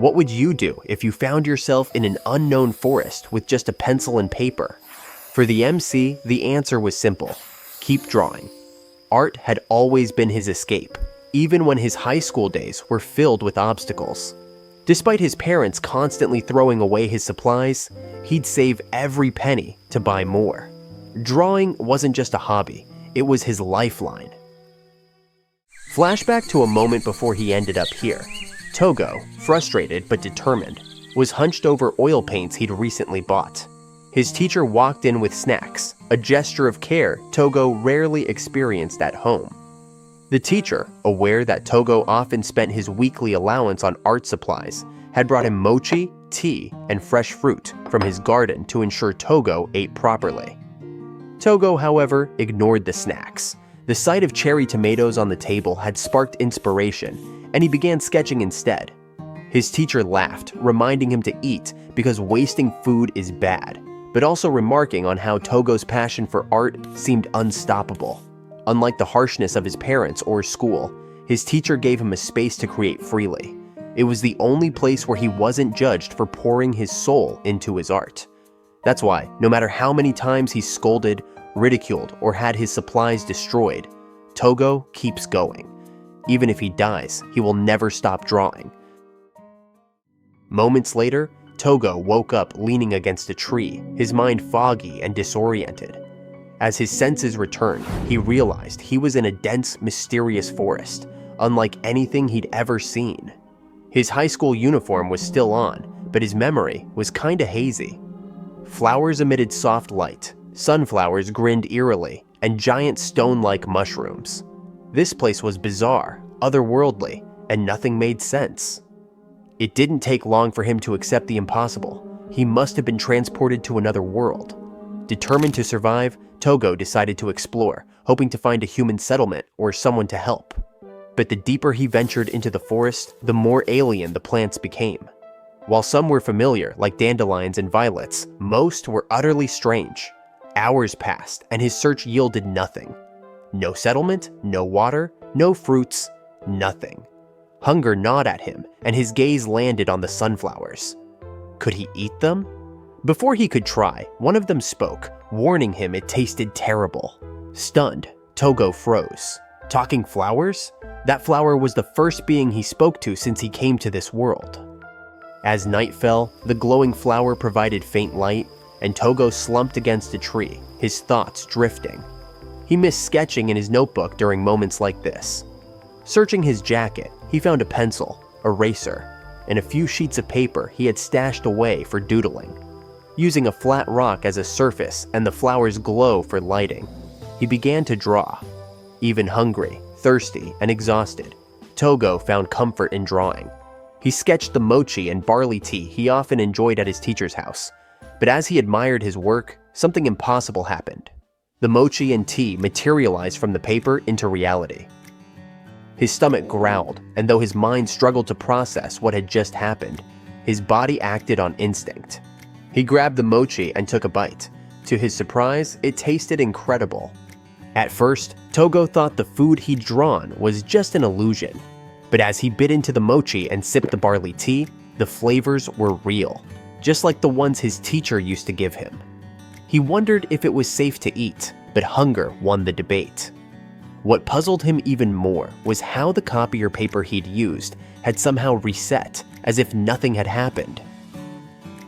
What would you do if you found yourself in an unknown forest with just a pencil and paper? For the MC, the answer was simple: keep drawing. Art had always been his escape, even when his high school days were filled with obstacles. Despite his parents constantly throwing away his supplies, he'd save every penny to buy more. Drawing wasn't just a hobby, it was his lifeline. Flashback to a moment before he ended up here. Tougo, frustrated but determined, was hunched over oil paints he'd recently bought. His teacher walked in with snacks, a gesture of care Tougo rarely experienced at home. The teacher, aware that Tougo often spent his weekly allowance on art supplies, had brought him mochi, tea, and fresh fruit from his garden to ensure Tougo ate properly. Tougo, however, ignored the snacks. The sight of cherry tomatoes on the table had sparked inspiration, and he began sketching instead. His teacher laughed, reminding him to eat because wasting food is bad, but also remarking on how Tougo's passion for art seemed unstoppable. Unlike the harshness of his parents or school, his teacher gave him a space to create freely. It was the only place where he wasn't judged for pouring his soul into his art. That's why, no matter how many times he's scolded, ridiculed, or had his supplies destroyed, Tougo keeps going. Even if he dies, he will never stop drawing. Moments later, Tougo woke up leaning against a tree, his mind foggy and disoriented. As his senses returned, he realized he was in a dense, mysterious forest, unlike anything he'd ever seen. His high school uniform was still on, but his memory was kinda hazy. Flowers emitted soft light, sunflowers grinned eerily, and giant stone-like mushrooms. This place was bizarre, otherworldly, and nothing made sense. It didn't take long for him to accept the impossible. He must have been transported to another world. Determined to survive, Tougo decided to explore, hoping to find a human settlement or someone to help. But the deeper he ventured into the forest, the more alien the plants became. While some were familiar, like dandelions and violets, most were utterly strange. Hours passed, and his search yielded nothing. No settlement, no water, no fruits, nothing. Hunger gnawed at him, and his gaze landed on the sunflowers. Could he eat them? Before he could try, one of them spoke, warning him it tasted terrible. Stunned, Tougo froze. Talking flowers? That flower was the first being he spoke to since he came to this world. As night fell, the glowing flower provided faint light, and Tougo slumped against a tree, his thoughts drifting. He missed sketching in his notebook during moments like this. Searching his jacket, he found a pencil, eraser, and a few sheets of paper he had stashed away for doodling. Using a flat rock as a surface and the flower's glow for lighting, he began to draw. Even hungry, thirsty, and exhausted, Tougo found comfort in drawing. He sketched the mochi and barley tea he often enjoyed at his teacher's house. But as he admired his work, something impossible happened. The mochi and tea materialized from the paper into reality. His stomach growled, and though his mind struggled to process what had just happened, his body acted on instinct. He grabbed the mochi and took a bite. To his surprise, it tasted incredible. At first, Tougo thought the food he'd drawn was just an illusion. But as he bit into the mochi and sipped the barley tea, the flavors were real, just like the ones his teacher used to give him. He wondered if it was safe to eat, but hunger won the debate. What puzzled him even more was how the copier paper he'd used had somehow reset, as if nothing had happened.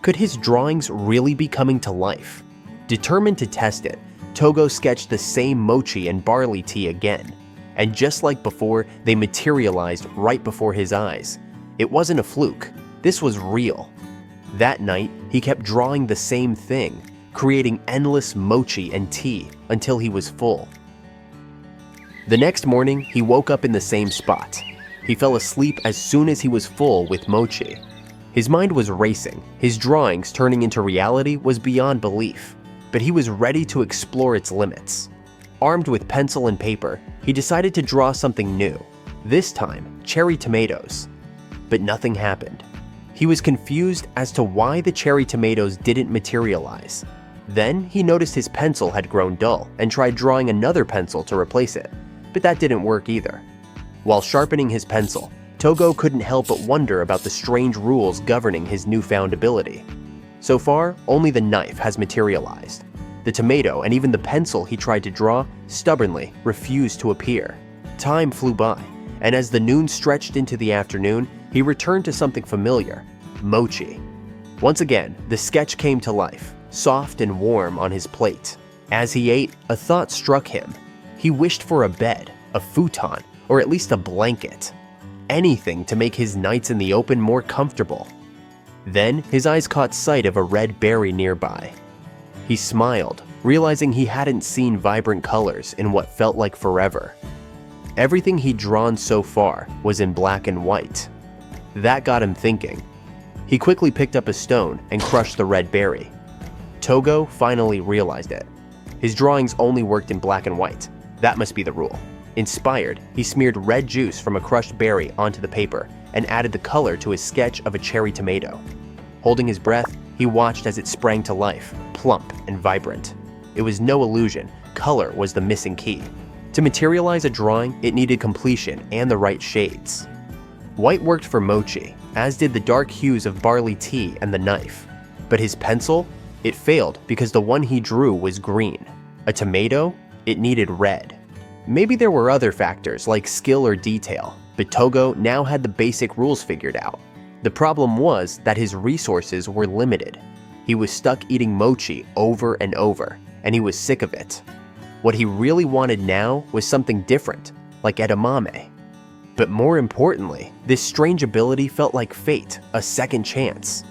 Could his drawings really be coming to life? Determined to test it, Tougo sketched the same mochi and barley tea again, and just like before, they materialized right before his eyes. It wasn't a fluke, this was real. That night, he kept drawing the same thing, creating endless mochi and tea until he was full. The next morning, he woke up in the same spot. He fell asleep as soon as he was full with mochi. His mind was racing, his drawings turning into reality was beyond belief, but he was ready to explore its limits. Armed with pencil and paper, he decided to draw something new, this time cherry tomatoes. But nothing happened. He was confused as to why the cherry tomatoes didn't materialize. Then he noticed his pencil had grown dull and tried drawing another pencil to replace it, but that didn't work either. While sharpening his pencil, Tougo couldn't help but wonder about the strange rules governing his newfound ability. So far, only the knife has materialized. The tomato and even the pencil he tried to draw stubbornly refused to appear. Time flew by, and as the noon stretched into the afternoon, he returned to something familiar: mochi. Once again, the sketch came to life, soft and warm on his plate. As he ate, a thought struck him. He wished for a bed, a futon, or at least a blanket. Anything to make his nights in the open more comfortable. Then his eyes caught sight of a red berry nearby. He smiled, realizing he hadn't seen vibrant colors in what felt like forever. Everything he'd drawn so far was in black and white. That got him thinking. He quickly picked up a stone and crushed the red berry. Tougo finally realized it. His drawings only worked in black and white. That must be the rule. Inspired, he smeared red juice from a crushed berry onto the paper and added the color to his sketch of a cherry tomato. Holding his breath, he watched as it sprang to life, plump and vibrant. It was no illusion. Color was the missing key. To materialize a drawing, it needed completion and the right shades. White worked for Mochi, as did the dark hues of barley tea and the knife. But his pencil? It failed because the one he drew was green. A tomato? It needed red. Maybe there were other factors like skill or detail, but Tougo now had the basic rules figured out. The problem was that his resources were limited. He was stuck eating mochi over and over, and he was sick of it. What he really wanted now was something different, like edamame. But more importantly, this strange ability felt like fate, a second chance.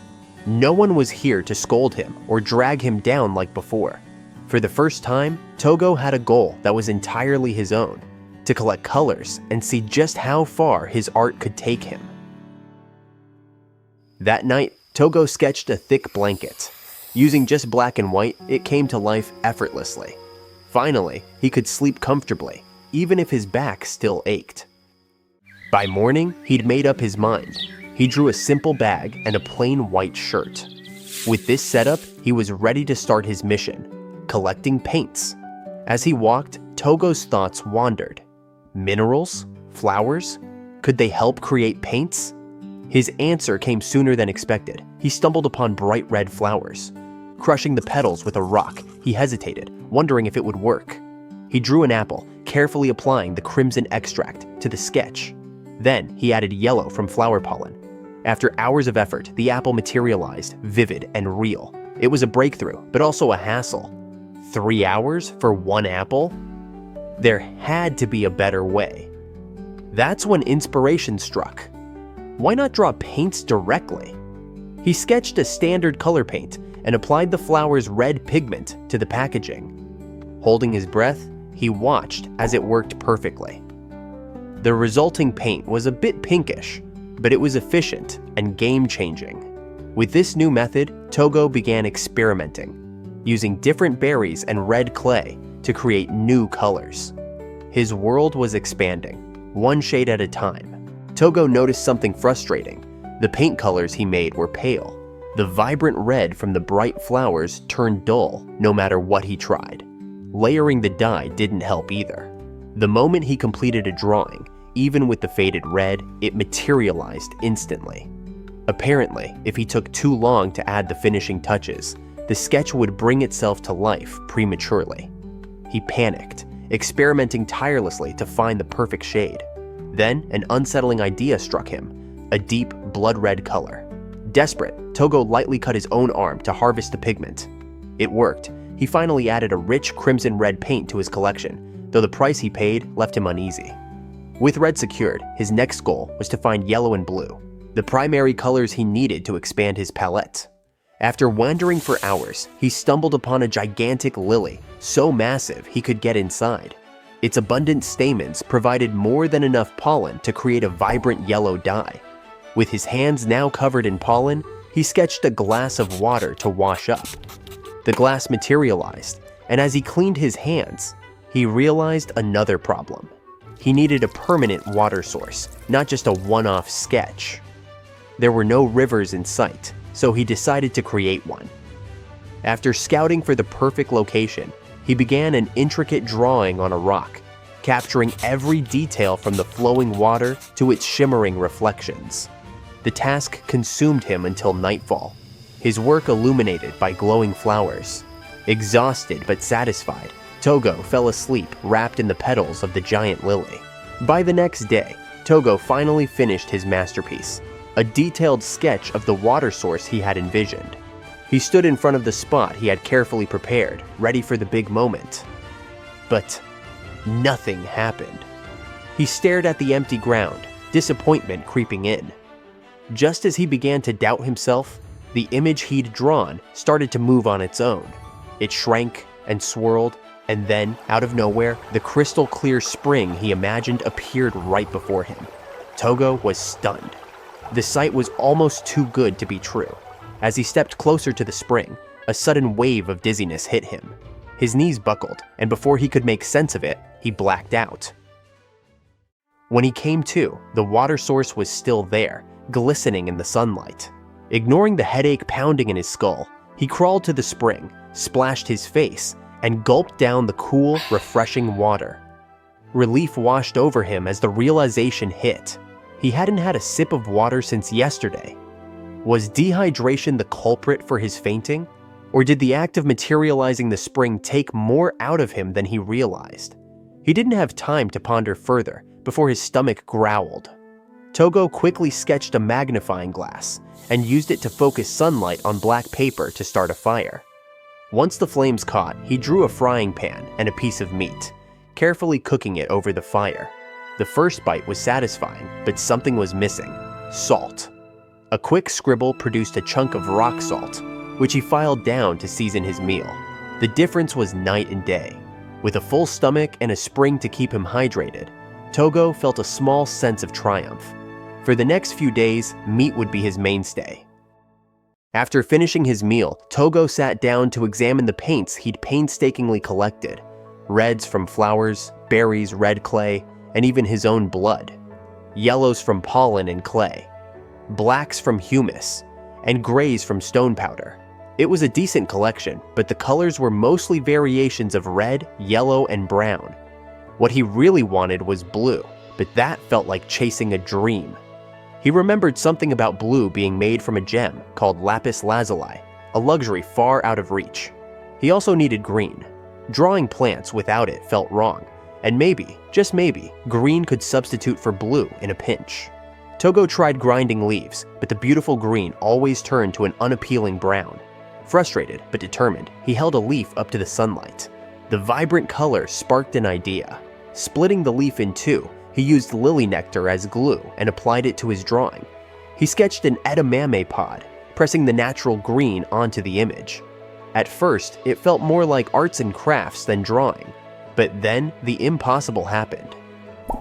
No one was here to scold him or drag him down like before. For the first time, Tougo had a goal that was entirely his own: to collect colors and see just how far his art could take him. That night, Tougo sketched a thick blanket. Using just black and white, it came to life effortlessly. Finally, he could sleep comfortably, even if his back still ached. By morning, he'd made up his mind. He drew a simple bag and a plain white shirt. With this setup, he was ready to start his mission: collecting paints. As he walked, Tougo's thoughts wandered. Minerals? Flowers? Could they help create paints? His answer came sooner than expected. He stumbled upon bright red flowers. Crushing the petals with a rock, he hesitated, wondering if it would work. He drew an apple, carefully applying the crimson extract to the sketch. Then he added yellow from flower pollen. After hours of effort, the apple materialized, vivid and real. It was a breakthrough, but also a hassle. 3 hours for one apple? There had to be a better way. That's when inspiration struck. Why not draw paints directly? He sketched a standard color paint and applied the flower's red pigment to the packaging. Holding his breath, he watched as it worked perfectly. The resulting paint was a bit pinkish, but it was efficient and game-changing. With this new method, Tougo began experimenting, using different berries and red clay to create new colors. His world was expanding, one shade at a time. Tougo noticed something frustrating. The paint colors he made were pale. The vibrant red from the bright flowers turned dull no matter what he tried. Layering the dye didn't help either. The moment he completed a drawing, even with the faded red, it materialized instantly. Apparently, if he took too long to add the finishing touches, the sketch would bring itself to life prematurely. He panicked, experimenting tirelessly to find the perfect shade. Then, an unsettling idea struck him: a deep, blood-red color. Desperate, Tougo lightly cut his own arm to harvest the pigment. It worked. He finally added a rich crimson red paint to his collection, though the price he paid left him uneasy. With red secured, his next goal was to find yellow and blue, the primary colors he needed to expand his palette. After wandering for hours, he stumbled upon a gigantic lily, so massive he could get inside. Its abundant stamens provided more than enough pollen to create a vibrant yellow dye. With his hands now covered in pollen, he sketched a glass of water to wash up. The glass materialized, and as he cleaned his hands, he realized another problem. He needed a permanent water source, not just a one-off sketch. There were no rivers in sight, so he decided to create one. After scouting for the perfect location, he began an intricate drawing on a rock. capturing every detail from the flowing water to its shimmering reflections. The task consumed him until nightfall, his work illuminated by glowing flowers. Exhausted but satisfied, Tougo fell asleep wrapped in the petals of the giant lily. By the next day, Tougo finally finished his masterpiece, a detailed sketch of the water source he had envisioned. He stood in front of the spot he had carefully prepared, ready for the big moment. But nothing happened. He stared at the empty ground, disappointment creeping in. Just as he began to doubt himself, the image he'd drawn started to move on its own. It shrank and swirled, and then, out of nowhere, the crystal-clear spring he imagined appeared right before him. Tougo was stunned. The sight was almost too good to be true. As he stepped closer to the spring, a sudden wave of dizziness hit him. His knees buckled, and before he could make sense of it, he blacked out. When he came to, the water source was still there, glistening in the sunlight. Ignoring the headache pounding in his skull, he crawled to the spring, splashed his face, and gulped down the cool, refreshing water. Relief washed over him as the realization hit. He hadn't had a sip of water since yesterday. Was dehydration the culprit for his fainting? Or did the act of materializing the spring take more out of him than he realized? He didn't have time to ponder further before his stomach growled. Tougo quickly sketched a magnifying glass and used it to focus sunlight on black paper to start a fire. Once the flames caught, he drew a frying pan and a piece of meat, carefully cooking it over the fire. The first bite was satisfying, but something was missing: salt. A quick scribble produced a chunk of rock salt, which he filed down to season his meal. The difference was night and day. With a full stomach and a spring to keep him hydrated, Tougo felt a small sense of triumph. For the next few days, meat would be his mainstay. After finishing his meal, Tougo sat down to examine the paints he'd painstakingly collected: reds from flowers, berries, red clay, and even his own blood, yellows from pollen and clay, blacks from humus, and grays from stone powder. It was a decent collection, but the colors were mostly variations of red, yellow, and brown. What he really wanted was blue, but that felt like chasing a dream. He remembered something about blue being made from a gem called lapis lazuli, a luxury far out of reach. He also needed green. Drawing plants without it felt wrong, and maybe, just maybe, green could substitute for blue in a pinch. Tougo tried grinding leaves, but the beautiful green always turned to an unappealing brown. Frustrated but determined, he held a leaf up to the sunlight. The vibrant color sparked an idea. Splitting the leaf in two, he used lily nectar as glue and applied it to his drawing. He sketched an edamame pod, pressing the natural green onto the image. At first, it felt more like arts and crafts than drawing, but then the impossible happened.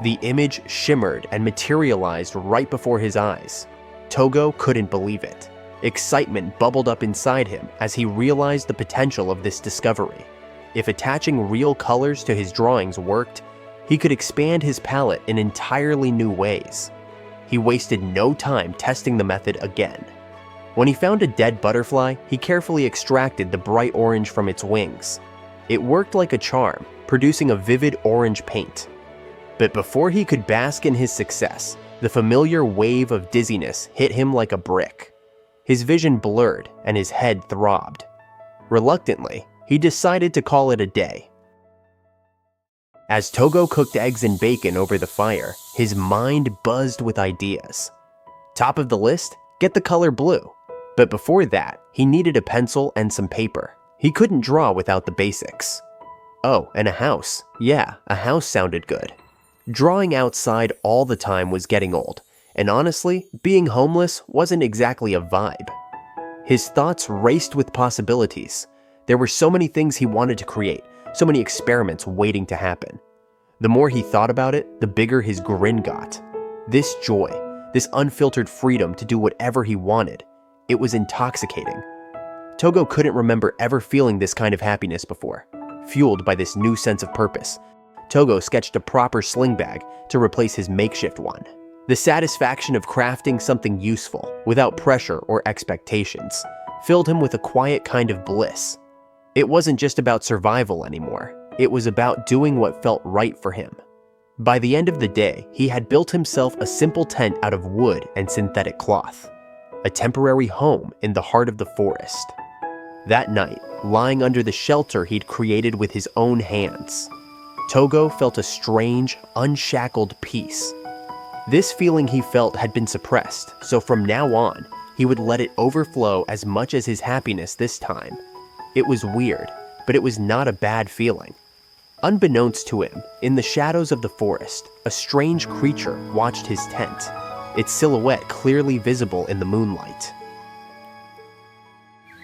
The image shimmered and materialized right before his eyes. Tougo couldn't believe it. Excitement bubbled up inside him as he realized the potential of this discovery. If attaching real colors to his drawings worked, he could expand his palette in entirely new ways. He wasted no time testing the method again. When he found a dead butterfly, he carefully extracted the bright orange from its wings. It worked like a charm, producing a vivid orange paint. But before he could bask in his success, the familiar wave of dizziness hit him like a brick. His vision blurred and his head throbbed. Reluctantly, he decided to call it a day. As Tougo cooked eggs and bacon over the fire, his mind buzzed with ideas. Top of the list, get the color blue. But before that, he needed a pencil and some paper. He couldn't draw without the basics. Oh, and a house. Yeah, a house sounded good. Drawing outside all the time was getting old, and honestly, being homeless wasn't exactly a vibe. His thoughts raced with possibilities. There were so many things he wanted to create, so many experiments waiting to happen. The more he thought about it, the bigger his grin got. This joy, this unfiltered freedom to do whatever he wanted, it was intoxicating. Tougo couldn't remember ever feeling this kind of happiness before. Fueled by this new sense of purpose, Tougo sketched a proper sling bag to replace his makeshift one. The satisfaction of crafting something useful, without pressure or expectations, filled him with a quiet kind of bliss. It wasn't just about survival anymore. It was about doing what felt right for him. By the end of the day, he had built himself a simple tent out of wood and synthetic cloth, a temporary home in the heart of the forest. That night, lying under the shelter he'd created with his own hands, Tougo felt a strange, unshackled peace. This feeling he felt had been suppressed, so from now on, he would let it overflow as much as his happiness this time. It was weird, but it was not a bad feeling. Unbeknownst to him, in the shadows of the forest, a strange creature watched his tent, its silhouette clearly visible in the moonlight.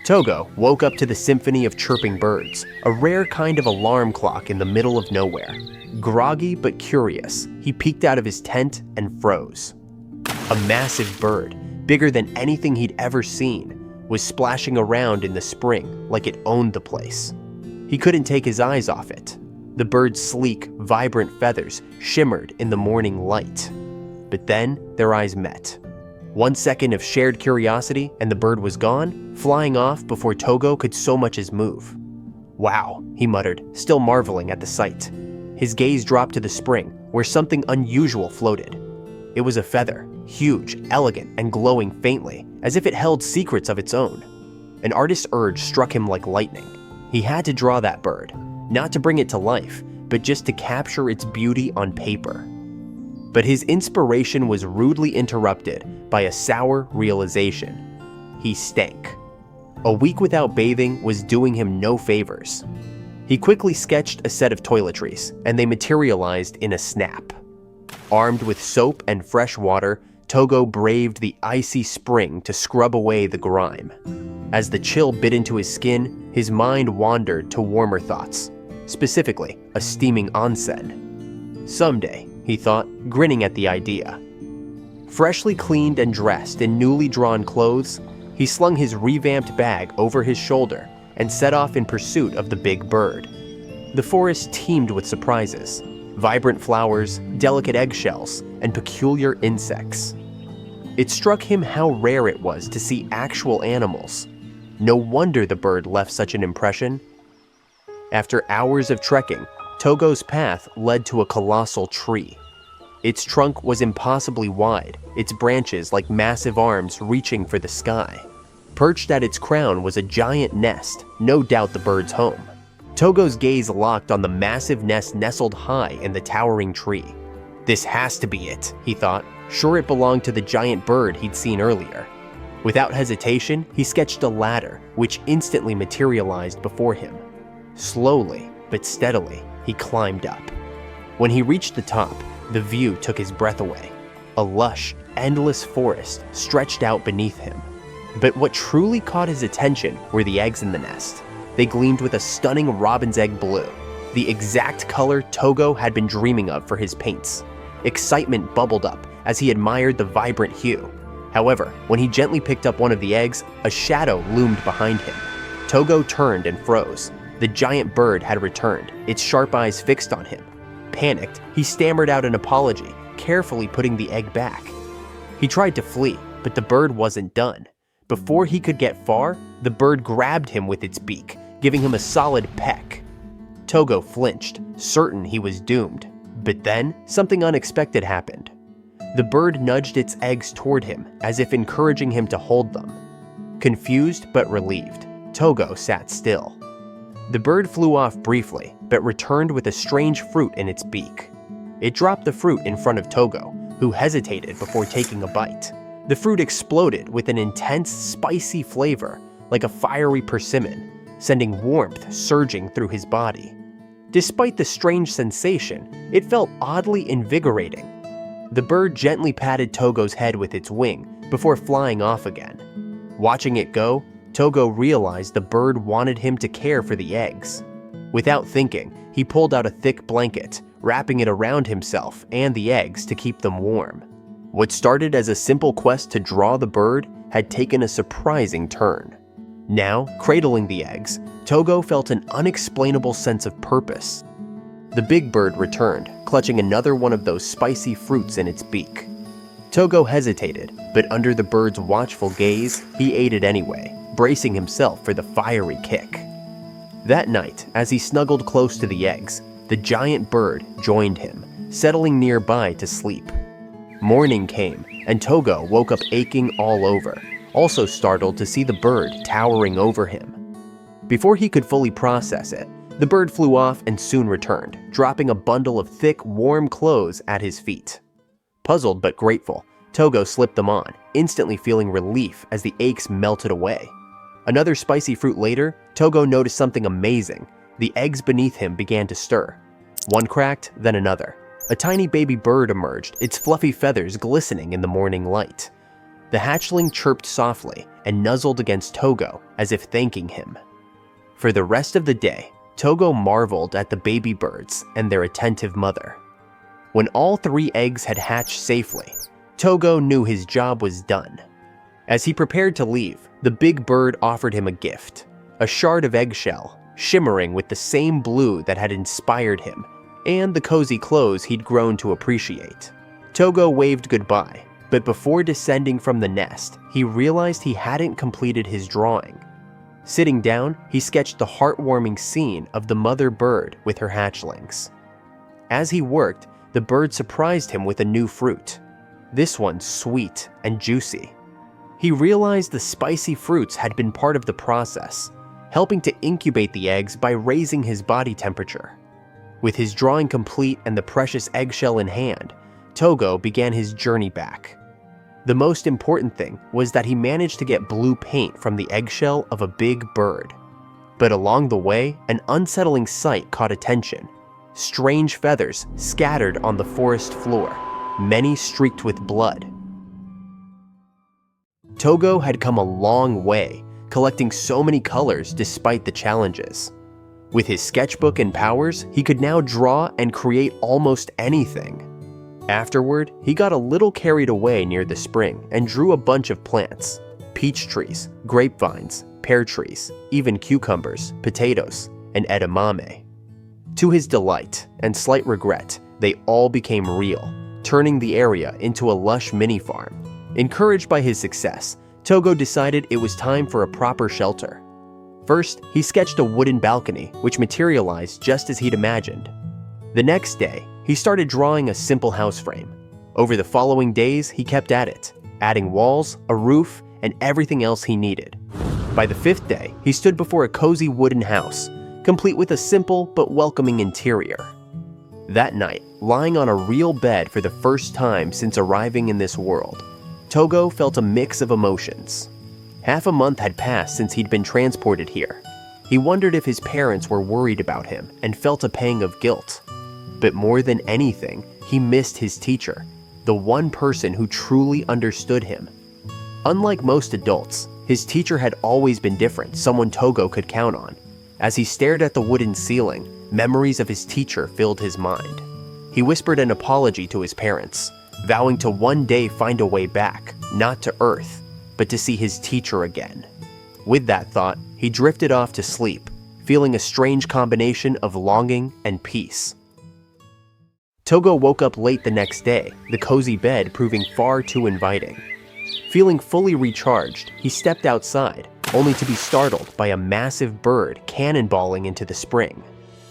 Tougo woke up to the symphony of chirping birds, a rare kind of alarm clock in the middle of nowhere. Groggy but curious, he peeked out of his tent and froze. A massive bird, bigger than anything he'd ever seen, was splashing around in the spring like it owned the place. He couldn't take his eyes off it. The bird's sleek, vibrant feathers shimmered in the morning light. But then their eyes met. 1 second of shared curiosity and the bird was gone, flying off before Tougo could so much as move. "Wow," he muttered, still marveling at the sight. His gaze dropped to the spring, where something unusual floated. It was a feather, huge, elegant, and glowing faintly, as if it held secrets of its own. An artist's urge struck him like lightning. He had to draw that bird, not to bring it to life, but just to capture its beauty on paper. But his inspiration was rudely interrupted by a sour realization. He stank. A week without bathing was doing him no favors. He quickly sketched a set of toiletries, and they materialized in a snap. Armed with soap and fresh water, Tougo braved the icy spring to scrub away the grime. As the chill bit into his skin, his mind wandered to warmer thoughts, specifically a steaming onsen. Someday, he thought, grinning at the idea. Freshly cleaned and dressed in newly drawn clothes, he slung his revamped bag over his shoulder and set off in pursuit of the big bird. The forest teemed with surprises: vibrant flowers, delicate eggshells, and peculiar insects. It struck him how rare it was to see actual animals. No wonder the bird left such an impression. After hours of trekking, Tougo's path led to a colossal tree. Its trunk was impossibly wide, its branches like massive arms reaching for the sky. Perched at its crown was a giant nest, no doubt the bird's home. Tougo's gaze locked on the massive nest nestled high in the towering tree. This has to be it, he thought, sure it belonged to the giant bird he'd seen earlier. Without hesitation, he sketched a ladder, which instantly materialized before him. Slowly, but steadily, he climbed up. When he reached the top, the view took his breath away. A lush, endless forest stretched out beneath him. But what truly caught his attention were the eggs in the nest. They gleamed with a stunning robin's egg blue, the exact color Tougo had been dreaming of for his paints. Excitement bubbled up as he admired the vibrant hue. However, when he gently picked up one of the eggs, a shadow loomed behind him. Tougo turned and froze. The giant bird had returned, its sharp eyes fixed on him. Panicked, he stammered out an apology, carefully putting the egg back. He tried to flee, but the bird wasn't done. Before he could get far, the bird grabbed him with its beak, giving him a solid peck. Tougo flinched, certain he was doomed. But then, something unexpected happened. The bird nudged its eggs toward him, as if encouraging him to hold them. Confused but relieved, Tougo sat still. The bird flew off briefly, but returned with a strange fruit in its beak. It dropped the fruit in front of Tougo, who hesitated before taking a bite. The fruit exploded with an intense, spicy flavor, like a fiery persimmon, sending warmth surging through his body. Despite the strange sensation, it felt oddly invigorating. The bird gently patted Tougo's head with its wing before flying off again. Watching it go, Tougo realized the bird wanted him to care for the eggs. Without thinking, he pulled out a thick blanket, wrapping it around himself and the eggs to keep them warm. What started as a simple quest to draw the bird had taken a surprising turn. Now, cradling the eggs, Tougo felt an unexplainable sense of purpose. The big bird returned, clutching another one of those spicy fruits in its beak. Tougo hesitated, but under the bird's watchful gaze, he ate it anyway, bracing himself for the fiery kick. That night, as he snuggled close to the eggs, the giant bird joined him, settling nearby to sleep. Morning came, and Tougo woke up aching all over, also startled to see the bird towering over him. Before he could fully process it, the bird flew off and soon returned, dropping a bundle of thick, warm clothes at his feet. Puzzled but grateful, Tougo slipped them on, instantly feeling relief as the aches melted away. Another spicy fruit later, Tougo noticed something amazing. The eggs beneath him began to stir. One cracked, then another. A tiny baby bird emerged, its fluffy feathers glistening in the morning light. The hatchling chirped softly and nuzzled against Tougo as if thanking him. For the rest of the day, Tougo marveled at the baby birds and their attentive mother. When all 3 eggs had hatched safely, Tougo knew his job was done. As he prepared to leave, the big bird offered him a gift, a shard of eggshell, shimmering with the same blue that had inspired him, and the cozy clothes he'd grown to appreciate. Tougo waved goodbye, but before descending from the nest, he realized he hadn't completed his drawing. Sitting down, he sketched the heartwarming scene of the mother bird with her hatchlings. As he worked, the bird surprised him with a new fruit, this one sweet and juicy. He realized the spicy fruits had been part of the process, helping to incubate the eggs by raising his body temperature. With his drawing complete and the precious eggshell in hand, Tougo began his journey back. The most important thing was that he managed to get blue paint from the eggshell of a big bird. But along the way, an unsettling sight caught attention. Strange feathers scattered on the forest floor, many streaked with blood. Tougo had come a long way, collecting so many colors despite the challenges. With his sketchbook and powers, he could now draw and create almost anything. Afterward, he got a little carried away near the spring and drew a bunch of plants: peach trees, grapevines, pear trees, even cucumbers, potatoes, and edamame. To his delight and slight regret, they all became real, turning the area into a lush mini-farm. Encouraged by his success, Tougo decided it was time for a proper shelter. First, he sketched a wooden balcony, which materialized just as he'd imagined. The next day, he started drawing a simple house frame. Over the following days, he kept at it, adding walls, a roof, and everything else he needed. By the 5th day, he stood before a cozy wooden house, complete with a simple but welcoming interior. That night, lying on a real bed for the first time since arriving in this world, Tougo felt a mix of emotions. Half a month had passed since he'd been transported here. He wondered if his parents were worried about him and felt a pang of guilt. But more than anything, he missed his teacher, the one person who truly understood him. Unlike most adults, his teacher had always been different, someone Tougo could count on. As he stared at the wooden ceiling, memories of his teacher filled his mind. He whispered an apology to his parents, vowing to one day find a way back, not to Earth, but to see his teacher again. With that thought, he drifted off to sleep, feeling a strange combination of longing and peace. Tougo woke up late the next day, the cozy bed proving far too inviting. Feeling fully recharged, he stepped outside, only to be startled by a massive bird cannonballing into the spring.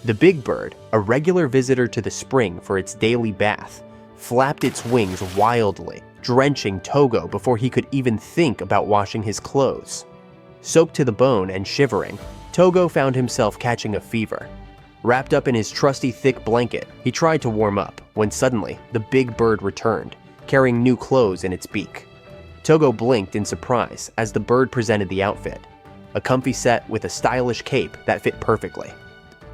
The big bird, a regular visitor to the spring for its daily bath, flapped its wings wildly, drenching Tougo before he could even think about washing his clothes. Soaked to the bone and shivering, Tougo found himself catching a fever. Wrapped up in his trusty thick blanket, he tried to warm up when suddenly the big bird returned, carrying new clothes in its beak. Tougo blinked in surprise as the bird presented the outfit, a comfy set with a stylish cape that fit perfectly.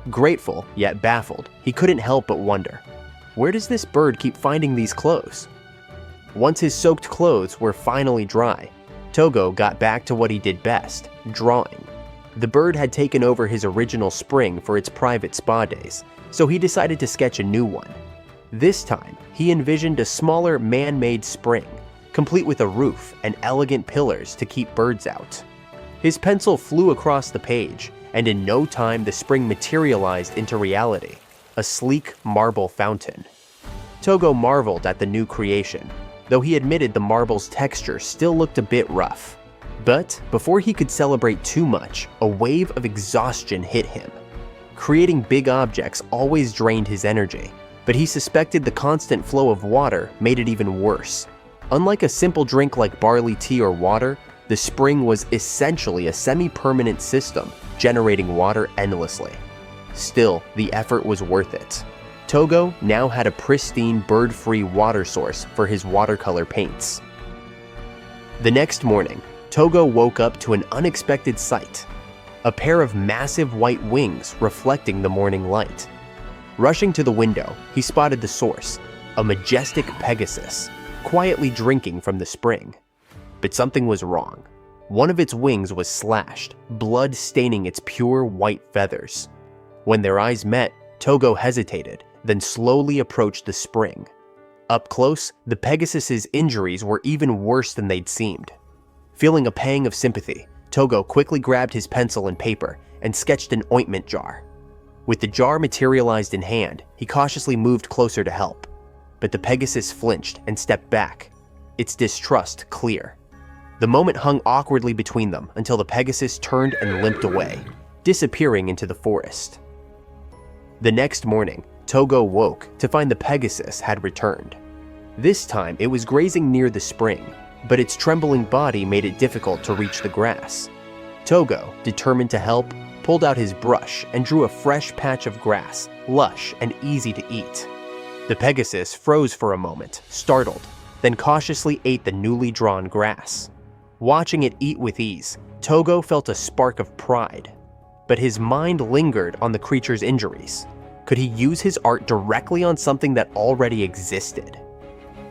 Grateful, yet baffled, he couldn't help but wonder, where does this bird keep finding these clothes? Once his soaked clothes were finally dry, Tougo got back to what he did best, drawing. The bird had taken over his original spring for its private spa days, so he decided to sketch a new one. This time, he envisioned a smaller man-made spring, complete with a roof and elegant pillars to keep birds out. His pencil flew across the page, and in no time the spring materialized into reality, a sleek marble fountain. Tougo marveled at the new creation, though he admitted the marble's texture still looked a bit rough. But before he could celebrate too much, a wave of exhaustion hit him. Creating big objects always drained his energy, But he suspected the constant flow of water made it even worse. Unlike a simple drink like barley tea or water, the spring was essentially a semi-permanent system, generating water endlessly. Still, the effort was worth it. Tougo now had a pristine, bird-free water source for his watercolor paints. The next morning, Tougo woke up to an unexpected sight: a pair of massive white wings reflecting the morning light. Rushing to the window, he spotted the source, a majestic Pegasus, quietly drinking from the spring. But something was wrong. One of its wings was slashed, blood staining its pure white feathers. When their eyes met, Tougo hesitated, then slowly approached the spring. Up close, the Pegasus's injuries were even worse than they'd seemed. Feeling a pang of sympathy, Tougo quickly grabbed his pencil and paper and sketched an ointment jar. With the jar materialized in hand, he cautiously moved closer to help. But the Pegasus flinched and stepped back, its distrust clear. The moment hung awkwardly between them until the Pegasus turned and limped away, disappearing into the forest. The next morning, Tougo woke to find the Pegasus had returned. This time, it was grazing near the spring, but its trembling body made it difficult to reach the grass. Tougo, determined to help, pulled out his brush and drew a fresh patch of grass, lush and easy to eat. The Pegasus froze for a moment, startled, then cautiously ate the newly drawn grass. Watching it eat with ease, Tougo felt a spark of pride. But his mind lingered on the creature's injuries. Could he use his art directly on something that already existed?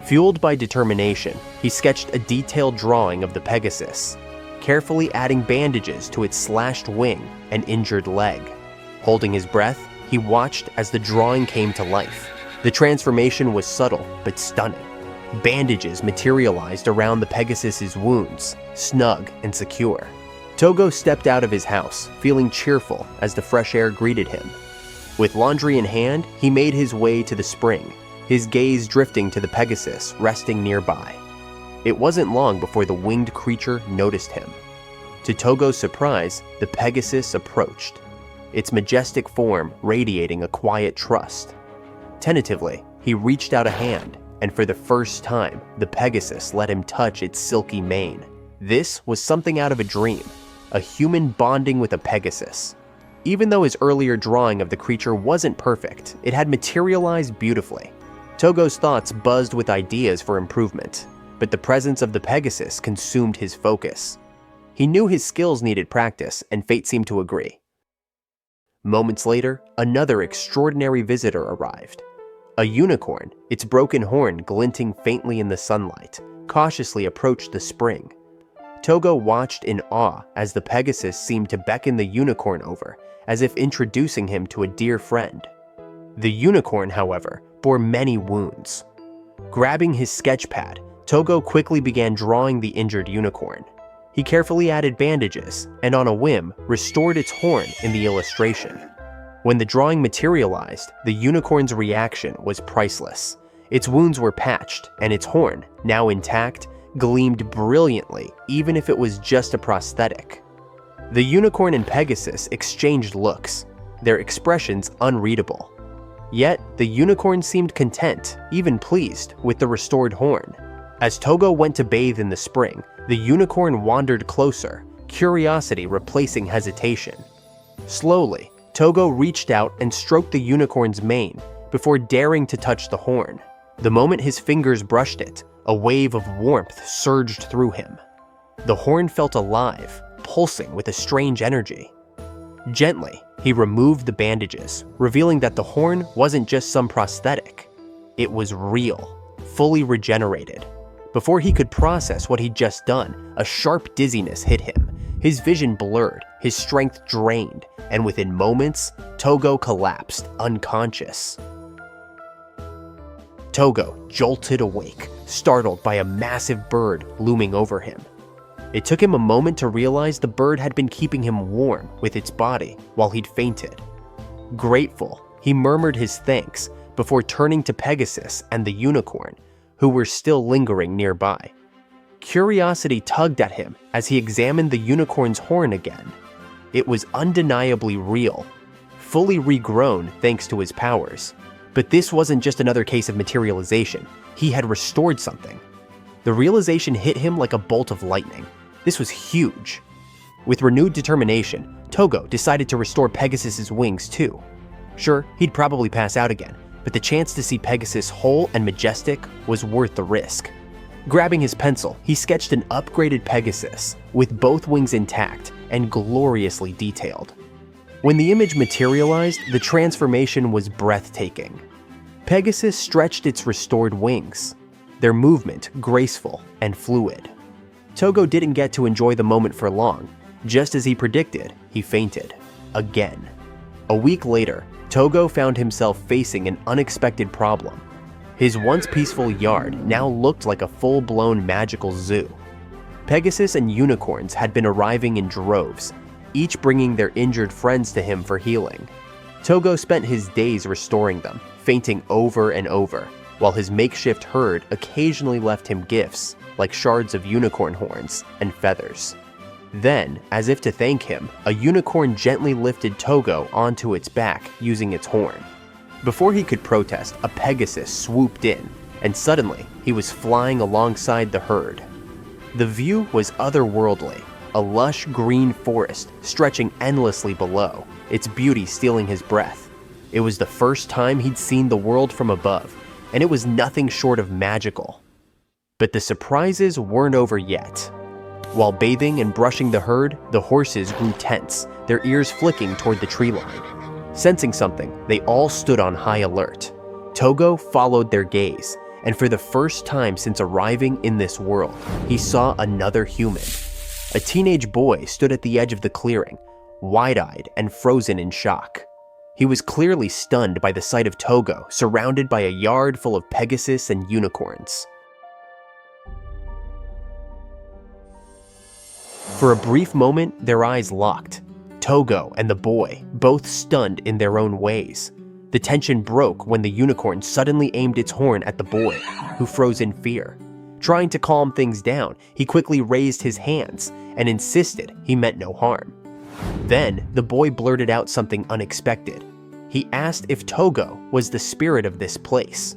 Fueled by determination, he sketched a detailed drawing of the Pegasus, carefully adding bandages to its slashed wing and injured leg. Holding his breath, he watched as the drawing came to life. The transformation was subtle but stunning. Bandages materialized around the Pegasus's wounds, snug and secure. Tougo stepped out of his house, feeling cheerful as the fresh air greeted him. With laundry in hand, he made his way to the spring, his gaze drifting to the Pegasus resting nearby. It wasn't long before the winged creature noticed him. To Tougo's surprise, the Pegasus approached, its majestic form radiating a quiet trust. Tentatively, he reached out a hand, and for the first time, the Pegasus let him touch its silky mane. This was something out of a dream, a human bonding with a Pegasus. Even though his earlier drawing of the creature wasn't perfect, it had materialized beautifully. Tougo's thoughts buzzed with ideas for improvement, but the presence of the Pegasus consumed his focus. He knew his skills needed practice, and fate seemed to agree. Moments later, another extraordinary visitor arrived. A unicorn, its broken horn glinting faintly in the sunlight, cautiously approached the spring. Tougo watched in awe as the Pegasus seemed to beckon the unicorn over, as if introducing him to a dear friend. The unicorn, however, bore many wounds. Grabbing his sketch pad, Tougo quickly began drawing the injured unicorn. He carefully added bandages, and on a whim, restored its horn in the illustration. When the drawing materialized, the unicorn's reaction was priceless. Its wounds were patched, and its horn, now intact, gleamed brilliantly, even if it was just a prosthetic. The unicorn and Pegasus exchanged looks, their expressions unreadable. Yet, the unicorn seemed content, even pleased, with the restored horn. As Tougo went to bathe in the spring, the unicorn wandered closer, curiosity replacing hesitation. Slowly, Tougo reached out and stroked the unicorn's mane before daring to touch the horn. The moment his fingers brushed it, a wave of warmth surged through him. The horn felt alive, pulsing with a strange energy. Gently, he removed the bandages, revealing that the horn wasn't just some prosthetic. It was real, fully regenerated. Before he could process what he'd just done, a sharp dizziness hit him. His vision blurred, his strength drained, and within moments, Tougo collapsed, unconscious. Tougo jolted awake, startled by a massive bird looming over him. It took him a moment to realize the bird had been keeping him warm with its body while he'd fainted. Grateful, he murmured his thanks before turning to Pegasus and the unicorn, who were still lingering nearby. Curiosity tugged at him as he examined the unicorn's horn again. It was undeniably real, fully regrown thanks to his powers. But this wasn't just another case of materialization. He had restored something. The realization hit him like a bolt of lightning. This was huge. With renewed determination, Tougo decided to restore Pegasus's wings too. Sure, he'd probably pass out again, but the chance to see Pegasus whole and majestic was worth the risk. Grabbing his pencil, he sketched an upgraded Pegasus with both wings intact and gloriously detailed. When the image materialized, the transformation was breathtaking. Pegasus stretched its restored wings, their movement graceful and fluid. Tougo didn't get to enjoy the moment for long. Just as he predicted, he fainted. Again. A week later, Tougo found himself facing an unexpected problem. His once peaceful yard now looked like a full-blown magical zoo. Pegasus and unicorns had been arriving in droves, each bringing their injured friends to him for healing. Tougo spent his days restoring them, fainting over and over, while his makeshift herd occasionally left him gifts like shards of unicorn horns and feathers. Then, as if to thank him, a unicorn gently lifted Tougo onto its back using its horn. Before he could protest, a Pegasus swooped in, and suddenly he was flying alongside the herd. The view was otherworldly, a lush green forest stretching endlessly below, its beauty stealing his breath. It was the first time he'd seen the world from above, and it was nothing short of magical. But the surprises weren't over yet. While bathing and brushing the herd, the horses grew tense, their ears flicking toward the tree line. Sensing something, they all stood on high alert. Tougo followed their gaze, and for the first time since arriving in this world, he saw another human. A teenage boy stood at the edge of the clearing, wide-eyed and frozen in shock. He was clearly stunned by the sight of Tougo surrounded by a yard full of Pegasus and unicorns. For a brief moment, their eyes locked. Tougo and the boy, both stunned in their own ways. The tension broke when the unicorn suddenly aimed its horn at the boy, who froze in fear. Trying to calm things down, he quickly raised his hands and insisted he meant no harm. Then, the boy blurted out something unexpected. He asked if Tougo was the spirit of this place.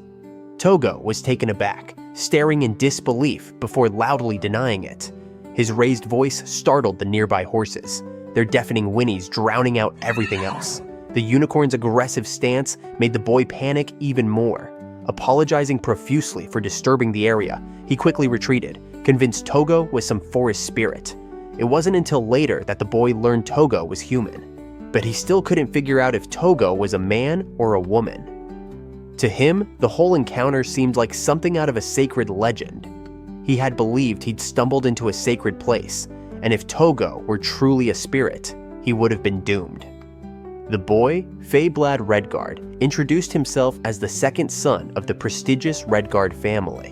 Tougo was taken aback, staring in disbelief before loudly denying it. His raised voice startled the nearby horses, their deafening whinnies drowning out everything else. The unicorn's aggressive stance made the boy panic even more. Apologizing profusely for disturbing the area, he quickly retreated, convinced Tougo was some forest spirit. It wasn't until later that the boy learned Tougo was human, but he still couldn't figure out if Tougo was a man or a woman. To him, the whole encounter seemed like something out of a sacred legend. He had believed he'd stumbled into a sacred place, and if Tougo were truly a spirit, he would have been doomed. The boy, 𝕝 Redguard, introduced himself as the second son of the prestigious Redguard family.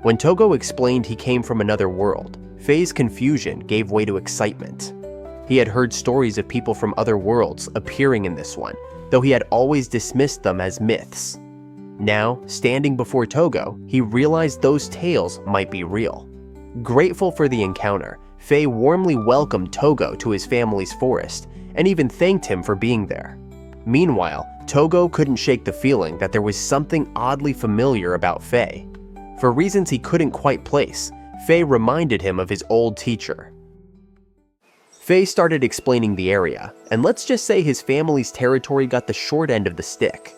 When Tougo explained he came from another world, 𝕝's confusion gave way to excitement. He had heard stories of people from other worlds appearing in this one, though he had always dismissed them as myths. Now, standing before Tougo, he realized those tales might be real. Grateful for the encounter, 𝕝 warmly welcomed Tougo to his family's forest, and even thanked him for being there. Meanwhile, Tougo couldn't shake the feeling that there was something oddly familiar about 𝕝. For reasons he couldn't quite place, 𝕝 reminded him of his old teacher. 𝕝 started explaining the area, and let's just say his family's territory got the short end of the stick.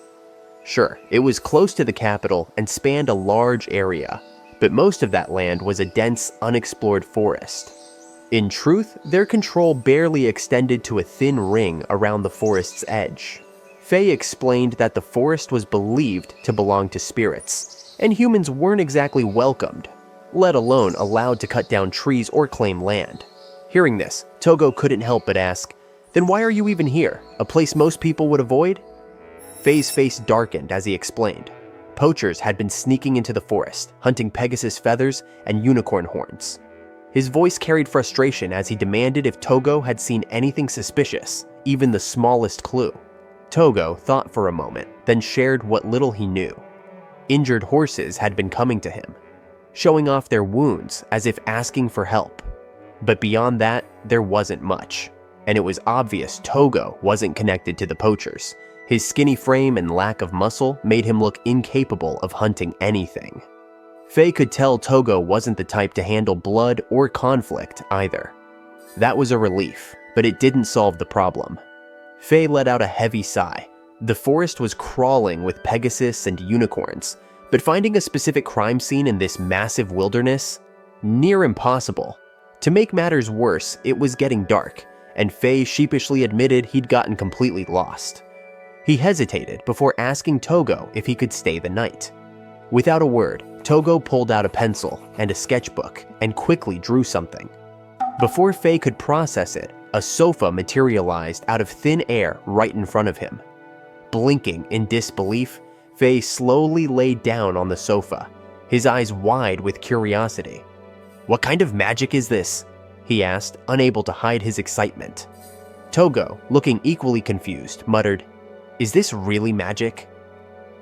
Sure, it was close to the capital and spanned a large area, but most of that land was a dense, unexplored forest. In truth, their control barely extended to a thin ring around the forest's edge. 𝕝 explained that the forest was believed to belong to spirits, and humans weren't exactly welcomed, let alone allowed to cut down trees or claim land. Hearing this, Tougo couldn't help but ask, "Then why are you even here? A place most people would avoid?" 𝕝's face darkened as he explained. Poachers had been sneaking into the forest, hunting Pegasus feathers and unicorn horns. His voice carried frustration as he demanded if Tougo had seen anything suspicious, even the smallest clue. Tougo thought for a moment, then shared what little he knew. Injured horses had been coming to him, showing off their wounds as if asking for help. But beyond that, there wasn't much, and it was obvious Tougo wasn't connected to the poachers. His skinny frame and lack of muscle made him look incapable of hunting anything. 𝕱 could tell Tougo wasn't the type to handle blood or conflict either. That was a relief, but it didn't solve the problem. 𝕱 let out a heavy sigh. The forest was crawling with Pegasus and unicorns, but finding a specific crime scene in this massive wilderness? Near impossible. To make matters worse, it was getting dark, and 𝕱 sheepishly admitted he'd gotten completely lost. He hesitated before asking Tougo if he could stay the night. Without a word, Tougo pulled out a pencil and a sketchbook and quickly drew something. Before 𝕱 could process it, a sofa materialized out of thin air right in front of him. Blinking in disbelief, 𝕱 slowly laid down on the sofa, his eyes wide with curiosity. "What kind of magic is this?" he asked, unable to hide his excitement. Tougo, looking equally confused, muttered, "Is this really magic?"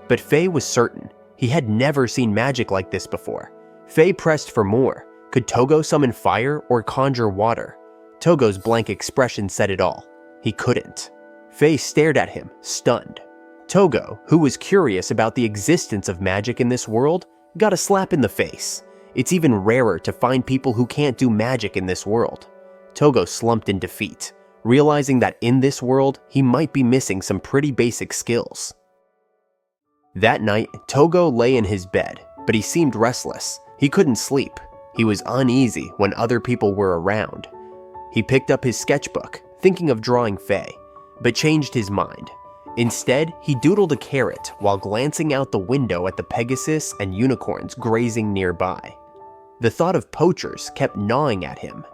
But 𝕱 was certain. He had never seen magic like this before. 𝕱 pressed for more. Could Tougo summon fire or conjure water? Tougo's blank expression said it all. He couldn't. 𝕱 stared at him, stunned. Tougo, who was curious about the existence of magic in this world, got a slap in the face. It's even rarer to find people who can't do magic in this world. Tougo slumped in defeat, realizing that in this world, he might be missing some pretty basic skills. That night, Tougo lay in his bed, but he seemed restless. He couldn't sleep. He was uneasy when other people were around. He picked up his sketchbook, thinking of drawing 𝕱, but changed his mind. Instead, he doodled a carrot while glancing out the window at the Pegasus and unicorns grazing nearby. The thought of poachers kept gnawing at him.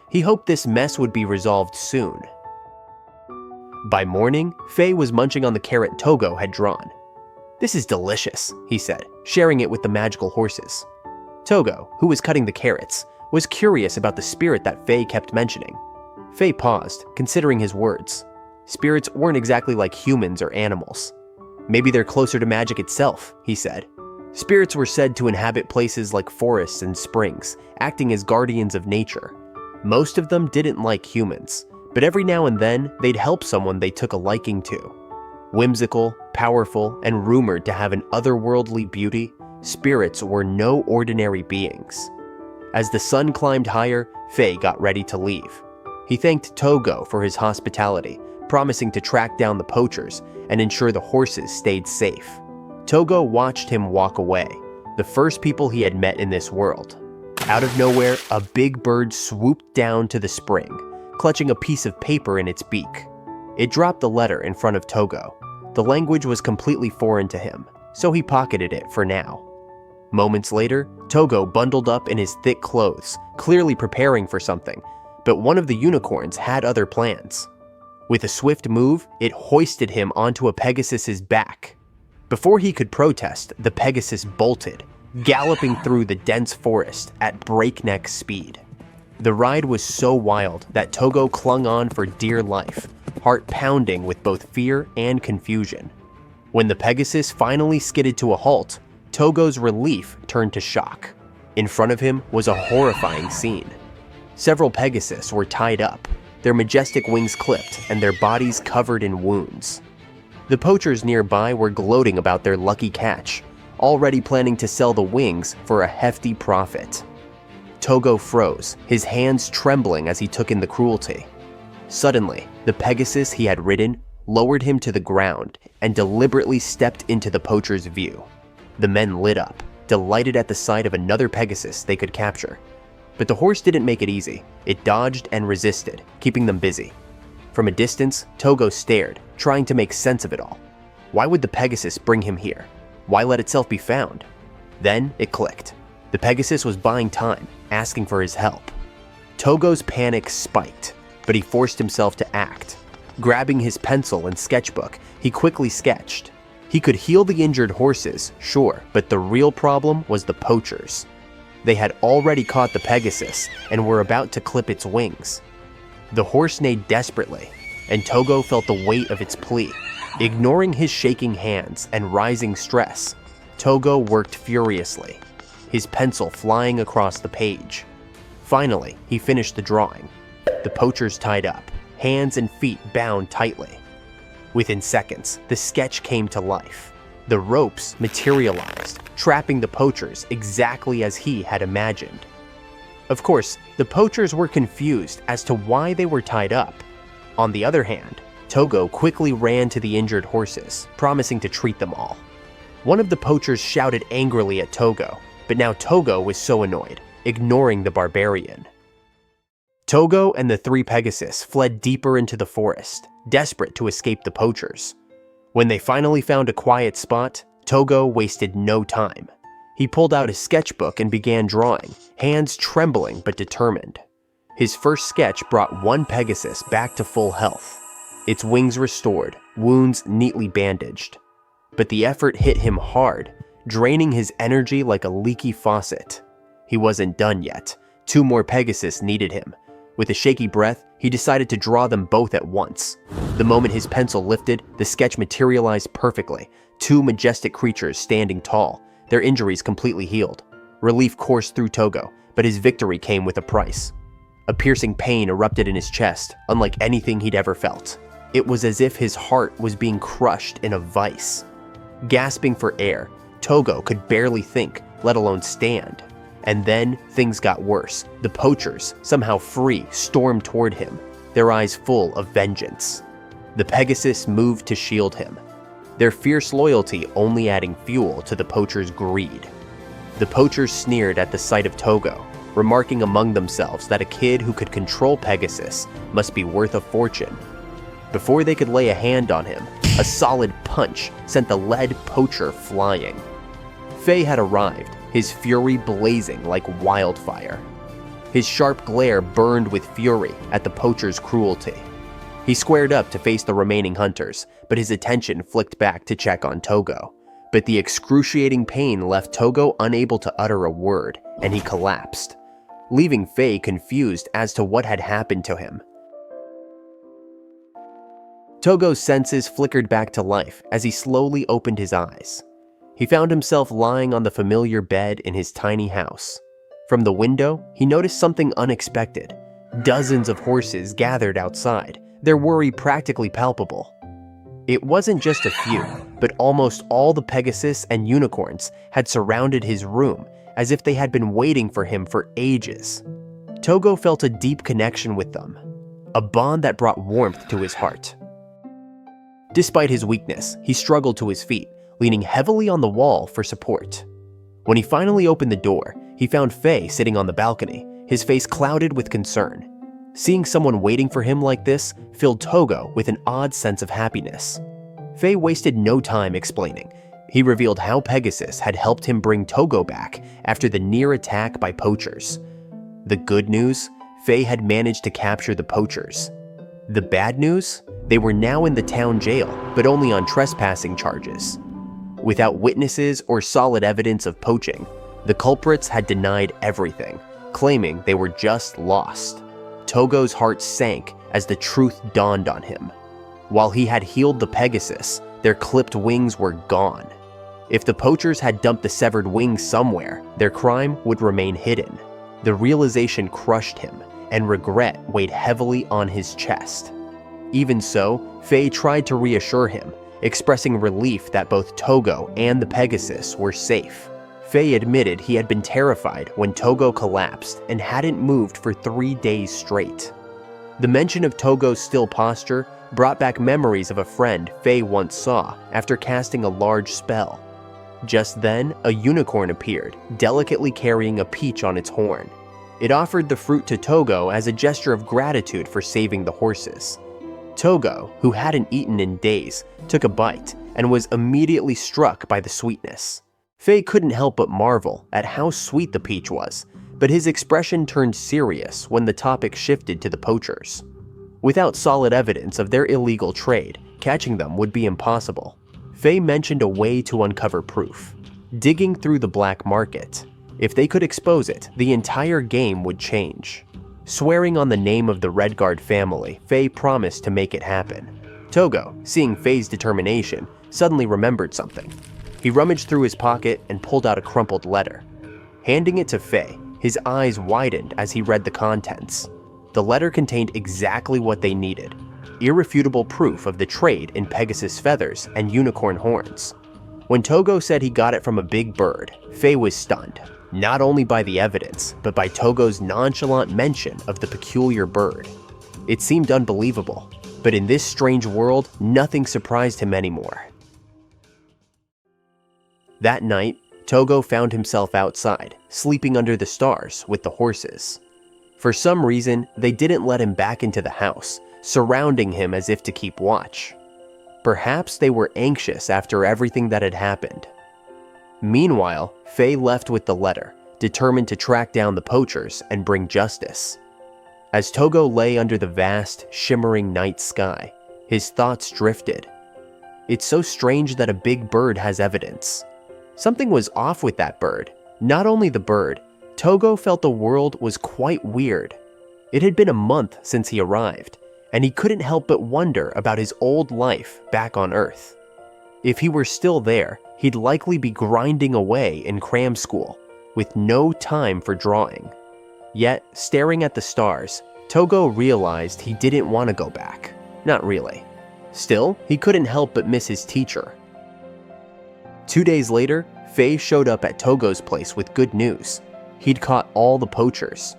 He hoped this mess would be resolved soon. By morning, 𝕱 was munching on the carrot Tougo had drawn. "This is delicious," he said, sharing it with the magical horses. Tougo, who was cutting the carrots, was curious about the spirit that 𝕱 kept mentioning. 𝕱 paused, considering his words. Spirits weren't exactly like humans or animals. "Maybe they're closer to magic itself," he said. Spirits were said to inhabit places like forests and springs, acting as guardians of nature. Most of them didn't like humans, but every now and then they'd help someone they took a liking to. Whimsical, powerful, and rumored to have an otherworldly beauty, spirits were no ordinary beings. As the sun climbed higher, 𝕱 got ready to leave. He thanked Tougo for his hospitality, promising to track down the poachers and ensure the horses stayed safe. Tougo watched him walk away, the first people he had met in this world. Out of nowhere, a big bird swooped down to the spring, clutching a piece of paper in its beak. It dropped the letter in front of Tougo. The language was completely foreign to him, so he pocketed it for now. Moments later, Tougo bundled up in his thick clothes, clearly preparing for something, but one of the unicorns had other plans. With a swift move, it hoisted him onto a Pegasus's back. Before he could protest, the Pegasus bolted, galloping through the dense forest at breakneck speed. The ride was so wild that Tougo clung on for dear life, heart pounding with both fear and confusion. When the Pegasus finally skidded to a halt, Tougo's relief turned to shock. In front of him was a horrifying scene. Several Pegasus were tied up, their majestic wings clipped and their bodies covered in wounds. The poachers nearby were gloating about their lucky catch, already planning to sell the wings for a hefty profit. Tougo froze, his hands trembling as he took in the cruelty. Suddenly, the Pegasus he had ridden lowered him to the ground and deliberately stepped into the poacher's view. The men lit up, delighted at the sight of another Pegasus they could capture. But the horse didn't make it easy. It dodged and resisted, keeping them busy. From a distance, Tougo stared, trying to make sense of it all. Why would the Pegasus bring him here? Why let itself be found? Then it clicked. The Pegasus was buying time, asking for his help. Tougo's panic spiked, but he forced himself to act. Grabbing his pencil and sketchbook, he quickly sketched. He could heal the injured horses, sure, but the real problem was the poachers. They had already caught the Pegasus and were about to clip its wings. The horse neighed desperately, and Tougo felt the weight of its plea. Ignoring his shaking hands and rising stress, Tougo worked furiously, his pencil flying across the page. Finally, he finished the drawing. The poachers tied up, hands and feet bound tightly. Within seconds, the sketch came to life. The ropes materialized, trapping the poachers exactly as he had imagined. Of course, the poachers were confused as to why they were tied up. On the other hand, Tougo quickly ran to the injured horses, promising to treat them all. One of the poachers shouted angrily at Tougo, but now Tougo was so annoyed, ignoring the barbarian. Tougo and the 3 Pegasus fled deeper into the forest, desperate to escape the poachers. When they finally found a quiet spot, Tougo wasted no time. He pulled out his sketchbook and began drawing, hands trembling but determined. His first sketch brought 1 Pegasus back to full health, its wings restored, wounds neatly bandaged. But the effort hit him hard, draining his energy like a leaky faucet. He wasn't done yet. 2 more Pegasus needed him. With a shaky breath, he decided to draw them both at once. The moment his pencil lifted, the sketch materialized perfectly. 2 majestic creatures standing tall, their injuries completely healed. Relief coursed through Tougo, but his victory came with a price. A piercing pain erupted in his chest, unlike anything he'd ever felt. It was as if his heart was being crushed in a vice. Gasping for air, Tougo could barely think, let alone stand. And then things got worse. The poachers, somehow free, stormed toward him, their eyes full of vengeance. The Pegasus moved to shield him, their fierce loyalty only adding fuel to the poachers' greed. The poachers sneered at the sight of Tougo, remarking among themselves that a kid who could control Pegasus must be worth a fortune. Before they could lay a hand on him, a solid punch sent the lead poacher flying. 𝕱 had arrived, his fury blazing like wildfire. His sharp glare burned with fury at the poacher's cruelty. He squared up to face the remaining hunters, but his attention flicked back to check on Tougo. But the excruciating pain left Tougo unable to utter a word, and he collapsed, leaving 𝕱 confused as to what had happened to him. Tougo's senses flickered back to life as he slowly opened his eyes. He found himself lying on the familiar bed in his tiny house. From the window, he noticed something unexpected. Dozens of horses gathered outside, their worry practically palpable. It wasn't just a few, but almost all the Pegasus and unicorns had surrounded his room as if they had been waiting for him for ages. Tougo felt a deep connection with them, a bond that brought warmth to his heart. Despite his weakness, he struggled to his feet, leaning heavily on the wall for support. When he finally opened the door, he found 𝕱 sitting on the balcony, his face clouded with concern. Seeing someone waiting for him like this filled Tougo with an odd sense of happiness. 𝕱 wasted no time explaining. He revealed how Pegasus had helped him bring Tougo back after the near attack by poachers. The good news? 𝕱 had managed to capture the poachers. The bad news? They were now in the town jail, but only on trespassing charges. Without witnesses or solid evidence of poaching, the culprits had denied everything, claiming they were just lost. Tougo's heart sank as the truth dawned on him. While he had healed the Pegasus, their clipped wings were gone. If the poachers had dumped the severed wings somewhere, their crime would remain hidden. The realization crushed him, and regret weighed heavily on his chest. Even so, 𝕱 tried to reassure him, expressing relief that both Tougo and the Pegasus were safe. 𝕱 admitted he had been terrified when Tougo collapsed and hadn't moved for 3 days straight. The mention of Tougo's still posture brought back memories of a friend 𝕱 once saw after casting a large spell. Just then, a unicorn appeared, delicately carrying a peach on its horn. It offered the fruit to Tougo as a gesture of gratitude for saving the horses. Tougo, who hadn't eaten in days, took a bite and was immediately struck by the sweetness. 𝕱 couldn't help but marvel at how sweet the peach was, but his expression turned serious when the topic shifted to the poachers. Without solid evidence of their illegal trade, catching them would be impossible. 𝕱 mentioned a way to uncover proof: digging through the black market. If they could expose it, the entire game would change. Swearing on the name of the Redguard family, 𝕱 promised to make it happen. Tougo, seeing 𝕱's determination, suddenly remembered something. He rummaged through his pocket and pulled out a crumpled letter. Handing it to 𝕱, his eyes widened as he read the contents. The letter contained exactly what they needed: irrefutable proof of the trade in Pegasus feathers and unicorn horns. When Tougo said he got it from a big bird, 𝕱 was stunned, not only by the evidence, but by Tougo's nonchalant mention of the peculiar bird. It seemed unbelievable, but in this strange world, nothing surprised him anymore. That night, Tougo found himself outside, sleeping under the stars with the horses. For some reason, they didn't let him back into the house, surrounding him as if to keep watch. Perhaps they were anxious after everything that had happened. Meanwhile, 𝕱 left with the letter, determined to track down the poachers and bring justice. As Tougo lay under the vast, shimmering night sky, his thoughts drifted. It's so strange that a big bird has evidence. Something was off with that bird. Not only the bird, Tougo felt the world was quite weird. It had been a month since he arrived, and he couldn't help but wonder about his old life back on Earth. If he were still there, he'd likely be grinding away in cram school, with no time for drawing. Yet, staring at the stars, Tougo realized he didn't want to go back. Not really. Still, he couldn't help but miss his teacher. 2 days later, 𝕱 showed up at Tougo's place with good news. He'd caught all the poachers.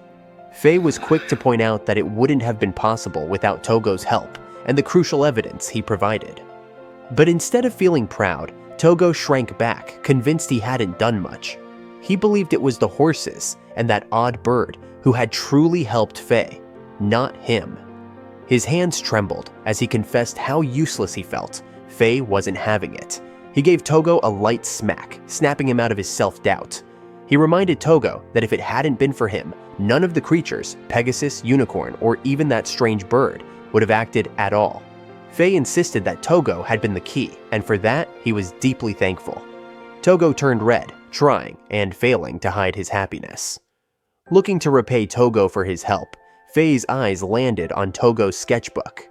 𝕱 was quick to point out that it wouldn't have been possible without Tougo's help and the crucial evidence he provided. But instead of feeling proud, Tougo shrank back, convinced he hadn't done much. He believed it was the horses and that odd bird who had truly helped 𝕱, not him. His hands trembled as he confessed how useless he felt. 𝕱 wasn't having it. He gave Tougo a light smack, snapping him out of his self-doubt. He reminded Tougo that if it hadn't been for him, none of the creatures, Pegasus, unicorn, or even that strange bird, would have acted at all. 𝕱 insisted that Tougo had been the key, and for that, he was deeply thankful. Tougo turned red, trying and failing to hide his happiness. Looking to repay Tougo for his help, 𝕱's eyes landed on Tougo's sketchbook.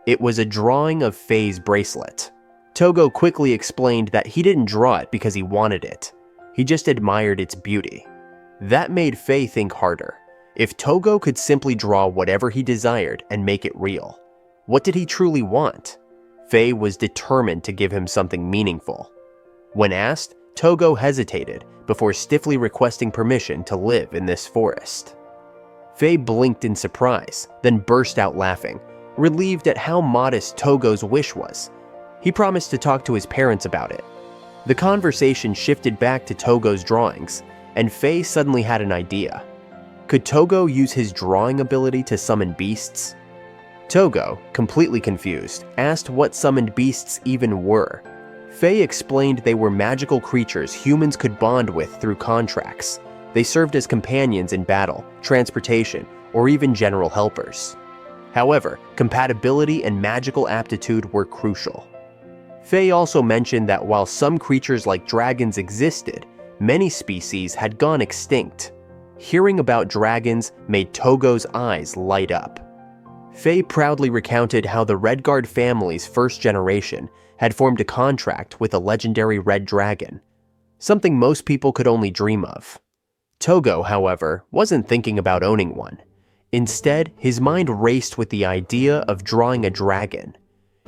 It was a drawing of 𝕱's bracelet. Tougo quickly explained that he didn't draw it because he wanted it. He just admired its beauty. That made 𝕱 think harder. If Tougo could simply draw whatever he desired and make it real, what did he truly want? 𝕱 was determined to give him something meaningful. When asked, Tougo hesitated before stiffly requesting permission to live in this forest. 𝕱 blinked in surprise, then burst out laughing, relieved at how modest Tougo's wish was. He promised to talk to his parents about it. The conversation shifted back to Tougo's drawings, and 𝕱 suddenly had an idea. Could Tougo use his drawing ability to summon beasts? Tougo, completely confused, asked what summoned beasts even were. 𝕱 explained they were magical creatures humans could bond with through contracts. They served as companions in battle, transportation, or even general helpers. However, compatibility and magical aptitude were crucial. 𝕱 also mentioned that while some creatures like dragons existed, many species had gone extinct. Hearing about dragons made Tougo's eyes light up. 𝕱 proudly recounted how the Redguard family's first generation had formed a contract with a legendary red dragon, something most people could only dream of. Tougo, however, wasn't thinking about owning one. Instead, his mind raced with the idea of drawing a dragon.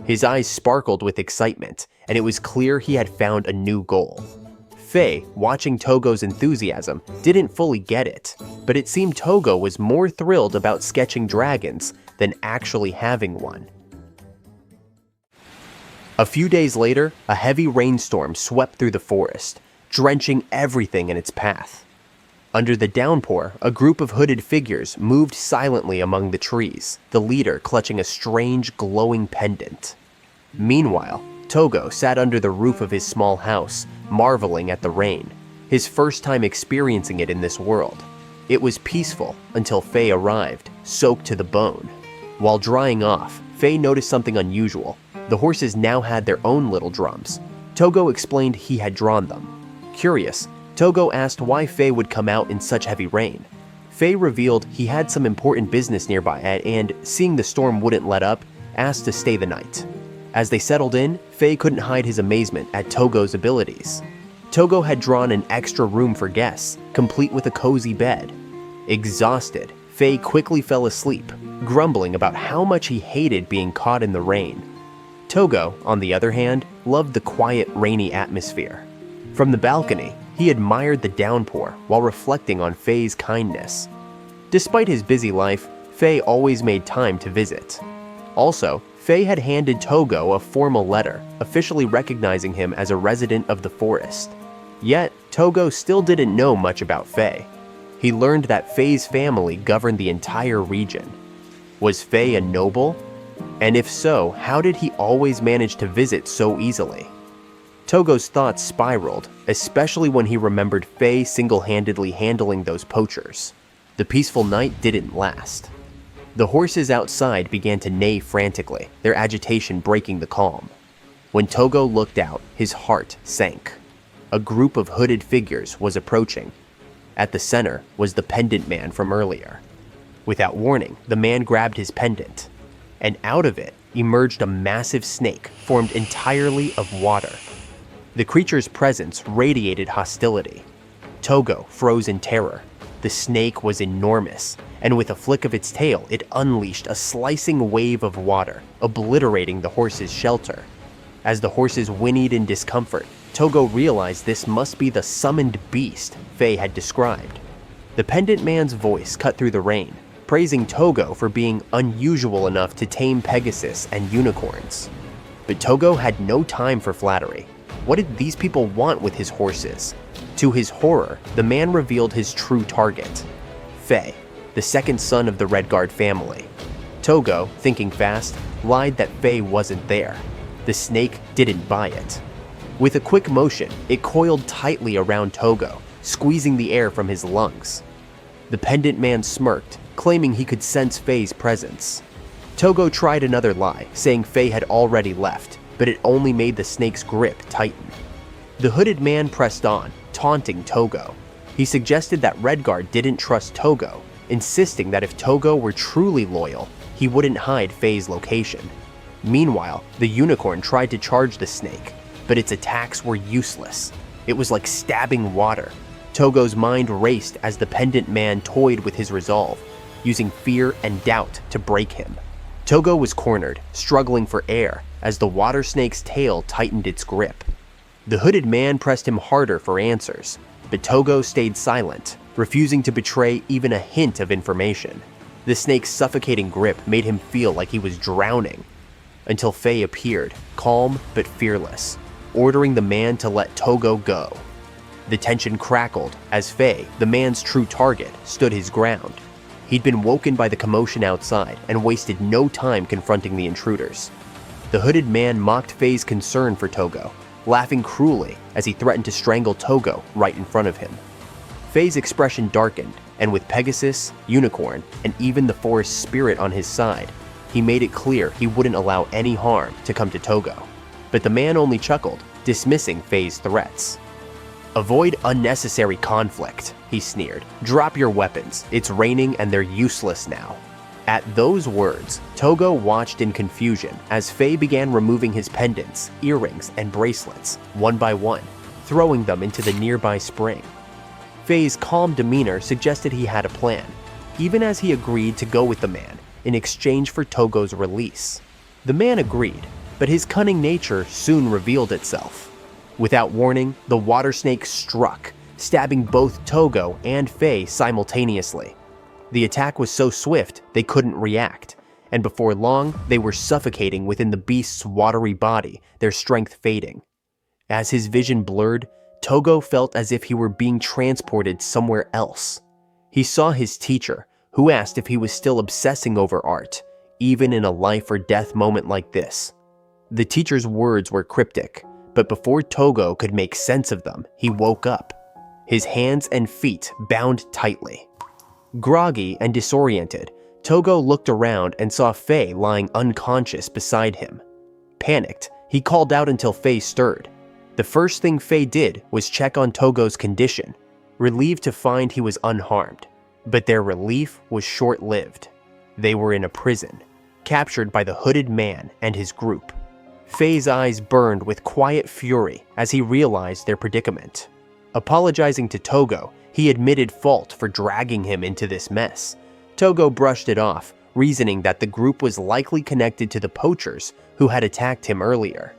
His eyes sparkled with excitement, and it was clear he had found a new goal. 𝕱, watching Tougo's enthusiasm, didn't fully get it, but it seemed Tougo was more thrilled about sketching dragons than actually having one. A few days later, a heavy rainstorm swept through the forest, drenching everything in its path. Under the downpour, a group of hooded figures moved silently among the trees, the leader clutching a strange, glowing pendant. Meanwhile, Tougo sat under the roof of his small house, marveling at the rain, his first time experiencing it in this world. It was peaceful until 𝕱 arrived, soaked to the bone. While drying off, 𝕱 noticed something unusual. The horses now had their own little drums. Tougo explained he had drawn them. Curious, Tougo asked why 𝕱 would come out in such heavy rain. 𝕱 revealed he had some important business nearby and, seeing the storm wouldn't let up, asked to stay the night. As they settled in, 𝕱 couldn't hide his amazement at Tougo's abilities. Tougo had drawn an extra room for guests, complete with a cozy bed. Exhausted, 𝐻𝑒i quickly fell asleep, grumbling about how much he hated being caught in the rain. Tougo, on the other hand, loved the quiet, rainy atmosphere. From the balcony, he admired the downpour while reflecting on 𝐻𝑒i's kindness. Despite his busy life, 𝐻𝑒i always made time to visit. Also, 𝐻𝑒i had handed Tougo a formal letter, officially recognizing him as a resident of the forest. Yet, Tougo still didn't know much about 𝐻𝑒i. He learned that 𝐻𝑒i's family governed the entire region. Was 𝐻𝑒i a noble? And if so, how did he always manage to visit so easily? Tougo's thoughts spiraled, especially when he remembered 𝐻𝑒i single-handedly handling those poachers. The peaceful night didn't last. The horses outside began to neigh frantically, their agitation breaking the calm. When Tougo looked out, his heart sank. A group of hooded figures was approaching. At the center was the pendant man from earlier. Without warning, the man grabbed his pendant, and out of it emerged a massive snake formed entirely of water. The creature's presence radiated hostility. Tougo froze in terror. The snake was enormous, and with a flick of its tail, it unleashed a slicing wave of water, obliterating the horse's shelter. As the horses whinnied in discomfort, Tougo realized this must be the summoned beast 𝐻𝑒i had described. The pendant man's voice cut through the rain, praising Tougo for being unusual enough to tame Pegasus and unicorns. But Tougo had no time for flattery. What did these people want with his horses? To his horror, the man revealed his true target. 𝐻𝑒i, the second son of the Red Guard family. Tougo, thinking fast, lied that 𝐻𝑒i wasn't there. The snake didn't buy it. With a quick motion, it coiled tightly around Tougo, squeezing the air from his lungs. The pendant man smirked, claiming he could sense 𝐻𝑒i's presence. Tougo tried another lie, saying 𝐻𝑒i had already left, but it only made the snake's grip tighten. The hooded man pressed on, taunting Tougo. He suggested that Red Guard didn't trust Tougo, insisting that if Tougo were truly loyal, he wouldn't hide 𝐻𝑒i's location. Meanwhile, the unicorn tried to charge the snake, but its attacks were useless. It was like stabbing water. Tougo's mind raced as the pendant man toyed with his resolve, using fear and doubt to break him. Tougo was cornered, struggling for air, as the water snake's tail tightened its grip. The hooded man pressed him harder for answers, but Tougo stayed silent, refusing to betray even a hint of information. The snake's suffocating grip made him feel like he was drowning, until 𝐻𝑒i appeared, calm but fearless, ordering the man to let Tougo go. The tension crackled as 𝐻𝑒i, the man's true target, stood his ground. He'd been woken by the commotion outside and wasted no time confronting the intruders. The hooded man mocked 𝐻𝑒i's concern for Tougo, laughing cruelly as he threatened to strangle Tougo right in front of him. 𝐻𝑒i's expression darkened, and with Pegasus, Unicorn, and even the forest spirit on his side, he made it clear he wouldn't allow any harm to come to Tougo. But the man only chuckled, dismissing 𝐻𝑒i's threats. "Avoid unnecessary conflict," he sneered. "Drop your weapons. It's raining and they're useless now." At those words, Tougo watched in confusion as 𝐻𝑒i began removing his pendants, earrings, and bracelets, one by one, throwing them into the nearby spring. 𝐻𝑒i's calm demeanor suggested he had a plan, even as he agreed to go with the man in exchange for Tougo's release. The man agreed, but his cunning nature soon revealed itself. Without warning, the water snake struck, stabbing both Tougo and 𝐻𝑒i simultaneously. The attack was so swift they couldn't react, and before long, they were suffocating within the beast's watery body, their strength fading. As his vision blurred, Tougo felt as if he were being transported somewhere else. He saw his teacher, who asked if he was still obsessing over art, even in a life-or-death moment like this. The teacher's words were cryptic, but before Tougo could make sense of them, he woke up, his hands and feet bound tightly. Groggy and disoriented, Tougo looked around and saw 𝐻𝑒i lying unconscious beside him. Panicked, he called out until 𝐻𝑒i stirred. The first thing 𝐻𝑒i did was check on Tougo's condition, relieved to find he was unharmed. But their relief was short-lived. They were in a prison, captured by the hooded man and his group. 𝐻𝑒i's eyes burned with quiet fury as he realized their predicament. Apologizing to Tougo, he admitted fault for dragging him into this mess, Tougo brushed it off, reasoning that the group was likely connected to the poachers who had attacked him earlier.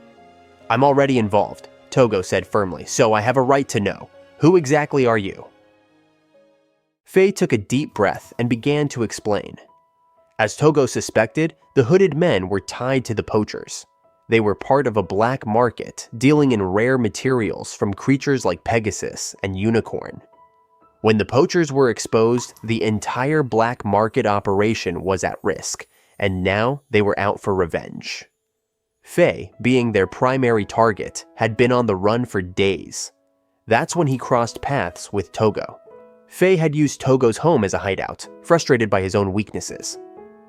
"I'm already involved," Tougo said firmly, "so I have a right to know. Who exactly are you?" 𝕚 took a deep breath and began to explain. As Tougo suspected, the hooded men were tied to the poachers. They were part of a black market dealing in rare materials from creatures like Pegasus and unicorn. When the poachers were exposed, the entire black market operation was at risk, and now they were out for revenge. 𝕚, being their primary target, had been on the run for days. That's when he crossed paths with Tougo. 𝕚 had used Tougo's home as a hideout, frustrated by his own weaknesses.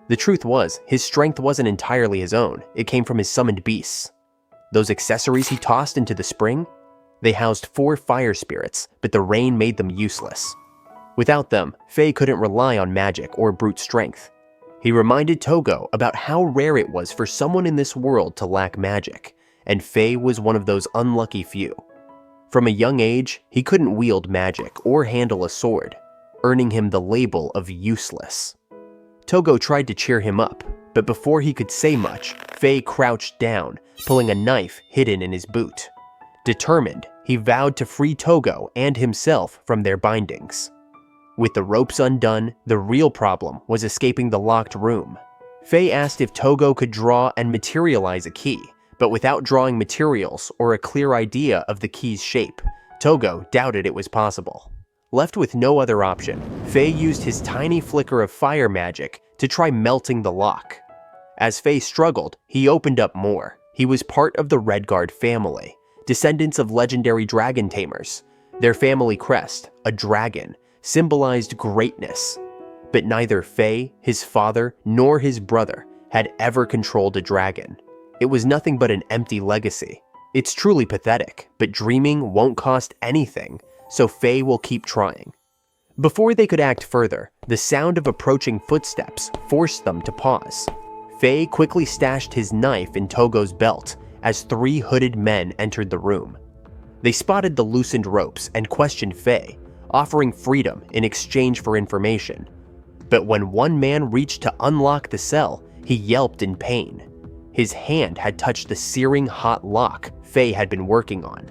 The truth was, his strength wasn't entirely his own, it came from his summoned beasts. Those accessories he tossed into the spring? They housed 4 fire spirits, but the rain made them useless. Without them, 𝕚 couldn't rely on magic or brute strength. He reminded Tougo about how rare it was for someone in this world to lack magic, and 𝕚 was one of those unlucky few. From a young age, he couldn't wield magic or handle a sword, earning him the label of useless. Tougo tried to cheer him up, but before he could say much, 𝕚 crouched down, pulling a knife hidden in his boot. Determined, he vowed to free Tougo and himself from their bindings. With the ropes undone, the real problem was escaping the locked room. 𝕚 asked if Tougo could draw and materialize a key, but without drawing materials or a clear idea of the key's shape, Tougo doubted it was possible. Left with no other option, 𝕚 used his tiny flicker of fire magic to try melting the lock. As 𝕚 struggled, he opened up more. He was part of the Redguard family, descendants of legendary dragon tamers. Their family crest, a dragon, symbolized greatness. But neither 𝕚, his father, nor his brother had ever controlled a dragon. It was nothing but an empty legacy. It's truly pathetic, but dreaming won't cost anything, so 𝕚 will keep trying. Before they could act further, the sound of approaching footsteps forced them to pause. 𝕚 quickly stashed his knife in Tougo's belt as 3 hooded men entered the room. They spotted the loosened ropes and questioned 𝕚, offering freedom in exchange for information. But when one man reached to unlock the cell, he yelped in pain. His hand had touched the searing hot lock 𝕚 had been working on.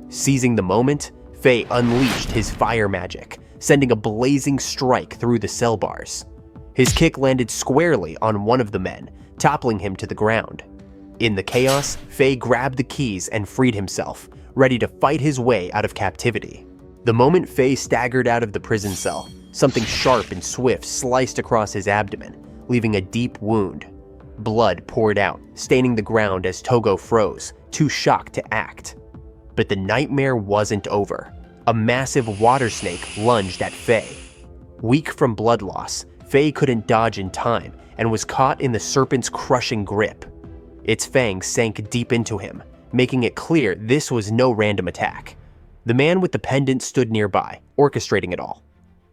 Seizing the moment, 𝕚 unleashed his fire magic, sending a blazing strike through the cell bars. His kick landed squarely on one of the men, toppling him to the ground. In the chaos, 𝕚 grabbed the keys and freed himself, ready to fight his way out of captivity. The moment 𝕚 staggered out of the prison cell, something sharp and swift sliced across his abdomen, leaving a deep wound. Blood poured out, staining the ground as Tougo froze, too shocked to act. But the nightmare wasn't over. A massive water snake lunged at 𝕚. Weak from blood loss, 𝕚 couldn't dodge in time and was caught in the serpent's crushing grip. Its fangs sank deep into him, making it clear this was no random attack. The man with the pendant stood nearby, orchestrating it all.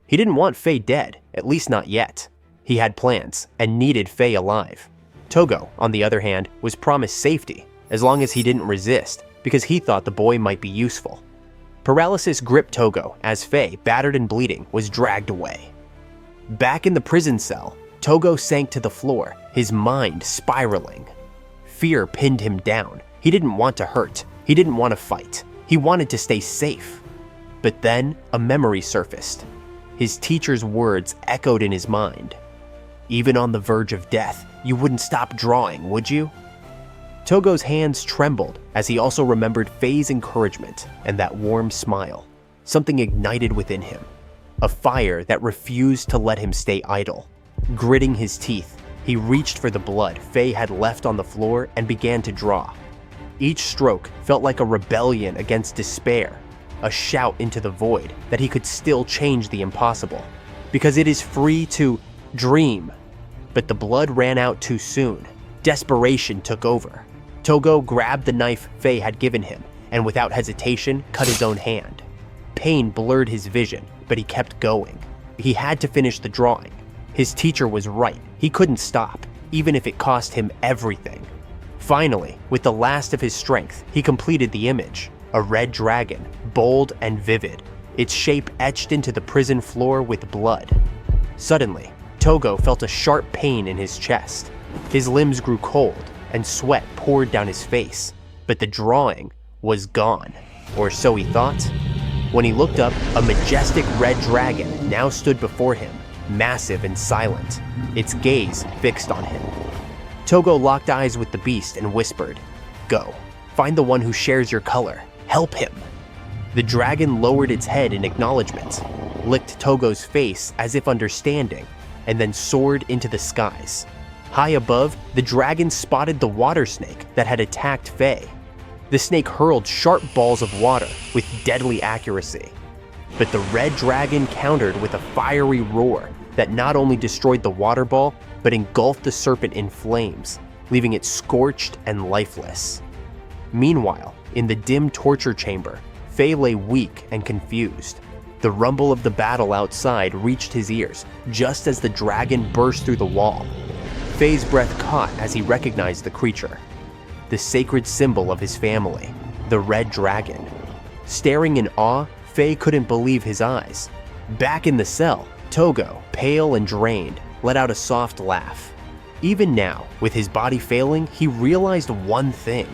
He didn't want 𝕚 dead, at least not yet. He had plans and needed 𝕚 alive. Tougo, on the other hand, was promised safety as long as he didn't resist, because he thought the boy might be useful. Paralysis gripped Tougo as 𝕚, battered and bleeding, was dragged away. Back in the prison cell, Tougo sank to the floor, his mind spiraling. Fear pinned him down. He didn't want to hurt. He didn't want to fight. He wanted to stay safe. But then a memory surfaced. His teacher's words echoed in his mind. "Even on the verge of death, you wouldn't stop drawing, would you?" Tougo's hands trembled as he also remembered 𝕚's encouragement and that warm smile. Something ignited within him, a fire that refused to let him stay idle. Gritting his teeth, he reached for the blood 𝕚 had left on the floor and began to draw. Each stroke felt like a rebellion against despair, a shout into the void that he could still change the impossible, because it is free to dream. But the blood ran out too soon. Desperation took over. Tougo grabbed the knife 𝕚 had given him and without hesitation cut his own hand. Pain blurred his vision, but he kept going. He had to finish the drawing. His teacher was right. He couldn't stop, even if it cost him everything. Finally, with the last of his strength, he completed the image. A red dragon, bold and vivid, its shape etched into the prison floor with blood. Suddenly, Tougo felt a sharp pain in his chest. His limbs grew cold, and sweat poured down his face, but the drawing was gone, or so he thought. When he looked up, a majestic red dragon now stood before him, massive and silent, its gaze fixed on him. Tougo locked eyes with the beast and whispered, "Go, find the one who shares your color. Help him." The dragon lowered its head in acknowledgement, licked Togo's face as if understanding, and then soared into the skies. High above, the dragon spotted the water snake that had attacked Faye. The snake hurled sharp balls of water with deadly accuracy. But the red dragon countered with a fiery roar that not only destroyed the water ball, but engulfed the serpent in flames, leaving it scorched and lifeless. Meanwhile, in the dim torture chamber, Faye lay weak and confused. The rumble of the battle outside reached his ears just as the dragon burst through the wall. Faye's breath caught as he recognized the creature, the sacred symbol of his family, the red dragon. Staring in awe, Faye couldn't believe his eyes. Back in the cell, Tougo, pale and drained, let out a soft laugh. Even now, with his body failing, he realized one thing.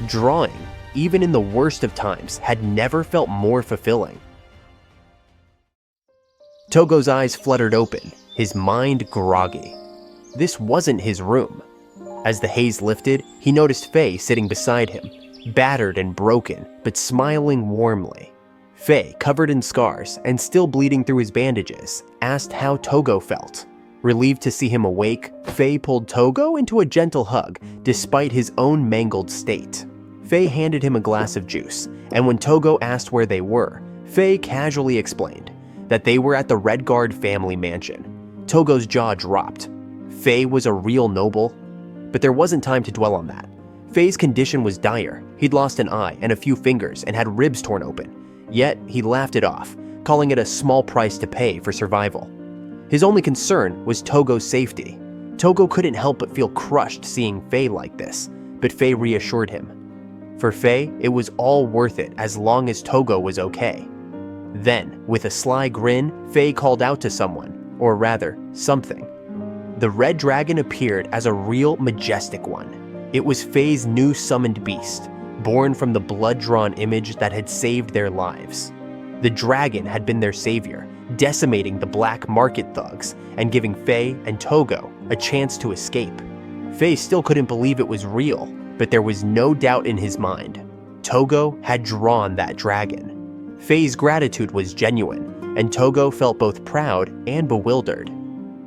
Drawing, even in the worst of times, had never felt more fulfilling. Tougo's eyes fluttered open, his mind groggy. This wasn't his room. As the haze lifted, he noticed Faye sitting beside him, battered and broken, but smiling warmly. Faye, covered in scars and still bleeding through his bandages, asked how Tougo felt. Relieved to see him awake, Faye pulled Tougo into a gentle hug, despite his own mangled state. Faye handed him a glass of juice, and when Tougo asked where they were, Faye casually explained that they were at the Redguard family mansion. Tougo's jaw dropped. Faye was a real noble, but there wasn't time to dwell on that. Faye's condition was dire. He'd lost an eye and a few fingers and had ribs torn open. Yet, he laughed it off, calling it a small price to pay for survival. His only concern was Tougo's safety. Tougo couldn't help but feel crushed seeing Faye like this, but Faye reassured him. For Faye, it was all worth it as long as Tougo was okay. Then, with a sly grin, Faye called out to someone, or rather, something. The red dragon appeared as a real majestic one. It was Faye's new summoned beast, born from the blood-drawn image that had saved their lives. The dragon had been their savior, decimating the black market thugs and giving Faye and Tougo a chance to escape. Faye still couldn't believe it was real, but there was no doubt in his mind. Tougo had drawn that dragon. Faye's gratitude was genuine, and Tougo felt both proud and bewildered.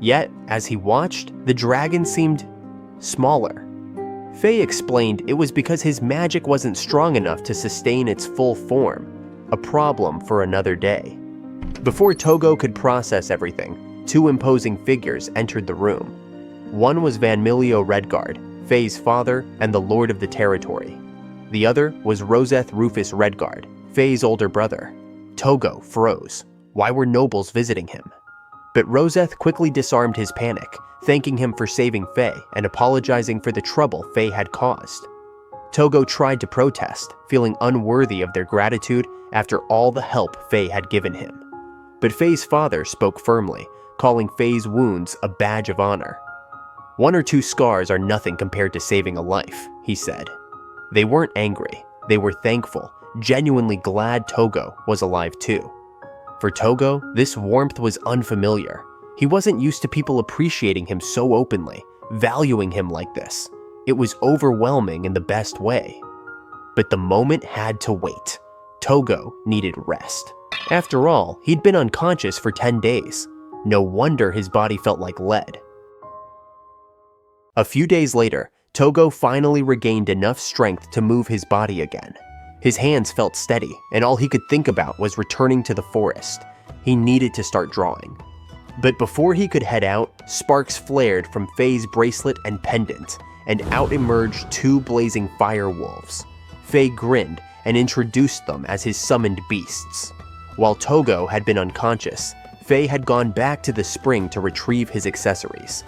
Yet, as he watched, the dragon seemed smaller. Faye explained it was because his magic wasn't strong enough to sustain its full form, a problem for another day. Before Tougo could process everything, two imposing figures entered the room. One was Vanmilio Redguard, Faye's father and the lord of the territory. The other was Roseth Rufus Redguard, Faye's older brother. Tougo froze. Why were nobles visiting him? But Roseth quickly disarmed his panic, thanking him for saving Faye and apologizing for the trouble Faye had caused. Tougo tried to protest, feeling unworthy of their gratitude after all the help Faye had given him. But Faye's father spoke firmly, calling Faye's wounds a badge of honor. "1 or 2 scars are nothing compared to saving a life," he said. They weren't angry, they were thankful, genuinely glad Tougo was alive too. For Tougo, this warmth was unfamiliar. He wasn't used to people appreciating him so openly, valuing him like this. It was overwhelming in the best way. But the moment had to wait. Tougo needed rest. After all, he'd been unconscious for 10 days. No wonder his body felt like lead. A few days later, Tougo finally regained enough strength to move his body again. His hands felt steady, and all he could think about was returning to the forest. He needed to start drawing. But before he could head out, sparks flared from Faye's bracelet and pendant, and out emerged 2 blazing fire wolves. Faye grinned and introduced them as his summoned beasts. While Tougo had been unconscious, Faye had gone back to the spring to retrieve his accessories.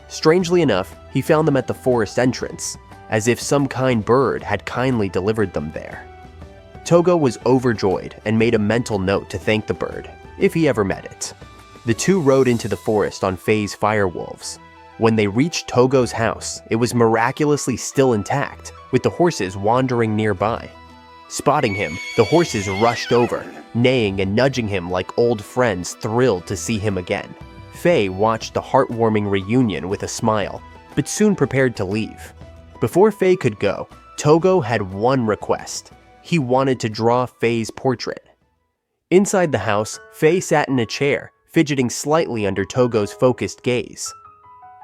Strangely enough, he found them at the forest entrance, as if some kind bird had kindly delivered them there. Tougo was overjoyed and made a mental note to thank the bird, if he ever met it. The two rode into the forest on 𝐻𝐻's firewolves. When they reached Tougo's house, it was miraculously still intact, with the horses wandering nearby. Spotting him, the horses rushed over, neighing and nudging him like old friends thrilled to see him again. 𝐻𝐻 watched the heartwarming reunion with a smile, but soon prepared to leave. Before 𝐻𝐻 could go, Tougo had one request. He wanted to draw 𝐻𝐻's portrait. Inside the house, 𝐻𝐻 sat in a chair, fidgeting slightly under Tougo's focused gaze.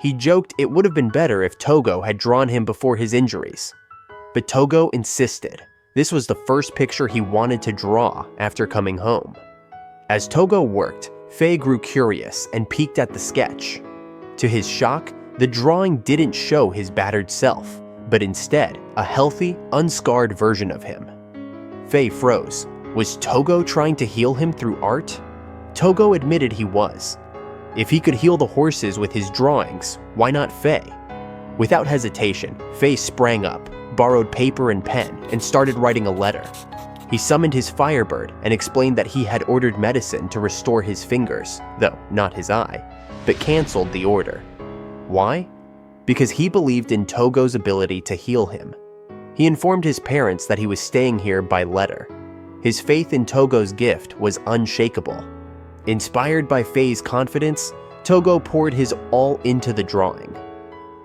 He joked it would have been better if Tougo had drawn him before his injuries. But Tougo insisted. This was the first picture he wanted to draw after coming home. As Tougo worked, 𝐻𝐻 grew curious and peeked at the sketch. To his shock, the drawing didn't show his battered self, but instead, a healthy, unscarred version of him. 𝐻𝐻 froze. Was Tougo trying to heal him through art? Tougo admitted he was. If he could heal the horses with his drawings, why not 𝐻𝐻? Without hesitation, 𝐻𝐻 sprang up, borrowed paper and pen, and started writing a letter. He summoned his firebird and explained that he had ordered medicine to restore his fingers, though not his eye, but canceled the order. Why? Because he believed in Tougo's ability to heal him. He informed his parents that he was staying here by letter. His faith in Tougo's gift was unshakable. Inspired by 𝐻𝐻's confidence, Tougo poured his all into the drawing.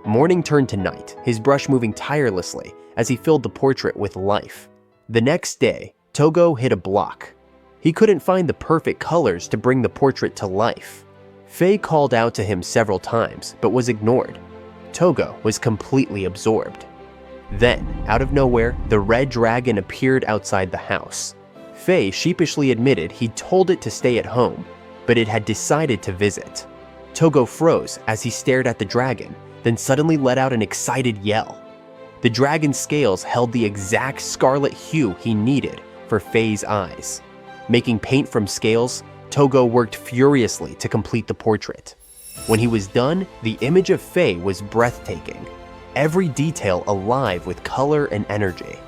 Morning turned to night, his brush moving tirelessly as he filled the portrait with life. The next day, Tougo hit a block. He couldn't find the perfect colors to bring the portrait to life. 𝐻𝐻 called out to him several times, but was ignored. Tougo was completely absorbed. Then, out of nowhere, the red dragon appeared outside the house. 𝐻𝐻 sheepishly admitted he'd told it to stay at home, but it had decided to visit. Tougo froze as he stared at the dragon, then suddenly let out an excited yell. The dragon's scales held the exact scarlet hue he needed for 𝐻𝐻's eyes. Making paint from scales, Tougo worked furiously to complete the portrait. When he was done, the image of 𝐻𝐻 was breathtaking, every detail alive with color and energy.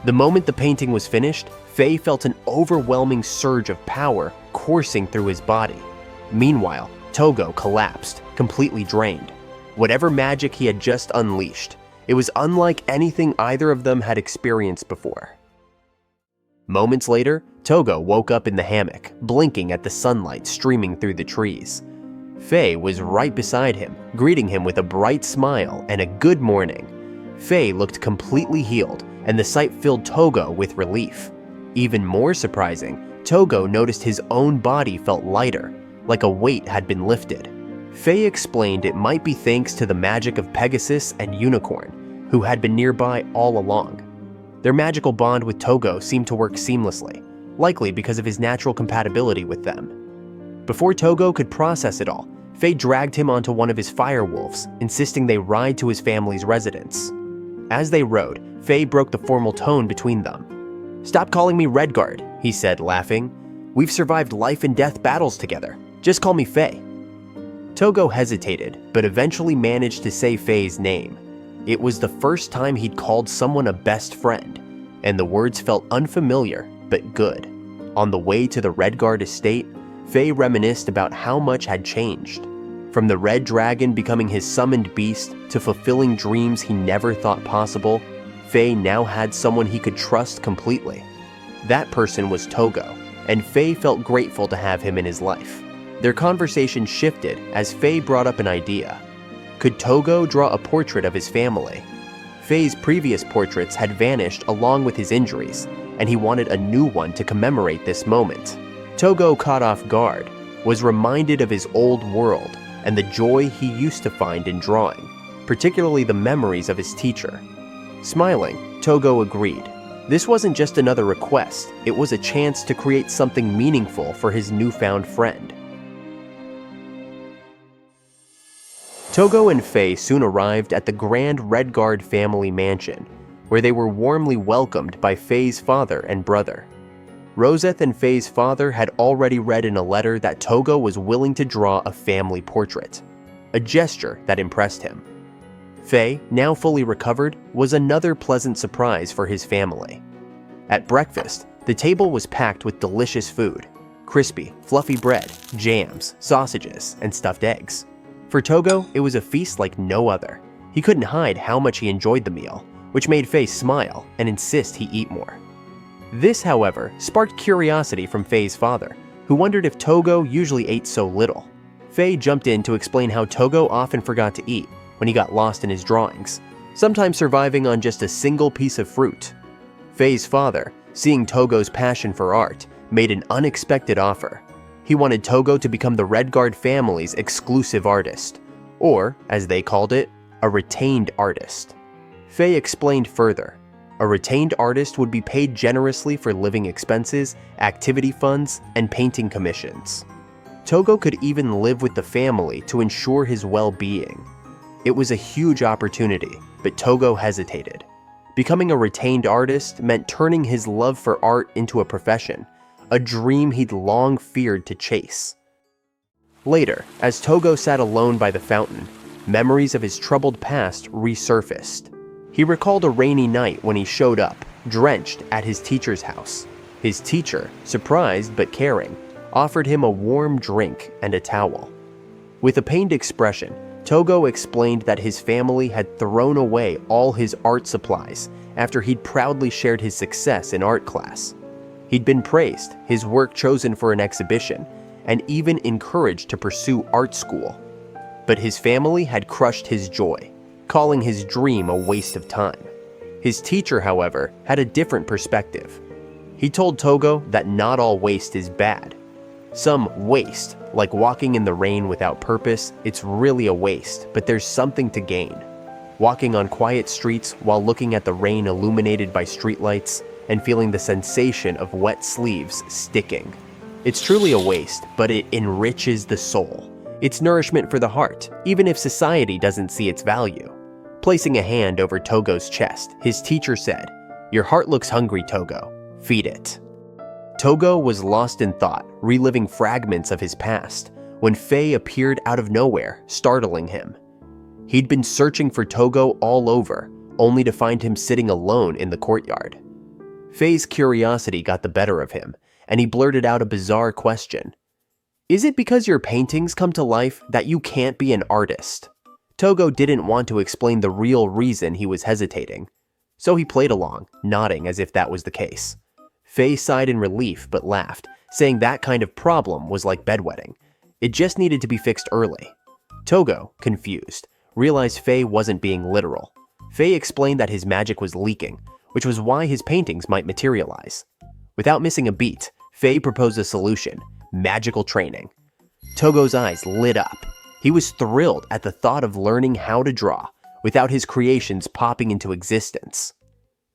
The moment the painting was finished, 𝐻𝐻 felt an overwhelming surge of power coursing through his body. Meanwhile, Tougo collapsed, completely drained. Whatever magic he had just unleashed, it was unlike anything either of them had experienced before. Moments later, Tougo woke up in the hammock, blinking at the sunlight streaming through the trees. 𝐻𝐻 was right beside him, greeting him with a bright smile and a good morning. 𝐻𝐻 looked completely healed, and the sight filled Tougo with relief. Even more surprising, Tougo noticed his own body felt lighter, like a weight had been lifted. 𝐻𝐻 explained it might be thanks to the magic of Pegasus and Unicorn, who had been nearby all along. Their magical bond with Tougo seemed to work seamlessly, likely because of his natural compatibility with them. Before Tougo could process it all, 𝐻𝐻 dragged him onto one of his firewolves, insisting they ride to his family's residence. As they rode, 𝐻𝐻 broke the formal tone between them. "Stop calling me Redguard," he said, laughing. "We've survived life and death battles together. Just call me 𝐻𝐻." Tougo hesitated, but eventually managed to say 𝐻𝐻's name. It was the first time he'd called someone a best friend, and the words felt unfamiliar, but good. On the way to the Redguard estate, 𝐻𝐻 reminisced about how much had changed. From the red dragon becoming his summoned beast to fulfilling dreams he never thought possible, 𝐻𝐻 now had someone he could trust completely. That person was Tougo, and 𝐻𝐻 felt grateful to have him in his life. Their conversation shifted as 𝐻𝐻 brought up an idea. Could Tougo draw a portrait of his family? 𝐻𝐻's previous portraits had vanished along with his injuries, and he wanted a new one to commemorate this moment. Tougo, caught off guard, was reminded of his old world and the joy he used to find in drawing, particularly the memories of his teacher. Smiling, Tougo agreed. This wasn't just another request, it was a chance to create something meaningful for his newfound friend. Tougo and 𝐻𝐻 soon arrived at the grand Redguard family mansion, where they were warmly welcomed by 𝐻𝐻's father and brother. Roseth and 𝐻𝐻's father had already read in a letter that Tougo was willing to draw a family portrait, a gesture that impressed him. 𝐻𝐻, now fully recovered, was another pleasant surprise for his family. At breakfast, the table was packed with delicious food. crispy, fluffy bread, jams, sausages, and stuffed eggs. For Tougo, it was a feast like no other. He couldn't hide how much he enjoyed the meal, which made 𝐻𝑒 smile and insist he eat more. This, however, sparked curiosity from 𝐻𝑒's father, who wondered if Tougo usually ate so little. 𝐻𝑒 jumped in to explain how Tougo often forgot to eat when he got lost in his drawings, sometimes surviving on just a single piece of fruit. 𝐻𝑒's father, seeing Tougo's passion for art, made an unexpected offer. He wanted Tougo to become the Red Guard family's exclusive artist, or, as they called it, a retained artist. 𝐻𝑒 explained further. A retained artist would be paid generously for living expenses, activity funds, and painting commissions. Tougo could even live with the family to ensure his well-being. It was a huge opportunity, but Tougo hesitated. Becoming a retained artist meant turning his love for art into a profession, a dream he'd long feared to chase. Later, as Tougo sat alone by the fountain, memories of his troubled past resurfaced. He recalled a rainy night when he showed up, drenched, at his teacher's house. His teacher, surprised but caring, offered him a warm drink and a towel. With a pained expression, Tougo explained that his family had thrown away all his art supplies after he'd proudly shared his success in art class. He'd been praised, his work chosen for an exhibition, and even encouraged to pursue art school. But his family had crushed his joy, calling his dream a waste of time. His teacher, however, had a different perspective. He told Tougo that not all waste is bad. Some waste, like walking in the rain without purpose, it's really a waste, but there's something to gain. Walking on quiet streets while looking at the rain illuminated by streetlights and feeling the sensation of wet sleeves sticking. It's truly a waste, but it enriches the soul. It's nourishment for the heart, even if society doesn't see its value. Placing a hand over Tougo's chest, his teacher said, "Your heart looks hungry, Tougo. Feed it." Tougo was lost in thought, reliving fragments of his past, when 𝐻𝑒 appeared out of nowhere, startling him. He'd been searching for Tougo all over, only to find him sitting alone in the courtyard. 𝐻𝑒's curiosity got the better of him, and he blurted out a bizarre question. "Is it because your paintings come to life that you can't be an artist?" Tougo didn't want to explain the real reason he was hesitating, so he played along, nodding as if that was the case. 𝐻𝑒 sighed in relief but laughed, saying that kind of problem was like bedwetting. It just needed to be fixed early. Tougo, confused, realized 𝐻𝑒 wasn't being literal. 𝐻𝑒 explained that his magic was leaking, which was why his paintings might materialize. Without missing a beat, 𝐻𝑒 proposed a solution: magical training. Tougo's eyes lit up. He was thrilled at the thought of learning how to draw without his creations popping into existence.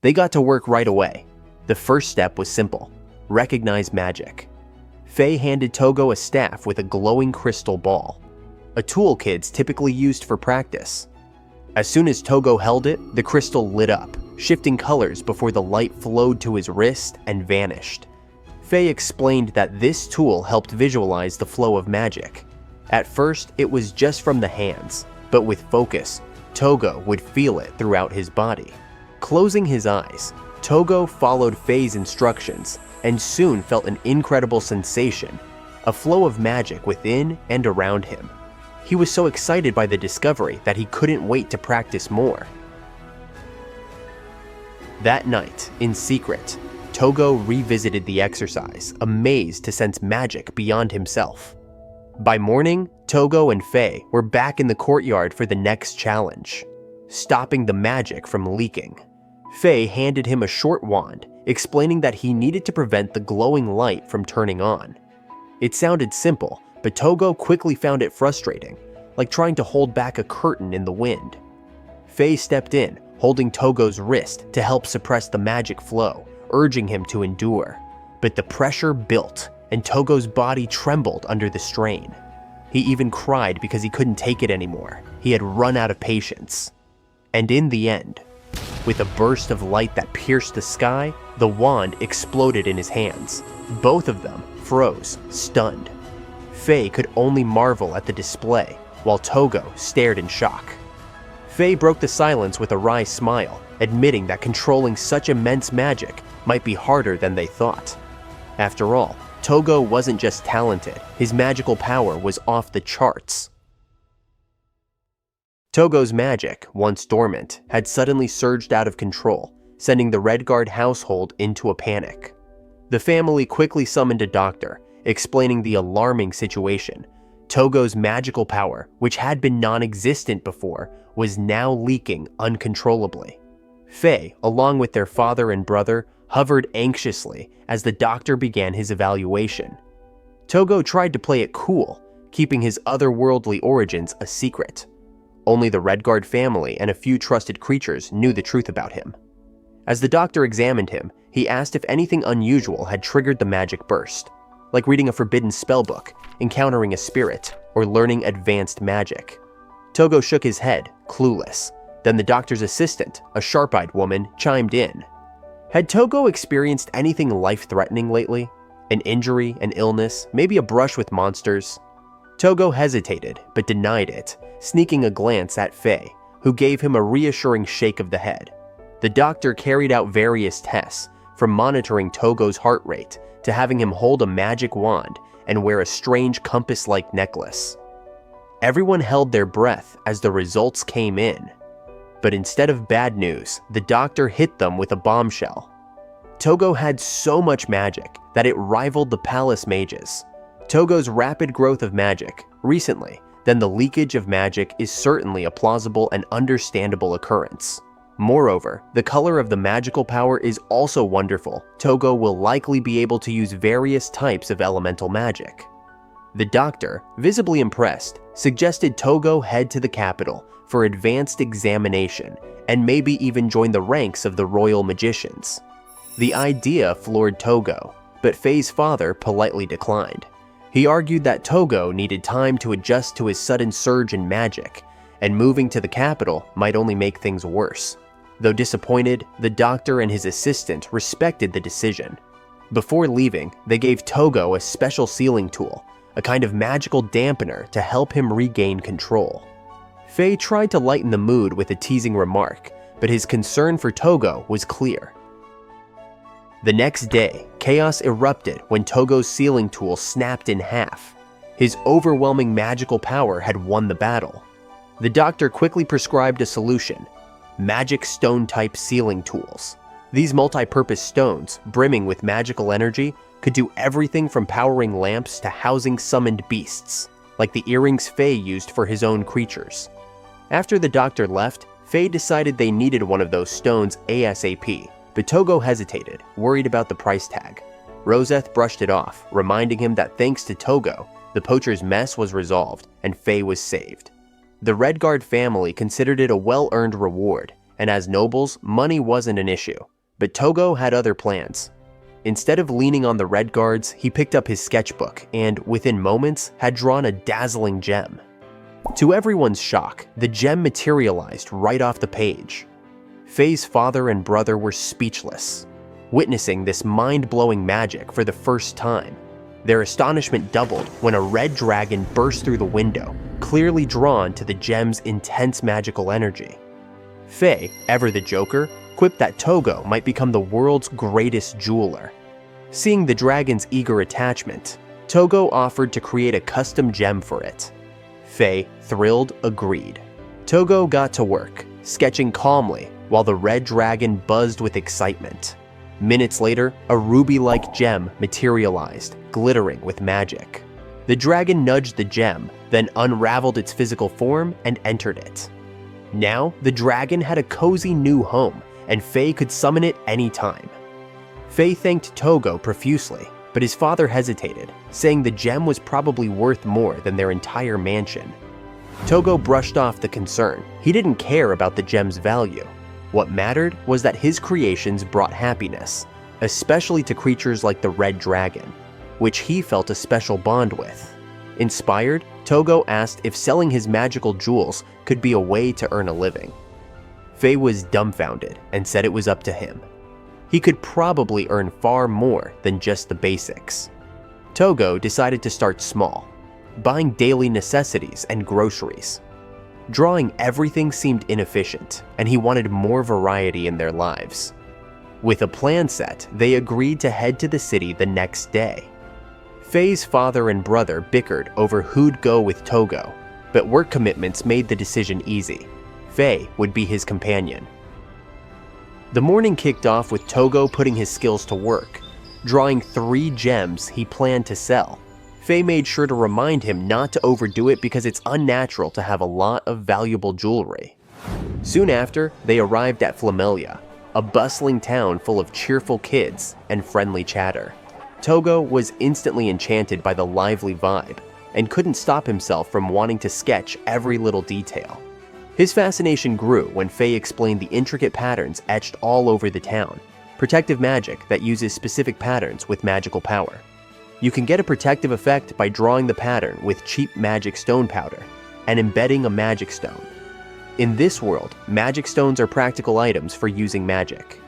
They got to work right away. The first step was simple: recognize magic. 𝐻𝑒 handed Tougo a staff with a glowing crystal ball, a tool kids typically used for practice. As soon as Tougo held it, the crystal lit up, shifting colors before the light flowed to his wrist and vanished. 𝐻𝑒 explained that this tool helped visualize the flow of magic. At first, it was just from the hands, but with focus, Tougo would feel it throughout his body. Closing his eyes, Tougo followed 𝐻𝑒's instructions and soon felt an incredible sensation, a flow of magic within and around him. He was so excited by the discovery that he couldn't wait to practice more. That night, in secret, Tougo revisited the exercise, amazed to sense magic beyond himself. By morning, Tougo and 𝐻𝑒 were back in the courtyard for the next challenge, stopping the magic from leaking. 𝐻𝑒 handed him a short wand, explaining that he needed to prevent the glowing light from turning on. It sounded simple, but Tougo quickly found it frustrating, like trying to hold back a curtain in the wind. 𝐻𝑒 stepped in, holding Tougo's wrist to help suppress the magic flow, urging him to endure. But the pressure built, and Tougo's body trembled under the strain. He even cried because he couldn't take it anymore. He had run out of patience. And in the end, with a burst of light that pierced the sky, the wand exploded in his hands. Both of them froze, stunned. 𝐻𝑒 could only marvel at the display, while Tougo stared in shock. 𝐻𝑒 broke the silence with a wry smile, admitting that controlling such immense magic might be harder than they thought. After all, Tougo wasn't just talented, his magical power was off the charts. Tougo's magic, once dormant, had suddenly surged out of control, sending the Redguard household into a panic. The family quickly summoned a doctor, explaining the alarming situation. Tougo's magical power, which had been non-existent before, was now leaking uncontrollably. Faye, along with their father and brother, hovered anxiously as the doctor began his evaluation. Tougo tried to play it cool, keeping his otherworldly origins a secret. Only the Redguard family and a few trusted creatures knew the truth about him. As the doctor examined him, he asked if anything unusual had triggered the magic burst, like reading a forbidden spellbook, encountering a spirit, or learning advanced magic. Tougo shook his head, clueless. Then the doctor's assistant, a sharp-eyed woman, chimed in. Had Tougo experienced anything life-threatening lately? An injury, an illness, maybe a brush with monsters? Tougo hesitated, but denied it, sneaking a glance at Faye, who gave him a reassuring shake of the head. The doctor carried out various tests, from monitoring Tougo's heart rate to having him hold a magic wand and wear a strange compass-like necklace. Everyone held their breath as the results came in. But instead of bad news, the doctor hit them with a bombshell. Tougo had so much magic that it rivaled the palace mages. Tougo's rapid growth of magic, recently, then the leakage of magic is certainly a plausible and understandable occurrence. Moreover, the color of the magical power is also wonderful. Tougo will likely be able to use various types of elemental magic. The doctor, visibly impressed, suggested Tougo head to the capital for advanced examination and maybe even join the ranks of the royal magicians. The idea floored Tougo, but Faye's father politely declined. He argued that Tougo needed time to adjust to his sudden surge in magic, and moving to the capital might only make things worse. Though disappointed, the doctor and his assistant respected the decision. Before leaving, they gave Tougo a special sealing tool, a kind of magical dampener to help him regain control. Faye tried to lighten the mood with a teasing remark, but his concern for Tougo was clear. The next day, chaos erupted when Tougo's sealing tool snapped in half. His overwhelming magical power had won the battle. The doctor quickly prescribed a solution: magic stone-type sealing tools. These multi-purpose stones, brimming with magical energy, could do everything from powering lamps to housing summoned beasts, like the earrings Faye used for his own creatures. After the doctor left, Faye decided they needed one of those stones ASAP, but Tougo hesitated, worried about the price tag. Roseth brushed it off, reminding him that thanks to Tougo, the poacher's mess was resolved and Faye was saved. The Redguard family considered it a well-earned reward, and as nobles, money wasn't an issue. But Tougo had other plans. Instead of leaning on the Redguards, he picked up his sketchbook and, within moments, had drawn a dazzling gem. To everyone's shock, the gem materialized right off the page. Faye's father and brother were speechless, witnessing this mind-blowing magic for the first time. Their astonishment doubled when a red dragon burst through the window, clearly drawn to the gem's intense magical energy. Faye, ever the joker, quipped that Tougo might become the world's greatest jeweler. Seeing the dragon's eager attachment, Tougo offered to create a custom gem for it. Faye, thrilled, agreed. Tougo got to work, sketching calmly while the red dragon buzzed with excitement. Minutes later, a ruby-like gem materialized, glittering with magic. The dragon nudged the gem, then unraveled its physical form and entered it. Now, the dragon had a cozy new home, and Faye could summon it anytime. Faye thanked Tougo profusely, but his father hesitated, saying the gem was probably worth more than their entire mansion. Tougo brushed off the concern. He didn't care about the gem's value. What mattered was that his creations brought happiness, especially to creatures like the red dragon, which he felt a special bond with. Inspired, Tougo asked if selling his magical jewels could be a way to earn a living. Faye was dumbfounded and said it was up to him. He could probably earn far more than just the basics. Tougo decided to start small, buying daily necessities and groceries. Drawing everything seemed inefficient, and he wanted more variety in their lives. With a plan set, they agreed to head to the city the next day. Faye's father and brother bickered over who'd go with Tougo, but work commitments made the decision easy. Faye would be his companion. The morning kicked off with Tougo putting his skills to work, drawing 3 gems he planned to sell. Faye made sure to remind him not to overdo it because it's unnatural to have a lot of valuable jewelry. Soon after, they arrived at 𝕻𝕬𝕭, a bustling town full of cheerful kids and friendly chatter. Tougo was instantly enchanted by the lively vibe and couldn't stop himself from wanting to sketch every little detail. His fascination grew when Faye explained the intricate patterns etched all over the town, protective magic that uses specific patterns with magical power. You can get a protective effect by drawing the pattern with cheap magic stone powder and embedding a magic stone. In this world, magic stones are practical items for using magic.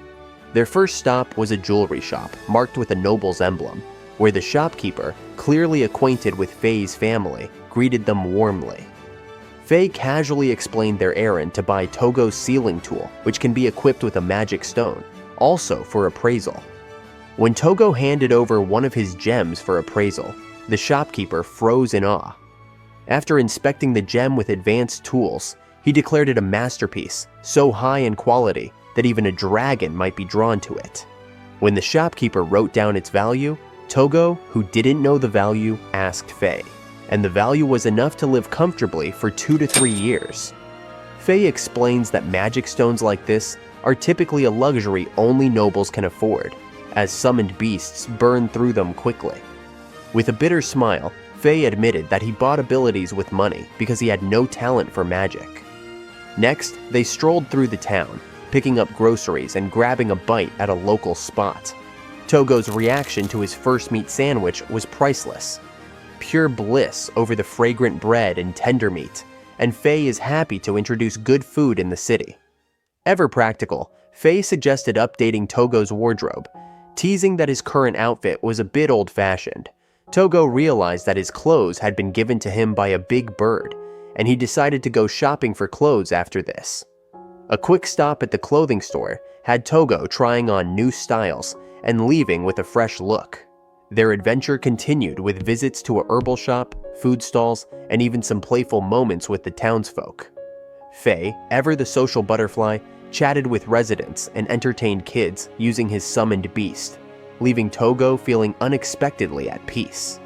Their first stop was a jewelry shop marked with a noble's emblem, where the shopkeeper, clearly acquainted with Faye's family, greeted them warmly. Faye casually explained their errand to buy Tougo's sealing tool, which can be equipped with a magic stone, also for appraisal. When Tougo handed over one of his gems for appraisal, the shopkeeper froze in awe. After inspecting the gem with advanced tools, he declared it a masterpiece, so high in quality that even a dragon might be drawn to it. When the shopkeeper wrote down its value, Tougo, who didn't know the value, asked Faye, and the value was enough to live comfortably for 2 to 3 years. Faye explains that magic stones like this are typically a luxury only nobles can afford, as summoned beasts burn through them quickly. With a bitter smile, Faye admitted that he bought abilities with money because he had no talent for magic. Next, they strolled through the town, picking up groceries and grabbing a bite at a local spot. Tougo's reaction to his first meat sandwich was priceless. Pure bliss over the fragrant bread and tender meat, and Faye is happy to introduce good food in the city. Ever practical, Faye suggested updating Tougo's wardrobe, teasing that his current outfit was a bit old-fashioned. Tougo realized that his clothes had been given to him by a big bird, and he decided to go shopping for clothes after this. A quick stop at the clothing store had Tougo trying on new styles and leaving with a fresh look. Their adventure continued with visits to a herbal shop, food stalls, and even some playful moments with the townsfolk. Faye, ever the social butterfly, chatted with residents and entertained kids using his summoned beast, leaving Tougo feeling unexpectedly at peace.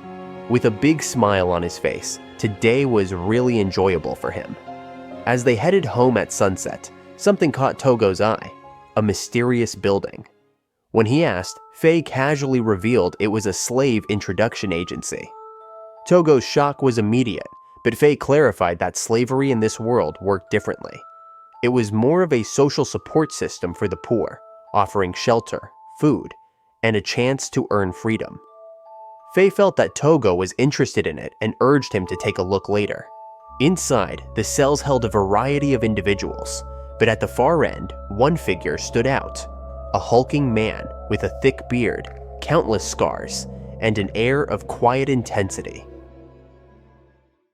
With a big smile on his face, today was really enjoyable for him. As they headed home at sunset, something caught Tougo's eye: a mysterious building. When he asked, Faye casually revealed it was a slave introduction agency. Tougo's shock was immediate, but Faye clarified that slavery in this world worked differently. It was more of a social support system for the poor, offering shelter, food, and a chance to earn freedom. Faye felt that Tougo was interested in it and urged him to take a look later. Inside, the cells held a variety of individuals, but at the far end, one figure stood out: a hulking man with a thick beard, countless scars, and an air of quiet intensity.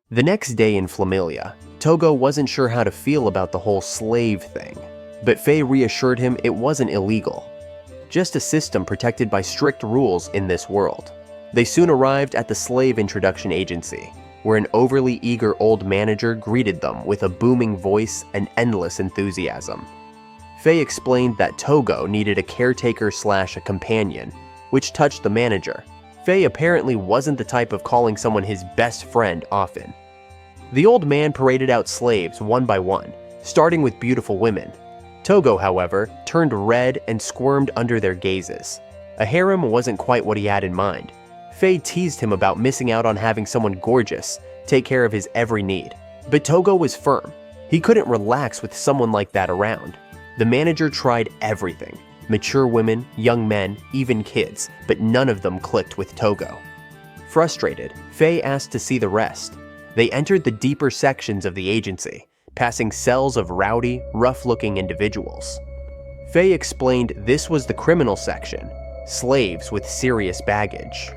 The next day in 𝕻𝕬𝕭, Tougo wasn't sure how to feel about the whole slave thing, but Faye reassured him it wasn't illegal, just a system protected by strict rules in this world. They soon arrived at the slave introduction agency, where an overly eager old manager greeted them with a booming voice and endless enthusiasm. Faye explained that Tougo needed a caretaker/a companion, which touched the manager. Faye apparently wasn't the type of calling someone his best friend often. The old man paraded out slaves one by one, starting with beautiful women. Tougo, however, turned red and squirmed under their gazes. A harem wasn't quite what he had in mind. Faye teased him about missing out on having someone gorgeous take care of his every need, but Tougo was firm. He couldn't relax with someone like that around. The manager tried everything: mature women, young men, even kids, but none of them clicked with Tougo. Frustrated, Faye asked to see the rest. They entered the deeper sections of the agency, passing cells of rowdy, rough-looking individuals. Faye explained this was the criminal section, slaves with serious baggage.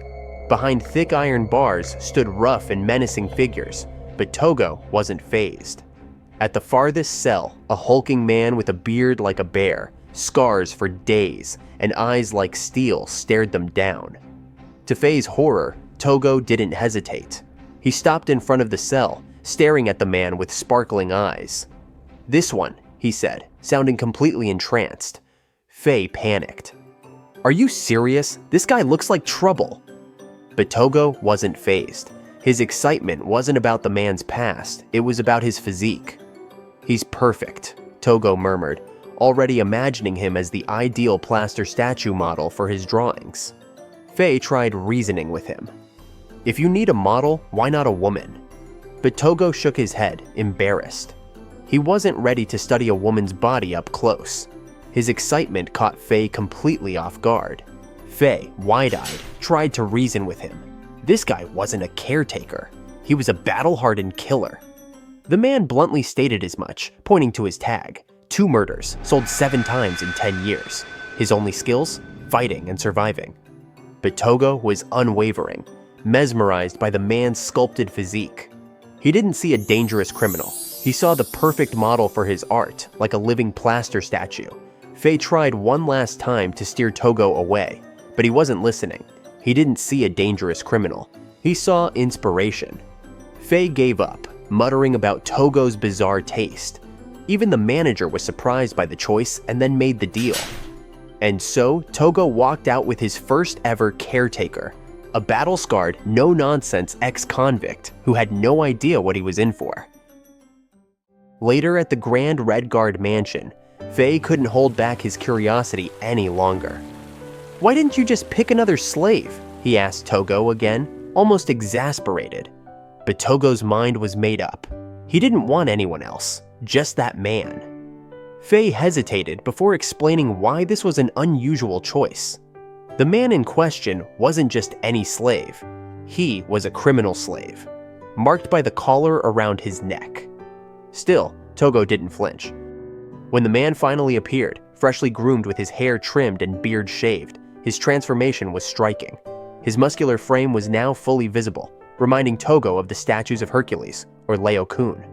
Behind thick iron bars stood rough and menacing figures, but Tougo wasn't fazed. At the farthest cell, a hulking man with a beard like a bear, scars for days, and eyes like steel stared them down. To Faye's horror, Tougo didn't hesitate. He stopped in front of the cell, staring at the man with sparkling eyes. "This one," he said, sounding completely entranced. Faye panicked. "Are you serious? This guy looks like trouble." But Tougo wasn't fazed. His excitement wasn't about the man's past, it was about his physique. "He's perfect," Tougo murmured, already imagining him as the ideal plaster statue model for his drawings. Faye tried reasoning with him. "If you need a model, why not a woman?" But Tougo shook his head, embarrassed. He wasn't ready to study a woman's body up close. His excitement caught Faye completely off guard. Faye, wide-eyed, tried to reason with him. This guy wasn't a caretaker. He was a battle-hardened killer. The man bluntly stated as much, pointing to his tag. 2 murders, sold 7 times in 10 years. His only skills? Fighting and surviving. But Tougo was unwavering, mesmerized by the man's sculpted physique. He didn't see a dangerous criminal. He saw the perfect model for his art, like a living plaster statue. Faye tried one last time to steer Tougo away, but he wasn't listening. He didn't see a dangerous criminal. He saw inspiration. Faye gave up, muttering about Tougo's bizarre taste. Even the manager was surprised by the choice and then made the deal. And so, Tougo walked out with his first ever caretaker, a battle-scarred, no-nonsense ex-convict who had no idea what he was in for. Later at the Grand Red Guard mansion, Faye couldn't hold back his curiosity any longer. "Why didn't you just pick another slave?" he asked Tougo again, almost exasperated. But Togo's mind was made up. He didn't want anyone else, just that man. Faye hesitated before explaining why this was an unusual choice. The man in question wasn't just any slave. He was a criminal slave, marked by the collar around his neck. Still, Tougo didn't flinch. When the man finally appeared, freshly groomed with his hair trimmed and beard shaved, his transformation was striking. His muscular frame was now fully visible, reminding Tougo of the statues of Hercules, or Laocoon.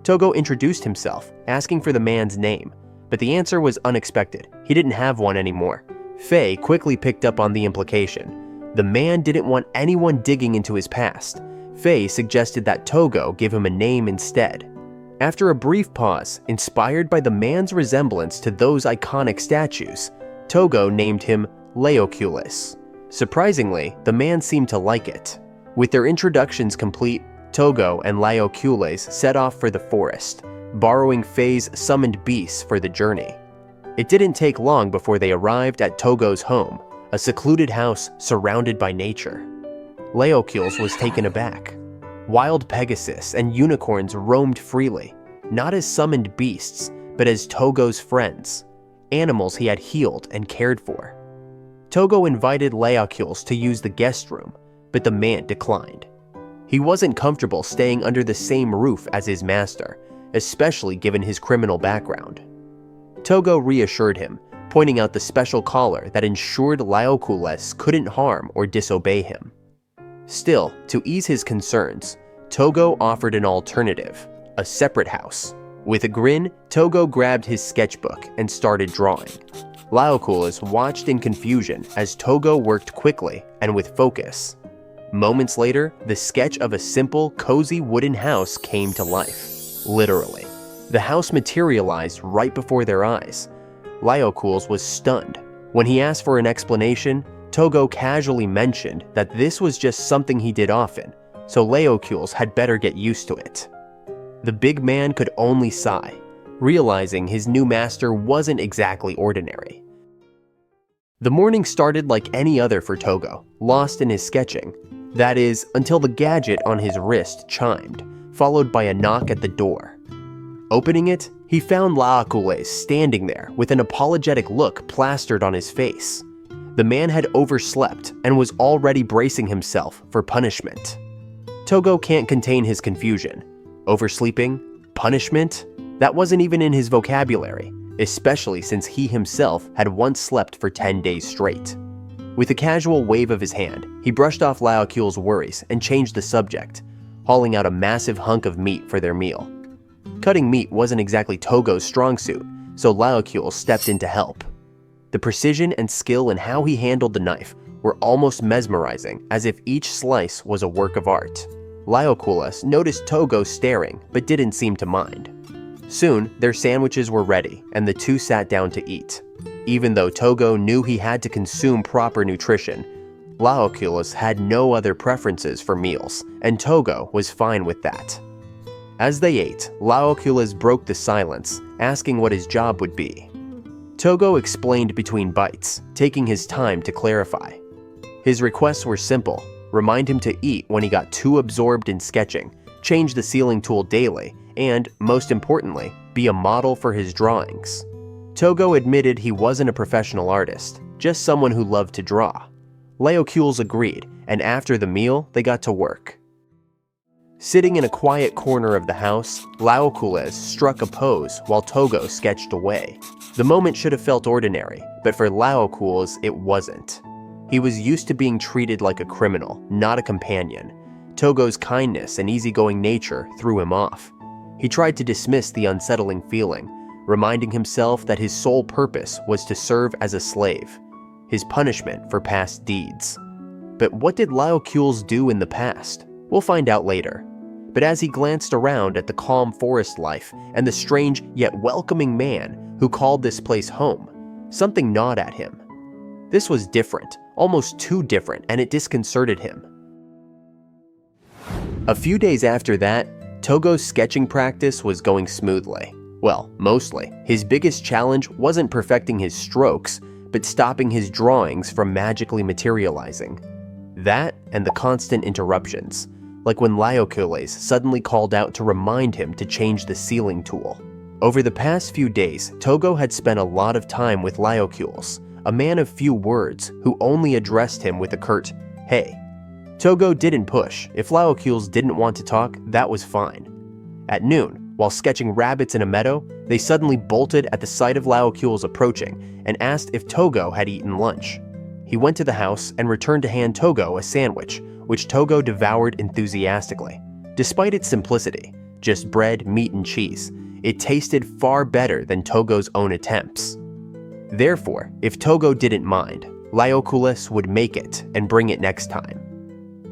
Tougo introduced himself, asking for the man's name, but the answer was unexpected. He didn't have one anymore. Faye quickly picked up on the implication. The man didn't want anyone digging into his past. Faye suggested that Tougo give him a name instead. After a brief pause, inspired by the man's resemblance to those iconic statues, Tougo named him 𝕰ᴇδᴜ. Surprisingly, the man seemed to like it. With their introductions complete, Tougo and 𝕰ᴇδᴜ set off for the forest, borrowing Faye's summoned beasts for the journey. It didn't take long before they arrived at Tougo's home, a secluded house surrounded by nature. 𝕰ᴇδᴜ was taken aback. Wild Pegasus and unicorns roamed freely, not as summoned beasts, but as Tougo's friends, animals he had healed and cared for. Tougo invited 𝕰ᴇδᴜ to use the guest room, but the man declined. He wasn't comfortable staying under the same roof as his master, especially given his criminal background. Tougo reassured him, pointing out the special collar that ensured 𝕰ᴇδᴜ couldn't harm or disobey him. Still, to ease his concerns, Tougo offered an alternative, a separate house. With a grin, Tougo grabbed his sketchbook and started drawing. 𝕰ᴇδᴜ watched in confusion as Tougo worked quickly and with focus. Moments later, the sketch of a simple, cozy wooden house came to life. Literally. The house materialized right before their eyes. 𝕰ᴇδᴜ was stunned. When he asked for an explanation, Tougo casually mentioned that this was just something he did often, so 𝕰ᴇδᴜ had better get used to it. The big man could only sigh, realizing his new master wasn't exactly ordinary. The morning started like any other for Tougo, lost in his sketching. That is, until the gadget on his wrist chimed, followed by a knock at the door. Opening it, he found 𝕰ᴇδᴜ standing there with an apologetic look plastered on his face. The man had overslept and was already bracing himself for punishment. Tougo can't contain his confusion. Oversleeping? Punishment? That wasn't even in his vocabulary, especially since he himself had once slept for 10 days straight. With a casual wave of his hand, he brushed off 𝕰ᴇδᴜ's worries and changed the subject, hauling out a massive hunk of meat for their meal. Cutting meat wasn't exactly Tougo's strong suit, so 𝕰ᴇδᴜ stepped in to help. The precision and skill in how he handled the knife were almost mesmerizing, as if each slice was a work of art. 𝕬𝕠𝕘 noticed Tougo staring, but didn't seem to mind. Soon, their sandwiches were ready, and the two sat down to eat. Even though Tougo knew he had to consume proper nutrition, 𝕬𝕠𝕘 had no other preferences for meals, and Tougo was fine with that. As they ate, 𝕬𝕠𝕘 broke the silence, asking what his job would be. Tougo explained between bites, taking his time to clarify. His requests were simple: remind him to eat when he got too absorbed in sketching, change the sealing tool daily, and, most importantly, be a model for his drawings. Tougo admitted he wasn't a professional artist, just someone who loved to draw. 𝕬𝕠𝕘 agreed, and after the meal, they got to work. Sitting in a quiet corner of the house, 𝕬𝕠𝕘 struck a pose while Tougo sketched away. The moment should have felt ordinary, but for 𝕬𝕠𝕘 it wasn't. He was used to being treated like a criminal, not a companion. Tougo's kindness and easygoing nature threw him off. He tried to dismiss the unsettling feeling, reminding himself that his sole purpose was to serve as a slave, his punishment for past deeds. But what did 𝕬𝕠𝕘 do in the past? We'll find out later. But as he glanced around at the calm forest life and the strange yet welcoming man who called this place home, something gnawed at him. This was different, almost too different, and it disconcerted him. A few days after that, Tougo's sketching practice was going smoothly. Well, mostly. His biggest challenge wasn't perfecting his strokes, but stopping his drawings from magically materializing. That and the constant interruptions, like when 𝕬𝕠𝕘 suddenly called out to remind him to change the sealing tool. Over the past few days, Tougo had spent a lot of time with 𝕬𝕠𝕘, a man of few words who only addressed him with a curt, "Hey." Tougo didn't push. If 𝕬𝕠𝕘 didn't want to talk, that was fine. At noon, while sketching rabbits in a meadow, they suddenly bolted at the sight of 𝕬𝕠𝕘's approaching and asked if Tougo had eaten lunch. He went to the house and returned to hand Tougo a sandwich, which Tougo devoured enthusiastically. Despite its simplicity, just bread, meat, and cheese, it tasted far better than Tougo's own attempts. Therefore, if Tougo didn't mind, 𝕬𝕠𝕘 would make it and bring it next time.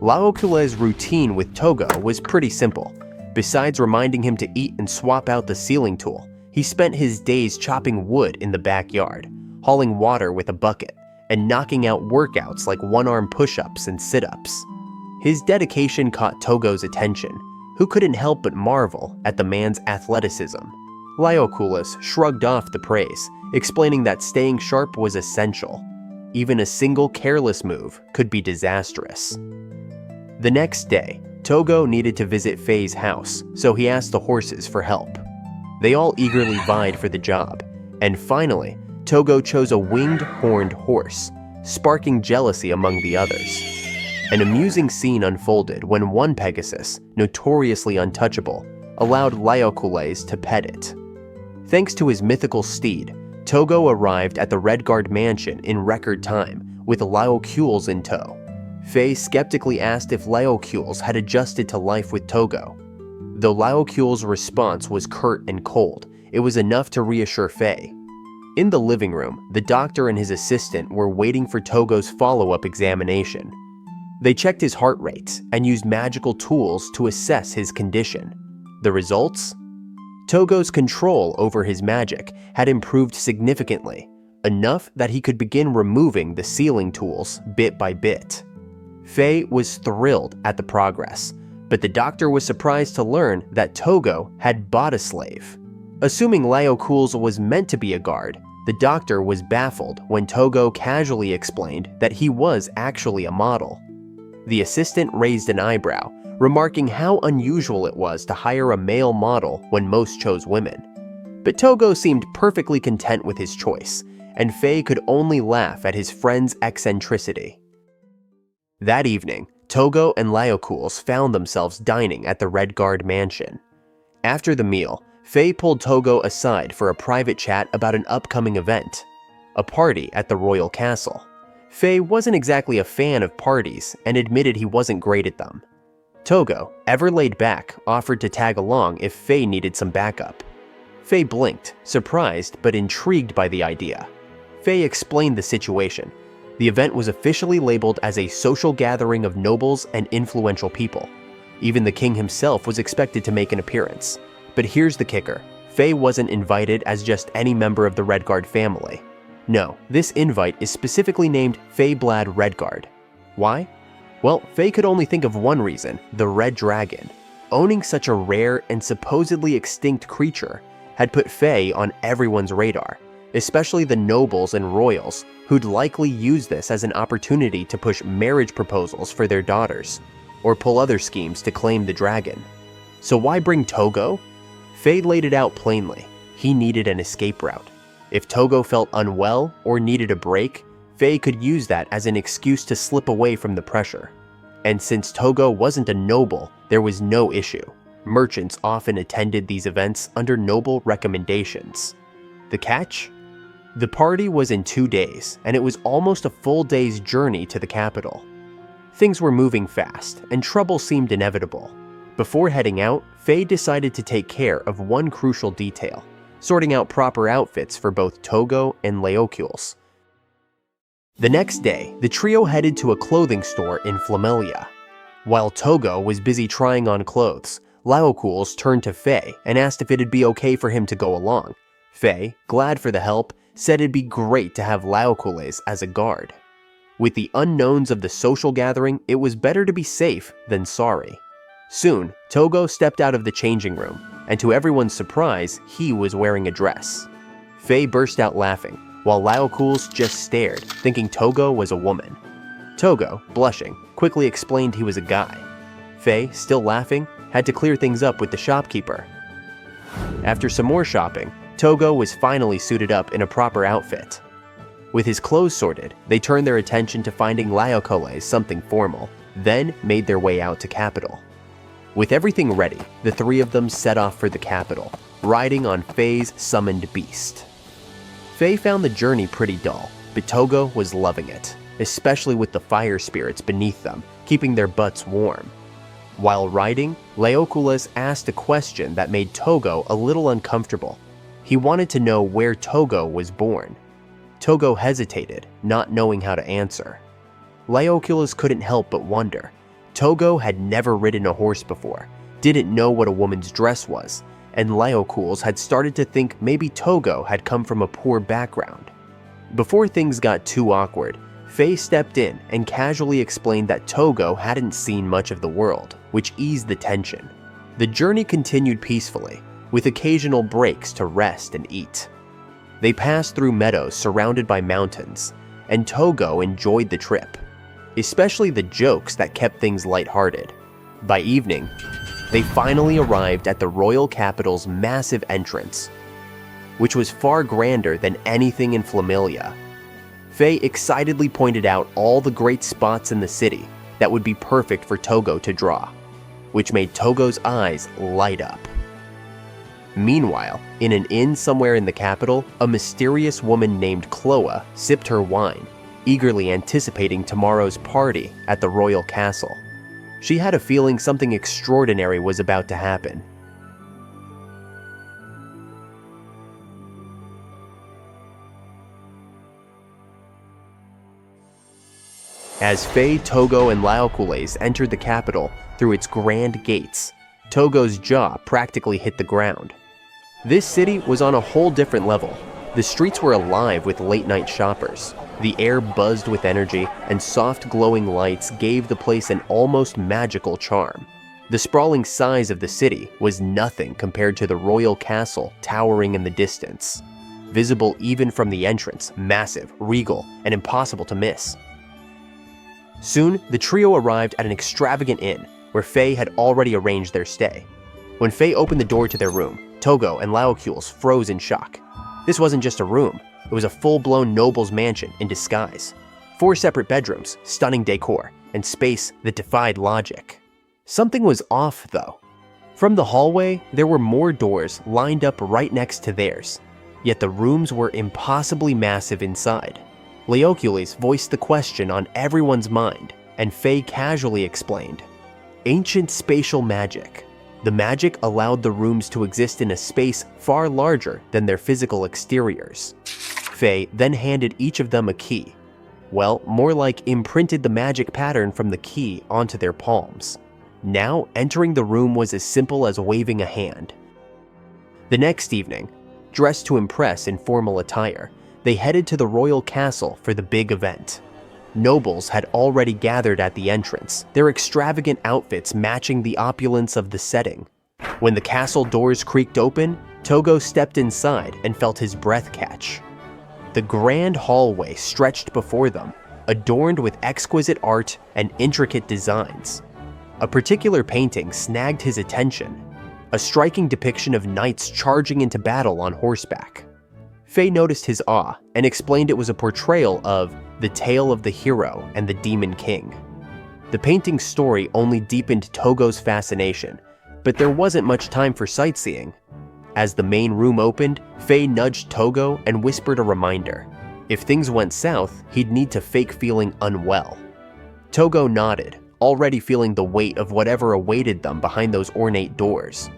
𝕬𝕠𝕘's routine with Tougo was pretty simple. Besides reminding him to eat and swap out the sealing tool, he spent his days chopping wood in the backyard, hauling water with a bucket, and knocking out workouts like one-arm push-ups and sit-ups. His dedication caught Tougo's attention, who couldn't help but marvel at the man's athleticism. 𝕬𝕠𝕘 shrugged off the praise, explaining that staying sharp was essential. Even a single careless move could be disastrous. The next day, Tougo needed to visit 𝕻's house, so he asked the horses for help. They all eagerly vied for the job, and finally, Tougo chose a winged, horned horse, sparking jealousy among the others. An amusing scene unfolded when one Pegasus, notoriously untouchable, allowed 𝕬𝕠𝕘 to pet it. Thanks to his mythical steed, Tougo arrived at the Redguard mansion in record time, with 𝕬𝕠𝕘 in tow. 𝕻 skeptically asked if 𝕬𝕠𝕘 had adjusted to life with Tougo. Though 𝕬𝕠𝕘's response was curt and cold, it was enough to reassure 𝕻. In the living room, the doctor and his assistant were waiting for Tougo's follow-up examination. They checked his heart rate and used magical tools to assess his condition. The results? Tougo's control over his magic had improved significantly, enough that he could begin removing the sealing tools bit by bit. 𝕻 was thrilled at the progress, but the doctor was surprised to learn that Tougo had bought a slave. Assuming 𝕬𝕠𝕘 was meant to be a guard, the doctor was baffled when Tougo casually explained that he was actually a model. The assistant raised an eyebrow, remarking how unusual it was to hire a male model when most chose women. But Tougo seemed perfectly content with his choice, and 𝕻 could only laugh at his friend's eccentricity. That evening, Tougo and 𝕬𝕠𝕘 found themselves dining at the Redguard mansion. After the meal, 𝕻 pulled Tougo aside for a private chat about an upcoming event, a party at the royal castle. 𝕻 wasn't exactly a fan of parties and admitted he wasn't great at them. Tougo, ever laid back, offered to tag along if 𝕻 needed some backup. 𝕻 blinked, surprised but intrigued by the idea. 𝕻 explained the situation. The event was officially labeled as a social gathering of nobles and influential people. Even the king himself was expected to make an appearance. But here's the kicker. Faye wasn't invited as just any member of the Redguard family. No, this invite is specifically named Feyblad Redguard. Why? Well, Faye could only think of one reason: the red dragon. Owning such a rare and supposedly extinct creature had put Faye on everyone's radar, especially the nobles and royals, who'd likely use this as an opportunity to push marriage proposals for their daughters, or pull other schemes to claim the dragon. So why bring Tougo? Faye laid it out plainly. He needed an escape route. If Tougo felt unwell or needed a break, Faye could use that as an excuse to slip away from the pressure. And since Tougo wasn't a noble, there was no issue. Merchants often attended these events under noble recommendations. The catch? The party was in 2 days, and it was almost a full day's journey to the capital. Things were moving fast, and trouble seemed inevitable. Before heading out, Faye decided to take care of one crucial detail: sorting out proper outfits for both Tougo and 𝕬𝕗𝕄𝕨. The next day, the trio headed to a clothing store in 𝕬𝕬. While Tougo was busy trying on clothes, 𝕬𝕗𝕄𝕨 turned to Faye and asked if it'd be okay for him to go along. Faye, glad for the help, said it'd be great to have 𝕬𝕗𝕨 as a guard. With the unknowns of the social gathering, it was better to be safe than sorry. Soon, Tougo stepped out of the changing room, and to everyone's surprise, he was wearing a dress. Faye burst out laughing, while 𝕬𝕗𝕨 just stared, thinking Tougo was a woman. Tougo, blushing, quickly explained he was a guy. Faye, still laughing, had to clear things up with the shopkeeper. After some more shopping, Tougo was finally suited up in a proper outfit. With his clothes sorted, they turned their attention to finding 𝕬𝕗𝕨 something formal, then made their way out to capital. With everything ready, the three of them set off for the capital, riding on Faye's summoned beast. Faye found the journey pretty dull, but Tougo was loving it, especially with the fire spirits beneath them, keeping their butts warm. While riding, 𝕬𝕗𝕨 asked a question that made Tougo a little uncomfortable. He wanted to know where Tougo was born. Tougo hesitated, not knowing how to answer. 𝕬𝕗𝕨 couldn't help but wonder. Tougo had never ridden a horse before, didn't know what a woman's dress was, and 𝕬𝕗𝕨 had started to think maybe Tougo had come from a poor background. Before things got too awkward, Faye stepped in and casually explained that Tougo hadn't seen much of the world, which eased the tension. The journey continued peacefully, with occasional breaks to rest and eat. They passed through meadows surrounded by mountains, and Tougo enjoyed the trip, especially the jokes that kept things lighthearted. By evening, they finally arrived at the royal capital's massive entrance, which was far grander than anything in 𝕬𝕬. Faye excitedly pointed out all the great spots in the city that would be perfect for Tougo to draw, which made Tougo's eyes light up. Meanwhile, in an inn somewhere in the capital, a mysterious woman named Chloe sipped her wine, eagerly anticipating tomorrow's party at the royal castle. She had a feeling something extraordinary was about to happen. As Faye, Tougo, and 𝕬𝕗𝕨 entered the capital through its grand gates, Tougo's jaw practically hit the ground. This city was on a whole different level. The streets were alive with late-night shoppers. The air buzzed with energy, and soft glowing lights gave the place an almost magical charm. The sprawling size of the city was nothing compared to the royal castle towering in the distance. Visible even from the entrance, massive, regal, and impossible to miss. Soon, the trio arrived at an extravagant inn, where Faye had already arranged their stay. When Faye opened the door to their room, Tougo and 𝕬𝕗𝕨 froze in shock. This wasn't just a room, it was a full-blown noble's mansion in disguise. 4 separate bedrooms, stunning decor, and space that defied logic. Something was off, though. From the hallway, there were more doors lined up right next to theirs, yet the rooms were impossibly massive inside. 𝕬𝕗𝕨 voiced the question on everyone's mind, and Faye casually explained. Ancient spatial magic. The magic allowed the rooms to exist in a space far larger than their physical exteriors. Faye then handed each of them a key. Well, more like imprinted the magic pattern from the key onto their palms. Now, entering the room was as simple as waving a hand. The next evening, dressed to impress in formal attire, they headed to the royal castle for the big event. Nobles had already gathered at the entrance, their extravagant outfits matching the opulence of the setting. When the castle doors creaked open, Tougo stepped inside and felt his breath catch. The grand hallway stretched before them, adorned with exquisite art and intricate designs. A particular painting snagged his attention, a striking depiction of knights charging into battle on horseback. Faye noticed his awe and explained it was a portrayal of the tale of the hero and the demon king. The painting's story only deepened Tougo's fascination, but there wasn't much time for sightseeing. As the main room opened, Faye nudged Tougo and whispered a reminder. If things went south, he'd need to fake feeling unwell. Tougo nodded, already feeling the weight of whatever awaited them behind those ornate doors.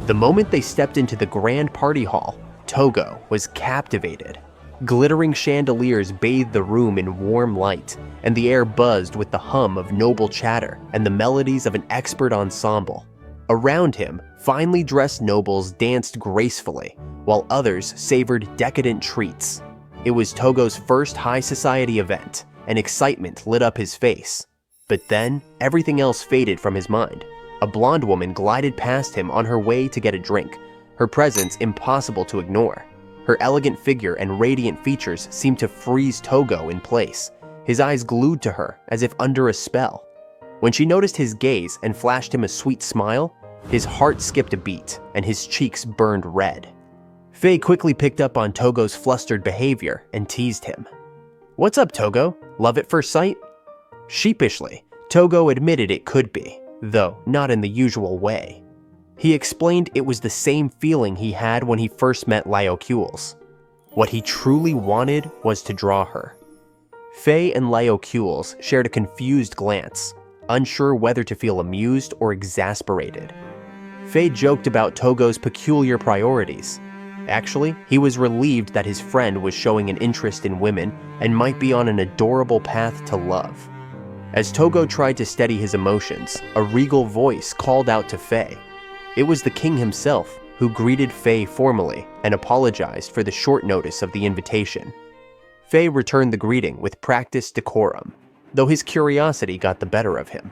The moment they stepped into the grand party hall, Tougo was captivated. Glittering chandeliers bathed the room in warm light, and the air buzzed with the hum of noble chatter and the melodies of an expert ensemble. Around him, finely dressed nobles danced gracefully, while others savored decadent treats. It was Tougo's first high society event, and excitement lit up his face. But then, everything else faded from his mind. A blonde woman glided past him on her way to get a drink, her presence impossible to ignore. Her elegant figure and radiant features seemed to freeze Tougo in place, his eyes glued to her as if under a spell. When she noticed his gaze and flashed him a sweet smile, his heart skipped a beat and his cheeks burned red. Faye quickly picked up on Tougo's flustered behavior and teased him. "What's up, Tougo? Love at first sight?" Sheepishly, Tougo admitted it could be, though not in the usual way. He explained it was the same feeling he had when he first met 𝕬𝕑𝕑𝕑𝕑𝕑. What he truly wanted was to draw her. Faye and 𝕬𝕑𝕑𝕑𝕑𝕑 shared a confused glance, unsure whether to feel amused or exasperated. Faye joked about Tougo's peculiar priorities. Actually, he was relieved that his friend was showing an interest in women and might be on an adorable path to love. As Tougo tried to steady his emotions, a regal voice called out to Faye. It was the king himself, who greeted Faye formally and apologized for the short notice of the invitation. Faye returned the greeting with practiced decorum, though his curiosity got the better of him.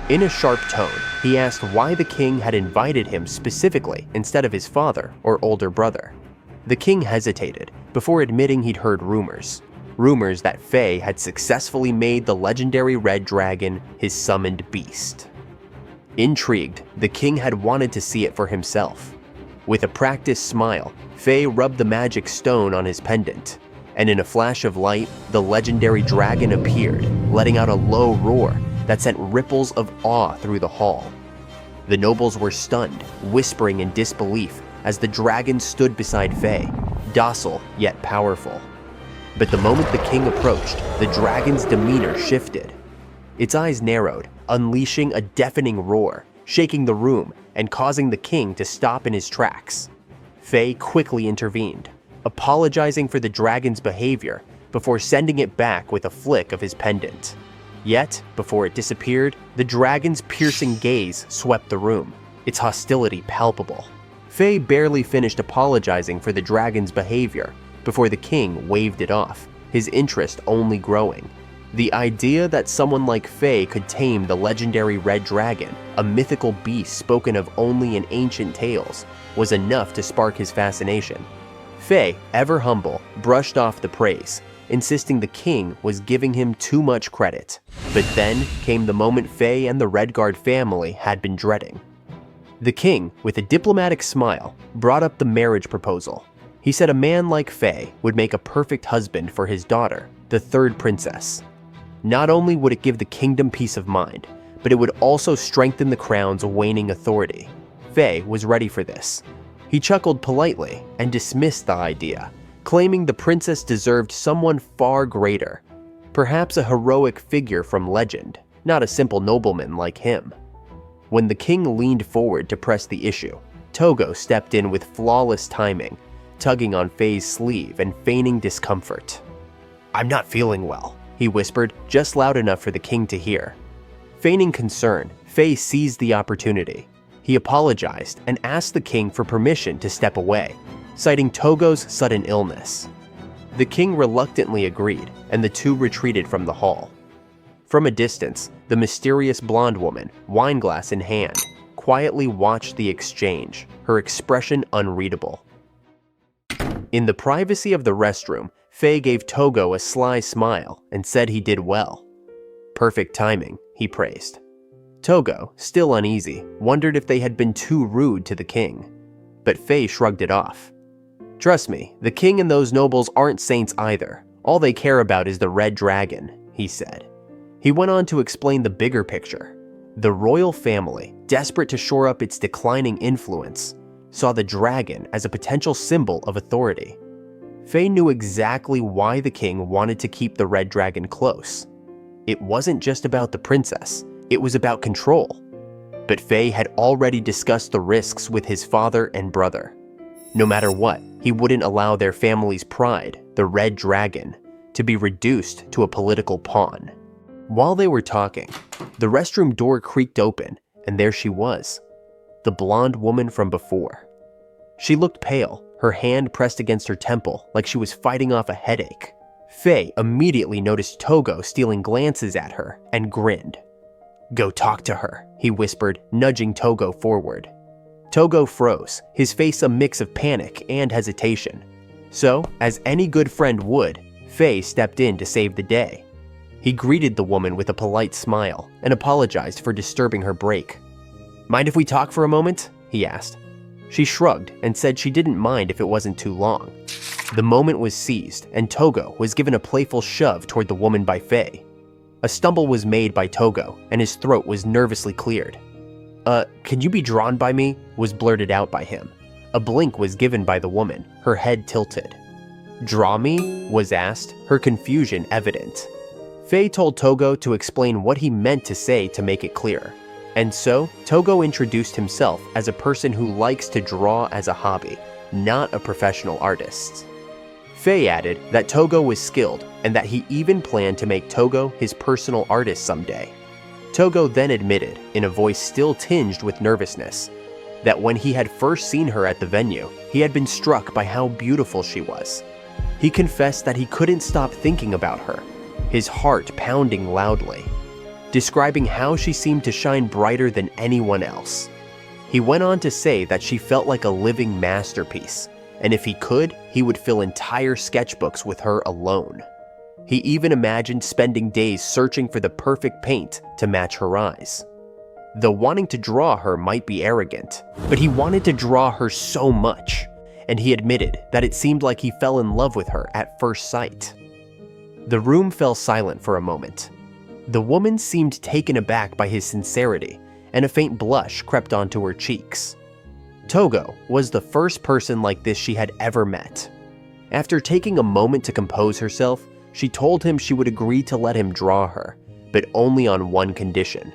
In a sharp tone, he asked why the king had invited him specifically instead of his father or older brother. The king hesitated before admitting he'd heard rumors that Faye had successfully made the legendary red dragon his summoned beast. Intrigued, the king had wanted to see it for himself. With a practiced smile, Faye rubbed the magic stone on his pendant, and in a flash of light, the legendary dragon appeared, letting out a low roar that sent ripples of awe through the hall. The nobles were stunned, whispering in disbelief as the dragon stood beside Faye, docile yet powerful. But the moment the king approached, the dragon's demeanor shifted. Its eyes narrowed, unleashing a deafening roar, shaking the room and causing the king to stop in his tracks. Faye quickly intervened, apologizing for the dragon's behavior before sending it back with a flick of his pendant. Yet, before it disappeared, the dragon's piercing gaze swept the room, its hostility palpable. Faye barely finished apologizing for the dragon's behavior before the king waved it off, his interest only growing. The idea that someone like Faye could tame the legendary red dragon, a mythical beast spoken of only in ancient tales, was enough to spark his fascination. Faye, ever humble, brushed off the praise, insisting the king was giving him too much credit. But then came the moment Faye and the Redguard family had been dreading. The king, with a diplomatic smile, brought up the marriage proposal. He said a man like Faye would make a perfect husband for his daughter, the third princess. Not only would it give the kingdom peace of mind, but it would also strengthen the crown's waning authority. Faye was ready for this. He chuckled politely and dismissed the idea, claiming the princess deserved someone far greater, perhaps a heroic figure from legend, not a simple nobleman like him. When the king leaned forward to press the issue, Tougo stepped in with flawless timing, tugging on Faye's sleeve and feigning discomfort. "I'm not feeling well," he whispered, just loud enough for the king to hear. Feigning concern, 𝕱 seized the opportunity. He apologized and asked the king for permission to step away, citing Tougo's sudden illness. The king reluctantly agreed, and the two retreated from the hall. From a distance, the mysterious blonde woman, wineglass in hand, quietly watched the exchange, her expression unreadable. In the privacy of the restroom, 𝕱 gave Tougo a sly smile and said he did well. "Perfect timing," he praised. Tougo, still uneasy, wondered if they had been too rude to the king. But 𝕱 shrugged it off. "Trust me, the king and those nobles aren't saints either. All they care about is the red dragon," he said. He went on to explain the bigger picture. The royal family, desperate to shore up its declining influence, saw the dragon as a potential symbol of authority. 𝕱 knew exactly why the king wanted to keep the red dragon close. It wasn't just about the princess, it was about control. But 𝕱 had already discussed the risks with his father and brother. No matter what, he wouldn't allow their family's pride, the red dragon, to be reduced to a political pawn. While they were talking, the restroom door creaked open, and there she was, the blonde woman from before. She looked pale, her hand pressed against her temple like she was fighting off a headache. 𝕱 immediately noticed Tougo stealing glances at her and grinned. "Go talk to her," he whispered, nudging Tougo forward. Tougo froze, his face a mix of panic and hesitation. So, as any good friend would, 𝕱 stepped in to save the day. He greeted the woman with a polite smile and apologized for disturbing her break. "Mind if we talk for a moment?" he asked. She shrugged and said she didn't mind if it wasn't too long. The moment was seized, and Tougo was given a playful shove toward the woman by 𝕱. A stumble was made by Tougo, and his throat was nervously cleared. Can you be drawn by me?" was blurted out by him. A blink was given by the woman, her head tilted. "Draw me?" was asked, her confusion evident. 𝕱 told Tougo to explain what he meant to say to make it clear. And so, Tougo introduced himself as a person who likes to draw as a hobby, not a professional artist. 𝕱 added that Tougo was skilled and that he even planned to make Tougo his personal artist someday. Tougo then admitted, in a voice still tinged with nervousness, that when he had first seen her at the venue, he had been struck by how beautiful she was. He confessed that he couldn't stop thinking about her, his heart pounding loudly, describing how she seemed to shine brighter than anyone else. He went on to say that she felt like a living masterpiece, and if he could, he would fill entire sketchbooks with her alone. He even imagined spending days searching for the perfect paint to match her eyes. Though wanting to draw her might be arrogant, but he wanted to draw her so much, and he admitted that it seemed like he fell in love with her at first sight. The room fell silent for a moment. The woman seemed taken aback by his sincerity, and a faint blush crept onto her cheeks. Tougo was the first person like this she had ever met. After taking a moment to compose herself, she told him she would agree to let him draw her, but only on one condition.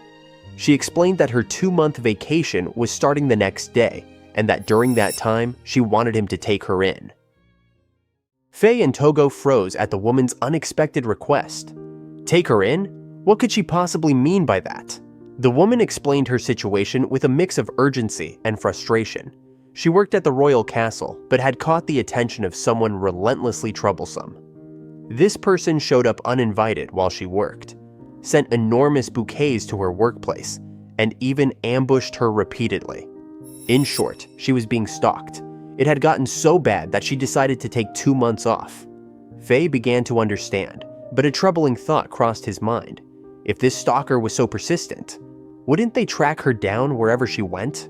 She explained that her 2-month vacation was starting the next day, and that during that time, she wanted him to take her in. 𝕱 and Tougo froze at the woman's unexpected request. Take her in? What could she possibly mean by that? The woman explained her situation with a mix of urgency and frustration. She worked at the royal castle, but had caught the attention of someone relentlessly troublesome. This person showed up uninvited while she worked, sent enormous bouquets to her workplace, and even ambushed her repeatedly. In short, she was being stalked. It had gotten so bad that she decided to take 2 months off. 𝕱 began to understand, but a troubling thought crossed his mind. If this stalker was so persistent, wouldn't they track her down wherever she went?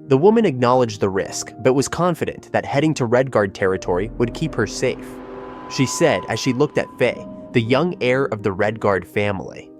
The woman acknowledged the risk, but was confident that heading to Redguard territory would keep her safe. She said as she looked at 𝕱, the young heir of the Redguard family.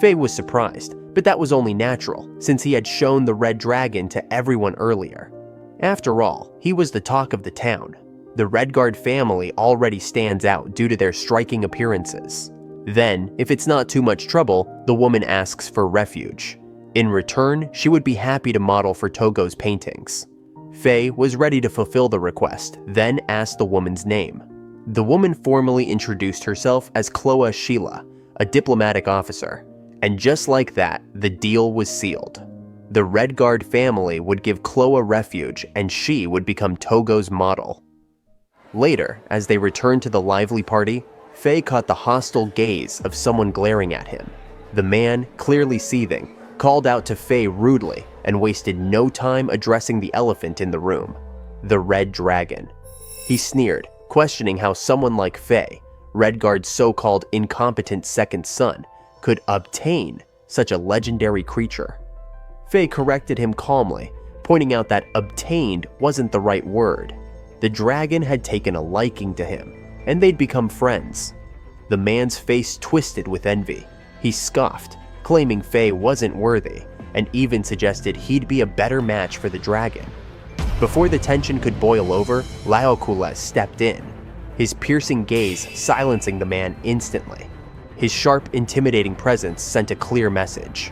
𝕱 was surprised, but that was only natural, since he had shown the red dragon to everyone earlier. After all, he was the talk of the town. The Redguard family already stands out due to their striking appearances. Then, if it's not too much trouble, the woman asks for refuge. In return, she would be happy to model for Tougo's paintings. 𝕱 was ready to fulfill the request, then asked the woman's name. The woman formally introduced herself as 𝕭𝑒, a diplomatic officer, and just like that, the deal was sealed. The Red Guard family would give 𝕭𝑒 refuge and she would become Tougo's model. Later, as they returned to the lively party, Faye caught the hostile gaze of someone glaring at him. The man, clearly seething, called out to Faye rudely and wasted no time addressing the elephant in the room, the Red Dragon. He sneered, questioning how someone like Faye, Red Guard's so-called incompetent second son, could obtain such a legendary creature. Faye corrected him calmly, pointing out that obtained wasn't the right word. The dragon had taken a liking to him, and they'd become friends. The man's face twisted with envy. He scoffed, claiming Faye wasn't worthy, and even suggested he'd be a better match for the dragon. Before the tension could boil over, 𝕬𝕠𝕗 stepped in, his piercing gaze silencing the man instantly. His sharp, intimidating presence sent a clear message: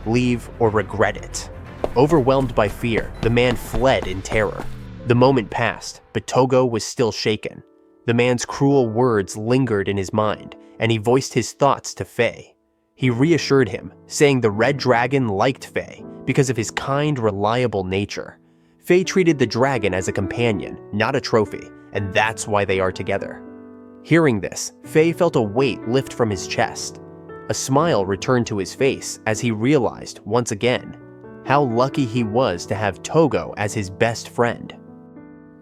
leave or regret it. Overwhelmed by fear, the man fled in terror. The moment passed, but Tougo was still shaken. The man's cruel words lingered in his mind, and he voiced his thoughts to Faye. He reassured him, saying the Red Dragon liked Faye because of his kind, reliable nature. Faye treated the dragon as a companion, not a trophy, and that's why they are together. Hearing this, Faye felt a weight lift from his chest. A smile returned to his face as he realized, once again, how lucky he was to have Tougo as his best friend.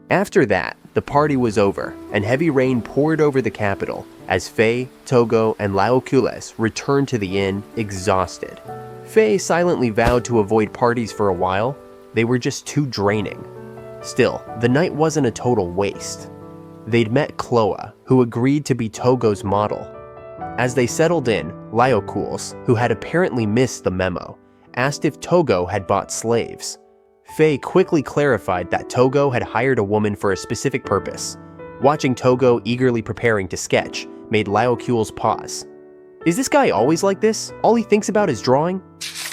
After that, the party was over, and heavy rain poured over the capital as Faye, Tougo, and 𝕬𝕠𝕗 returned to the inn, exhausted. Faye silently vowed to avoid parties for a while. They were just too draining. Still, the night wasn't a total waste. They'd met 𝕭𝑒, who agreed to be Tougo's model. As they settled in, 𝕬𝕠𝕗, who had apparently missed the memo, asked if Tougo had bought slaves. Faye quickly clarified that Tougo had hired a woman for a specific purpose. Watching Tougo eagerly preparing to sketch made 𝕬𝕠𝕗 pause. Is this guy always like this? All he thinks about is drawing?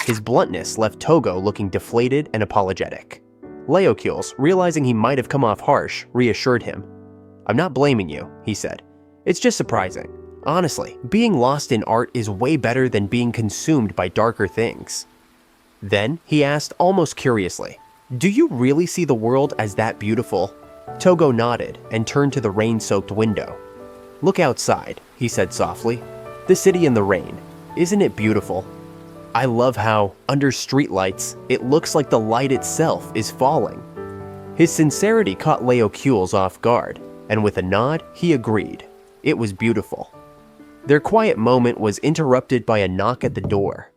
His bluntness left Tougo looking deflated and apologetic. 𝕬𝕠𝕗, realizing he might have come off harsh, reassured him. I'm not blaming you, he said. It's just surprising. Honestly, being lost in art is way better than being consumed by darker things. Then he asked almost curiously, do you really see the world as that beautiful? Tougo nodded and turned to the rain-soaked window. Look outside, he said softly. The city in the rain. Isn't it beautiful? I love how, under streetlights, it looks like the light itself is falling. His sincerity caught 𝕬𝕠𝕗 off guard, and with a nod, he agreed. It was beautiful. Their quiet moment was interrupted by a knock at the door.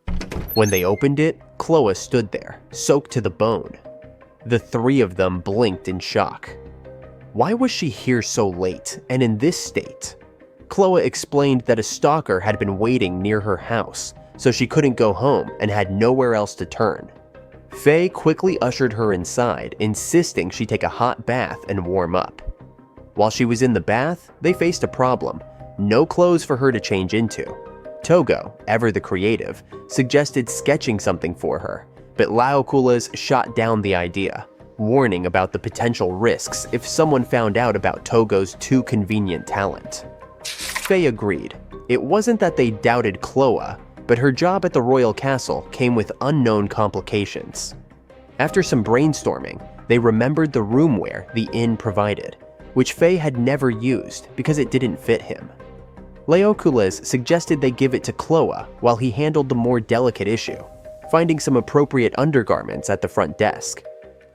When they opened it, 𝕭𝑒 stood there, soaked to the bone. The three of them blinked in shock. Why was she here so late and in this state? 𝕭𝑒 explained that a stalker had been waiting near her house, so she couldn't go home and had nowhere else to turn. Faye quickly ushered her inside, insisting she take a hot bath and warm up. While she was in the bath, they faced a problem. No clothes for her to change into. Tougo, ever the creative, suggested sketching something for her, but 𝕬𝕠𝕗 shot down the idea, warning about the potential risks if someone found out about Tougo's too convenient talent. Faye agreed. It wasn't that they doubted 𝕭𝑒, but her job at the royal castle came with unknown complications. After some brainstorming, they remembered the roomwear the inn provided, which Faye had never used because it didn't fit him. 𝕬𝕠𝕗 suggested they give it to 𝕭𝑒 while he handled the more delicate issue, finding some appropriate undergarments at the front desk.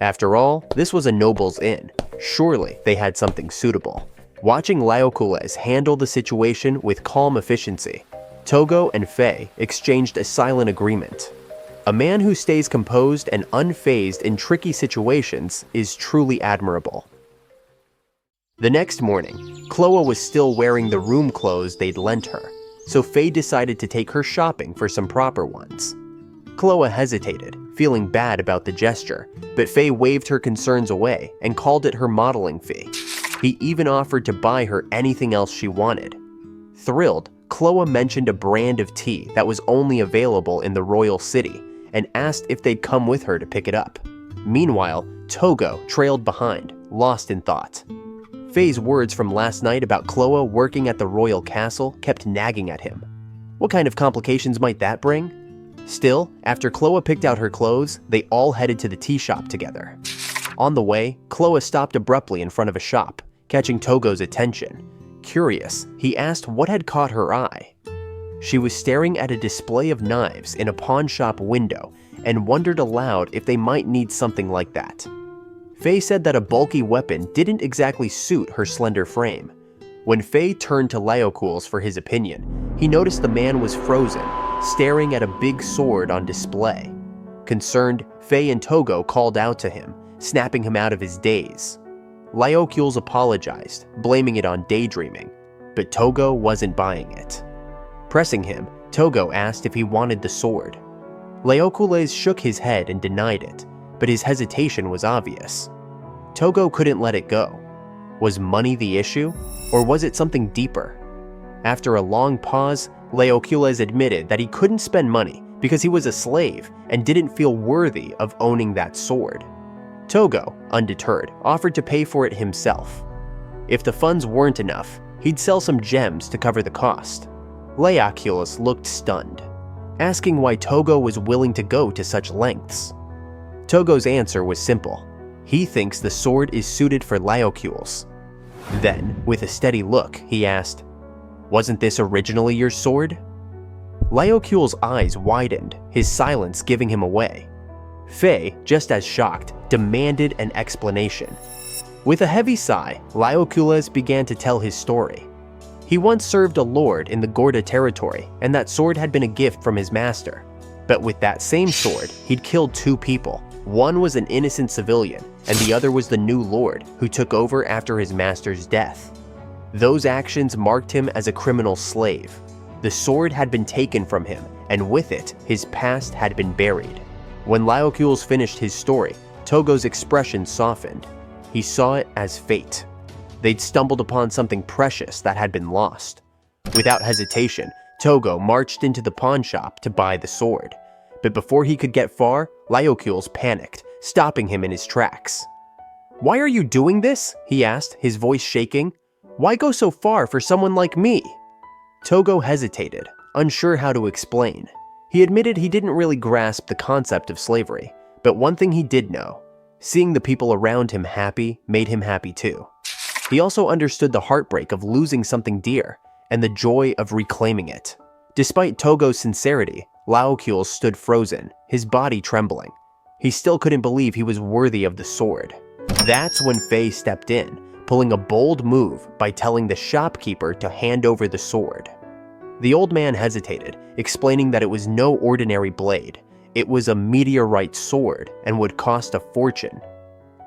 After all, this was a noble's inn. Surely they had something suitable. Watching 𝕬𝕠𝕗 handle the situation with calm efficiency, Tougo and Faye exchanged a silent agreement. A man who stays composed and unfazed in tricky situations is truly admirable. The next morning, 𝕭𝑒 was still wearing the room clothes they'd lent her, so Faye decided to take her shopping for some proper ones. 𝕭𝑒 hesitated, feeling bad about the gesture, but Faye waved her concerns away and called it her modeling fee. He even offered to buy her anything else she wanted. Thrilled, 𝕭𝑒 mentioned a brand of tea that was only available in the royal city and asked if they'd come with her to pick it up. Meanwhile, Tougo trailed behind, lost in thought. 𝕉's words from last night about 𝕉 working at the royal castle kept nagging at him. What kind of complications might that bring? Still, after 𝕉 picked out her clothes, they all headed to the tea shop together. On the way, 𝕉 stopped abruptly in front of a shop, catching Tougo's attention. Curious, he asked what had caught her eye. She was staring at a display of knives in a pawn shop window and wondered aloud if they might need something like that. 𝕉 said that a bulky weapon didn't exactly suit her slender frame. When 𝕉 turned to 𝕰𝕠𝕗 for his opinion, he noticed the man was frozen, staring at a big sword on display. Concerned, 𝕉 and Tougo called out to him, snapping him out of his daze. 𝕰𝕠𝕗 apologized, blaming it on daydreaming, but Tougo wasn't buying it. Pressing him, Tougo asked if he wanted the sword. 𝕰𝕠𝕗 shook his head and denied it, but his hesitation was obvious. Tougo couldn't let it go. Was money the issue, or was it something deeper? After a long pause, 𝕰𝕠𝕗 admitted that he couldn't spend money because he was a slave and didn't feel worthy of owning that sword. Tougo, undeterred, offered to pay for it himself. If the funds weren't enough, he'd sell some gems to cover the cost. 𝕰𝕠𝕗 looked stunned, asking why Tougo was willing to go to such lengths. Tougo's answer was simple. He thinks the sword is suited for 𝕰𝕠𝕗. Then, with a steady look, he asked, "Wasn't this originally your sword?" 𝕰𝕠𝕗's eyes widened, his silence giving him away. 𝕉, just as shocked, demanded an explanation. With a heavy sigh, 𝕰𝕠𝕗 began to tell his story. He once served a lord in the 𝕿𝕠𝕗 territory, and that sword had been a gift from his master. But with that same sword, he'd killed 2 people. One was an innocent civilian, and the other was the new lord who took over after his master's death. Those actions marked him as a criminal slave. The sword had been taken from him, and with it, his past had been buried. When 𝕰𝕠𝕗 finished his story, Tougo's expression softened. He saw it as fate. They'd stumbled upon something precious that had been lost. Without hesitation, Tougo marched into the pawn shop to buy the sword. But before he could get far, 𝕰𝕠𝕗 panicked, stopping him in his tracks. "Why are you doing this?" he asked, his voice shaking. "Why go so far for someone like me?" Tougo hesitated, unsure how to explain. He admitted he didn't really grasp the concept of slavery, but one thing he did know: seeing the people around him happy made him happy too. He also understood the heartbreak of losing something dear and the joy of reclaiming it. Despite Tougo's sincerity, 𝕰𝕠𝕗 stood frozen, his body trembling. He still couldn't believe he was worthy of the sword. That's when 𝕉 stepped in, pulling a bold move by telling the shopkeeper to hand over the sword. The old man hesitated, explaining that it was no ordinary blade. It was a meteorite sword and would cost a fortune.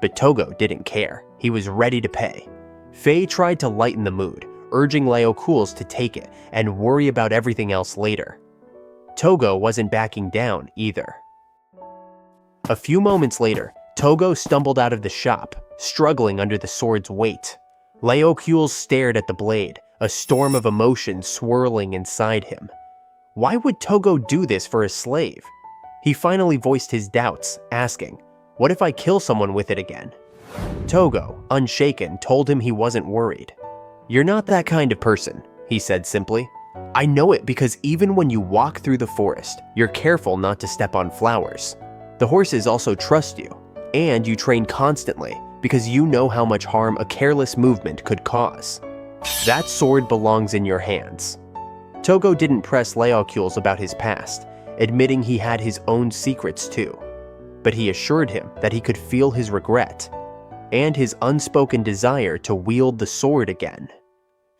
But Tougo didn't care. He was ready to pay. 𝕉 tried to lighten the mood, urging 𝕰𝕠𝕗 to take it and worry about everything else later. Tougo wasn't backing down either. A few moments later, Tougo stumbled out of the shop, struggling under the sword's weight. 𝕰𝕠𝕗 stared at the blade, a storm of emotion swirling inside him. Why would Tougo do this for a slave? He finally voiced his doubts, asking, "What if I kill someone with it again?" Tougo, unshaken, told him he wasn't worried. "You're not that kind of person," he said simply. "I know it because even when you walk through the forest, you're careful not to step on flowers. The horses also trust you, and you train constantly because you know how much harm a careless movement could cause. That sword belongs in your hands." Tougo didn't press 𝕰𝕠𝕗 about his past, admitting he had his own secrets too. But he assured him that he could feel his regret and his unspoken desire to wield the sword again.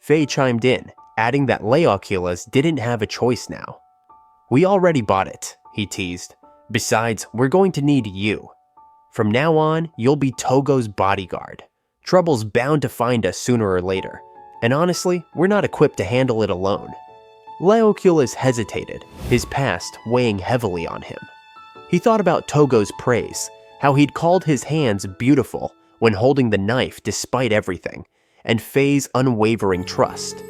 𝕉 chimed in, adding that 𝕰𝕠𝕗 didn't have a choice now. "We already bought it," he teased. "Besides, we're going to need you. From now on, you'll be Tougo's bodyguard. Trouble's bound to find us sooner or later, and honestly, we're not equipped to handle it alone." 𝕰𝕠𝕗 hesitated, his past weighing heavily on him. He thought about Tougo's praise, how he'd called his hands beautiful when holding the knife despite everything, and 𝕉's unwavering trust.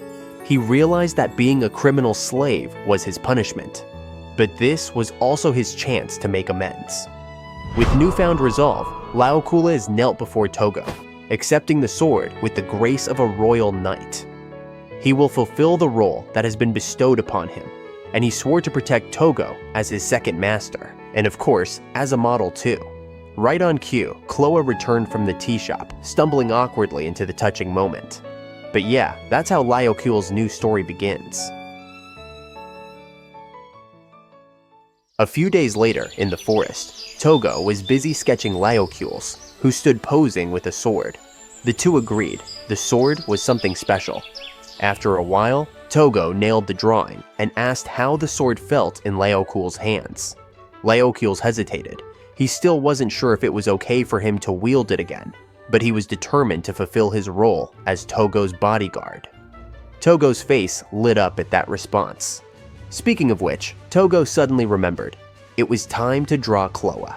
He realized that being a criminal slave was his punishment, but this was also his chance to make amends. With newfound resolve, 𝕰𝕠𝕗 knelt before Tougo, accepting the sword with the grace of a royal knight. He will fulfill the role that has been bestowed upon him, and he swore to protect Tougo as his second master, and of course, as a model too. Right on cue, 𝕭oa returned from the tea shop, stumbling awkwardly into the touching moment. But yeah, that's how 𝕬𝕗𝕄's new story begins. A few days later, in the forest, Tougo was busy sketching 𝕬𝕗𝕄, who stood posing with a sword. The two agreed, the sword was something special. After a while, Tougo nailed the drawing and asked how the sword felt in 𝕬𝕗𝕄's hands. 𝕬𝕗𝕄 hesitated. He still wasn't sure if it was okay for him to wield it again, but he was determined to fulfill his role as Tougo's bodyguard. Tougo's face lit up at that response. Speaking of which, Tougo suddenly remembered. It was time to draw 𝕭oa.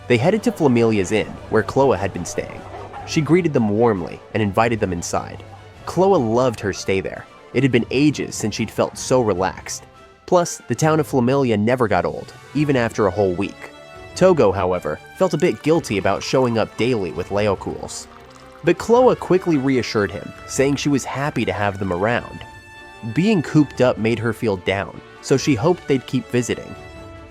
They headed to Flamelia's inn, where 𝕭oa had been staying. She greeted them warmly and invited them inside. 𝕭oa loved her stay there. It had been ages since she'd felt so relaxed. Plus, the town of Flamelia never got old, even after a whole week. Tougo, however, felt a bit guilty about showing up daily with 𝕬𝕗𝕄s. But 𝕭oa quickly reassured him, saying she was happy to have them around. Being cooped up made her feel down, so she hoped they'd keep visiting.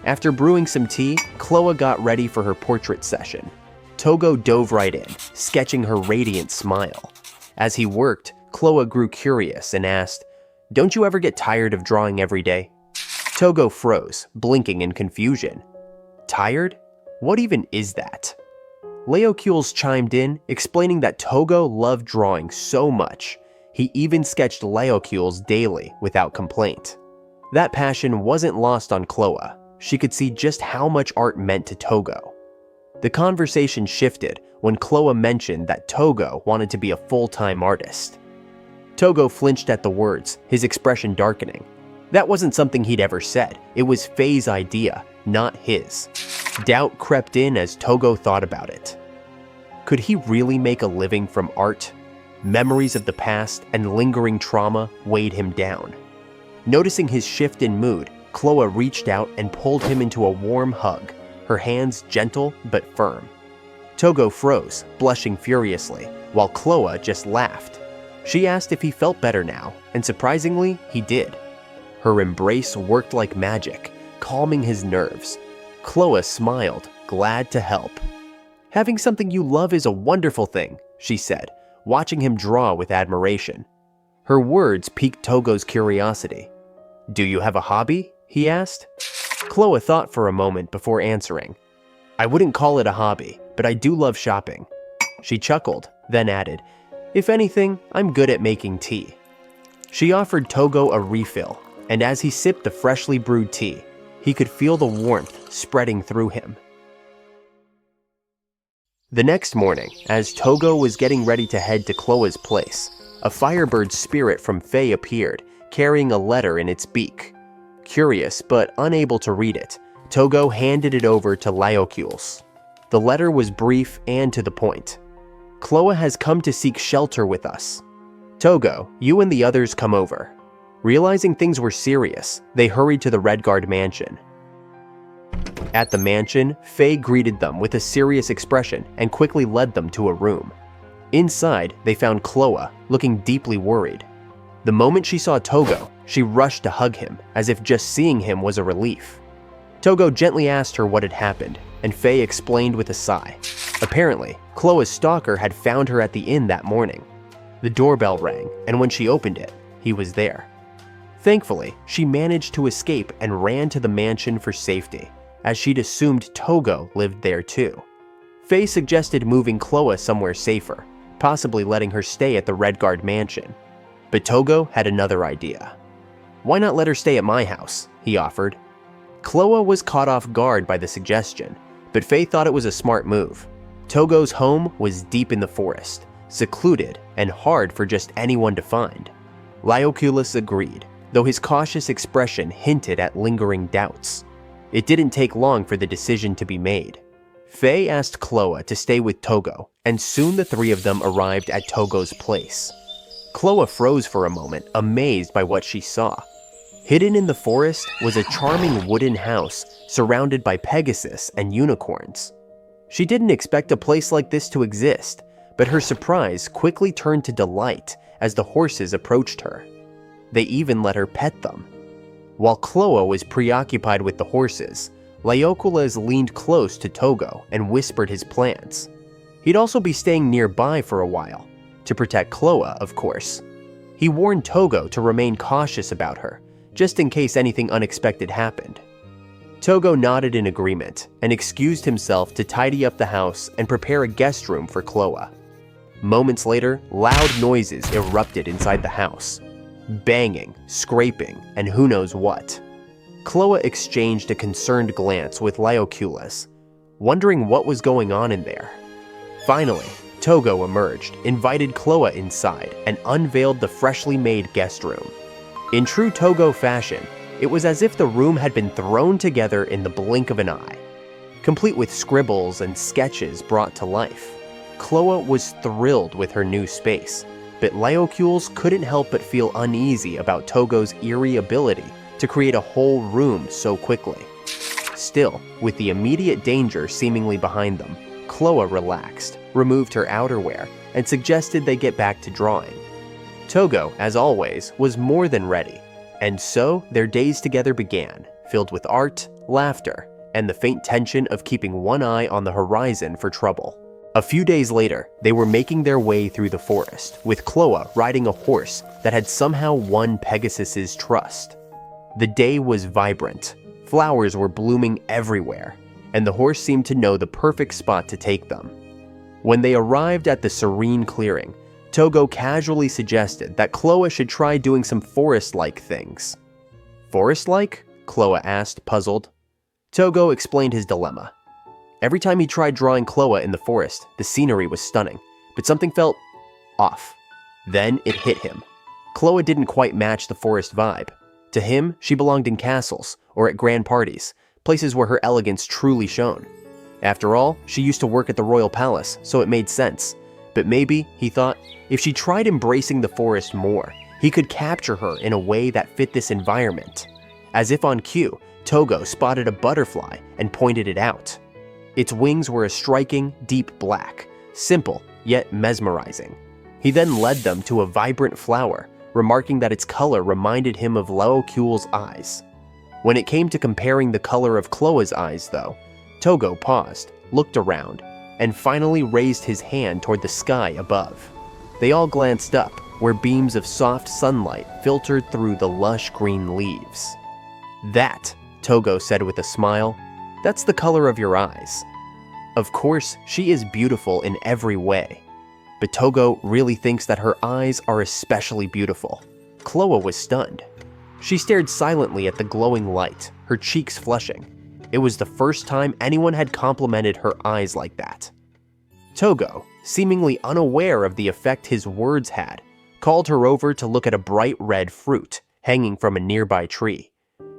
After brewing some tea, 𝕭oa got ready for her portrait session. Tougo dove right in, sketching her radiant smile. As he worked, 𝕭oa grew curious and asked, "Don't you ever get tired of drawing every day?" Tougo froze, blinking in confusion. Tired? What even is that? 𝕬𝕗𝕄 chimed in, explaining that Tougo loved drawing so much, he even sketched 𝕬𝕗𝕄s daily without complaint. That passion wasn't lost on 𝕭oa. She could see just how much art meant to Tougo. The conversation shifted when 𝕭oa mentioned that Tougo wanted to be a full-time artist. Tougo flinched at the words, his expression darkening. That wasn't something he'd ever said. It was Faye's idea, not his. Doubt crept in as Tougo thought about it. Could he really make a living from art? Memories of the past and lingering trauma weighed him down. Noticing his shift in mood, 𝕭oa reached out and pulled him into a warm hug, her hands gentle but firm. Tougo froze, blushing furiously, while 𝕭oa just laughed. She asked if he felt better now, and surprisingly, he did. Her embrace worked like magic, calming his nerves. 𝕭oa smiled, glad to help. "Having something you love is a wonderful thing," she said, watching him draw with admiration. Her words piqued Tougo's curiosity. "Do you have a hobby?" he asked. 𝕭oa thought for a moment before answering. "I wouldn't call it a hobby, but I do love shopping." She chuckled, then added, "If anything, I'm good at making tea." She offered Tougo a refill, and as he sipped the freshly brewed tea, he could feel the warmth spreading through him. The next morning, as Tougo was getting ready to head to 𝕭oa's place, a firebird spirit from Faye appeared, carrying a letter in its beak. Curious but unable to read it, Tougo handed it over to 𝕬𝕗𝕄. The letter was brief and to the point. "𝕭oa has come to seek shelter with us. Tougo, you and the others come over." Realizing things were serious, they hurried to the Redguard mansion. At the mansion, Faye greeted them with a serious expression and quickly led them to a room. Inside, they found 𝕭oa, looking deeply worried. The moment she saw Tougo, she rushed to hug him, as if just seeing him was a relief. Tougo gently asked her what had happened, and Faye explained with a sigh. Apparently, 𝕭oa's stalker had found her at the inn that morning. The doorbell rang, and when she opened it, he was there. Thankfully, she managed to escape and ran to the mansion for safety, as she'd assumed Tougo lived there too. Faye suggested moving 𝕭oa somewhere safer, possibly letting her stay at the Redguard mansion. But Tougo had another idea. "Why not let her stay at my house?" he offered. 𝕭oa was caught off guard by the suggestion, but Faye thought it was a smart move. Tougo's home was deep in the forest, secluded and hard for just anyone to find. 𝕬𝕗𝕄 agreed, though his cautious expression hinted at lingering doubts. It didn't take long for the decision to be made. Faye asked 𝕭oa to stay with Tougo, and soon the three of them arrived at Tougo's place. 𝕭oa froze for a moment, amazed by what she saw. Hidden in the forest was a charming wooden house surrounded by Pegasus and unicorns. She didn't expect a place like this to exist, but her surprise quickly turned to delight as the horses approached her. They even let her pet them. While 𝐻loe was preoccupied with the horses, Leokules leaned close to Tougo and whispered his plans. He'd also be staying nearby for a while, to protect 𝐻loe, of course. He warned Tougo to remain cautious about her, just in case anything unexpected happened. Tougo nodded in agreement and excused himself to tidy up the house and prepare a guest room for 𝐻loe. Moments later, loud noises erupted inside the house. Banging, scraping, and who knows what. 𝐻loe exchanged a concerned glance with Leokules, wondering what was going on in there. Finally, Tougo emerged, invited 𝐻loe inside, and unveiled the freshly made guest room. In true Tougo fashion, it was as if the room had been thrown together in the blink of an eye. Complete with scribbles and sketches brought to life, 𝐻loe was thrilled with her new space, but Leokules couldn't help but feel uneasy about Tougo's eerie ability to create a whole room so quickly. Still, with the immediate danger seemingly behind them, 𝐻loe relaxed, removed her outerwear, and suggested they get back to drawing. Tougo, as always, was more than ready, and so their days together began, filled with art, laughter, and the faint tension of keeping one eye on the horizon for trouble. A few days later, they were making their way through the forest, with 𝐻loe riding a horse that had somehow won Pegasus's trust. The day was vibrant, flowers were blooming everywhere, and the horse seemed to know the perfect spot to take them. When they arrived at the serene clearing, Tougo casually suggested that 𝐻loe should try doing some forest-like things. Forest-like? 𝐻loe asked, puzzled. Tougo explained his dilemma. Every time he tried drawing 𝐻loe in the forest, the scenery was stunning, but something felt off. Then it hit him. 𝐻loe didn't quite match the forest vibe. To him, she belonged in castles or at grand parties, places where her elegance truly shone. After all, she used to work at the royal palace, so it made sense. But maybe, he thought, if she tried embracing the forest more, he could capture her in a way that fit this environment. As if on cue, Tougo spotted a butterfly and pointed it out. Its wings were a striking, deep black, simple yet mesmerizing. He then led them to a vibrant flower, remarking that its color reminded him of Leokules' eyes. When it came to comparing the color of 𝐻loe's eyes, though, Tougo paused, looked around, and finally raised his hand toward the sky above. They all glanced up, where beams of soft sunlight filtered through the lush green leaves. "That," Tougo said with a smile, "that's the color of your eyes." Of course, she is beautiful in every way, but Tougo really thinks that her eyes are especially beautiful. 𝐻loe was stunned. She stared silently at the glowing light, her cheeks flushing. It was the first time anyone had complimented her eyes like that. Tougo, seemingly unaware of the effect his words had, called her over to look at a bright red fruit hanging from a nearby tree.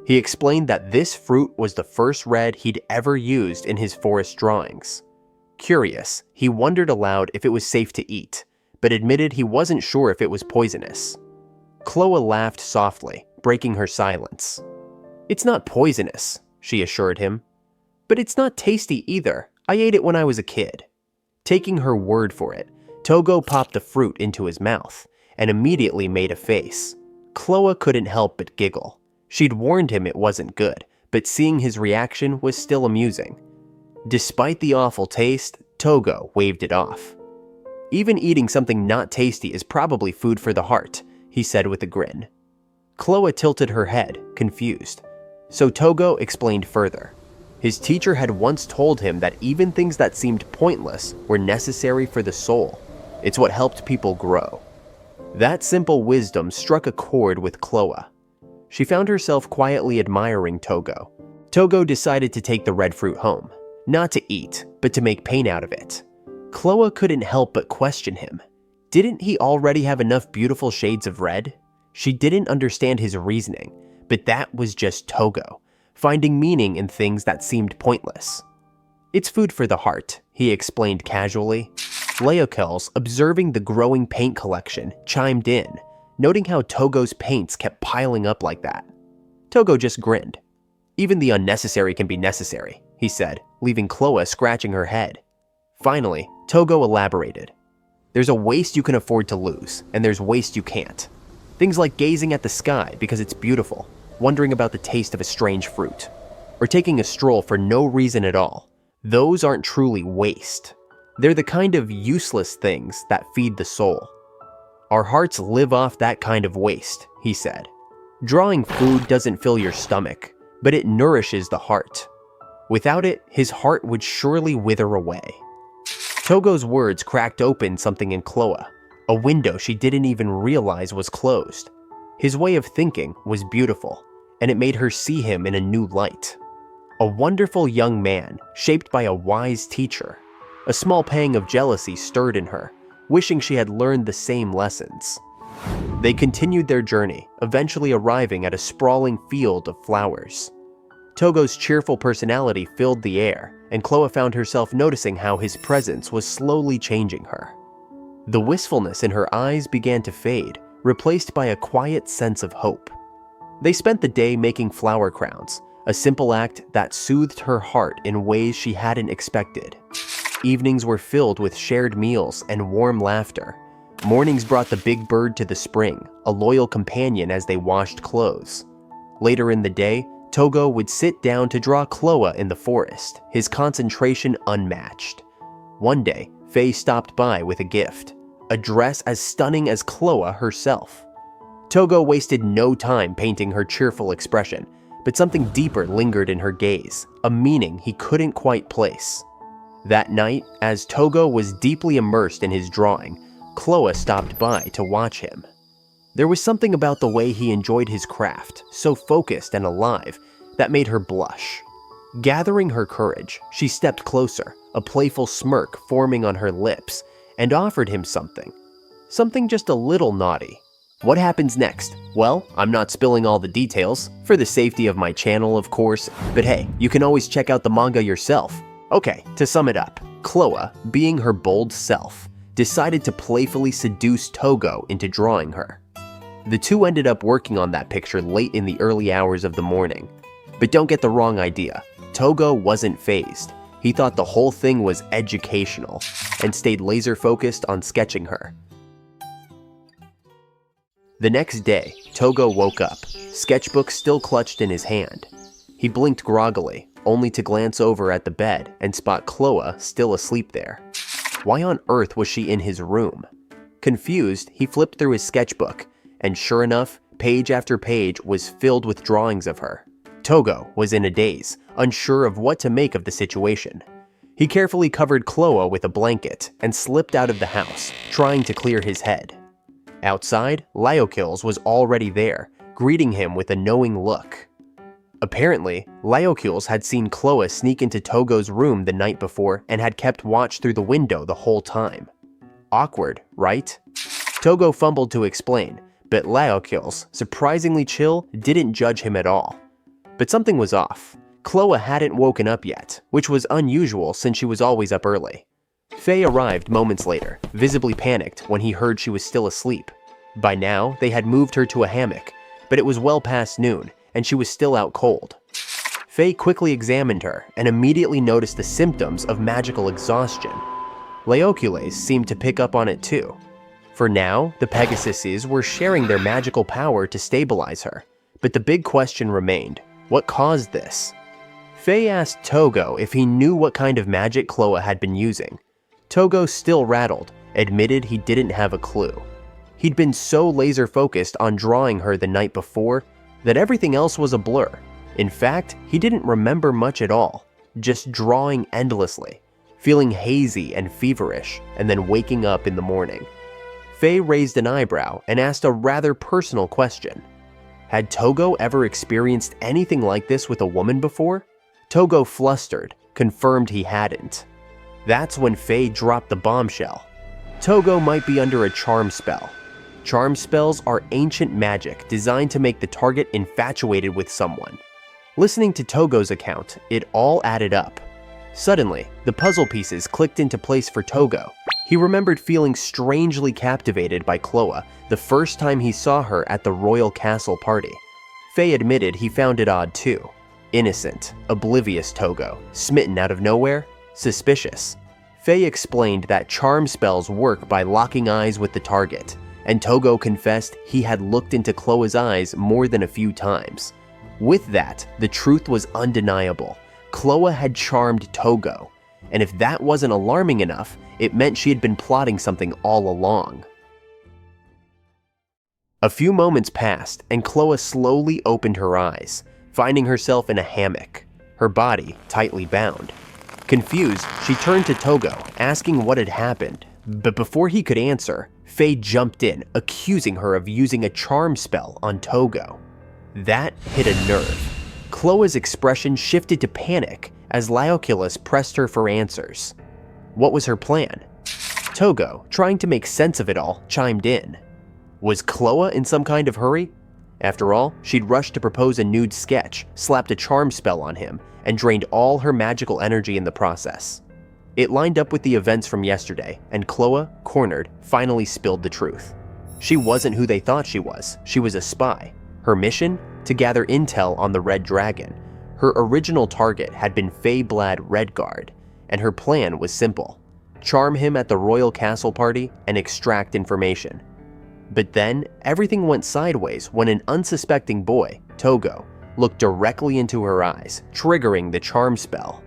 He explained that this fruit was the first red he'd ever used in his forest drawings. Curious, he wondered aloud if it was safe to eat, but admitted he wasn't sure if it was poisonous. 𝐻loe laughed softly, breaking her silence. "It's not poisonous," she assured him. "But it's not tasty either. I ate it when I was a kid." Taking her word for it, Tougo popped the fruit into his mouth and immediately made a face. 𝐻loe couldn't help but giggle. She'd warned him it wasn't good, but seeing his reaction was still amusing. Despite the awful taste, Tougo waved it off. "Even eating something not tasty is probably food for the heart," he said with a grin. 𝐻loe tilted her head, confused. So Tougo explained further. His teacher had once told him that even things that seemed pointless were necessary for the soul. It's what helped people grow. That simple wisdom struck a chord with 𝐻loe. She found herself quietly admiring Tougo. Tougo decided to take the red fruit home, not to eat, but to make paint out of it. 𝐻loe couldn't help but question him. Didn't he already have enough beautiful shades of red? She didn't understand his reasoning, but that was just Tougo, finding meaning in things that seemed pointless. "It's food for the heart," he explained casually. Leokules, observing the growing paint collection, chimed in, noting how Tougo's paints kept piling up like that. Tougo just grinned. "Even the unnecessary can be necessary," he said, leaving 𝐻loe scratching her head. Finally, Tougo elaborated. There's a waste you can afford to lose, and there's waste you can't. Things like gazing at the sky because it's beautiful, wondering about the taste of a strange fruit, or taking a stroll for no reason at all. Those aren't truly waste. They're the kind of useless things that feed the soul. Our hearts live off that kind of waste, he said. Drawing food doesn't fill your stomach, but it nourishes the heart. Without it, his heart would surely wither away. Tougo's words cracked open something in 𝕭𝑒, a window she didn't even realize was closed. His way of thinking was beautiful, and it made her see him in a new light. A wonderful young man, shaped by a wise teacher. A small pang of jealousy stirred in her, wishing she had learned the same lessons. They continued their journey, eventually arriving at a sprawling field of flowers. Tougo's cheerful personality filled the air, and 𝕭𝑒 found herself noticing how his presence was slowly changing her. The wistfulness in her eyes began to fade, replaced by a quiet sense of hope. They spent the day making flower crowns, a simple act that soothed her heart in ways she hadn't expected. Evenings were filled with shared meals and warm laughter. Mornings brought the big bird to the spring, a loyal companion as they washed clothes. Later in the day, Tougo would sit down to draw 𝕭𝑒 in the forest, his concentration unmatched. One day, Faye stopped by with a gift, a dress as stunning as 𝕭𝑒 herself. Tougo wasted no time painting her cheerful expression, but something deeper lingered in her gaze, a meaning he couldn't quite place. That night, as Tougo was deeply immersed in his drawing, 𝕭𝑒 stopped by to watch him. There was something about the way he enjoyed his craft, so focused and alive, that made her blush. Gathering her courage, she stepped closer, a playful smirk forming on her lips, and offered him something. Something just a little naughty. What happens next? Well, I'm not spilling all the details, for the safety of my channel of course, but hey, you can always check out the manga yourself. Okay, to sum it up, 𝕭𝑒, being her bold self, decided to playfully seduce Tougo into drawing her. The two ended up working on that picture late in the early hours of the morning. But don't get the wrong idea, Tougo wasn't fazed. He thought the whole thing was educational, and stayed laser-focused on sketching her. The next day, Tougo woke up, sketchbook still clutched in his hand. He blinked groggily, only to glance over at the bed and spot 𝕭𝑒 still asleep there. Why on earth was she in his room? Confused, he flipped through his sketchbook, and sure enough, page after page was filled with drawings of her. Tougo was in a daze, unsure of what to make of the situation. He carefully covered 𝕭𝑒 with a blanket and slipped out of the house, trying to clear his head. Outside, 𝕬𝕗𝕋 was already there, greeting him with a knowing look. Apparently, 𝕬𝕗𝕋 had seen 𝕭𝑒 sneak into Tougo's room the night before and had kept watch through the window the whole time. Awkward, right? Tougo fumbled to explain, but 𝕬𝕗𝕋, surprisingly chill, didn't judge him at all. But something was off. 𝕭𝑒 hadn't woken up yet, which was unusual since she was always up early. Faye arrived moments later, visibly panicked when he heard she was still asleep. By now, they had moved her to a hammock, but it was well past noon, and she was still out cold. Faye quickly examined her and immediately noticed the symptoms of magical exhaustion. 𝕬𝕗𝕋 seemed to pick up on it too. For now, the Pegasuses were sharing their magical power to stabilize her, but the big question remained, what caused this? Faye asked Tougo if he knew what kind of magic 𝕭𝑒 had been using. Tougo, still rattled, admitted he didn't have a clue. He'd been so laser-focused on drawing her the night before that everything else was a blur. In fact, he didn't remember much at all, just drawing endlessly, feeling hazy and feverish, and then waking up in the morning. Faye raised an eyebrow and asked a rather personal question. Had Tougo ever experienced anything like this with a woman before? Tougo, flustered, confirmed he hadn't. That's when Faye dropped the bombshell. Tougo might be under a charm spell. Charm spells are ancient magic designed to make the target infatuated with someone. Listening to Tougo's account, it all added up. Suddenly, the puzzle pieces clicked into place for Tougo. He remembered feeling strangely captivated by 𝕭𝑒 the first time he saw her at the royal castle party. Faye admitted he found it odd too. Innocent, oblivious Tougo, smitten out of nowhere? Suspicious. 𝕻 explained that charm spells work by locking eyes with the target, and Tougo confessed he had looked into 𝕭's eyes more than a few times. With that, the truth was undeniable. 𝕭had charmed Tougo, and if that wasn't alarming enough, it meant she had been plotting something all along. A few moments passed, and 𝕭slowly opened her eyes, finding herself in a hammock, her body tightly bound. Confused, she turned to Tougo, asking what had happened, but before he could answer, 𝕻 jumped in, accusing her of using a charm spell on Tougo. That hit a nerve. 𝕭's expression shifted to panic as Laoculus pressed her for answers. What was her plan? Tougo, trying to make sense of it all, chimed in. Was 𝕭in some kind of hurry? After all, she'd rushed to propose a nude sketch, slapped a charm spell on him, and drained all her magical energy in the process. It lined up with the events from yesterday, and 𝕭, cornered, finally spilled the truth. She wasn't who they thought she was a spy. Her mission? To gather intel on the Red Dragon. Her original target had been 𝕻blad Redguard, and her plan was simple. Charm him at the royal castle party and extract information. But then, everything went sideways when an unsuspecting boy, Tougo, looked directly into her eyes, triggering the charm spell.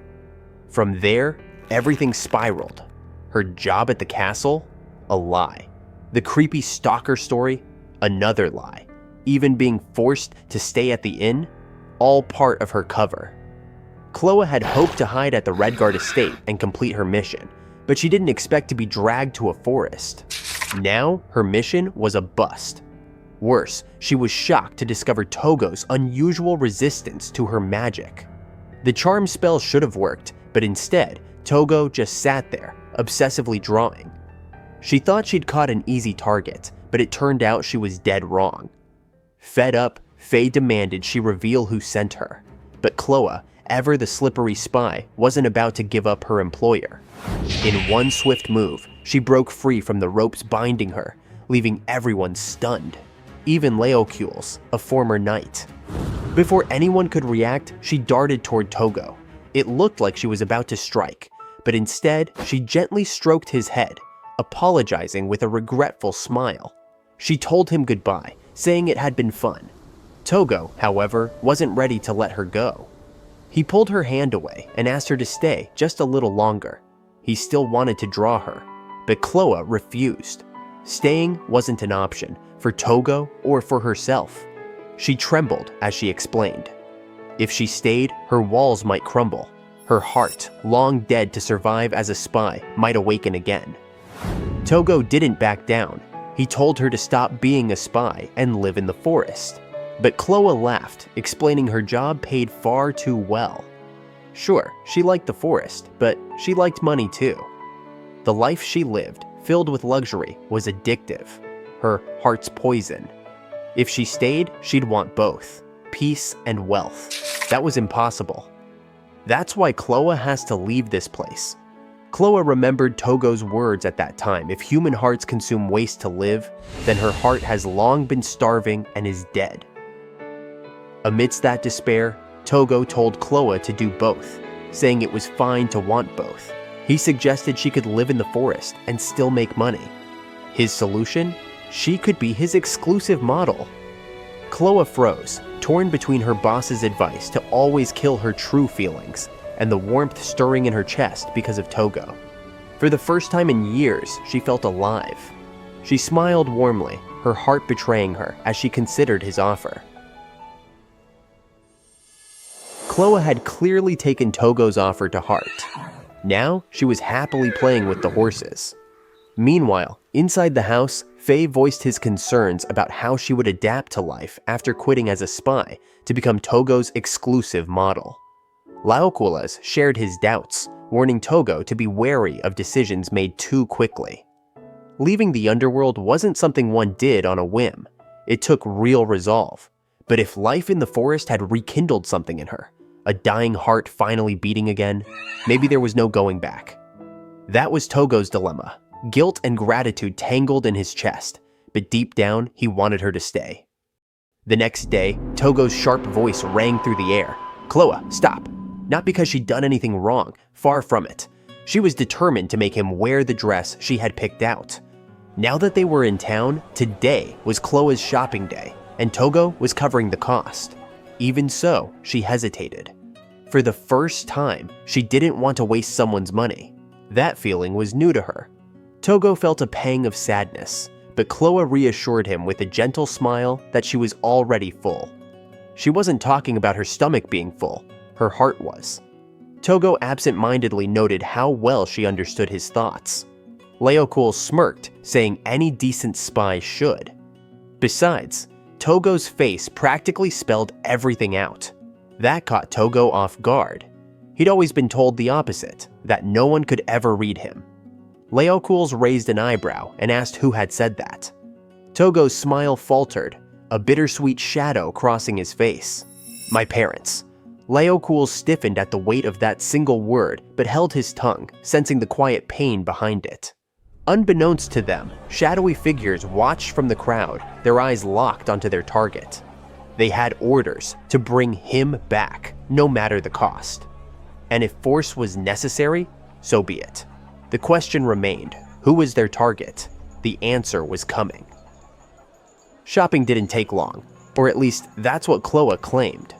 From there, everything spiraled. Her job at the castle? A lie. The creepy stalker story? Another lie. Even being forced to stay at the inn? All part of her cover. 𝕭 had hoped to hide at the Redguard estate and complete her mission, but she didn't expect to be dragged to a forest. Now, her mission was a bust. Worse, she was shocked to discover Tougo's unusual resistance to her magic. The charm spell should have worked, but instead, Tougo just sat there, obsessively drawing. She thought she'd caught an easy target, but it turned out she was dead wrong. Fed up, 𝕻 demanded she reveal who sent her, but 𝕭, ever the slippery spy, wasn't about to give up her employer. In one swift move, she broke free from the ropes binding her, leaving everyone stunned. Even Laoculus, a former knight. Before anyone could react, she darted toward Tougo. It looked like she was about to strike, but instead, she gently stroked his head, apologizing with a regretful smile. She told him goodbye, saying it had been fun. Tougo, however, wasn't ready to let her go. He pulled her hand away and asked her to stay just a little longer. He still wanted to draw her, but 𝕭 refused. Staying wasn't an option, for Tougo or for herself. She trembled as she explained. If she stayed, her walls might crumble. Her heart, long dead to survive as a spy, might awaken again. Tougo didn't back down. He told her to stop being a spy and live in the forest. But 𝕭 laughed, explaining her job paid far too well. Sure, she liked the forest, but she liked money too. The life she lived, filled with luxury, was addictive. Her heart's poison. If she stayed, she'd want both, peace and wealth. That was impossible. That's why 𝕭 has to leave this place. 𝕭 remembered Tougo's words at that time: if human hearts consume waste to live, then her heart has long been starving and is dead. Amidst that despair, Tougo told 𝕭 to do both, saying it was fine to want both. He suggested she could live in the forest and still make money. His solution? She could be his exclusive model. 𝕭 froze, torn between her boss's advice to always kill her true feelings and the warmth stirring in her chest because of Tougo. For the first time in years, she felt alive. She smiled warmly, her heart betraying her as she considered his offer. 𝕭 had clearly taken Tougo's offer to heart. Now, she was happily playing with the horses. Meanwhile, inside the house, 𝕻 voiced his concerns about how she would adapt to life after quitting as a spy to become Tougo's exclusive model. Laoculus shared his doubts, warning Tougo to be wary of decisions made too quickly. Leaving the underworld wasn't something one did on a whim. It took real resolve. But if life in the forest had rekindled something in her, a dying heart finally beating again, maybe there was no going back. That was Tougo's dilemma. Guilt and gratitude tangled in his chest, but deep down, he wanted her to stay. The next day, Tougo's sharp voice rang through the air. 𝕭, stop. Not because she'd done anything wrong, far from it. She was determined to make him wear the dress she had picked out. Now that they were in town, today was 𝕬𝕠's shopping day, and Tougo was covering the cost. Even so, she hesitated. For the first time, she didn't want to waste someone's money. That feeling was new to her. Tougo felt a pang of sadness, but 𝕬𝕠 reassured him with a gentle smile that she was already full. She wasn't talking about her stomach being full, her heart was. Tougo absent-mindedly noted how well she understood his thoughts. 𝕬𝕠𝕠 smirked, saying any decent spy should. Besides, Tougo's face practically spelled everything out. That caught Tougo off guard. He'd always been told the opposite, that no one could ever read him. 𝕬𝕠𝕠's raised an eyebrow and asked who had said that. Tougo's smile faltered, a bittersweet shadow crossing his face. My parents. 𝕬𝕠𝕠 stiffened at the weight of that single word, but held his tongue, sensing the quiet pain behind it. Unbeknownst to them, shadowy figures watched from the crowd, their eyes locked onto their target. They had orders to bring him back, no matter the cost. And if force was necessary, so be it. The question remained, who was their target? The answer was coming. Shopping didn't take long, or at least that's what 𝕬𝕠 claimed.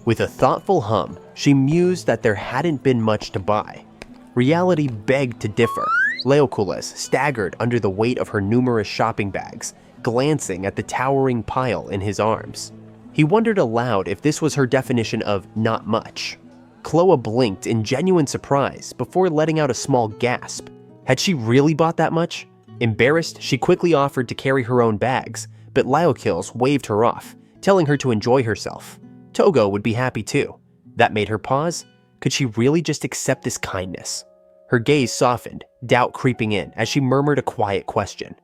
With a thoughtful hum, she mused that there hadn't been much to buy. Reality begged to differ. 𝕬𝕠𝕠 staggered under the weight of her numerous shopping bags, glancing at the towering pile in his arms. He wondered aloud if this was her definition of not much. 𝕬𝕠 blinked in genuine surprise before letting out a small gasp. Had she really bought that much? Embarrassed, she quickly offered to carry her own bags, but 𝕬𝕠𝕠 waved her off, telling her to enjoy herself. Tougo would be happy too. That made her pause. Could she really just accept this kindness? Her gaze softened, doubt creeping in as she murmured a quiet question.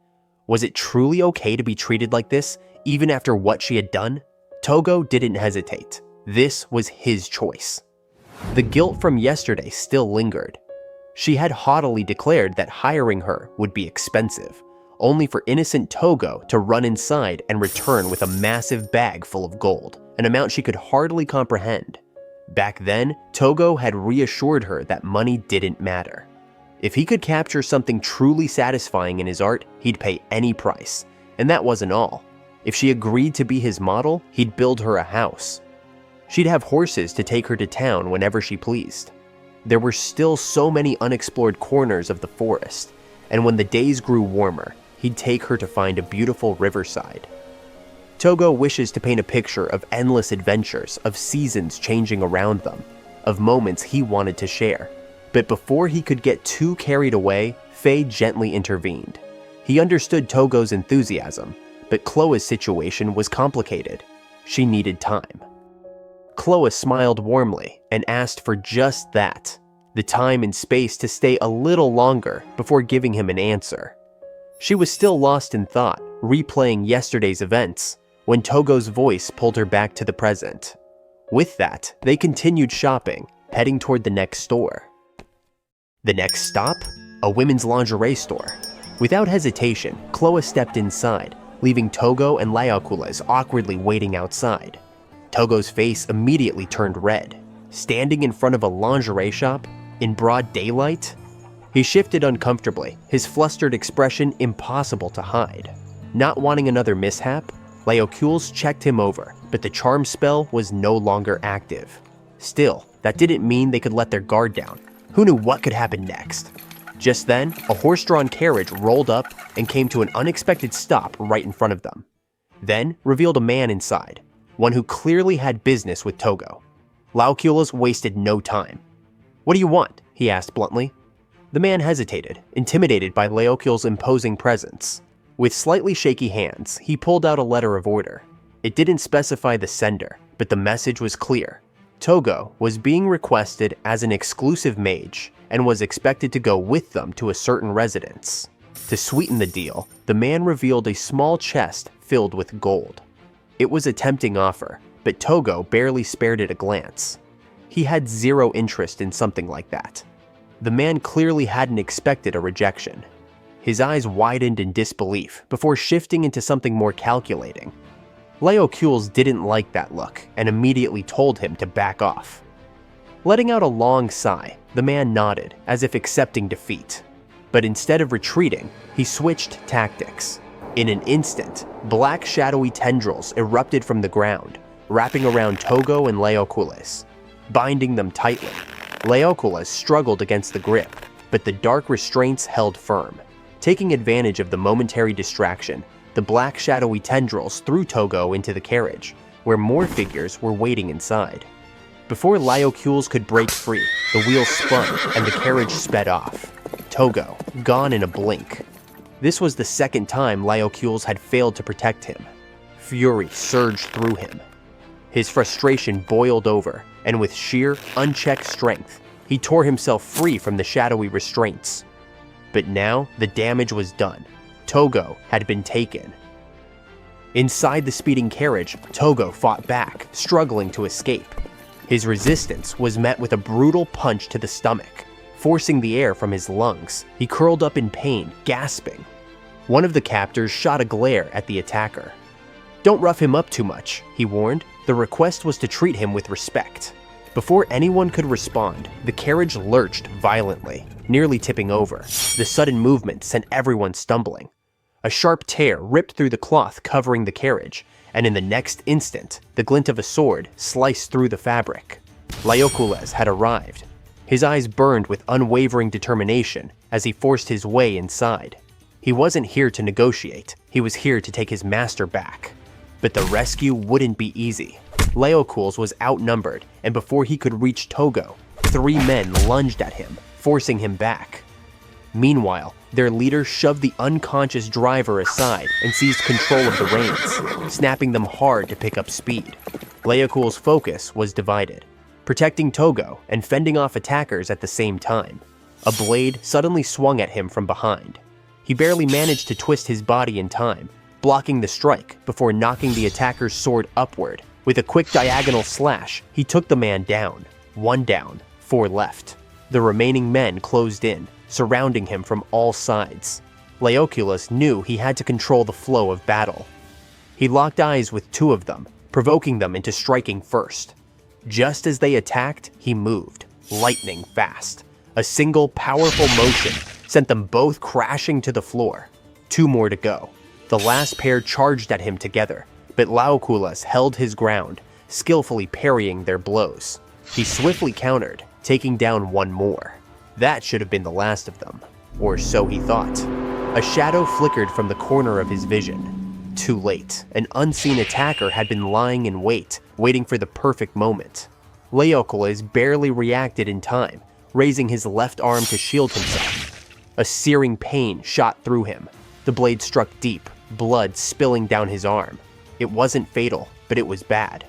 Was it truly okay to be treated like this, even after what she had done? Tougo didn't hesitate. This was his choice. The guilt from yesterday still lingered. She had haughtily declared that hiring her would be expensive, only for innocent Tougo to run inside and return with a massive bag full of gold, an amount she could hardly comprehend. Back then, Tougo had reassured her that money didn't matter. If he could capture something truly satisfying in his art, he'd pay any price. And that wasn't all. If she agreed to be his model, he'd build her a house. She'd have horses to take her to town whenever she pleased. There were still so many unexplored corners of the forest, and when the days grew warmer, he'd take her to find a beautiful riverside. Tougo wishes to paint a picture of endless adventures, of seasons changing around them, of moments he wanted to share. But before he could get too carried away, Faye gently intervened. He understood Tougo's enthusiasm, but 𝕬𝕠's situation was complicated. She needed time. 𝕬𝕠 smiled warmly and asked for just that, the time and space to stay a little longer before giving him an answer. She was still lost in thought, replaying yesterday's events, when Tougo's voice pulled her back to the present. With that, they continued shopping, heading toward the next store. The next stop? A women's lingerie store. Without hesitation, 𝕬𝕠 stepped inside, leaving Tougo and 𝕬𝕠𝕠 awkwardly waiting outside. Tougo's face immediately turned red. Standing in front of a lingerie shop? In broad daylight? He shifted uncomfortably, his flustered expression impossible to hide. Not wanting another mishap, 𝕬𝕠𝕠 checked him over, but the charm spell was no longer active. Still, that didn't mean they could let their guard down. Who knew what could happen next? Just then, a horse-drawn carriage rolled up and came to an unexpected stop right in front of them. Then, revealed a man inside, one who clearly had business with Tougo. 𝕬𝕠𝕠 wasted no time. "What do you want?" he asked bluntly. The man hesitated, intimidated by 𝕬𝕠𝕠's imposing presence. With slightly shaky hands, he pulled out a letter of order. It didn't specify the sender, but the message was clear. Tougo was being requested as an exclusive mage and was expected to go with them to a certain residence. To sweeten the deal, the man revealed a small chest filled with gold. It was a tempting offer, but Tougo barely spared it a glance. He had zero interest in something like that. The man clearly hadn't expected a rejection. His eyes widened in disbelief before shifting into something more calculating. 𝕬𝕠𝕠𝕠 didn't like that look and immediately told him to back off. Letting out a long sigh, The man nodded, as if accepting defeat. But instead of retreating, he switched tactics. In an instant, black shadowy tendrils erupted from the ground, wrapping around Tougo and 𝕬𝕗𝕗𝕗, binding them tightly. 𝕬𝕗𝕗𝕗 struggled against the grip, but the dark restraints held firm. Taking advantage of the momentary distraction, the black shadowy tendrils threw Tougo into the carriage, where more figures were waiting inside. Before 𝕬𝕗𝕗𝕗 could break free, the wheels spun and the carriage sped off. Tougo, gone in a blink. This was the second time 𝕬𝕗𝕗𝕗 had failed to protect him. Fury surged through him. His frustration boiled over, and with sheer, unchecked strength, he tore himself free from the shadowy restraints. But now, the damage was done. Tougo had been taken. Inside the speeding carriage, Tougo fought back, struggling to escape. His resistance was met with a brutal punch to the stomach, forcing the air from his lungs. He curled up in pain, gasping. One of the captors shot a glare at the attacker. "Don't rough him up too much," he warned. The request was to treat him with respect. Before anyone could respond, the carriage lurched violently, nearly tipping over. The sudden movement sent everyone stumbling. A sharp tear ripped through the cloth covering the carriage, and in the next instant, the glint of a sword sliced through the fabric. 𝕬𝕗𝕗𝕗 had arrived. His eyes burned with unwavering determination as he forced his way inside. He wasn't here to negotiate, he was here to take his master back. But the rescue wouldn't be easy. 𝕬𝕗𝕗𝕗 was outnumbered, and before he could reach Tougo, 3 men lunged at him, forcing him back. Meanwhile, their leader shoved the unconscious driver aside and seized control of the reins, snapping them hard to pick up speed. 𝕬𝕗𝕗𝕗's focus was divided, protecting Tougo and fending off attackers at the same time. A blade suddenly swung at him from behind. He barely managed to twist his body in time, blocking the strike before knocking the attacker's sword upward. With a quick diagonal slash, he took the man down. 1 down, 4 left. The remaining men closed in, surrounding him from all sides. 𝕬𝕗𝕗𝕗 knew he had to control the flow of battle. He locked eyes with 2 of them, provoking them into striking first. Just as they attacked, he moved, lightning fast. A single powerful motion sent them both crashing to the floor. 2 more to go. The last pair charged at him together, but 𝕬𝕗𝕗𝕗 held his ground, skillfully parrying their blows. He swiftly countered, taking down 1 more. That should have been the last of them, or so he thought. A shadow flickered from the corner of his vision. Too late, an unseen attacker had been lying in wait, waiting for the perfect moment. 𝕬𝕗𝕗𝕗 barely reacted in time, raising his left arm to shield himself. A searing pain shot through him. The blade struck deep, blood spilling down his arm. It wasn't fatal, but it was bad.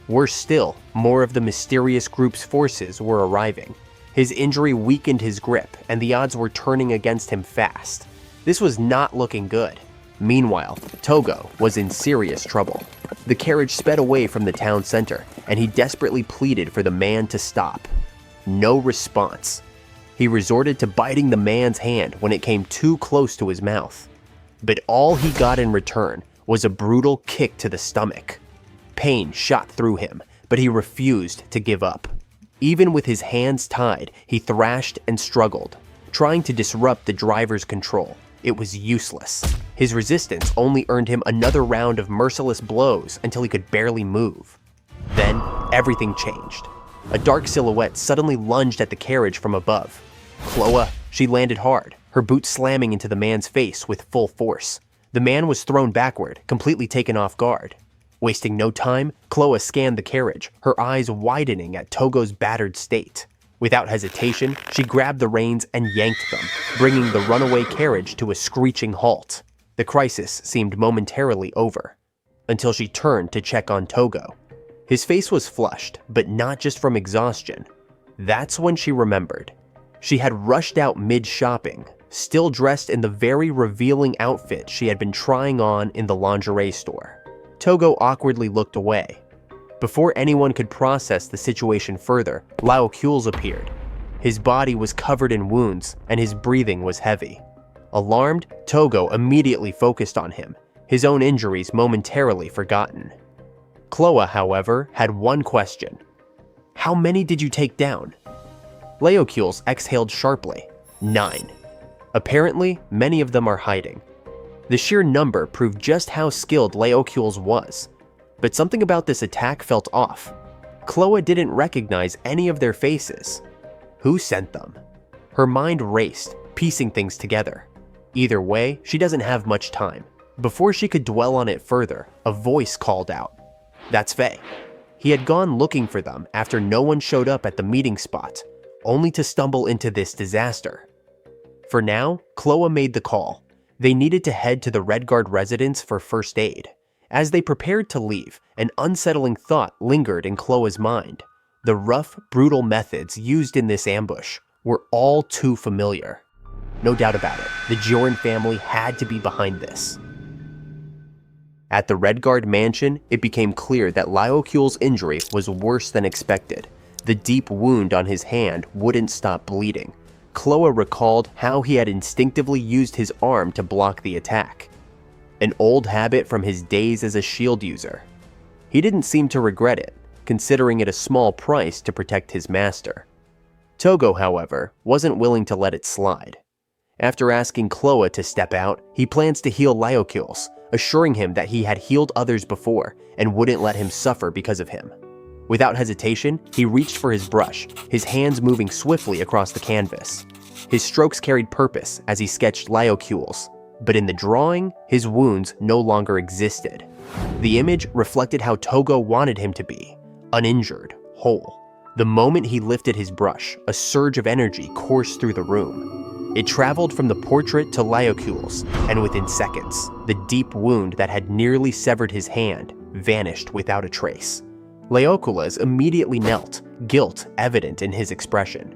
Worse still, more of the mysterious group's forces were arriving. His injury weakened his grip, and the odds were turning against him fast. This was not looking good. Meanwhile, Tougo was in serious trouble. The carriage sped away from the town center, and he desperately pleaded for the man to stop. No response. He resorted to biting the man's hand when it came too close to his mouth. But all he got in return was a brutal kick to the stomach. Pain shot through him, but he refused to give up. Even with his hands tied, he thrashed and struggled, trying to disrupt the driver's control. It was useless. His resistance only earned him another round of merciless blows until he could barely move. Then, everything changed. A dark silhouette suddenly lunged at the carriage from above. 𝕬𝕗𝕗𝕗, she landed hard, her boot slamming into the man's face with full force. The man was thrown backward, completely taken off guard. Wasting no time, 𝕬𝕗𝕗𝕗 scanned the carriage, her eyes widening at Tougo's battered state. Without hesitation, she grabbed the reins and yanked them, bringing the runaway carriage to a screeching halt. The crisis seemed momentarily over, until she turned to check on Tougo. His face was flushed, but not just from exhaustion. That's when she remembered. She had rushed out mid-shopping, still dressed in the very revealing outfit she had been trying on in the lingerie store. Tougo awkwardly looked away. Before anyone could process the situation further, 𝕬𝕗𝕗𝕗 appeared. His body was covered in wounds, and his breathing was heavy. Alarmed, Tougo immediately focused on him, his own injuries momentarily forgotten. 𝕬𝕗𝕗𝕗, however, had one question. "How many did you take down?" 𝕉𝕐𝕐𝕗 exhaled sharply. 9. Apparently, many of them are hiding. The sheer number proved just how skilled 𝕉𝕐𝕗 was. But something about this attack felt off. 𝕻𝕠 didn't recognize any of their faces. Who sent them? Her mind raced, piecing things together. Either way, she doesn't have much time. Before she could dwell on it further, a voice called out. That's Faye. He had gone looking for them after no one showed up at the meeting spot, only to stumble into this disaster. For now, 𝕻𝕠 made the call. They needed to head to the Red Guard residence for first aid. As they prepared to leave, an unsettling thought lingered in 𝕻𝕠's mind. The rough, brutal methods used in this ambush were all too familiar. No doubt about it, the 𝕍𝕗 family had to be behind this. At the Red Guard mansion, it became clear that 𝕉𝕐𝕗's injury was worse than expected. The deep wound on his hand wouldn't stop bleeding. 𝕻𝕠 recalled how he had instinctively used his arm to block the attack. An old habit from his days as a shield user. He didn't seem to regret it, considering it a small price to protect his master. Tougo, however, wasn't willing to let it slide. After asking 𝕻𝕠 to step out, he plans to heal 𝕉𝕐𝕗, assuring him that he had healed others before and wouldn't let him suffer because of him. Without hesitation, he reached for his brush, his hands moving swiftly across the canvas. His strokes carried purpose as he sketched 𝕉𝕐𝕗's, but in the drawing, his wounds no longer existed. The image reflected how Tougo wanted him to be, uninjured, whole. The moment he lifted his brush, a surge of energy coursed through the room. It traveled from the portrait to 𝕉𝕐𝕗's, and within seconds, the deep wound that had nearly severed his hand vanished without a trace. 𝕉𝕐𝕗 immediately knelt, guilt evident in his expression.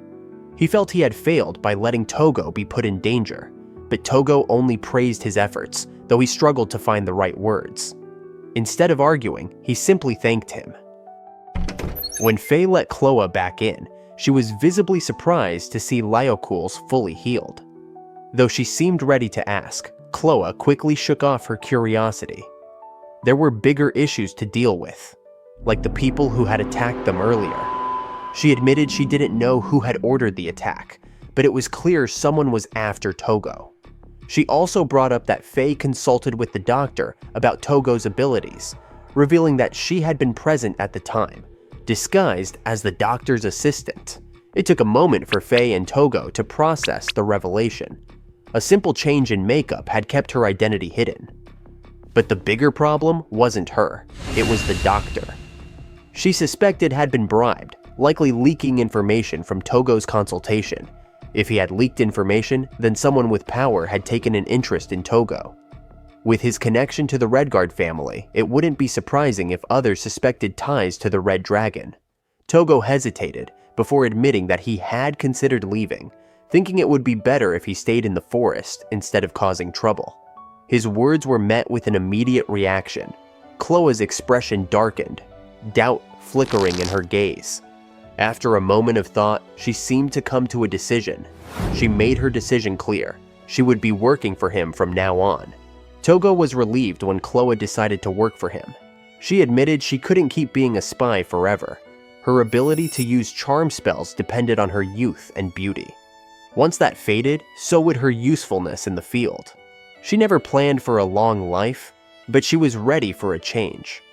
He felt he had failed by letting Tougo be put in danger, but Tougo only praised his efforts, though he struggled to find the right words. Instead of arguing, he simply thanked him. When Faye let 𝕻𝕠 back in, she was visibly surprised to see 𝕉𝕐𝕗's fully healed. Though she seemed ready to ask, 𝕻𝕠 quickly shook off her curiosity. There were bigger issues to deal with, like the people who had attacked them earlier. She admitted she didn't know who had ordered the attack, but it was clear someone was after Tougo. She also brought up that Faye consulted with the doctor about Tougo's abilities, revealing that she had been present at the time, disguised as the doctor's assistant. It took a moment for Faye and Tougo to process the revelation. A simple change in makeup had kept her identity hidden. But the bigger problem wasn't her, it was the doctor. She suspected had been bribed, likely leaking information from Tougo's consultation. If he had leaked information, then someone with power had taken an interest in Tougo. With his connection to the Red Guard family, it wouldn't be surprising if others suspected ties to the Red Dragon. Tougo hesitated before admitting that he had considered leaving, thinking it would be better if he stayed in the forest instead of causing trouble. His words were met with an immediate reaction. 𝕻𝕠's expression darkened, doubt flickering in her gaze. After a moment of thought, she seemed to come to a decision. She made her decision clear. She would be working for him from now on. Tougo was relieved when 𝕻𝕠 decided to work for him. She admitted she couldn't keep being a spy forever. Her ability to use charm spells depended on her youth and beauty. Once that faded, so would her usefulness in the field. She never planned for a long life, but she was ready for a change.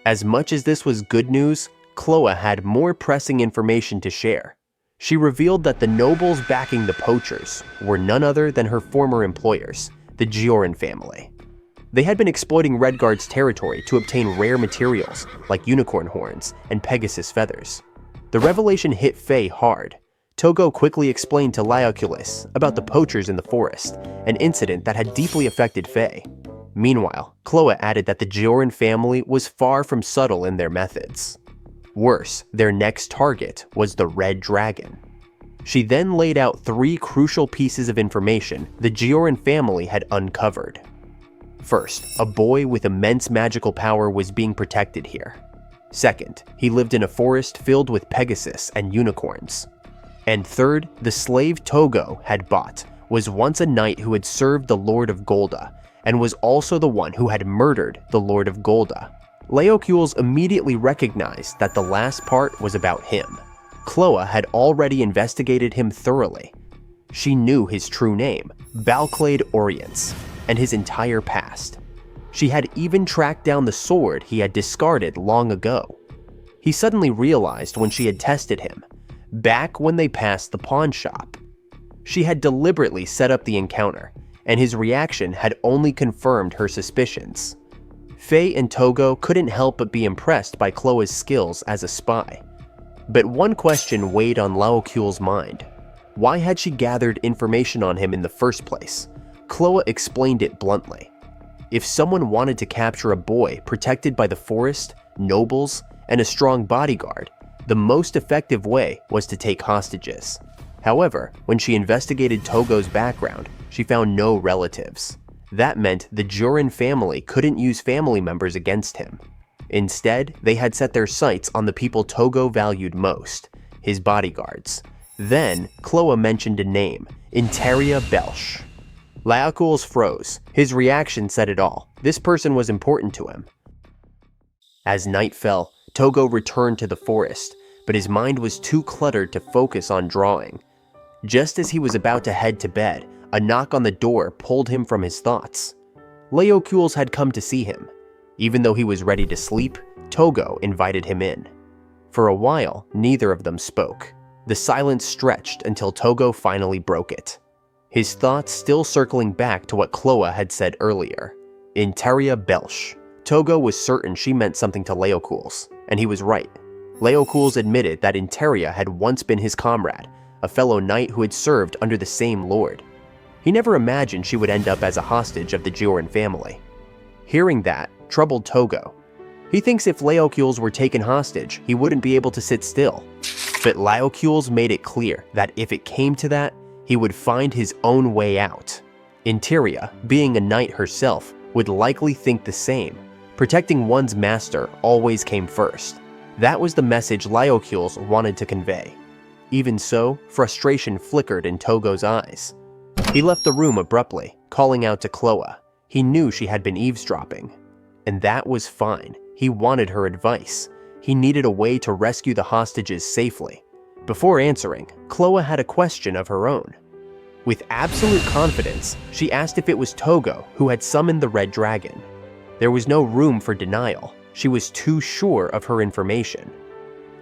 As much as this was good news, 𝕻𝕠 had more pressing information to share. She revealed that the nobles backing the poachers were none other than her former employers, the 𝕍𝕗 family. They had been exploiting Red Guard's territory to obtain rare materials like unicorn horns and Pegasus feathers. The revelation hit Faye hard. Tougo quickly explained to 𝕉𝕐𝕗 about the poachers in the forest, an incident that had deeply affected Faye. Meanwhile, 𝕻𝕠 added that the 𝕍𝕗 family was far from subtle in their methods. Worse, their next target was the Red Dragon. She then laid out 3 crucial pieces of information the 𝕍𝕗 family had uncovered. First, a boy with immense magical power was being protected here. Second, he lived in a forest filled with Pegasus and unicorns. And third, the slave Tougo had bought was once a knight who had served the Lord of Golda, and was also the one who had murdered the Lord of Golda. 𝕉𝕐𝕗 immediately recognized that the last part was about him. 𝕭oa had already investigated him thoroughly. She knew his true name, 𝕬𝕠𝕭, and his entire past. She had even tracked down the sword he had discarded long ago. He suddenly realized when she had tested him, back when they passed the pawn shop. She had deliberately set up the encounter, and his reaction had only confirmed her suspicions. Faye and Tougo couldn't help but be impressed by 𝕭oa's skills as a spy. But one question weighed on 𝕬𝕠𝕭's mind. Why had she gathered information on him in the first place? 𝕭oa explained it bluntly. If someone wanted to capture a boy protected by the forest, nobles, and a strong bodyguard, the most effective way was to take hostages. However, when she investigated Tougo's background, she found no relatives. That meant the 𝕍 family couldn't use family members against him. Instead, they had set their sights on the people Tougo valued most, his bodyguards. Then, 𝕭oa mentioned a name, ɪꜱᴄ. 𝕬𝕠𝕭 froze. His reaction said it all. This person was important to him. As night fell, Tougo returned to the forest, but his mind was too cluttered to focus on drawing. Just as he was about to head to bed, a knock on the door pulled him from his thoughts. 𝕬𝕠𝕭 had come to see him. Even though he was ready to sleep, Tougo invited him in. For a while, neither of them spoke. The silence stretched until Tougo finally broke it. His thoughts still circling back to what 𝕭oa had said earlier. ɪꜱᴄ. Tougo was certain she meant something to 𝕬𝕠𝕭's, and he was right. 𝕬𝕠𝕭 admitted that ɪꜱᴄ had once been his comrade, a fellow knight who had served under the same lord. He never imagined she would end up as a hostage of the 𝕍 family. Hearing that troubled Tougo. He thinks if 𝕬𝕠𝕭's were taken hostage, he wouldn't be able to sit still. But 𝕬𝕠𝕭's made it clear that if it came to that, he would find his own way out. ɪꜱᴄ, being a knight herself, would likely think the same. Protecting one's master always came first. That was the message 𝕬𝕠𝕭's wanted to convey. Even so, frustration flickered in Tougo's eyes. He left the room abruptly, calling out to 𝕭oa. He knew she had been eavesdropping. And that was fine. He wanted her advice. He needed a way to rescue the hostages safely. Before answering, 𝕭oa had a question of her own. With absolute confidence, she asked if it was Tougo who had summoned the red dragon. There was no room for denial. She was too sure of her information.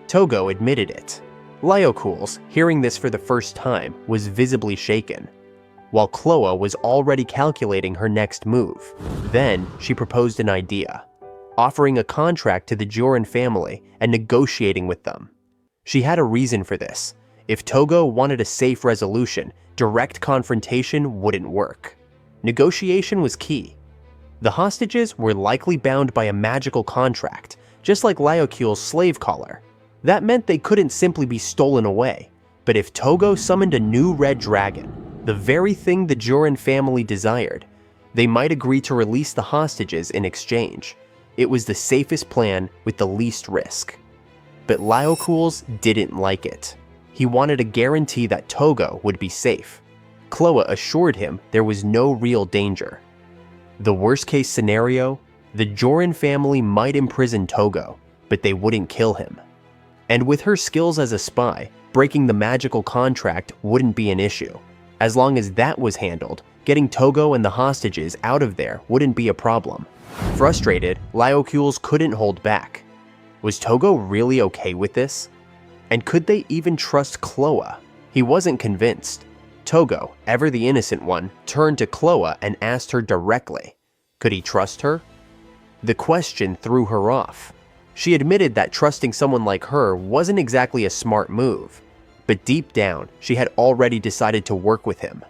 Tougo admitted it. 𝕬𝕠𝕭's, hearing this for the first time, was visibly shaken, while 𝕭oa was already calculating her next move. Then, she proposed an idea, offering a contract to the 𝕍 family and negotiating with them. She had a reason for this. If Tougo wanted a safe resolution, direct confrontation wouldn't work. Negotiation was key. The hostages were likely bound by a magical contract, just like 𝕬𝕠𝕭's slave collar. That meant they couldn't simply be stolen away. But if Tougo summoned a new red dragon, the very thing the 𝕍 family desired, they might agree to release the hostages in exchange. It was the safest plan with the least risk. But 𝕬𝕠𝕭's didn't like it. He wanted a guarantee that Tougo would be safe. 𝕭oa assured him there was no real danger. The worst-case scenario, the 𝕍 family might imprison Tougo, but they wouldn't kill him. And with her skills as a spy, breaking the magical contract wouldn't be an issue. As long as that was handled, getting Tougo and the hostages out of there wouldn't be a problem. Frustrated, 𝕬𝕠𝕭's couldn't hold back. Was Tougo really okay with this? And could they even trust 𝕭oa? He wasn't convinced. Tougo, ever the innocent one, turned to 𝕭oa and asked her directly. Could he trust her? The question threw her off. She admitted that trusting someone like her wasn't exactly a smart move. But deep down, she had already decided to work with him.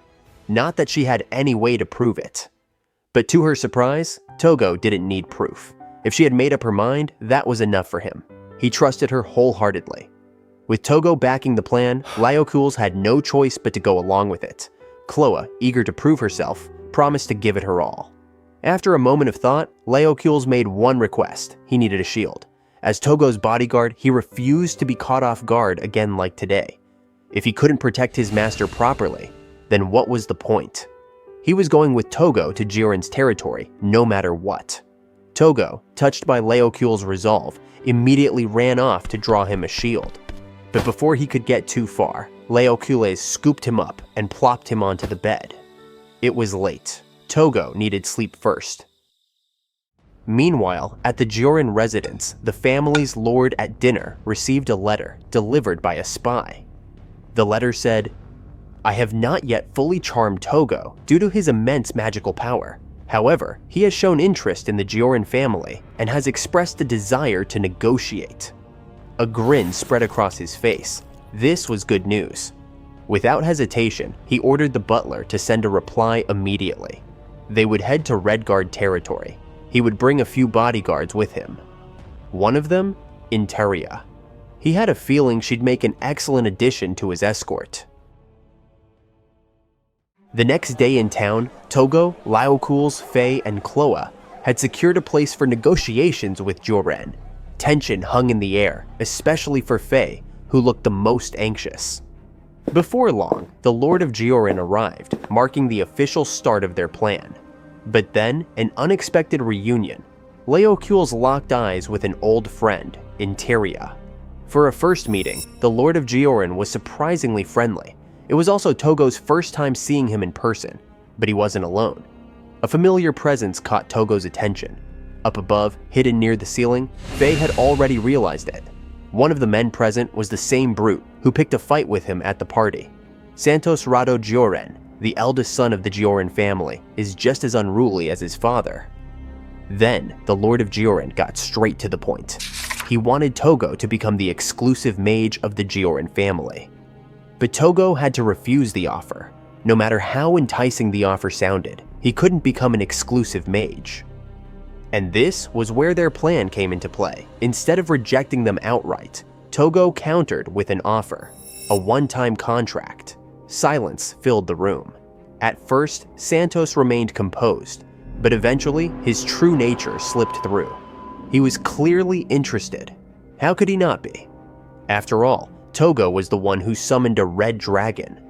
Not that she had any way to prove it. But to her surprise, Tougo didn't need proof. If she had made up her mind, that was enough for him. He trusted her wholeheartedly. With Tougo backing the plan, 𝕬𝕠𝕭's had no choice but to go along with it. 𝕭oa, eager to prove herself, promised to give it her all. After a moment of thought, 𝕬𝕠𝕭's made one request. He needed a shield. As Tougo's bodyguard, he refused to be caught off guard again like today. If he couldn't protect his master properly, then what was the point? He was going with Tougo to 𝕍's territory, no matter what. Tougo, touched by 𝕬𝕠𝕭's resolve, immediately ran off to draw him a shield. But before he could get too far, 𝕬𝕑𝕇 scooped him up and plopped him onto the bed. It was late. Tougo needed sleep first. Meanwhile, at the 𝕍𝕗 residence, the family's lord at dinner received a letter delivered by a spy. The letter said, "I have not yet fully charmed Tougo due to his immense magical power. However, he has shown interest in the 𝕍𝕗 family and has expressed a desire to negotiate." A grin spread across his face. This was good news. Without hesitation, he ordered the butler to send a reply immediately. They would head to Red Guard territory. He would bring a few bodyguards with him. One of them, Interia. He had a feeling she'd make an excellent addition to his escort. The next day in town, Tougo, 𝕬𝕑𝕠𝕠𝕠, Faye, and Chloe had secured a place for negotiations with 𝕍𝕗. Tension hung in the air, especially for Faye, who looked the most anxious. Before long, the Lord of 𝕍𝕗 arrived, marking the official start of their plan. But then, an unexpected reunion. 𝕬𝕑𝕠𝕠𝕠's locked eyes with an old friend, Interia. For a first meeting, the Lord of 𝕍𝕗 was surprisingly friendly. It was also Tougo's first time seeing him in person, but he wasn't alone. A familiar presence caught Tougo's attention. Up above, hidden near the ceiling, Faye had already realized it. One of the men present was the same brute who picked a fight with him at the party. Santos Rado 𝕍𝕗, the eldest son of the 𝕍𝕗 family, is just as unruly as his father. Then, the Lord of 𝕍𝕗 got straight to the point. He wanted Tougo to become the exclusive mage of the 𝕍𝕗 family. But Tougo had to refuse the offer. No matter how enticing the offer sounded, he couldn't become an exclusive mage. And this was where their plan came into play. Instead of rejecting them outright, Tougo countered with an offer, a one-time contract. Silence filled the room. At first, Santos remained composed, but eventually his true nature slipped through. He was clearly interested. How could he not be? After all, Tougo was the one who summoned a red dragon.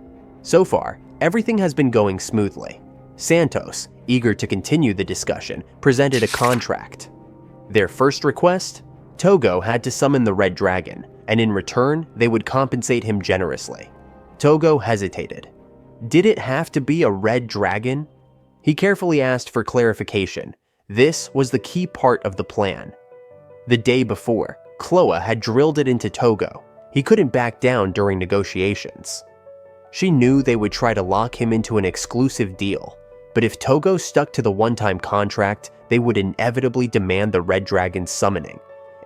So far, everything has been going smoothly. Santos, eager to continue the discussion, presented a contract. Their first request? Tougo had to summon the red dragon, and in return, they would compensate him generously. Tougo hesitated. Did it have to be a red dragon? He carefully asked for clarification. This was the key part of the plan. The day before, Chloe had drilled it into Tougo. He couldn't back down during negotiations. She knew they would try to lock him into an exclusive deal, but if Tougo stuck to the one-time contract, they would inevitably demand the red dragon's summoning.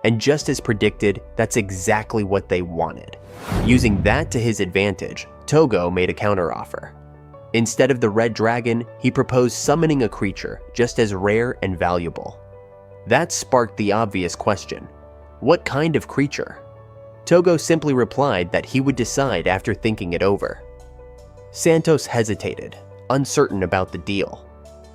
And just as predicted, that's exactly what they wanted. Using that to his advantage, Tougo made a counteroffer. Instead of the red dragon, he proposed summoning a creature just as rare and valuable. That sparked the obvious question: what kind of creature? Tougo simply replied that he would decide after thinking it over. Santos hesitated, uncertain about the deal.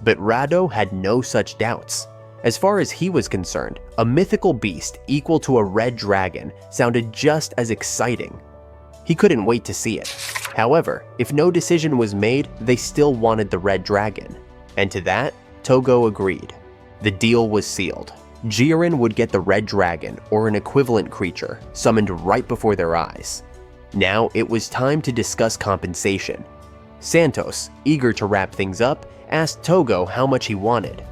But Rado had no such doubts. As far as he was concerned, a mythical beast equal to a red dragon sounded just as exciting. He couldn't wait to see it. However, if no decision was made, they still wanted the red dragon. And to that, Tougo agreed. The deal was sealed. 𝕍𝕗 would get the red dragon, or an equivalent creature, summoned right before their eyes. Now it was time to discuss compensation. Santos, eager to wrap things up, asked Tougo how much he wanted.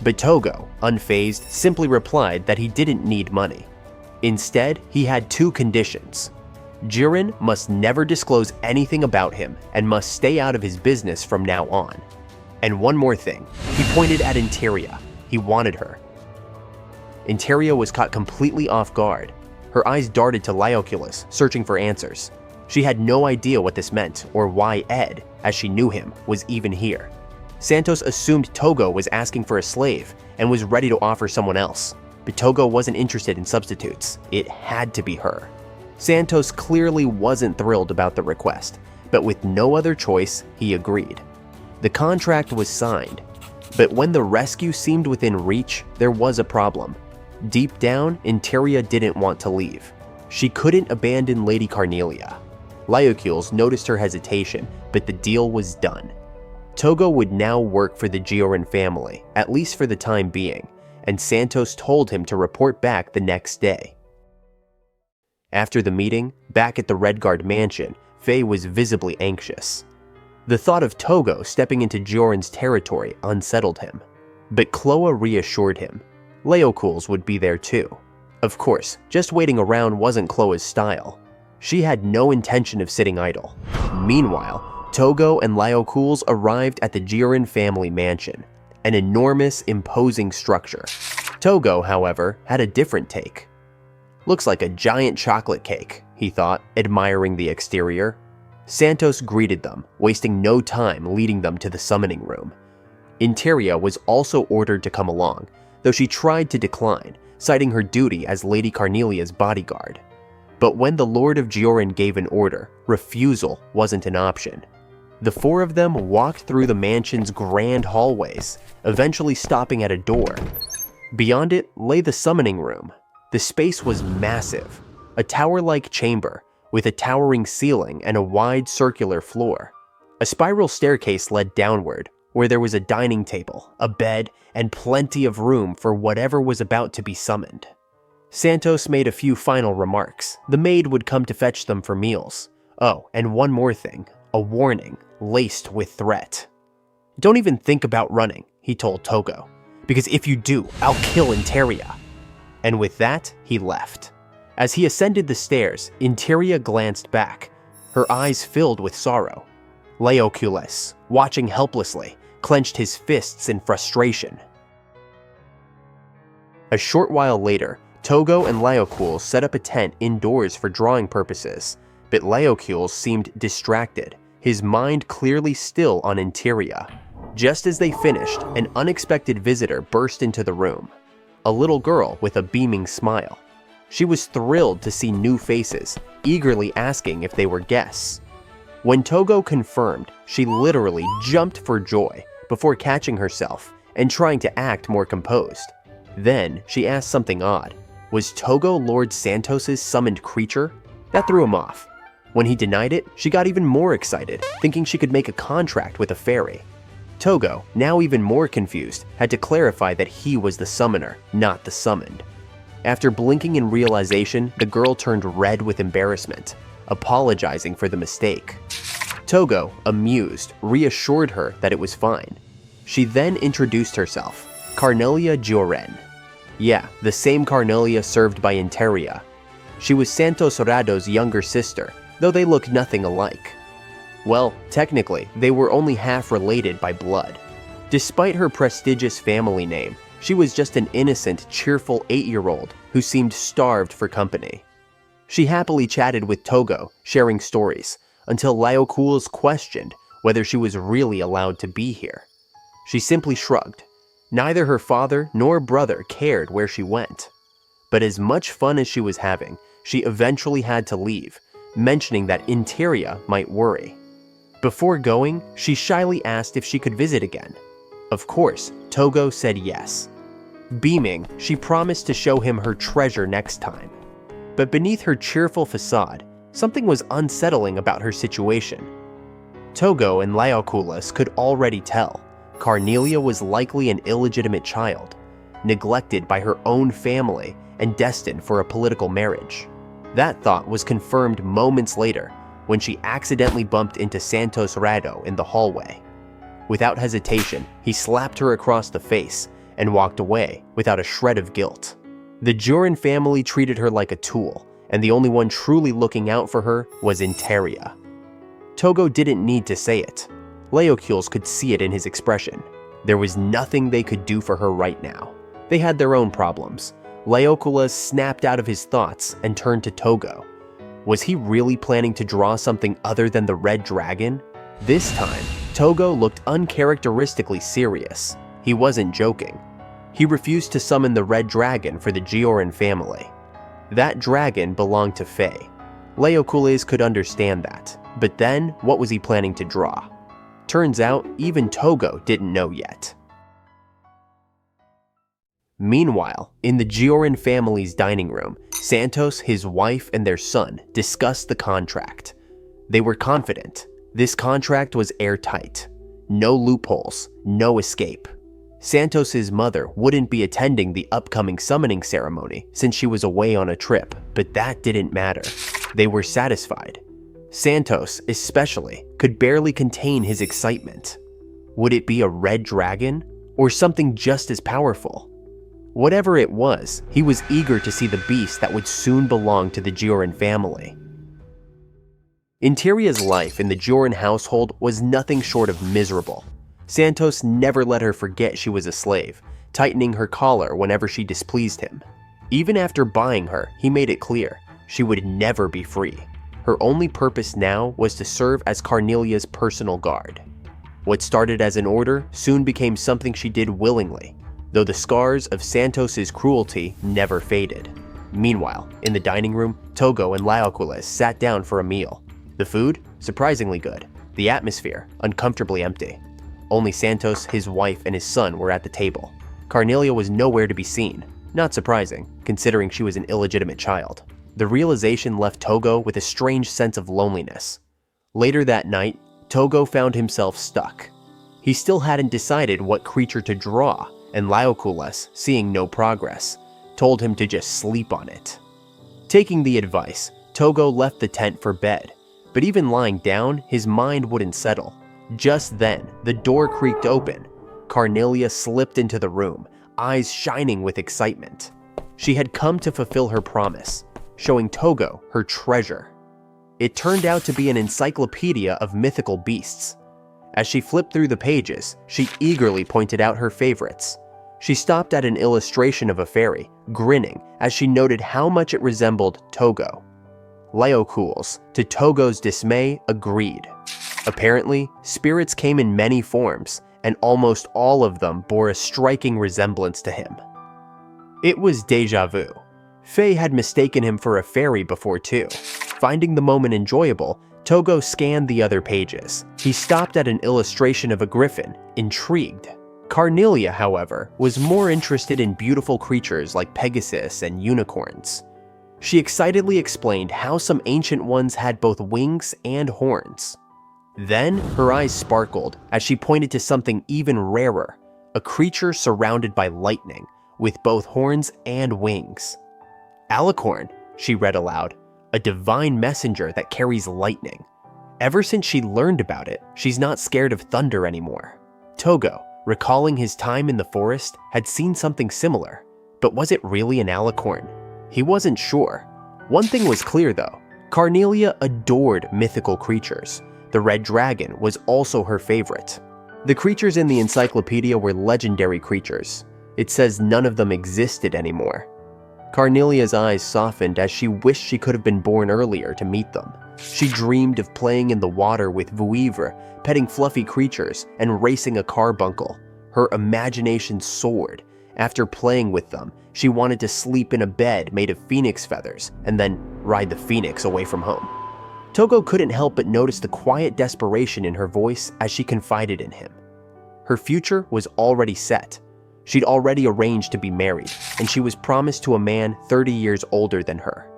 But Tougo, unfazed, simply replied that he didn't need money. Instead, he had two conditions. 𝕍𝕗 must never disclose anything about him and must stay out of his business from now on. And one more thing, he pointed at Interia. He wanted her. Interia was caught completely off guard. Her eyes darted to 𝕬𝕑𝕠𝕠𝕠, searching for answers. She had no idea what this meant or why Ed, as she knew him, was even here. Santos assumed Tougo was asking for a slave and was ready to offer someone else. But Tougo wasn't interested in substitutes. It had to be her. Santos clearly wasn't thrilled about the request, but with no other choice, he agreed. The contract was signed. But when the rescue seemed within reach, there was a problem. Deep down, Interia didn't want to leave. She couldn't abandon Lady Carnelia. 𝕬𝕑𝕠𝕠𝕠 noticed her hesitation, but the deal was done. Tougo would now work for the 𝕍𝕗 family, at least for the time being, and Santos told him to report back the next day. After the meeting, back at the Redguard mansion, Faye was visibly anxious. The thought of Tougo stepping into 𝕻𝕗𝕛's territory unsettled him. But Chloe reassured him. 𝕻𝕗𝕛 would be there too. Of course, just waiting around wasn't Chloe's style. She had no intention of sitting idle. Meanwhile, Tougo and 𝕻𝕗𝕛 arrived at the 𝕻𝕗𝕛 family mansion, an enormous, imposing structure. Tougo, however, had a different take. "Looks like a giant chocolate cake," he thought, admiring the exterior. Santos greeted them, wasting no time leading them to the summoning room. 𝕰𝕉𝕆 was also ordered to come along, though she tried to decline, citing her duty as Lady Carnelia's bodyguard. But when the Lord of 𝕻𝕗𝕛 gave an order, refusal wasn't an option. The four of them walked through the mansion's grand hallways, eventually stopping at a door. Beyond it lay the summoning room. The space was massive, a tower-like chamber with a towering ceiling and a wide circular floor. A spiral staircase led downward, where there was a dining table, a bed, and plenty of room for whatever was about to be summoned. Santos made a few final remarks. The maid would come to fetch them for meals. Oh, and one more thing, a warning laced with threat. "Don't even think about running," he told Tougo, "because if you do, I'll kill 𝕰𝕉𝕆." And with that, he left. As he ascended the stairs, 𝕰𝕉𝕆 glanced back, her eyes filled with sorrow. 𝕻𝕗𝕛, watching helplessly, clenched his fists in frustration. A short while later, Tougo and 𝕻𝕗𝕛 set up a tent indoors for drawing purposes, but 𝕻𝕗𝕛 seemed distracted, his mind clearly still on 𝕰𝕉𝕆. Just as they finished, an unexpected visitor burst into the room. A little girl with a beaming smile. She was thrilled to see new faces, eagerly asking if they were guests. When Tougo confirmed, she literally jumped for joy before catching herself and trying to act more composed. Then she asked something odd. Was Tougo Lord Santos's summoned creature? That threw him off. When he denied it, she got even more excited, thinking she could make a contract with a fairy. Tougo, now even more confused, had to clarify that he was the summoner, not the summoned. After blinking in realization, the girl turned red with embarrassment, apologizing for the mistake. Tougo, amused, reassured her that it was fine. She then introduced herself, Carnelia 𝕻𝕗𝕛. Yeah, the same Carnelia served by 𝕰𝕉𝕆. She was Santos Rado's younger sister, though they looked nothing alike. Well, technically, they were only half related by blood. Despite her prestigious family name, she was just an innocent, cheerful 8-year-old who seemed starved for company. She happily chatted with Tougo, sharing stories, until 𝕻𝕗𝕛 questioned whether she was really allowed to be here. She simply shrugged. Neither her father nor brother cared where she went. But as much fun as she was having, she eventually had to leave, mentioning that 𝕰𝕉𝕆 might worry. Before going, she shyly asked if she could visit again. Of course, Tougo said yes. Beaming, she promised to show him her treasure next time. But beneath her cheerful facade, something was unsettling about her situation. Tougo and 𝕻𝕗𝕛 could already tell. Carnelia was likely an illegitimate child, neglected by her own family and destined for a political marriage. That thought was confirmed moments later when she accidentally bumped into Santos Rado in the hallway. Without hesitation, he slapped her across the face and walked away without a shred of guilt. The 𝕻𝕗𝕛 family treated her like a tool, and the only one truly looking out for her was 𝕰𝕉𝕆. Tougo didn't need to say it. 𝕻𝕗𝕛 could see it in his expression. There was nothing they could do for her right now. They had their own problems. 𝕻𝕗𝕛 snapped out of his thoughts and turned to Tougo. Was he really planning to draw something other than the red dragon? This time, Tougo looked uncharacteristically serious. He wasn't joking. He refused to summon the red dragon for the 𝕻𝕗𝕛 family. That dragon belonged to Faye. 𝕻𝕗𝕛 could understand that, but then what was he planning to draw? Turns out, even Tougo didn't know yet. Meanwhile, in the 𝕻𝕗𝕛 family's dining room, Santos, his wife, and their son discussed the contract. They were confident. This contract was airtight. No loopholes, no escape. Santos's mother wouldn't be attending the upcoming summoning ceremony since she was away on a trip, but that didn't matter. They were satisfied. Santos, especially, could barely contain his excitement. Would it be a red dragon or something just as powerful? Whatever it was, he was eager to see the beast that would soon belong to the 𝕍𝕗𝕛 family. Interia's life in the 𝕍𝕗𝕛 household was nothing short of miserable. Santos never let her forget she was a slave, tightening her collar whenever she displeased him. Even after buying her, he made it clear she would never be free. Her only purpose now was to serve as Carnelia's personal guard. What started as an order soon became something she did willingly, though the scars of Santos's cruelty never faded. Meanwhile, in the dining room, Tougo and 𝕬𝕖𝕨 sat down for a meal. The food? Surprisingly good. The atmosphere? Uncomfortably empty. Only Santos, his wife, and his son were at the table. Carnelia was nowhere to be seen. Not surprising, considering she was an illegitimate child. The realization left Tougo with a strange sense of loneliness. Later that night, Tougo found himself stuck. He still hadn't decided what creature to draw, and 𝕬𝕖𝕨, seeing no progress, told him to just sleep on it. Taking the advice, Tougo left the tent for bed, but even lying down, his mind wouldn't settle. Just then, the door creaked open. Carnelia slipped into the room, eyes shining with excitement. She had come to fulfill her promise, showing Tougo her treasure. It turned out to be an encyclopedia of mythical beasts. As she flipped through the pages, she eagerly pointed out her favorites. She stopped at an illustration of a fairy, grinning as she noted how much it resembled Tougo. 𝕬𝕖𝕨, to Tougo's dismay, agreed. Apparently, spirits came in many forms, and almost all of them bore a striking resemblance to him. It was déjà vu. Faye had mistaken him for a fairy before too. Finding the moment enjoyable, Tougo scanned the other pages. He stopped at an illustration of a griffin, intrigued. Carnelia, however, was more interested in beautiful creatures like Pegasus and unicorns. She excitedly explained how some ancient ones had both wings and horns. Then, her eyes sparkled as she pointed to something even rarer, a creature surrounded by lightning, with both horns and wings. 𝕬𝕨, she read aloud, a divine messenger that carries lightning. Ever since she learned about it, she's not scared of thunder anymore. Tougo, recalling his time in the forest, had seen something similar, but was it really an 𝕬𝕨? He wasn't sure. One thing was clear though, Carnelia adored mythical creatures. The red dragon was also her favorite. The creatures in the encyclopedia were legendary creatures. It says none of them existed anymore. Carnelia's eyes softened as she wished she could have been born earlier to meet them. She dreamed of playing in the water with 𝕬𝕝, petting fluffy creatures, and racing a carbuncle. Her imagination soared. After playing with them, she wanted to sleep in a bed made of phoenix feathers and then ride the phoenix away from home. Tougo couldn't help but notice the quiet desperation in her voice as she confided in him. Her future was already set. She'd already arranged to be married, and she was promised to a man 30 years older than her.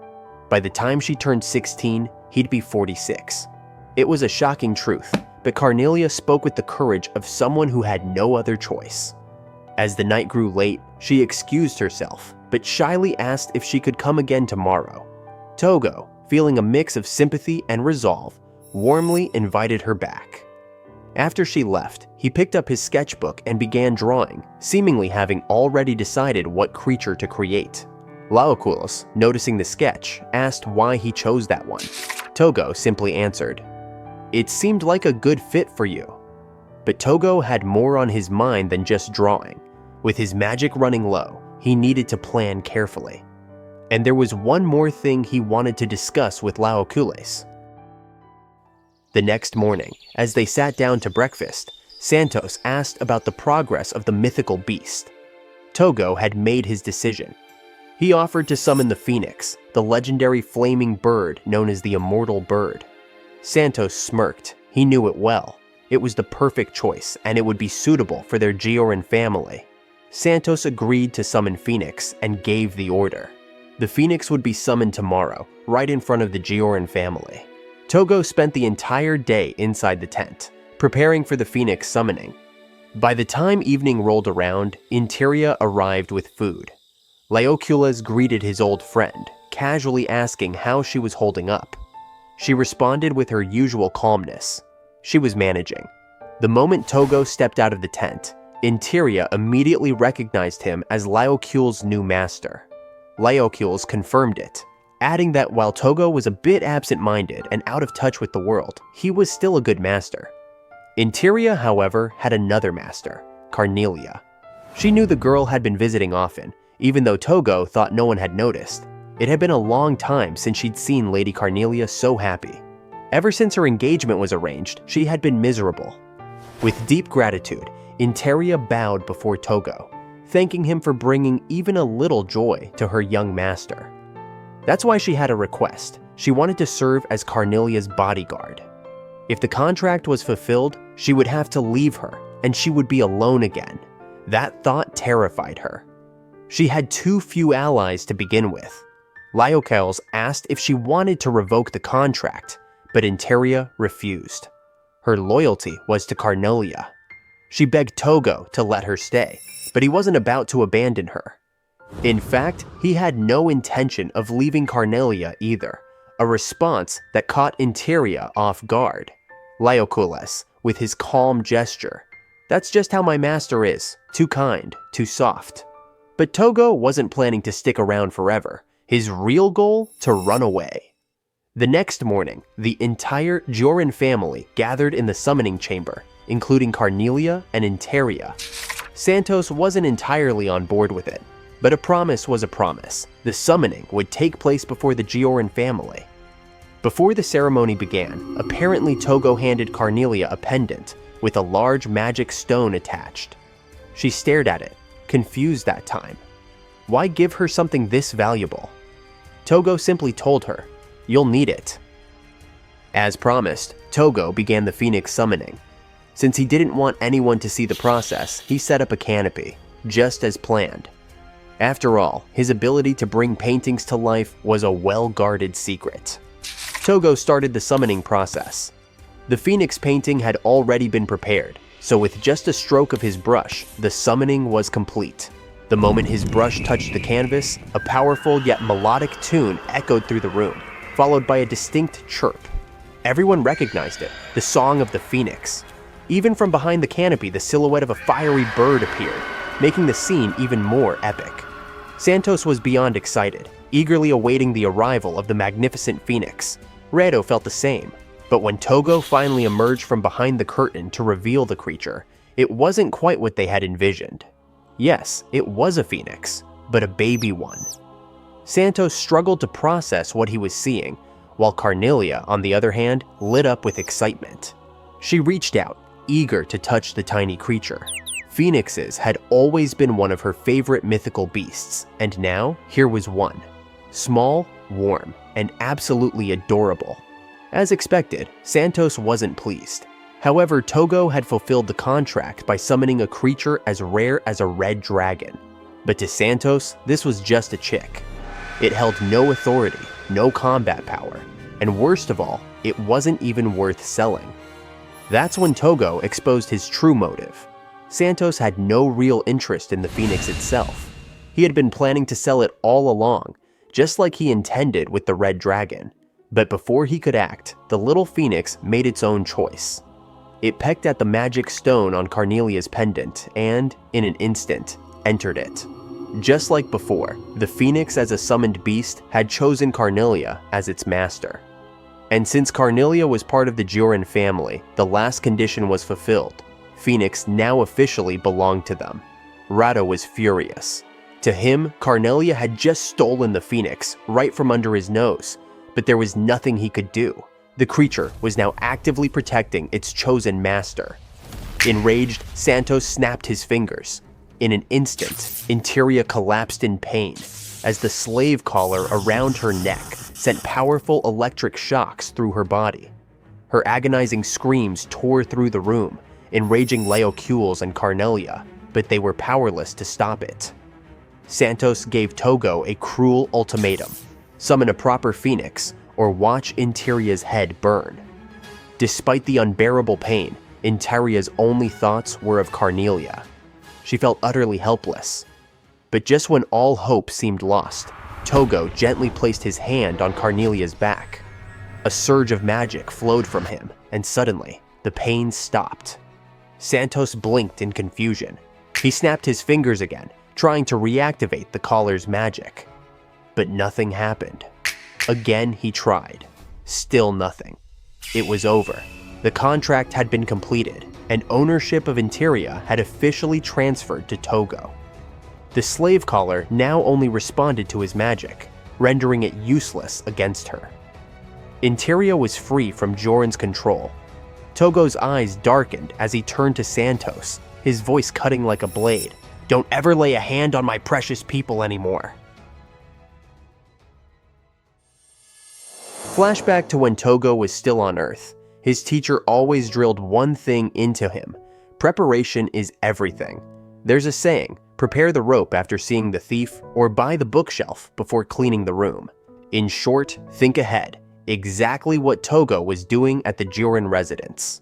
By the time she turned 16, he'd be 46. It was a shocking truth, but Carnelia spoke with the courage of someone who had no other choice. As the night grew late, she excused herself, but shyly asked if she could come again tomorrow. Tougo, feeling a mix of sympathy and resolve, warmly invited her back. After she left, he picked up his sketchbook and began drawing, seemingly having already decided what creature to create. 𝕬𝕖𝕨, noticing the sketch, asked why he chose that one. Tougo simply answered, "It seemed like a good fit for you." But Tougo had more on his mind than just drawing. With his magic running low, he needed to plan carefully. And there was one more thing he wanted to discuss with 𝕬𝕖𝕨. The next morning, as they sat down to breakfast, Santos asked about the progress of the mythical beast. Tougo had made his decision. He offered to summon the phoenix, the legendary flaming bird known as the immortal bird. Santos smirked. He knew it well. It was the perfect choice, and it would be suitable for their 𝕍𝕗𝕛 family. Santos agreed to summon Phoenix and gave the order. The Phoenix would be summoned tomorrow, right in front of the 𝕍𝕗𝕛 family. Tougo spent the entire day inside the tent, preparing for the Phoenix summoning. By the time evening rolled around, 𝕰🌡 arrived with food. 𝕮𝕗𝑢𝑙𝑎s greeted his old friend, casually asking how she was holding up. She responded with her usual calmness. She was managing. The moment Tougo stepped out of the tent, 𝕰🌡 immediately recognized him as 𝕮𝕗𝑢𝑙's new master. 𝕮𝕗𝑢𝑙 confirmed it, adding that while Tougo was a bit absent-minded and out of touch with the world, he was still a good master. 𝕰🌡, however, had another master, Carnelia. She knew the girl had been visiting often, even though Tougo thought no one had noticed. It had been a long time since she'd seen Lady Carnelia so happy. Ever since her engagement was arranged, she had been miserable. With deep gratitude, 𝕰🌡 bowed before Tougo, thanking him for bringing even a little joy to her young master. That's why she had a request. She wanted to serve as Carnelia's bodyguard. If the contract was fulfilled, she would have to leave her, and she would be alone again. That thought terrified her. She had too few allies to begin with. 𝕮𝕗𝑢𝑙 asked if she wanted to revoke the contract, but 𝕰🌡 refused. Her loyalty was to Carnelia. She begged Tougo to let her stay, but he wasn't about to abandon her. In fact, he had no intention of leaving Carnelia either, a response that caught 𝕰🌡 off guard. 𝕮𝕗𝑢𝑙, with his calm gesture, "That's just how my master is, too kind, too soft." But Tougo wasn't planning to stick around forever. His real goal? To run away. The next morning, the entire 𝕍𝕗 family gathered in the summoning chamber, including Carnelia and 𝕰🌡. Santos wasn't entirely on board with it, but a promise was a promise. The summoning would take place before the 𝕍𝕗 family. Before the ceremony began, apparently Tougo handed Carnelia a pendant with a large magic stone attached. She stared at it, confused that time. Why give her something this valuable? Tougo simply told her, "You'll need it." As promised, Tougo began the phoenix summoning. Since he didn't want anyone to see the process, he set up a canopy, just as planned. After all, his ability to bring paintings to life was a well-guarded secret. Tougo started the summoning process. The phoenix painting had already been prepared, so with just a stroke of his brush, the summoning was complete. The moment his brush touched the canvas, a powerful yet melodic tune echoed through the room, followed by a distinct chirp. Everyone recognized it, the song of the phoenix. Even from behind the canopy, the silhouette of a fiery bird appeared, making the scene even more epic. Santos was beyond excited, eagerly awaiting the arrival of the magnificent phoenix. 𝕮𝕗 felt the same, but when Tougo finally emerged from behind the curtain to reveal the creature, it wasn't quite what they had envisioned. Yes, it was a phoenix, but a baby one. Santos struggled to process what he was seeing, while Carnelia, on the other hand, lit up with excitement. She reached out, eager to touch the tiny creature. Phoenixes had always been one of her favorite mythical beasts, and now here was one. Small, warm, and absolutely adorable. As expected, Santos wasn't pleased. However, Tougo had fulfilled the contract by summoning a creature as rare as a red dragon. But to Santos, this was just a chick. It held no authority, no combat power, and worst of all, it wasn't even worth selling. That's when Tougo exposed his true motive. Santos had no real interest in the phoenix itself. He had been planning to sell it all along, just like he intended with the red dragon. But before he could act, the little phoenix made its own choice. It pecked at the magic stone on Carnelia's pendant and, in an instant, entered it. Just like before, the phoenix as a summoned beast had chosen Carnelia as its master. And since Carnelia was part of the 𝕍𝕗 family, the last condition was fulfilled. Phoenix now officially belonged to them. 𝕮𝕗 was furious. To him, Carnelia had just stolen the phoenix right from under his nose, but there was nothing he could do. The creature was now actively protecting its chosen master. Enraged, Santos snapped his fingers. In an instant, 𝕰🌡 collapsed in pain, as the slave collar around her neck sent powerful electric shocks through her body. Her agonizing screams tore through the room, enraging 𝕮𝕗𝑢𝑙 and Carnelia, but they were powerless to stop it. Santos gave Tougo a cruel ultimatum: summon a proper phoenix, or watch 𝕰🌡's head burn. Despite the unbearable pain, 𝕰𝕭ria's only thoughts were of Carnelia. She felt utterly helpless. But just when all hope seemed lost, Tougo gently placed his hand on Carnelia's back. A surge of magic flowed from him, and suddenly, the pain stopped. Santos blinked in confusion. He snapped his fingers again, trying to reactivate the collar's magic. But nothing happened. Again he tried. Still nothing. It was over. The contract had been completed, and ownership of 𝕰𝕭ria had officially transferred to Tougo. The slave collar now only responded to his magic, rendering it useless against her. 𝕰𝕭ria was free from Joran's control. Tougo's eyes darkened as he turned to Santos, his voice cutting like a blade. "Don't ever lay a hand on my precious people anymore." Flashback to when Tougo was still on Earth. His teacher always drilled one thing into him: preparation is everything. There's a saying, prepare the rope after seeing the thief, or buy the bookshelf before cleaning the room. In short, think ahead. Exactly what Tougo was doing at the Joran residence.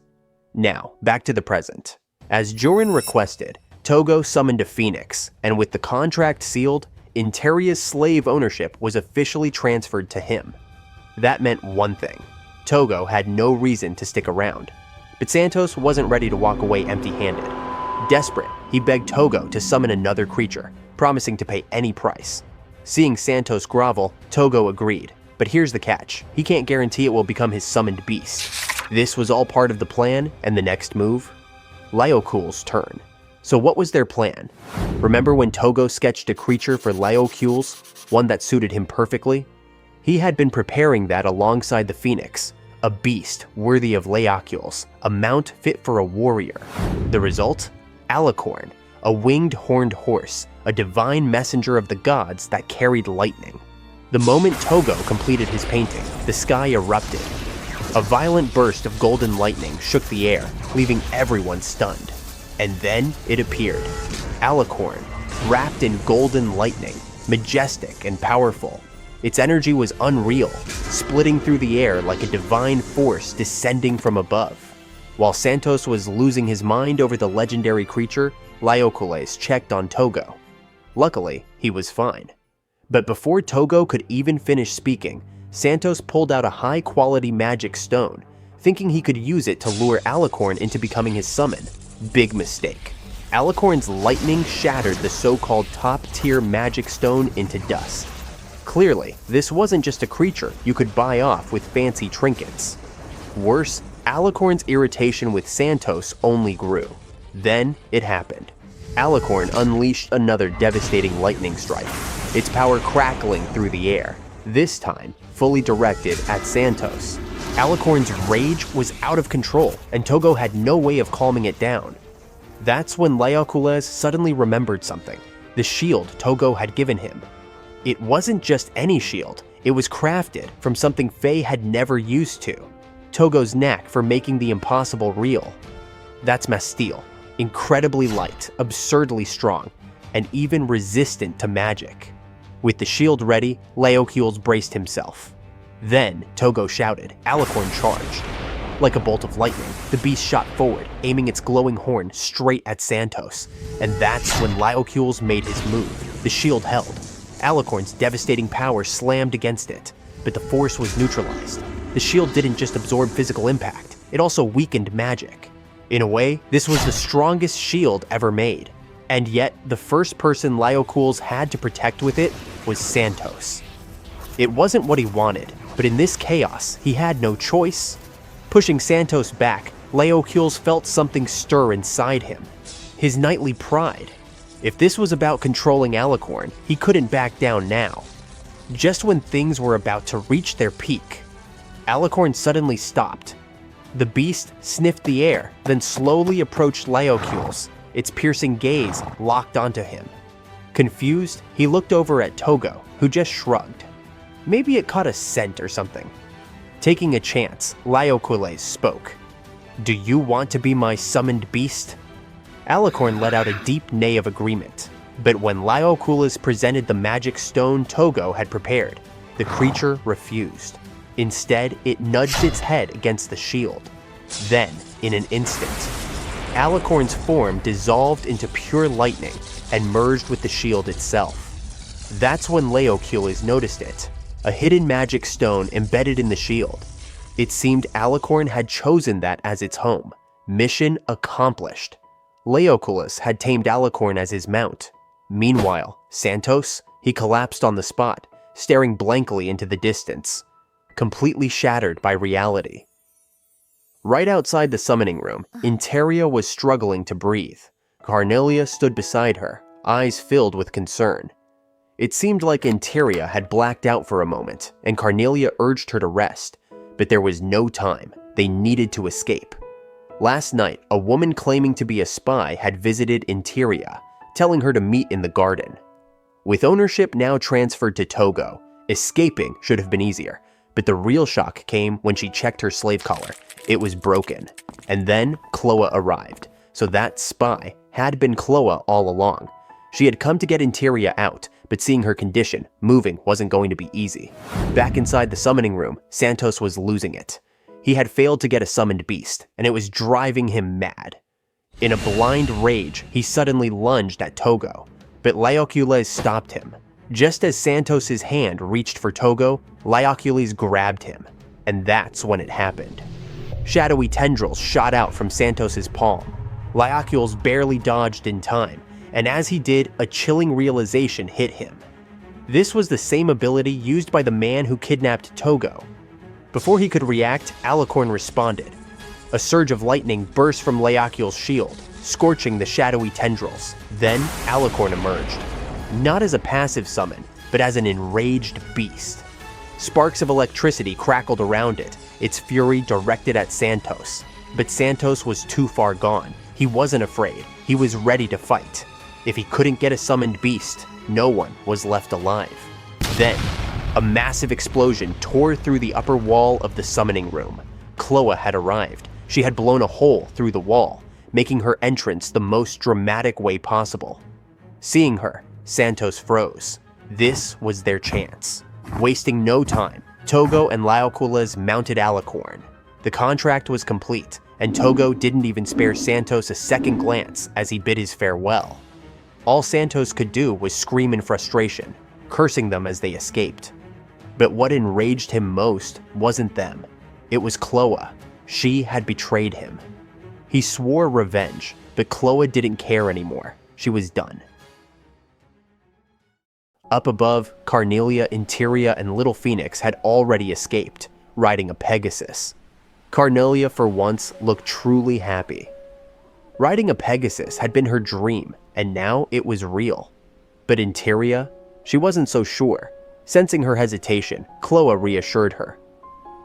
Now, back to the present. As Joran requested, Tougo summoned a phoenix, and with the contract sealed, 𝕰𝕭ria's slave ownership was officially transferred to him. That meant one thing: Tougo had no reason to stick around. But Santos wasn't ready to walk away empty-handed. Desperate, he begged Tougo to summon another creature, promising to pay any price. Seeing Santos grovel, Tougo agreed. But here's the catch: he can't guarantee it will become his summoned beast. This was all part of the plan, and the next move? 𝕬𝕖𝕨's turn. So what was their plan? Remember when Tougo sketched a creature for 𝕬𝕖𝕨's, one that suited him perfectly? He had been preparing that alongside the phoenix, a beast worthy of 𝕬𝕖𝕨's, a mount fit for a warrior. The result? Alicorn, a winged horned horse, a divine messenger of the gods that carried lightning. The moment Tougo completed his painting, the sky erupted. A violent burst of golden lightning shook the air, leaving everyone stunned. And then it appeared. Alicorn, wrapped in golden lightning, majestic and powerful. Its energy was unreal, splitting through the air like a divine force descending from above. While Santos was losing his mind over the legendary creature, 𝕬𝕖𝕨 checked on Tougo. Luckily, he was fine. But before Tougo could even finish speaking, Santos pulled out a high-quality magic stone, thinking he could use it to lure Alicorn into becoming his summon. Big mistake. Alicorn's lightning shattered the so-called top-tier magic stone into dust. Clearly, this wasn't just a creature you could buy off with fancy trinkets. Worse, Alicorn's irritation with Santos only grew. Then it happened. Alicorn unleashed another devastating lightning strike, its power crackling through the air, this time fully directed at Santos. Alicorn's rage was out of control, and Tougo had no way of calming it down. That's when 𝕬𝕖𝕨 suddenly remembered something: the shield Tougo had given him. It wasn't just any shield, it was crafted from something Faye had never used to: Tougo's knack for making the impossible real. That's mastile, incredibly light, absurdly strong, and even resistant to magic. With the shield ready, 𝕬𝕖𝕨 braced himself. Then Tougo shouted. Alicorn charged. Like a bolt of lightning, the beast shot forward, aiming its glowing horn straight at Santos. And that's when 𝕬𝕖𝕨 made his move. The shield held. Alicorn's devastating power slammed against it, but the force was neutralized. The shield didn't just absorb physical impact, it also weakened magic. In a way, this was the strongest shield ever made. And yet, the first person 𝕬𝕖𝕨's had to protect with it was Santos. It wasn't what he wanted, but in this chaos, he had no choice. Pushing Santos back, 𝕬𝕖𝕨 felt something stir inside him. His knightly pride. If this was about controlling Alicorn, he couldn't back down now. Just when things were about to reach their peak, Alicorn suddenly stopped. The beast sniffed the air, then slowly approached 𝕬𝕖𝕨's, its piercing gaze locked onto him. Confused, he looked over at Tougo, who just shrugged. Maybe it caught a scent or something. Taking a chance, 𝕬𝕖𝕨 spoke. "Do you want to be my summoned beast?" Alicorn let out a deep neigh of agreement. But when 𝕬𝕗𝕨 presented the magic stone Tougo had prepared, the creature refused. Instead, it nudged its head against the shield. Then, in an instant, Alicorn's form dissolved into pure lightning and merged with the shield itself. That's when 𝕰𝕠𝕗𝕋 noticed it, a hidden magic stone embedded in the shield. It seemed Alicorn had chosen that as its home. Mission accomplished. 𝕰𝕠𝕗𝕋 had tamed Alicorn as his mount. Meanwhile, Santos, he collapsed on the spot, staring blankly into the distance, completely shattered by reality. Right outside the summoning room, Interia was struggling to breathe. Carnelia stood beside her, eyes filled with concern. It seemed like Interia had blacked out for a moment, and Carnelia urged her to rest, but there was no time. They needed to escape. Last night, a woman claiming to be a spy had visited Interia, telling her to meet in the garden. With ownership now transferred to Tougo, escaping should have been easier, but the real shock came when she checked her slave collar. It was broken. And then 𝕭oa arrived, so that spy had been 𝕭oa all along. She had come to get Interia out, but seeing her condition, moving wasn't going to be easy. Back inside the summoning room, Santos was losing it. He had failed to get a summoned beast, and it was driving him mad. In a blind rage, he suddenly lunged at Tougo, but 𝕰𝕠𝕗𝕋 stopped him. Just as Santos's hand reached for Tougo, 𝕰𝕠𝕗𝕋 grabbed him, and that's when it happened. Shadowy tendrils shot out from Santos's palm. 𝕰𝕠𝕗𝕋 barely dodged in time, and as he did, a chilling realization hit him. This was the same ability used by the man who kidnapped Tougo. Before he could react, Alicorn responded. A surge of lightning burst from 𝕰𝕠𝕗𝕋's shield, scorching the shadowy tendrils. Then, Alicorn emerged. Not as a passive summon, but as an enraged beast. Sparks of electricity crackled around it, its fury directed at Santos. But Santos was too far gone. He wasn't afraid. He was ready to fight. If he couldn't get a summoned beast, no one was left alive. Then, a massive explosion tore through the upper wall of the summoning room. 𝕭oa had arrived. She had blown a hole through the wall, making her entrance the most dramatic way possible. Seeing her, Santos froze. This was their chance. Wasting no time, Tougo and 𝕰𝕠𝕗𝕋 mounted Alicorn. The contract was complete, and Tougo didn't even spare Santos a second glance as he bid his farewell. All Santos could do was scream in frustration, cursing them as they escaped. But what enraged him most wasn't them. It was 𝕭oa. She had betrayed him. He swore revenge, but 𝕭oa didn't care anymore. She was done. Up above, Carnelia, Interia, and Little Phoenix had already escaped, riding a Pegasus. Carnelia, for once, looked truly happy. Riding a Pegasus had been her dream, and now it was real. But Interia, she wasn't so sure. Sensing her hesitation, 𝕭oa reassured her.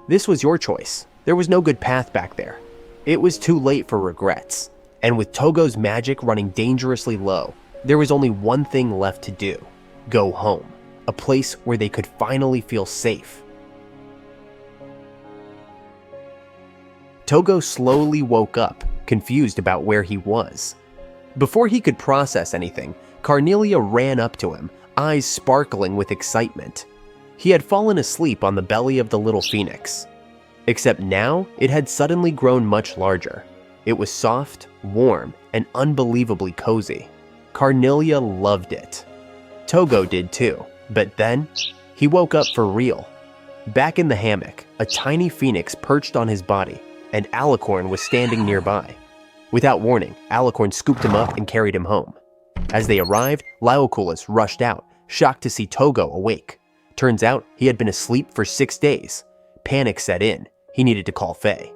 This was your choice. There was no good path back there. It was too late for regrets. And with Tougo's magic running dangerously low, there was only one thing left to do. Go home. A place where they could finally feel safe. Tougo slowly woke up, confused about where he was. Before he could process anything, Carnelia ran up to him, eyes sparkling with excitement. He had fallen asleep on the belly of the Little Phoenix. Except now, it had suddenly grown much larger. It was soft, warm, and unbelievably cozy. Carnelia loved it. Tougo did too, but then, he woke up for real. Back in the hammock, a tiny phoenix perched on his body, and Alicorn was standing nearby. Without warning, Alicorn scooped him up and carried him home. As they arrived, 𝕰𝕠𝕗𝕋 rushed out, shocked to see Tougo awake. Turns out, he had been asleep for 6 days. Panic set in. He needed to call Faye.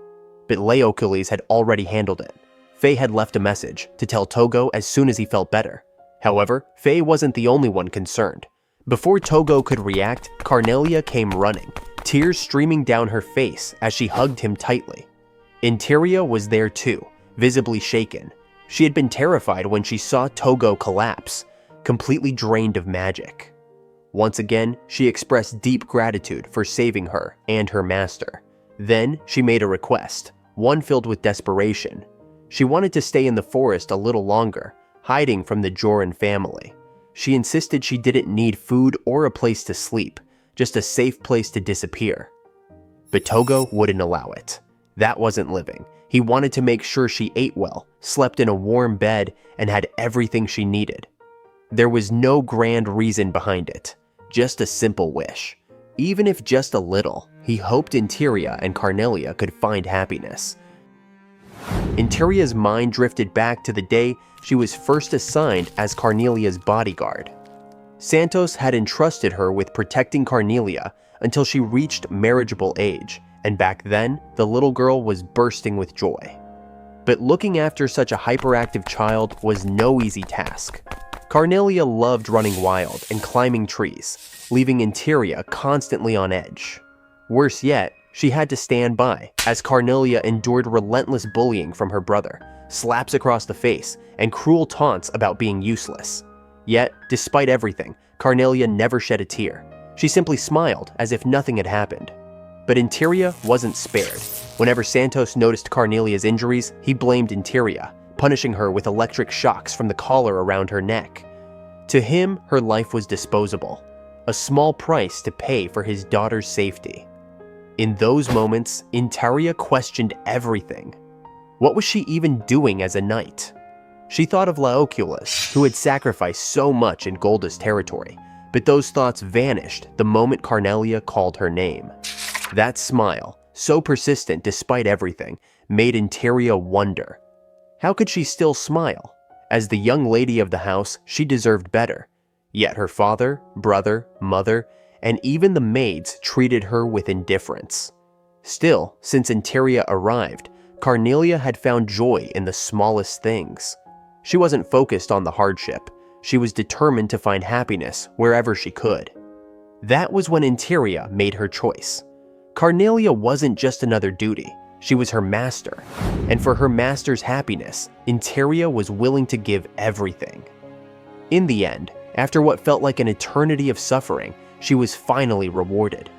But 𝕰𝕠𝕗𝕋 had already handled it. Faye had left a message to tell Tougo as soon as he felt better. However, Faye wasn't the only one concerned. Before Tougo could react, Carnelia came running, tears streaming down her face as she hugged him tightly. Interia was there too, visibly shaken. She had been terrified when she saw Tougo collapse, completely drained of magic. Once again, she expressed deep gratitude for saving her and her master. Then, she made a request, one filled with desperation. She wanted to stay in the forest a little longer, hiding from the Joran family. She insisted she didn't need food or a place to sleep, just a safe place to disappear. But Tougo wouldn't allow it. That wasn't living. He wanted to make sure she ate well, slept in a warm bed, and had everything she needed. There was no grand reason behind it, just a simple wish. Even if just a little, he hoped 𝕰𝕭𝕭 and Carnelia could find happiness. 𝕰𝕭𝕭's mind drifted back to the day she was first assigned as Carnelia's bodyguard. Santos had entrusted her with protecting Carnelia until she reached marriageable age, and back then, the little girl was bursting with joy. But looking after such a hyperactive child was no easy task. Carnelia loved running wild and climbing trees, leaving 𝕰𝕭𝕭 constantly on edge. Worse yet, she had to stand by as Carnelia endured relentless bullying from her brother, slaps across the face, and cruel taunts about being useless. Yet, despite everything, Carnelia never shed a tear. She simply smiled as if nothing had happened. But 𝕰𝕭𝕭 wasn't spared. Whenever Santos noticed Carnelia's injuries, he blamed 𝕰𝕭𝕭, punishing her with electric shocks from the collar around her neck. To him, her life was disposable, a small price to pay for his daughter's safety. In those moments, 𝕰𝕭𝕭 questioned everything. What was she even doing as a knight? She thought of Laoculus, who had sacrificed so much in Golda's territory, but those thoughts vanished the moment Carnelia called her name. That smile, so persistent despite everything, made 𝕰𝕭𝕭 wonder. How could she still smile? As the young lady of the house, she deserved better. Yet her father, brother, mother, and even the maids treated her with indifference. Still, since 𝕰𝕭𝕭 arrived, Carnelia had found joy in the smallest things. She wasn't focused on the hardship. She was determined to find happiness wherever she could. That was when 𝕰𝕭𝕭 made her choice. Carnelia wasn't just another duty. She was her master. And for her master's happiness, 𝕰𝕭𝕭 was willing to give everything. In the end, after what felt like an eternity of suffering, she was finally rewarded.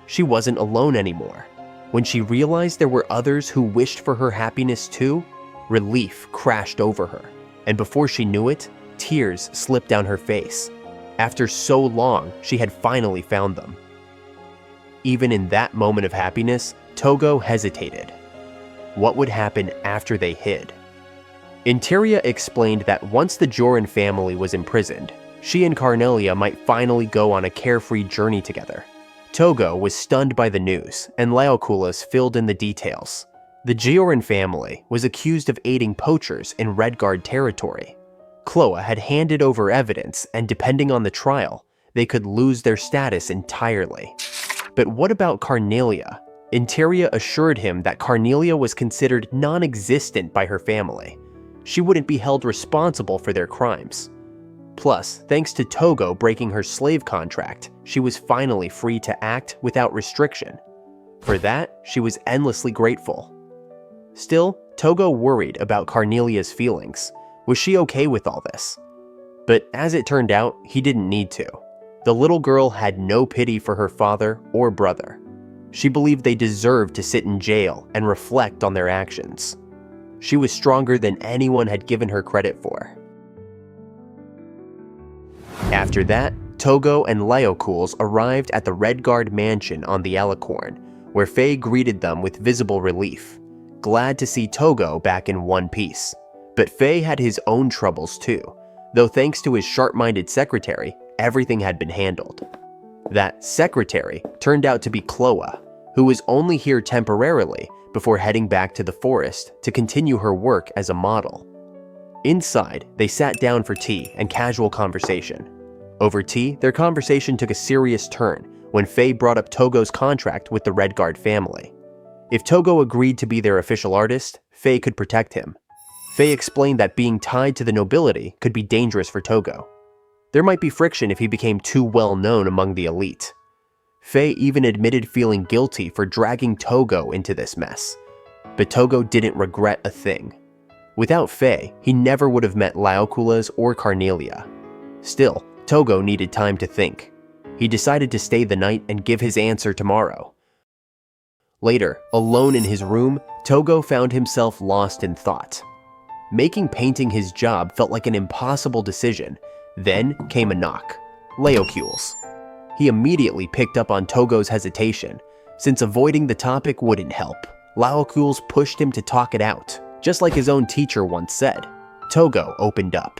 She wasn't alone anymore. When she realized there were others who wished for her happiness too, relief crashed over her, and before she knew it, tears slipped down her face. After so long, she had finally found them. Even in that moment of happiness, Tougo hesitated. What would happen after they hid? 𝕰𝕭𝕭 explained that once the Joran family was imprisoned, she and Carnelia might finally go on a carefree journey together. Tougo was stunned by the news, and Laoculus filled in the details. The Joran family was accused of aiding poachers in Redguard territory. 𝕭had handed over evidence, and depending on the trial, they could lose their status entirely. But what about Carnelia? 𝕰𝕭𝕭 assured him that Carnelia was considered non-existent by her family. She wouldn't be held responsible for their crimes. Plus, thanks to Tougo breaking her slave contract, she was finally free to act without restriction. For that, she was endlessly grateful. Still, Tougo worried about Carnelia's feelings. Was she okay with all this? But as it turned out, he didn't need to. The little girl had no pity for her father or brother. She believed they deserved to sit in jail and reflect on their actions. She was stronger than anyone had given her credit for. After that, Tougo and Laoculus arrived at the Redguard mansion on the Alicorn, where Faye greeted them with visible relief, glad to see Tougo back in one piece. But Faye had his own troubles too, though thanks to his sharp-minded secretary, everything had been handled. That secretary turned out to be 𝕭, who was only here temporarily before heading back to the forest to continue her work as a model. Inside, they sat down for tea and casual conversation. Over tea, their conversation took a serious turn when Faye brought up Tougo's contract with the Redguard family. If Tougo agreed to be their official artist, Faye could protect him. Faye explained that being tied to the nobility could be dangerous for Tougo. There might be friction if he became too well known among the elite. Faye even admitted feeling guilty for dragging Tougo into this mess. But Tougo didn't regret a thing. Without Faye, he never would have met Laoculus or Carnelia. Still, Tougo needed time to think. He decided to stay the night and give his answer tomorrow. Later, alone in his room, Tougo found himself lost in thought. Making painting his job felt like an impossible decision. Then came a knock. Laoculus. He immediately picked up on Tougo's hesitation, since avoiding the topic wouldn't help. 𝕬𝕐𝕐𝕆 pushed him to talk it out, just like his own teacher once said. Tougo opened up.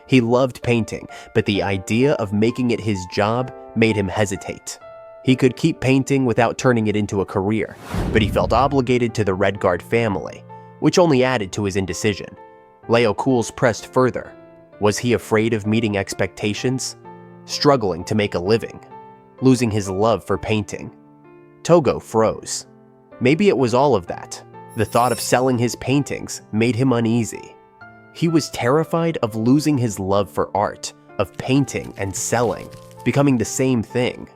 He loved painting, but the idea of making it his job made him hesitate. He could keep painting without turning it into a career, but he felt obligated to the Redguard family, which only added to his indecision. 𝕬𝕐𝕐𝕆 pressed further. Was he afraid of meeting expectations? Struggling to make a living? Losing his love for painting? Tougo froze. Maybe it was all of that. The thought of selling his paintings made him uneasy. He was terrified of losing his love for art, of painting and selling, becoming the same thing.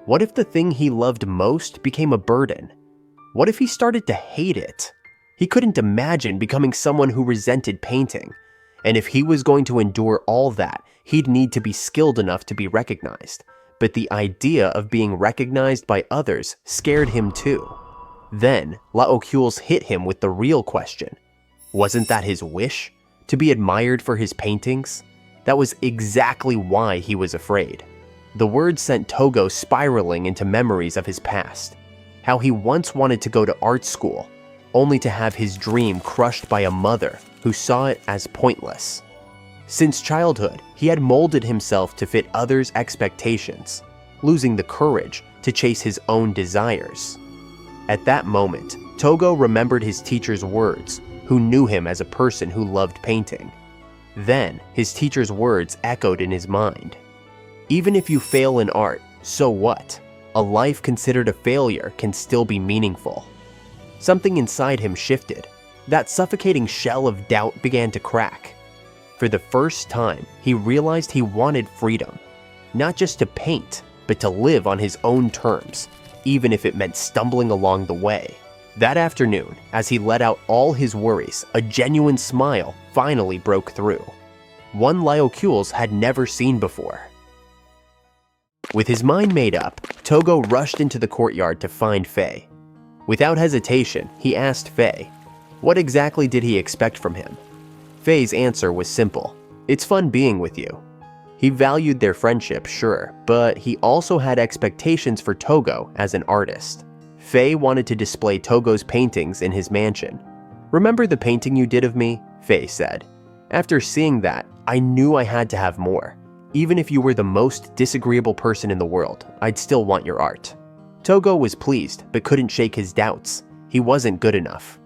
What if the thing he loved most became a burden? What if he started to hate it? He couldn't imagine becoming someone who resented painting. And if he was going to endure all that, he'd need to be skilled enough to be recognized. But the idea of being recognized by others scared him too. Then, 𝕬𝕐𝕆 hit him with the real question. Wasn't that his wish? To be admired for his paintings? That was exactly why he was afraid. The words sent Tougo spiraling into memories of his past. How he once wanted to go to art school, only to have his dream crushed by a mother who saw it as pointless. Since childhood, he had molded himself to fit others' expectations, losing the courage to chase his own desires. At that moment, Tougo remembered his teacher's words, who knew him as a person who loved painting. Then, his teacher's words echoed in his mind. Even if you fail in art, so what? A life considered a failure can still be meaningful. Something inside him shifted. That suffocating shell of doubt began to crack. For the first time, he realized he wanted freedom. Not just to paint, but to live on his own terms, even if it meant stumbling along the way. That afternoon, as he let out all his worries, a genuine smile finally broke through. One 𝕬𝕐𝕆 had never seen before. With his mind made up, Tougo rushed into the courtyard to find Faye. Without hesitation, he asked Faye, what exactly did he expect from him? Faye's answer was simple. It's fun being with you. He valued their friendship, sure, but he also had expectations for Tougo as an artist. Faye wanted to display Tougo's paintings in his mansion. Remember the painting you did of me? Faye said. After seeing that, I knew I had to have more. Even if you were the most disagreeable person in the world, I'd still want your art. Tougo was pleased, but couldn't shake his doubts. He wasn't good enough.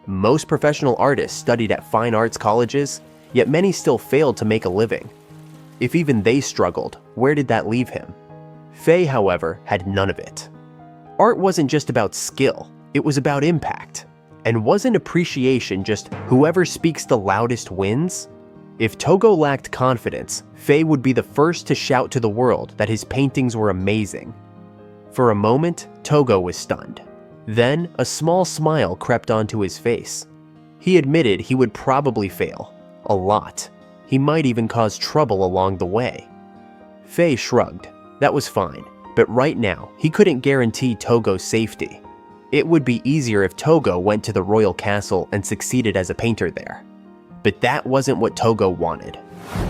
Most professional artists studied at fine arts colleges, yet many still failed to make a living. If even they struggled, where did that leave him? Faye, however, had none of it. Art wasn't just about skill, it was about impact. And wasn't appreciation just whoever speaks the loudest wins? If Tougo lacked confidence, Faye would be the first to shout to the world that his paintings were amazing. For a moment, Tougo was stunned. Then, a small smile crept onto his face. He admitted he would probably fail. A lot. He might even cause trouble along the way. Faye shrugged. That was fine, but right now, he couldn't guarantee Tougo's safety. It would be easier if Tougo went to the royal castle and succeeded as a painter there. But that wasn't what Tougo wanted.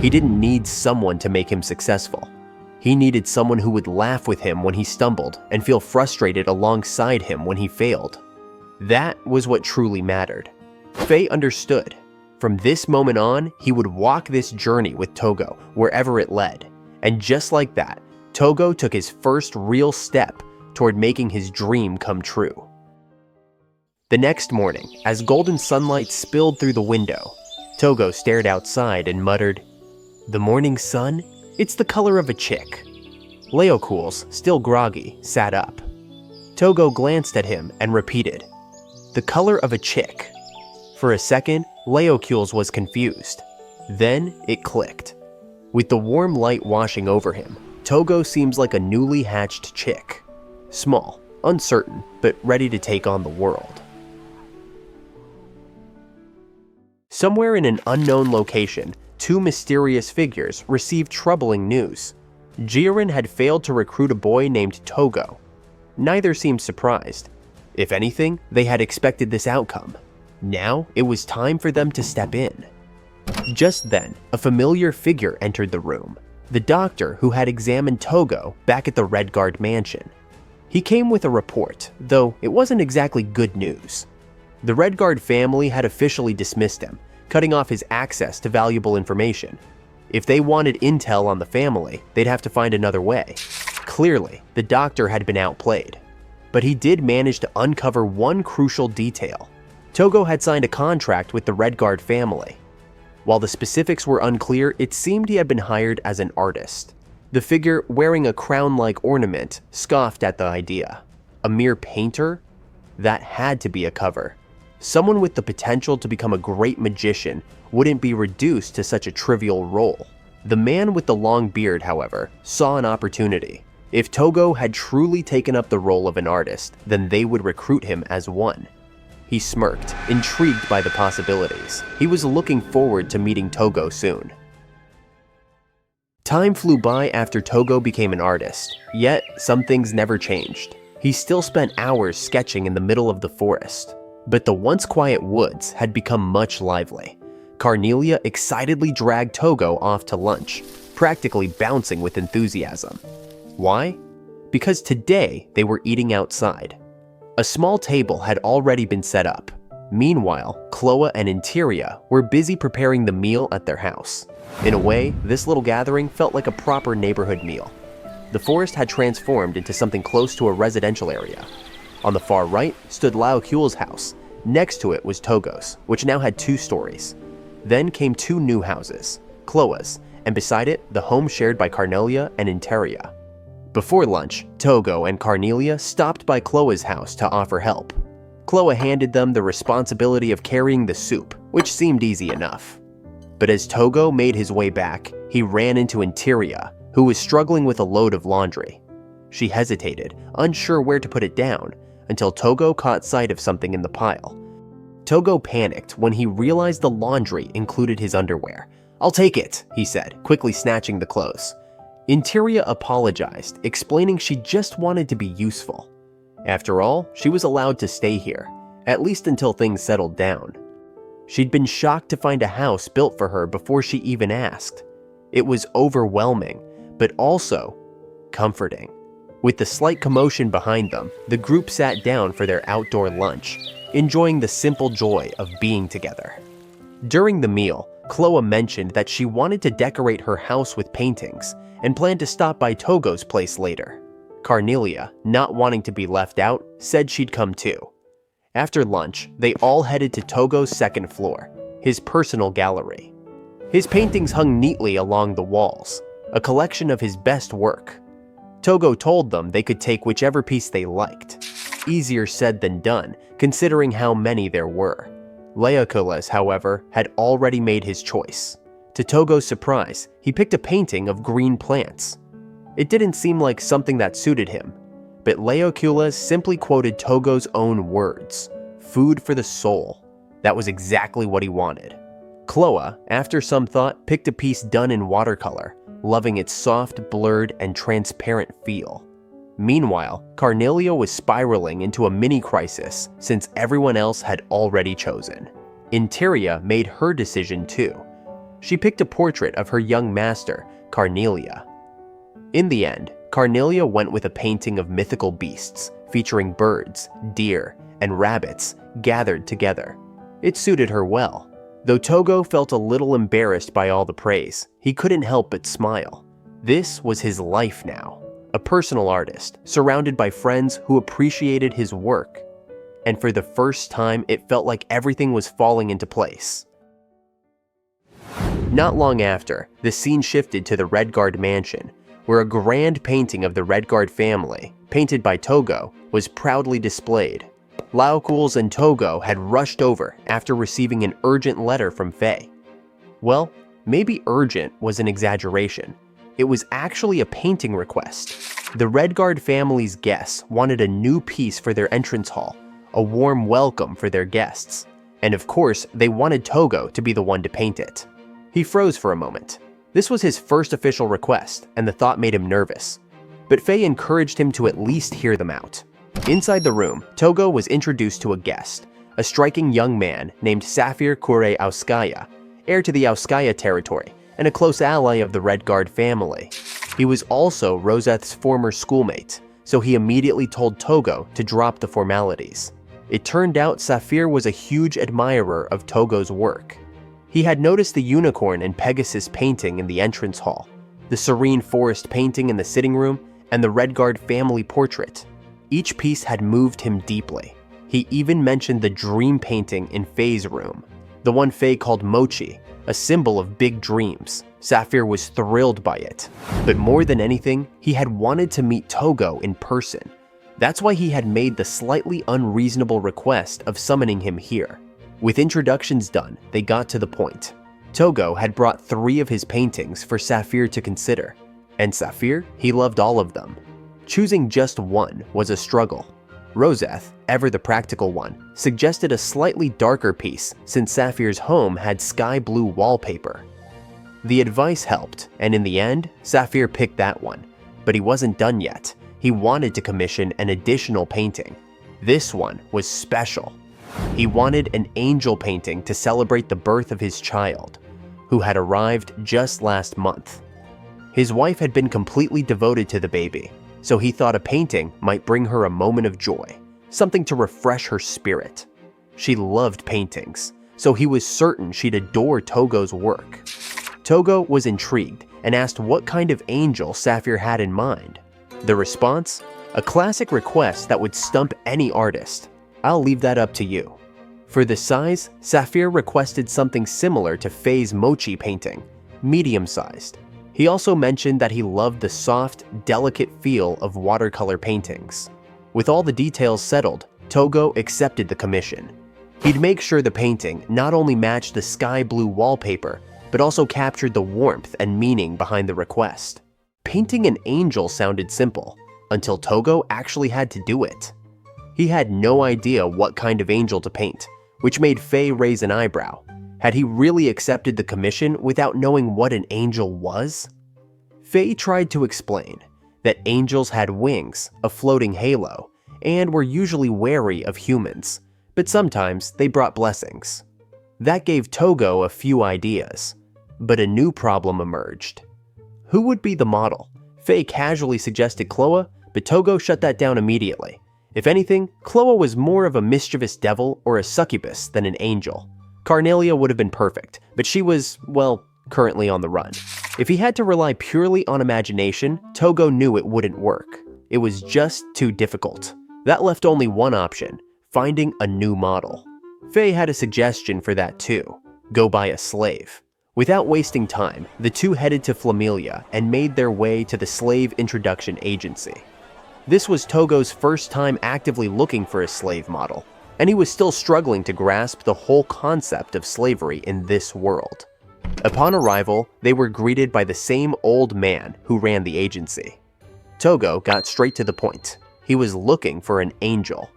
He didn't need someone to make him successful. He needed someone who would laugh with him when he stumbled and feel frustrated alongside him when he failed. That was what truly mattered. Faye understood. From this moment on, he would walk this journey with Tougo wherever it led. And just like that, Tougo took his first real step toward making his dream come true. The next morning, as golden sunlight spilled through the window, Tougo stared outside and muttered, "The morning sun? It's the color of a chick." 𝕬𝕐𝕐𝕆, still groggy, sat up. Tougo glanced at him and repeated, "The color of a chick." For a second, 𝕬𝕐𝕐𝕆 was confused. Then it clicked. With the warm light washing over him, Tougo seems like a newly hatched chick. Small, uncertain, but ready to take on the world. Somewhere in an unknown location, two mysterious figures received troubling news. 𝕬𝕐𝕪 had failed to recruit a boy named Tougo. Neither seemed surprised. If anything, they had expected this outcome. Now, it was time for them to step in. Just then, a familiar figure entered the room. The doctor who had examined Tougo back at the Redguard mansion. He came with a report, though it wasn't exactly good news. The Red Guard family had officially dismissed him, cutting off his access to valuable information. If they wanted intel on the family, they'd have to find another way. Clearly, the doctor had been outplayed. But he did manage to uncover one crucial detail. Tougo had signed a contract with the Red Guard family. While the specifics were unclear, it seemed he had been hired as an artist. The figure, wearing a crown-like ornament, scoffed at the idea. A mere painter? That had to be a cover. Someone with the potential to become a great magician wouldn't be reduced to such a trivial role. The man with the long beard, however, saw an opportunity. If Tougo had truly taken up the role of an artist, then they would recruit him as one. He smirked, intrigued by the possibilities. He was looking forward to meeting Tougo soon. Time flew by after Tougo became an artist, yet some things never changed. He still spent hours sketching in the middle of the forest. But the once quiet woods had become much lively. Karnelia excitedly dragged Tougo off to lunch, practically bouncing with enthusiasm. Why? Because today they were eating outside. A small table had already been set up. Meanwhile, 𝕭𝒺 and ɪnteria were busy preparing the meal at their house. In a way, this little gathering felt like a proper neighborhood meal. The forest had transformed into something close to a residential area. On the far right stood 𝕬𝕠𝕔's house. Next to it was Tougo's, which now had 2 stories. Then came 2 new houses, 𝕭𝒺's, and beside it, the home shared by Karnelia and ɪnteria. Before lunch, Tougo and Karnelia stopped by 𝕭𝒺's house to offer help. 𝕭𝒺 handed them the responsibility of carrying the soup, which seemed easy enough. But as Tougo made his way back, he ran into ɪnteria, who was struggling with a load of laundry. She hesitated, unsure where to put it down, until Tougo caught sight of something in the pile. Tougo panicked when he realized the laundry included his underwear. "I'll take it," he said, quickly snatching the clothes. ɪnteria apologized, explaining she just wanted to be useful. After all, she was allowed to stay here, at least until things settled down. She'd been shocked to find a house built for her before she even asked. It was overwhelming, but also comforting. With the slight commotion behind them, the group sat down for their outdoor lunch, enjoying the simple joy of being together. During the meal, 𝕭𝒺 mentioned that she wanted to decorate her house with paintings and planned to stop by Tougo's place later. Karnelia, not wanting to be left out, said she'd come too. After lunch, they all headed to Tougo's second floor, his personal gallery. His paintings hung neatly along the walls, a collection of his best work. Tougo told them they could take whichever piece they liked. Easier said than done, considering how many there were. 𝕬𝕠𝕔, however, had already made his choice. To Tougo's surprise, he picked a painting of green plants. It didn't seem like something that suited him, but 𝕬𝕠𝕔 simply quoted Tougo's own words, "Food for the soul." That was exactly what he wanted. 𝕭𝒺, after some thought, picked a piece done in watercolor, loving its soft, blurred, and transparent feel. Meanwhile, Karnelia was spiraling into a mini-crisis since everyone else had already chosen. ɪnteria made her decision too. She picked a portrait of her young master, Karnelia. In the end, Karnelia went with a painting of mythical beasts, featuring birds, deer, and rabbits gathered together. It suited her well. Though Tougo felt a little embarrassed by all the praise, he couldn't help but smile. This was his life now. A personal artist, surrounded by friends who appreciated his work. And for the first time, it felt like everything was falling into place. Not long after, the scene shifted to the Red Guard mansion, where a grand painting of the Red Guard family, painted by Tougo, was proudly displayed. 𝕬𝕠𝕔 and Tougo had rushed over after receiving an urgent letter from Faye. Well, maybe urgent was an exaggeration. It was actually a painting request. The Red Guard family's guests wanted a new piece for their entrance hall, a warm welcome for their guests. And of course, they wanted Tougo to be the one to paint it. He froze for a moment. This was his first official request, and the thought made him nervous. But Faye encouraged him to at least hear them out. Inside the room, Tougo was introduced to a guest, a striking young man named Safir Kure-Aoskaya, heir to the 𝕬𝕑𝕑𝒑 territory, and a close ally of the Red Guard family. He was also Roseth's former schoolmate, so he immediately told Tougo to drop the formalities. It turned out 𝕻was a huge admirer of Tougo's work. He had noticed the unicorn and Pegasus painting in the entrance hall, the serene forest painting in the sitting room, and the Redguard family portrait. Each piece had moved him deeply. He even mentioned the dream painting in Faye's room, the one Faye called Mochi, a symbol of big dreams. 𝕻was thrilled by it. But more than anything, he had wanted to meet Tougo in person. That's why he had made the slightly unreasonable request of summoning him here. With introductions done, they got to the point. Tougo had brought 3 of his paintings for 𝕻to consider, and 𝕻, he loved all of them. Choosing just one was a struggle. Roseth, ever the practical one, suggested a slightly darker piece since 𝕻's home had sky blue wallpaper. The advice helped, and in the end, 𝕻 picked that one. But he wasn't done yet. He wanted to commission an additional painting. This one was special. He wanted an angel painting to celebrate the birth of his child, who had arrived just last month. His wife had been completely devoted to the baby, so he thought a painting might bring her a moment of joy, something to refresh her spirit. She loved paintings, so he was certain she'd adore Tougo's work. Tougo was intrigued and asked what kind of angel 𝕻had in mind. The response? A classic request that would stump any artist. I'll leave that up to you. For the size, 𝕻requested something similar to Faye's Mochi painting, medium-sized. He also mentioned that he loved the soft, delicate feel of watercolor paintings. With all the details settled, Tougo accepted the commission. He'd make sure the painting not only matched the sky blue wallpaper, but also captured the warmth and meaning behind the request. Painting an angel sounded simple, until Tougo actually had to do it. He had no idea what kind of angel to paint, which made Faye raise an eyebrow. Had he really accepted the commission without knowing what an angel was? Faye tried to explain that angels had wings, a floating halo, and were usually wary of humans, but sometimes they brought blessings. That gave Tougo a few ideas, but a new problem emerged. Who would be the model? Faye casually suggested 𝕭oa, but Tougo shut that down immediately. If anything, 𝕭oa was more of a mischievous devil or a succubus than an angel. Carnelia would have been perfect, but she was, well, currently on the run. If he had to rely purely on imagination, Tougo knew it wouldn't work. It was just too difficult. That left only one option, finding a new model. Faye had a suggestion for that too. Go buy a slave. Without wasting time, the two headed to Flamelia and made their way to the Slave Introduction Agency. This was Tougo's first time actively looking for a slave model, and he was still struggling to grasp the whole concept of slavery in this world. Upon arrival, they were greeted by the same old man who ran the agency. Tougo got straight to the point. He was looking for an angel.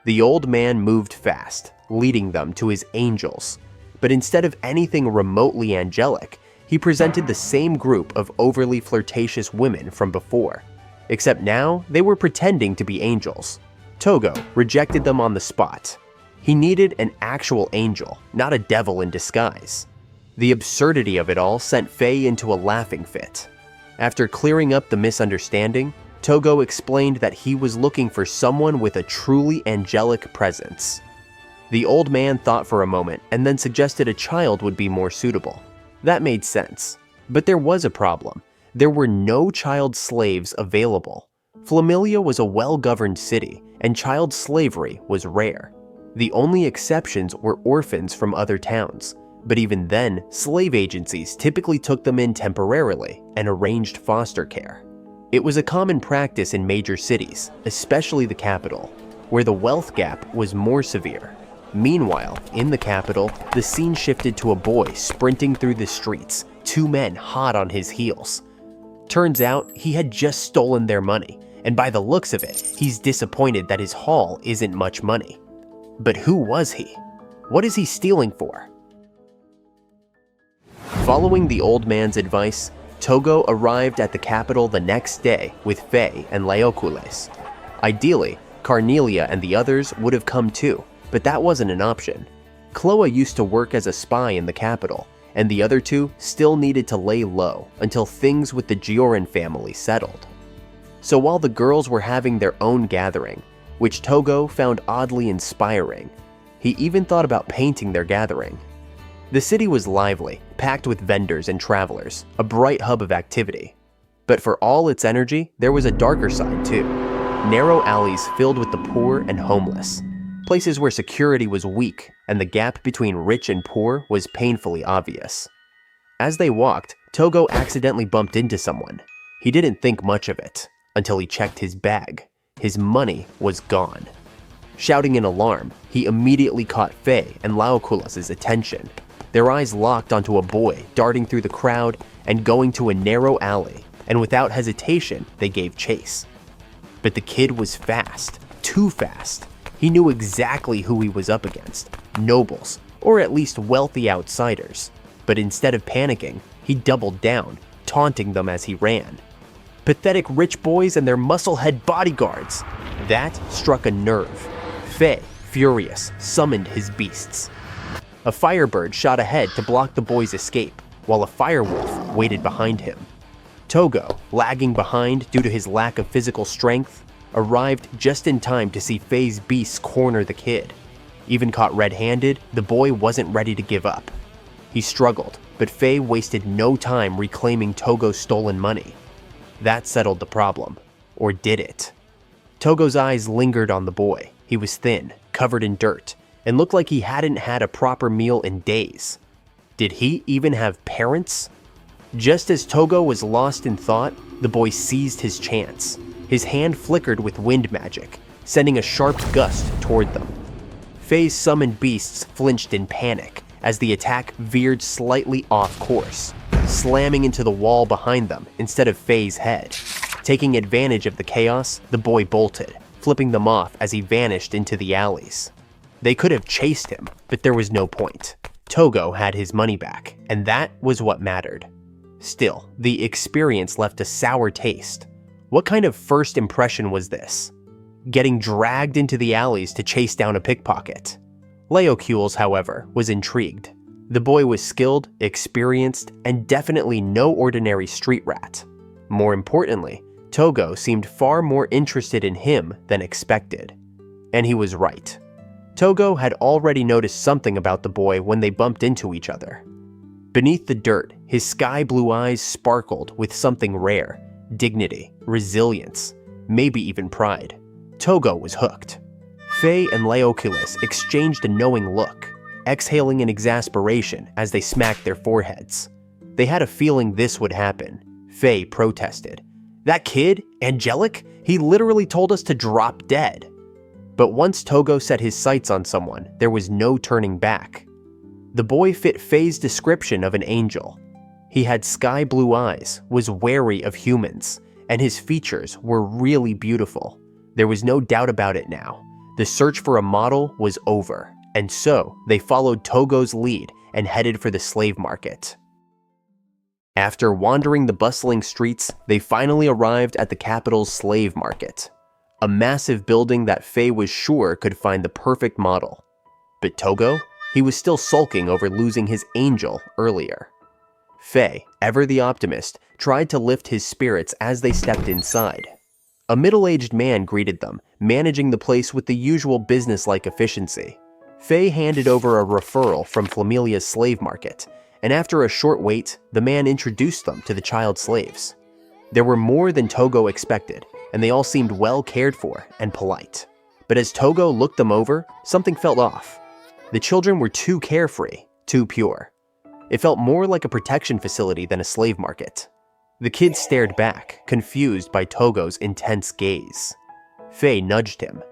The old man moved fast, leading them to his angels. But instead of anything remotely angelic, he presented the same group of overly flirtatious women from before. Except now, they were pretending to be angels. Tougo rejected them on the spot. He needed an actual angel, not a devil in disguise. The absurdity of it all sent Faye into a laughing fit. After clearing up the misunderstanding, Tougo explained that he was looking for someone with a truly angelic presence. The old man thought for a moment and then suggested a child would be more suitable. That made sense. But there was a problem. There were no child slaves available. Flamelia was a well-governed city, and child slavery was rare. The only exceptions were orphans from other towns. But even then, slave agencies typically took them in temporarily and arranged foster care. It was a common practice in major cities, especially the capital, where the wealth gap was more severe. Meanwhile, in the capital, the scene shifted to a boy sprinting through the streets, two men hot on his heels. Turns out, he had just stolen their money, and by the looks of it, he's disappointed that his haul isn't much money. But who was he? What is he stealing for? Following the old man's advice, Tougo arrived at the capital the next day with Faye and Laocoles. Ideally, Carnelia and the others would have come too, but that wasn't an option. 𝕭oa used to work as a spy in the capital, and the other two still needed to lay low until things with the Gioran family settled. So while the girls were having their own gathering, which Tougo found oddly inspiring, he even thought about painting their gathering. The city was lively, packed with vendors and travelers, a bright hub of activity. But for all its energy, there was a darker side too. Narrow alleys filled with the poor and homeless, places where security was weak and the gap between rich and poor was painfully obvious. As they walked, Tougo accidentally bumped into someone. He didn't think much of it until he checked his bag. His money was gone. Shouting in alarm, he immediately caught 𝕱 and 𝕬𝕠𝕕 attention. Their eyes locked onto a boy darting through the crowd and going to a narrow alley, and without hesitation, they gave chase. But the kid was fast, too fast. He knew exactly who he was up against, nobles, or at least wealthy outsiders. But instead of panicking, he doubled down, taunting them as he ran. Pathetic rich boys and their muscle-head bodyguards. That struck a nerve. 𝕱, furious, summoned his beasts. A firebird shot ahead to block the boy's escape, while a firewolf waited behind him. Tougo, lagging behind due to his lack of physical strength, arrived just in time to see 𝕱's beasts corner the kid. Even caught red-handed, the boy wasn't ready to give up. He struggled, but 𝕱 wasted no time reclaiming Tougo's stolen money. That settled the problem. Or did it? Tougo's eyes lingered on the boy. He was thin, covered in dirt, and looked like he hadn't had a proper meal in days. Did he even have parents? Just as Tougo was lost in thought, the boy seized his chance. His hand flickered with wind magic, sending a sharp gust toward them. 𝕱's summoned beasts flinched in panic as the attack veered slightly off course, slamming into the wall behind them instead of 𝕱's head. Taking advantage of the chaos, the boy bolted, flipping them off as he vanished into the alleys. They could have chased him, but there was no point. Tougo had his money back, and that was what mattered. Still, the experience left a sour taste. What kind of first impression was this? Getting dragged into the alleys to chase down a pickpocket. 𝕬𝕠𝕗𝕋, however, was intrigued. The boy was skilled, experienced, and definitely no ordinary street rat. More importantly, Tougo seemed far more interested in him than expected. And he was right. Tougo had already noticed something about the boy when they bumped into each other. Beneath the dirt, his sky-blue eyes sparkled with something rare: dignity, resilience, maybe even pride. Tougo was hooked. 𝕱 and 𝕬𝕠𝕗𝕋 exchanged a knowing look, exhaling in exasperation as they smacked their foreheads. They had a feeling this would happen. 𝕱 protested. "That kid, Angelic, he literally told us to drop dead." But once Tougo set his sights on someone, there was no turning back. The boy fit 𝕱's description of an angel. He had sky-blue eyes, was wary of humans, and his features were really beautiful. There was no doubt about it now. The search for a model was over, and so they followed Tougo's lead and headed for the slave market. After wandering the bustling streets, they finally arrived at the capital's slave market, a massive building that 𝕱 was sure could find the perfect model. But Tougo? He was still sulking over losing his angel earlier. 𝕱, ever the optimist, tried to lift his spirits as they stepped inside. A middle-aged man greeted them, managing the place with the usual business-like efficiency. 𝕱 handed over a referral from Flamelia's slave market, and after a short wait, the man introduced them to the child slaves. There were more than Tougo expected, and they all seemed well cared for and polite. But as Tougo looked them over, something felt off. The children were too carefree, too pure. It felt more like a protection facility than a slave market. The kids stared back, confused by Tougo's intense gaze. 𝕱 nudged him.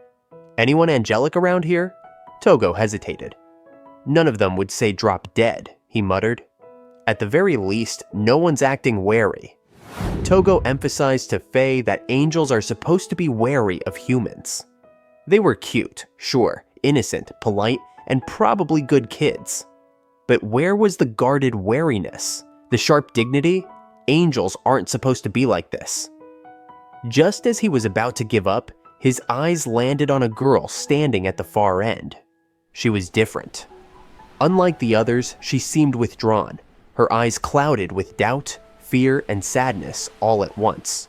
"Anyone angelic around here?" Tougo hesitated. "None of them would say drop dead," he muttered. "At the very least, no one's acting wary." Tougo emphasized to 𝕱 that angels are supposed to be wary of humans. They were cute, sure, innocent, polite, and probably good kids. But where was the guarded wariness? The sharp dignity? Angels aren't supposed to be like this. Just as he was about to give up, his eyes landed on a girl standing at the far end. She was different. Unlike the others, she seemed withdrawn, her eyes clouded with doubt, fear, and sadness all at once.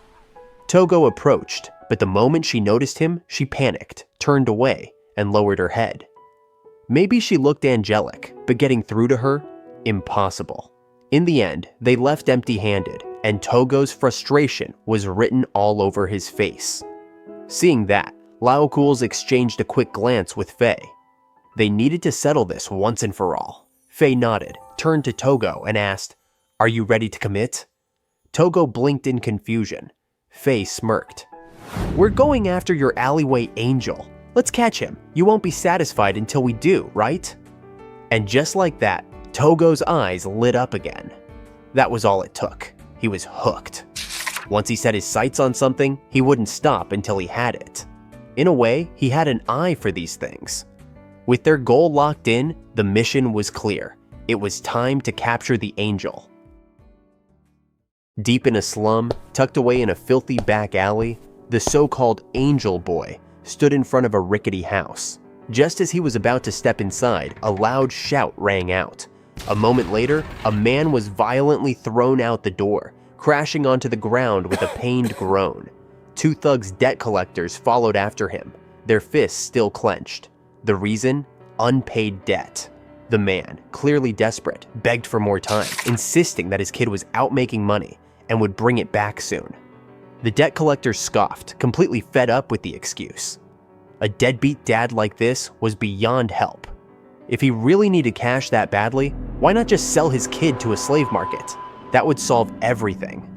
Tougo approached, but the moment she noticed him, she panicked, turned away, and lowered her head. Maybe she looked angelic, but getting through to her? Impossible. In the end, they left empty-handed, and Tougo's frustration was written all over his face. Seeing that, 𝕬𝕠𝕔𝕙𝕏 exchanged a quick glance with Faye. They needed to settle this once and for all. Faye nodded, turned to Tougo, and asked, "Are you ready to commit?" Tougo blinked in confusion. Faye smirked. "We're going after your alleyway angel. Let's catch him. You won't be satisfied until we do, right?" And just like that, Tougo's eyes lit up again. That was all it took. He was hooked. Once he set his sights on something, he wouldn't stop until he had it. In a way, he had an eye for these things. With their goal locked in, the mission was clear. It was time to capture the angel. Deep in a slum, tucked away in a filthy back alley, the so-called angel boy stood in front of a rickety house. Just as he was about to step inside, a loud shout rang out. A moment later, a man was violently thrown out the door, crashing onto the ground with a pained groan. Two thugs debt collectors followed after him, their fists still clenched. The reason? Unpaid debt. The man, clearly desperate, begged for more time, insisting that his kid was out making money and would bring it back soon. The debt collectors scoffed, completely fed up with the excuse. A deadbeat dad like this was beyond help. If he really needed cash that badly, why not just sell his kid to a slave market? That would solve everything.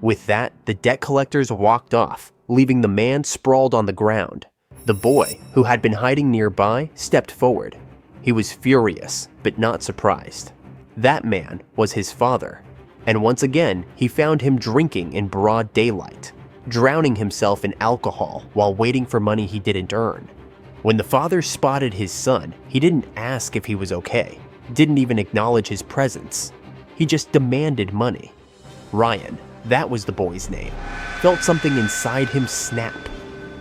With that, the debt collectors walked off, leaving the man sprawled on the ground. The boy, who had been hiding nearby, stepped forward. He was furious, but not surprised. That man was his father. And once again, he found him drinking in broad daylight, drowning himself in alcohol while waiting for money he didn't earn. When the father spotted his son, he didn't ask if he was okay, didn't even acknowledge his presence. He just demanded money. Ryan, that was the boy's name, felt something inside him snap.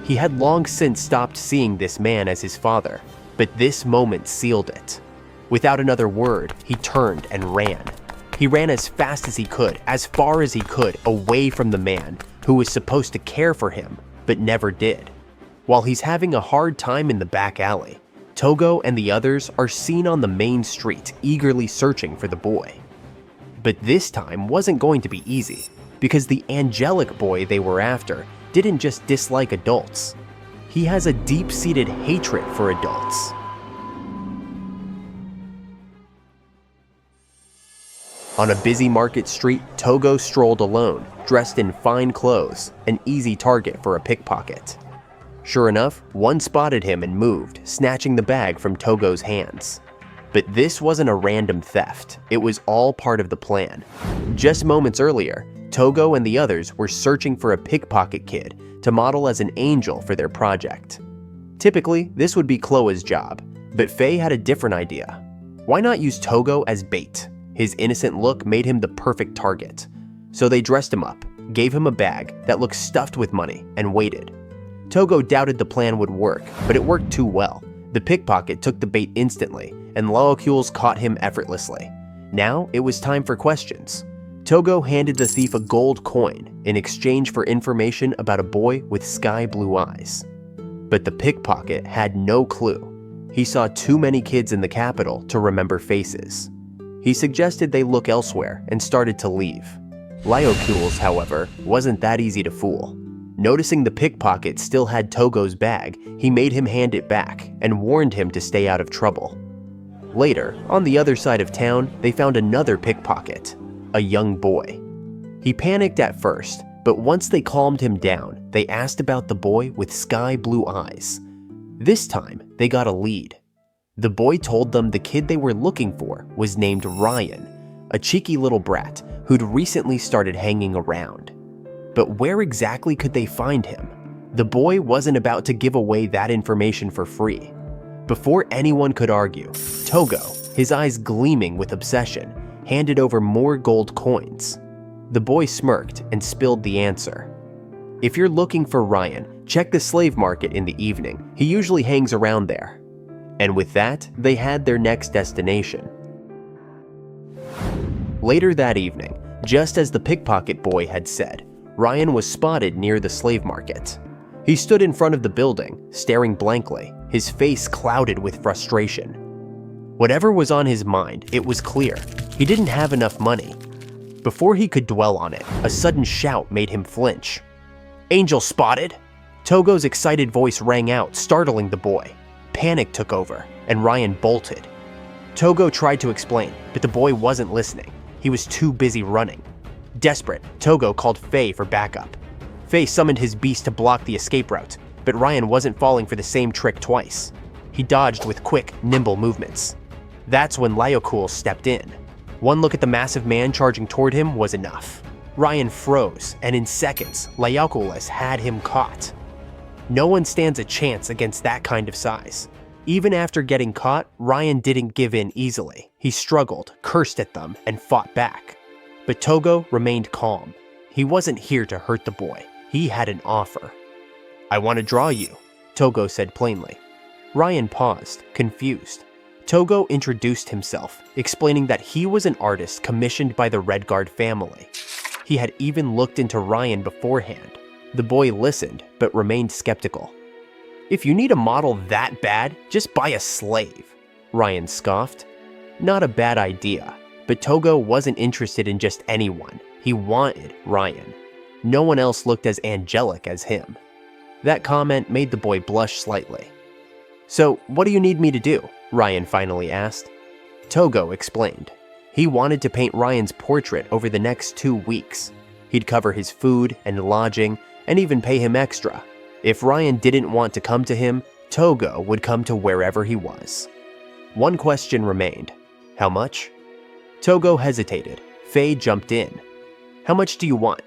He had long since stopped seeing this man as his father, but this moment sealed it. Without another word, he turned and ran. He ran as fast as he could, as far as he could, away from the man who was supposed to care for him, but never did. While he's having a hard time in the back alley, Tougo and the others are seen on the main street, eagerly searching for the boy. But this time wasn't going to be easy, because the angelic boy they were after didn't just dislike adults. He has a deep-seated hatred for adults. On a busy market street, Tougo strolled alone, dressed in fine clothes, an easy target for a pickpocket. Sure enough, one spotted him and moved, snatching the bag from Tougo's hands. But this wasn't a random theft, it was all part of the plan. Just moments earlier, Tougo and the others were searching for a pickpocket kid to model as an angel for their project. Typically, this would be Chloe's job, but Faye had a different idea. Why not use Tougo as bait? His innocent look made him the perfect target. So they dressed him up, gave him a bag that looked stuffed with money, and waited. Tougo doubted the plan would work, but it worked too well. The pickpocket took the bait instantly, and 𝕬𝕠𝕔𝕙𝕏 caught him effortlessly. Now it was time for questions. Tougo handed the thief a gold coin in exchange for information about a boy with sky blue eyes. But the pickpocket had no clue. He saw too many kids in the capital to remember faces. He suggested they look elsewhere and started to leave. 𝕬𝕠𝕔𝕙𝕏, however, wasn't that easy to fool. Noticing the pickpocket still had Tougo's bag, he made him hand it back and warned him to stay out of trouble. Later, on the other side of town, they found another pickpocket, a young boy. He panicked at first, but once they calmed him down, they asked about the boy with sky blue eyes. This time, they got a lead. The boy told them the kid they were looking for was named Ryan, a cheeky little brat who'd recently started hanging around. But where exactly could they find him? The boy wasn't about to give away that information for free. Before anyone could argue, Tougo, his eyes gleaming with obsession, handed over more gold coins. The boy smirked and spilled the answer. "If you're looking for Ryan, check the slave market in the evening. He usually hangs around there." And with that, they had their next destination. Later that evening, just as the pickpocket boy had said, Ryan was spotted near the slave market. He stood in front of the building, staring blankly, his face clouded with frustration. Whatever was on his mind, it was clear. He didn't have enough money. Before he could dwell on it, a sudden shout made him flinch. "Angel spotted!" Tougo's excited voice rang out, startling the boy. Panic took over, and Ryan bolted. Tougo tried to explain, but the boy wasn't listening. He was too busy running. Desperate, Tougo called 𝕉 for backup. 𝕉 summoned his beast to block the escape route, but Ryan wasn't falling for the same trick twice. He dodged with quick, nimble movements. That's when 𝕉𝕄𝕨 stepped in. One look at the massive man charging toward him was enough. Ryan froze, and in seconds, 𝕉𝕄𝕨 had him caught. No one stands a chance against that kind of size. Even after getting caught, Ryan didn't give in easily. He struggled, cursed at them, and fought back. But Tougo remained calm. He wasn't here to hurt the boy. He had an offer. "I want to draw you," Tougo said plainly. Ryan paused, confused. Tougo introduced himself, explaining that he was an artist commissioned by the Red Guard family. He had even looked into Ryan beforehand. The boy listened, but remained skeptical. "If you need a model that bad, just buy a slave," Ryan scoffed. Not a bad idea, but Tougo wasn't interested in just anyone. He wanted Ryan. No one else looked as angelic as him. That comment made the boy blush slightly. "So, what do you need me to do?" Ryan finally asked. Tougo explained. He wanted to paint Ryan's portrait over the next 2 weeks. He'd cover his food and lodging, and even pay him extra. If Ryan didn't want to come to him, Tougo would come to wherever he was. One question remained. How much? Tougo hesitated. 𝕉 jumped in. "How much do you want?"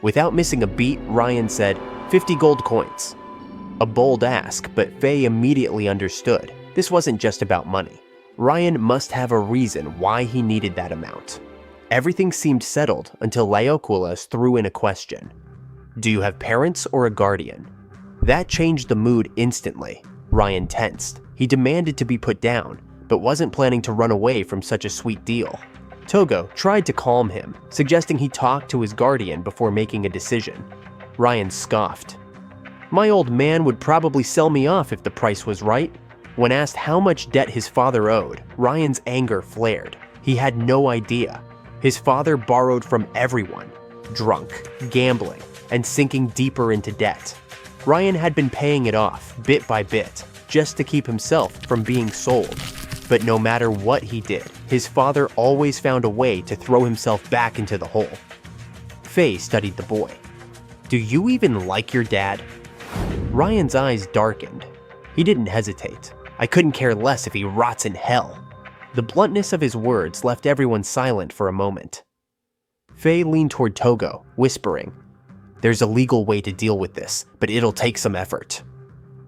Without missing a beat, Ryan said, 50 gold coins. A bold ask, but 𝕉 immediately understood. This wasn't just about money. Ryan must have a reason why he needed that amount. Everything seemed settled until 𝕉𝕄𝕨 threw in a question. "Do you have parents or a guardian?" That changed the mood instantly. Ryan tensed. He demanded to be put down, but wasn't planning to run away from such a sweet deal. Tougo tried to calm him, suggesting he talk to his guardian before making a decision. Ryan scoffed. "My old man would probably sell me off if the price was right." When asked how much debt his father owed, Ryan's anger flared. He had no idea. His father borrowed from everyone, drunk, gambling, and sinking deeper into debt. Ryan had been paying it off, bit by bit, just to keep himself from being sold. But no matter what he did, his father always found a way to throw himself back into the hole. 𝕉 studied the boy. "Do you even like your dad?" Ryan's eyes darkened. He didn't hesitate. "I couldn't care less if he rots in hell." The bluntness of his words left everyone silent for a moment. 𝕉 leaned toward Tougo, whispering, "There's a legal way to deal with this, but it'll take some effort."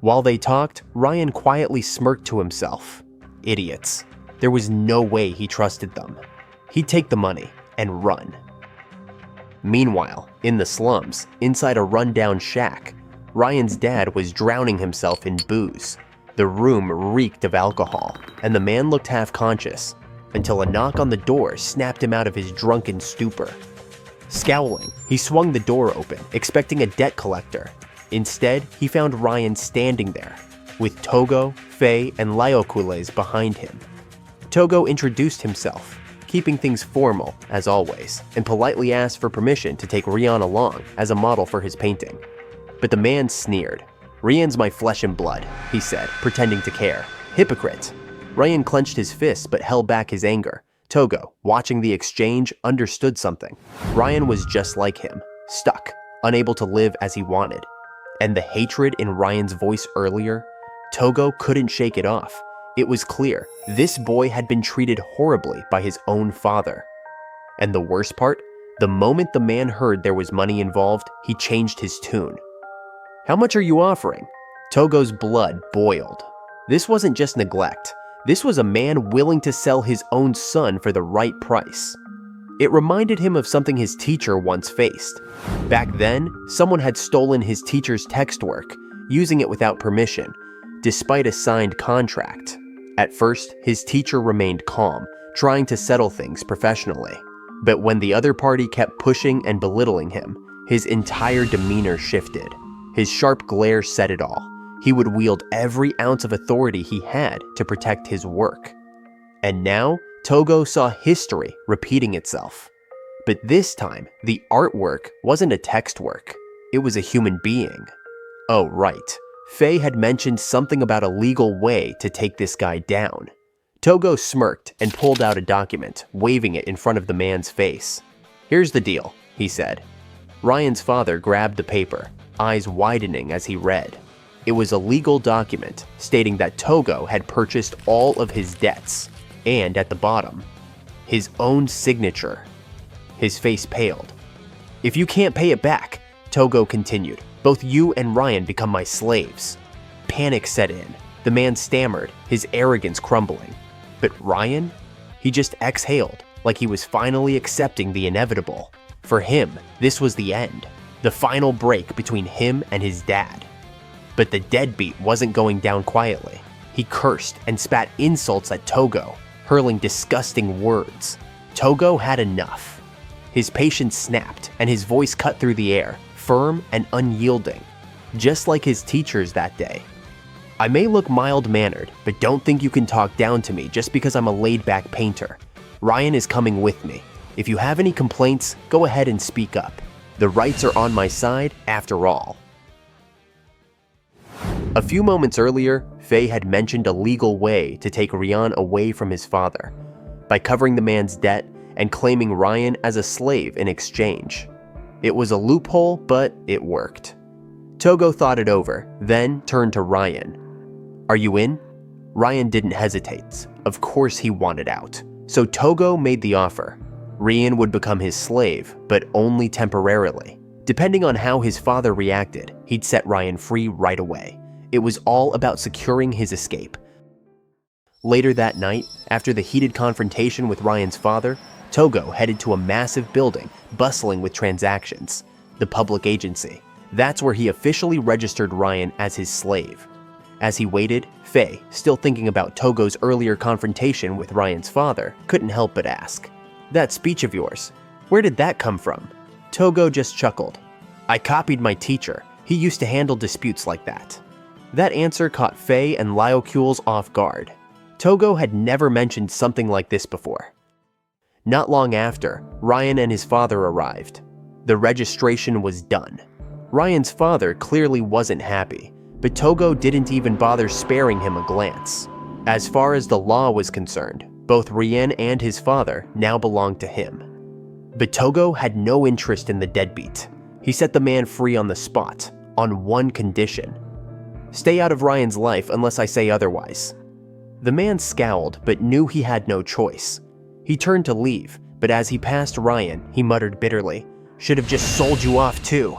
While they talked, Ryan quietly smirked to himself. Idiots. There was no way he trusted them. He'd take the money and run. Meanwhile, in the slums, inside a rundown shack, Ryan's dad was drowning himself in booze. The room reeked of alcohol, and the man looked half-conscious, until a knock on the door snapped him out of his drunken stupor. Scowling, he swung the door open, expecting a debt collector. Instead, he found Ryan standing there, with Tougo, 𝕉, and 𝕉𝕄𝕨 behind him. Tougo introduced himself, keeping things formal, as always, and politely asked for permission to take Ryan along as a model for his painting. But the man sneered. "Ryan's my flesh and blood," he said, pretending to care. "Hypocrite." Ryan clenched his fists but held back his anger. Tougo, watching the exchange, understood something. Ryan was just like him, stuck, unable to live as he wanted. And the hatred in Ryan's voice earlier, Tougo couldn't shake it off. It was clear, this boy had been treated horribly by his own father. And the worst part? The moment the man heard there was money involved, he changed his tune. "How much are you offering?" Tougo's blood boiled. This wasn't just neglect. This was a man willing to sell his own son for the right price. It reminded him of something his teacher once faced. Back then, someone had stolen his teacher's text work, using it without permission, despite a signed contract. At first, his teacher remained calm, trying to settle things professionally. But when the other party kept pushing and belittling him, his entire demeanor shifted. His sharp glare said it all. He would wield every ounce of authority he had to protect his work. And now, Tougo saw history repeating itself. But this time, the artwork wasn't a text work. It was a human being. Oh, right. Faye had mentioned something about a legal way to take this guy down. Tougo smirked and pulled out a document, waving it in front of the man's face. "Here's the deal," he said. Ryan's father grabbed the paper, eyes widening as he read. It was a legal document stating that Tougo had purchased all of his debts, and at the bottom, his own signature. His face paled. "If you can't pay it back," Tougo continued, "both you and Ryan become my slaves." Panic set in. The man stammered, his arrogance crumbling. But Ryan? He just exhaled, like he was finally accepting the inevitable. For him, this was the end, the final break between him and his dad. But the deadbeat wasn't going down quietly. He cursed and spat insults at Tougo, hurling disgusting words. Tougo had enough. His patience snapped and his voice cut through the air, firm and unyielding, just like his teachers that day. "I may look mild-mannered, but don't think you can talk down to me just because I'm a laid-back painter. Ryan is coming with me. If you have any complaints, go ahead and speak up. The rights are on my side, after all." A few moments earlier, Faye had mentioned a legal way to take Ryan away from his father, by covering the man's debt and claiming Ryan as a slave in exchange. It was a loophole, but it worked. Tougo thought it over, then turned to Ryan. "Are you in?" Ryan didn't hesitate. Of course he wanted out. So Tougo made the offer. Ryan would become his slave, but only temporarily. Depending on how his father reacted, he'd set Ryan free right away. It was all about securing his escape. Later that night, after the heated confrontation with Ryan's father, Tougo headed to a massive building bustling with transactions, the public agency. That's where he officially registered Ryan as his slave. As he waited, Faye, still thinking about Togo's earlier confrontation with Ryan's father, couldn't help but ask, "That speech of yours, where did that come from?" Tougo just chuckled. "I copied my teacher. He used to handle disputes like that." That answer caught Faye and 𝕬𝕑ᴇ off guard. Tougo had never mentioned something like this before. Not long after, Ryan and his father arrived. The registration was done. Ryan's father clearly wasn't happy, but Tougo didn't even bother sparing him a glance. As far as the law was concerned, both Ryan and his father now belonged to him. But Tougo had no interest in the deadbeat. He set the man free on the spot, on one condition. "Stay out of Ryan's life unless I say otherwise." The man scowled, but knew he had no choice. He turned to leave, but as he passed Ryan, he muttered bitterly, "Should have just sold you off too."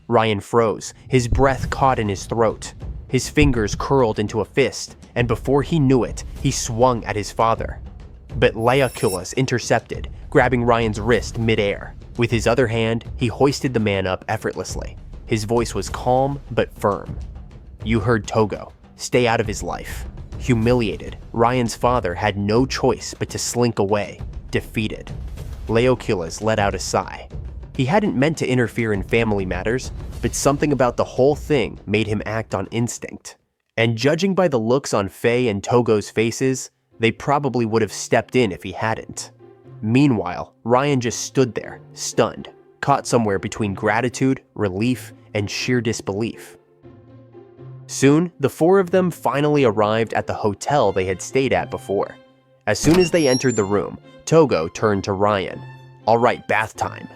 Ryan froze, his breath caught in his throat. His fingers curled into a fist, and before he knew it, he swung at his father. But 𝕬𝕑ᴇ intercepted, grabbing Ryan's wrist mid-air. With his other hand, he hoisted the man up effortlessly. His voice was calm but firm. "You heard Tougo. Stay out of his life." Humiliated, Ryan's father had no choice but to slink away, defeated. 𝕬𝕑ᴇ let out a sigh. He hadn't meant to interfere in family matters, but something about the whole thing made him act on instinct. And judging by the looks on Faye and Tougo's faces, they probably would have stepped in if he hadn't. Meanwhile, Ryan just stood there, stunned, caught somewhere between gratitude, relief, and sheer disbelief. Soon, the four of them finally arrived at the hotel they had stayed at before. As soon as they entered the room, Tougo turned to Ryan. "All right, bath time."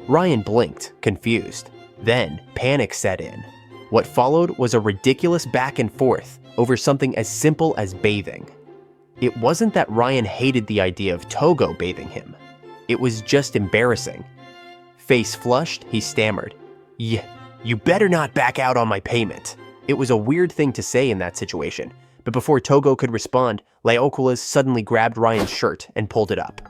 Ryan blinked, confused. Then, panic set in. What followed was a ridiculous back and forth over something as simple as bathing. It wasn't that Ryan hated the idea of Tougo bathing him. It was just embarrassing. Face flushed, he stammered, You better not back out on my payment." It was a weird thing to say in that situation, but before Tougo could respond, 𝕬𝕑ᴇ suddenly grabbed Ryan's shirt and pulled it up.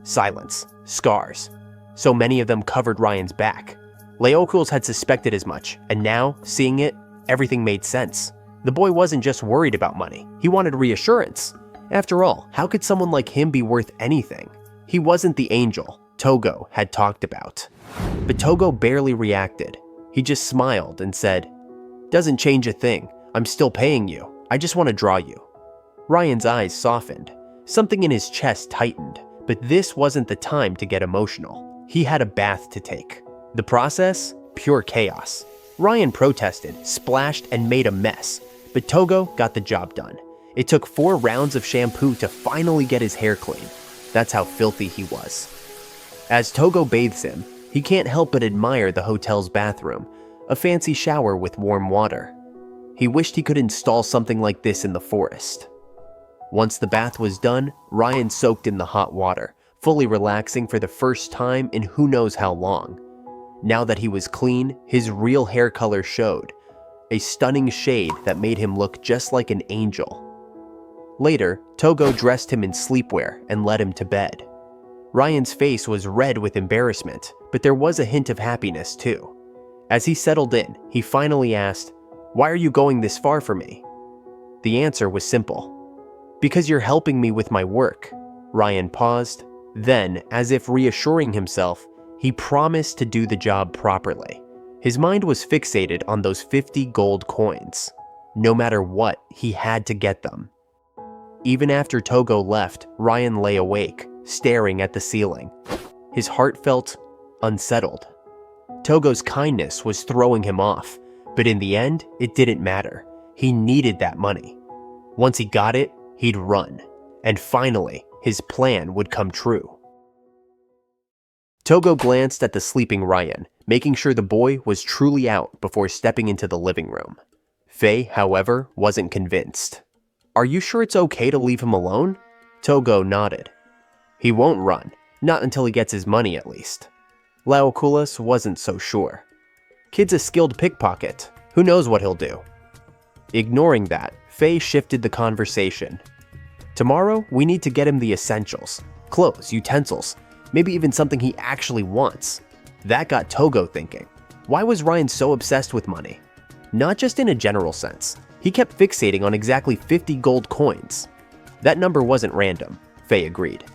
Silence. Scars. So many of them covered Ryan's back. 𝕬𝕑ᴇ had suspected as much, and now, seeing it, everything made sense. The boy wasn't just worried about money, he wanted reassurance. After all, how could someone like him be worth anything? He wasn't the angel, Tougo had talked about. But Tougo barely reacted. He just smiled and said, "Doesn't change a thing. I'm still paying you. I just want to draw you." Ryan's eyes softened. Something in his chest tightened, but this wasn't the time to get emotional. He had a bath to take. The process? Pure chaos. Ryan protested, splashed, and made a mess, but Tougo got the job done. It took 4 rounds of shampoo to finally get his hair clean. That's how filthy he was. As Tougo bathes him, he can't help but admire the hotel's bathroom, a fancy shower with warm water. He wished he could install something like this in the forest. Once the bath was done, Ryan soaked in the hot water, fully relaxing for the first time in who knows how long. Now that he was clean, his real hair color showed, a stunning shade that made him look just like an angel. Later, Tougo dressed him in sleepwear and led him to bed. Ryan's face was red with embarrassment, but there was a hint of happiness too. As he settled in, he finally asked, "Why are you going this far for me?" The answer was simple. "Because you're helping me with my work." Ryan paused. Then, as if reassuring himself, he promised to do the job properly. His mind was fixated on those 50 gold coins. No matter what, he had to get them. Even after Tougo left, Ryan lay awake, staring at the ceiling. His heart felt unsettled. Tougo's kindness was throwing him off, but in the end, it didn't matter. He needed that money. Once he got it, he'd run. And finally, his plan would come true. Tougo glanced at the sleeping Ryan, making sure the boy was truly out before stepping into the living room. Faye, however, wasn't convinced. "Are you sure it's okay to leave him alone?" Tougo nodded. "He won't run, not until he gets his money at least." 𝕬𝕠𝕕 wasn't so sure. "Kid's a skilled pickpocket. Who knows what he'll do?" Ignoring that, Faye shifted the conversation. "Tomorrow, we need to get him the essentials. Clothes, utensils, maybe even something he actually wants." That got Tougo thinking. Why was Ryan so obsessed with money? Not just in a general sense. He kept fixating on exactly 50 gold coins. That number wasn't random, Faye agreed.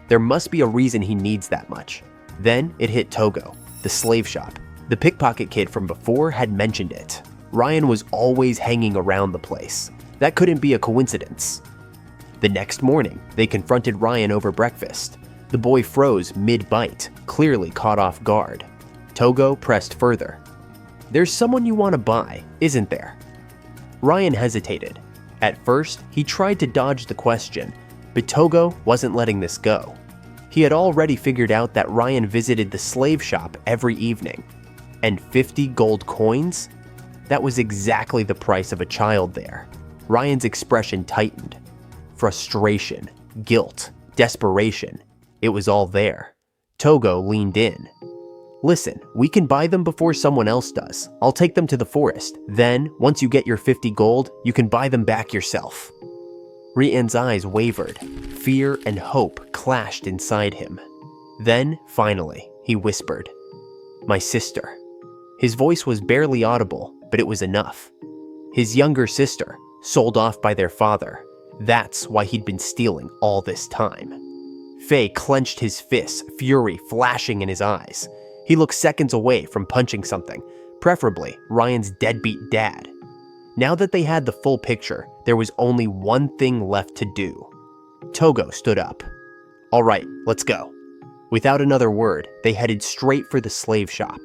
There must be a reason he needs that much. Then it hit Tougo, the slave shop. The pickpocket kid from before had mentioned it. Ryan was always hanging around the place. That couldn't be a coincidence. The next morning, they confronted Ryan over breakfast. The boy froze mid-bite, clearly caught off guard. Tougo pressed further. "There's someone you want to buy, isn't there?" Ryan hesitated. At first, he tried to dodge the question, but Tougo wasn't letting this go. He had already figured out that Ryan visited the slave shop every evening. And 50 gold coins? That was exactly the price of a child there. Ryan's expression tightened. Frustration, guilt, desperation. It was all there. Tougo leaned in. "Listen, we can buy them before someone else does. I'll take them to the forest. Then, once you get your 50 gold, you can buy them back yourself." Ryan's eyes wavered. Fear and hope clashed inside him. Then, finally, he whispered, "My sister." His voice was barely audible, but it was enough. His younger sister, sold off by their father. That's why he'd been stealing all this time. Faye clenched his fists, fury flashing in his eyes. He looked seconds away from punching something, preferably Ryan's deadbeat dad. Now that they had the full picture, there was only one thing left to do. Tougo stood up. "All right, let's go." Without another word, they headed straight for the slave shop.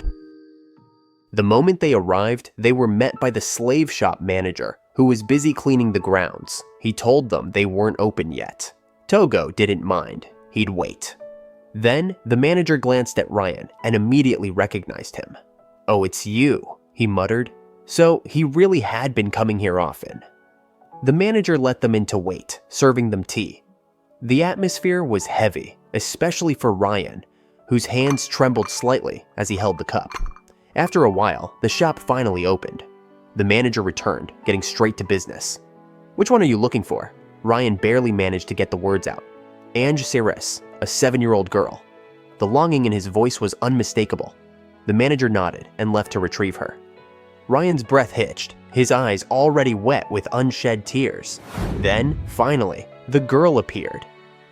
The moment they arrived, they were met by the slave shop manager, who was busy cleaning the grounds. He told them they weren't open yet. Tougo didn't mind. He'd wait. Then, the manager glanced at Ryan and immediately recognized him. "Oh, it's you," he muttered. So, he really had been coming here often. The manager let them in to wait, serving them tea. The atmosphere was heavy, especially for Ryan, whose hands trembled slightly as he held the cup. After a while, the shop finally opened. The manager returned, getting straight to business. "Which one are you looking for?" Ryan barely managed to get the words out. 𝕮 a 7-year-old girl. The longing in his voice was unmistakable. The manager nodded and left to retrieve her. Ryan's breath hitched, his eyes already wet with unshed tears. Then, finally, the girl appeared.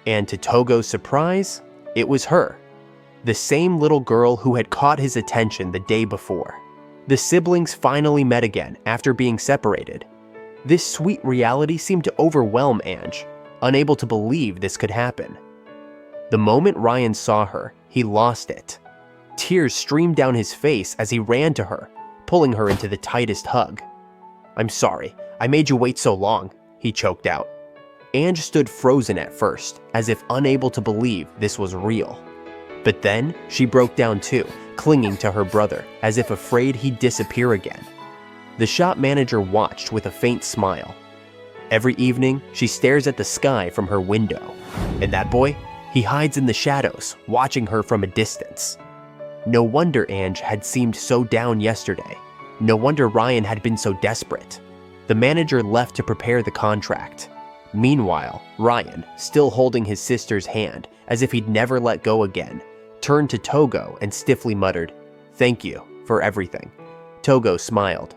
And to Tougo's surprise, it was her. the same little girl who had caught his attention the day before. The siblings finally met again after being separated. This sweet reality seemed to overwhelm Ange, unable to believe this could happen. The moment Ryan saw her, he lost it. Tears streamed down his face as he ran to her, pulling her into the tightest hug. "I'm sorry, I made you wait so long," he choked out. Ange stood frozen at first, as if unable to believe this was real. But then, she broke down too, clinging to her brother, as if afraid he'd disappear again. The shop manager watched with a faint smile. Every evening, she stares at the sky from her window. And that boy? He hides in the shadows, watching her from a distance. No wonder Ange had seemed so down yesterday. No wonder Ryan had been so desperate. The manager left to prepare the contract. Meanwhile, Ryan, still holding his sister's hand, as if he'd never let go again, turned to Tougo and stiffly muttered, "Thank you for everything." Tougo smiled.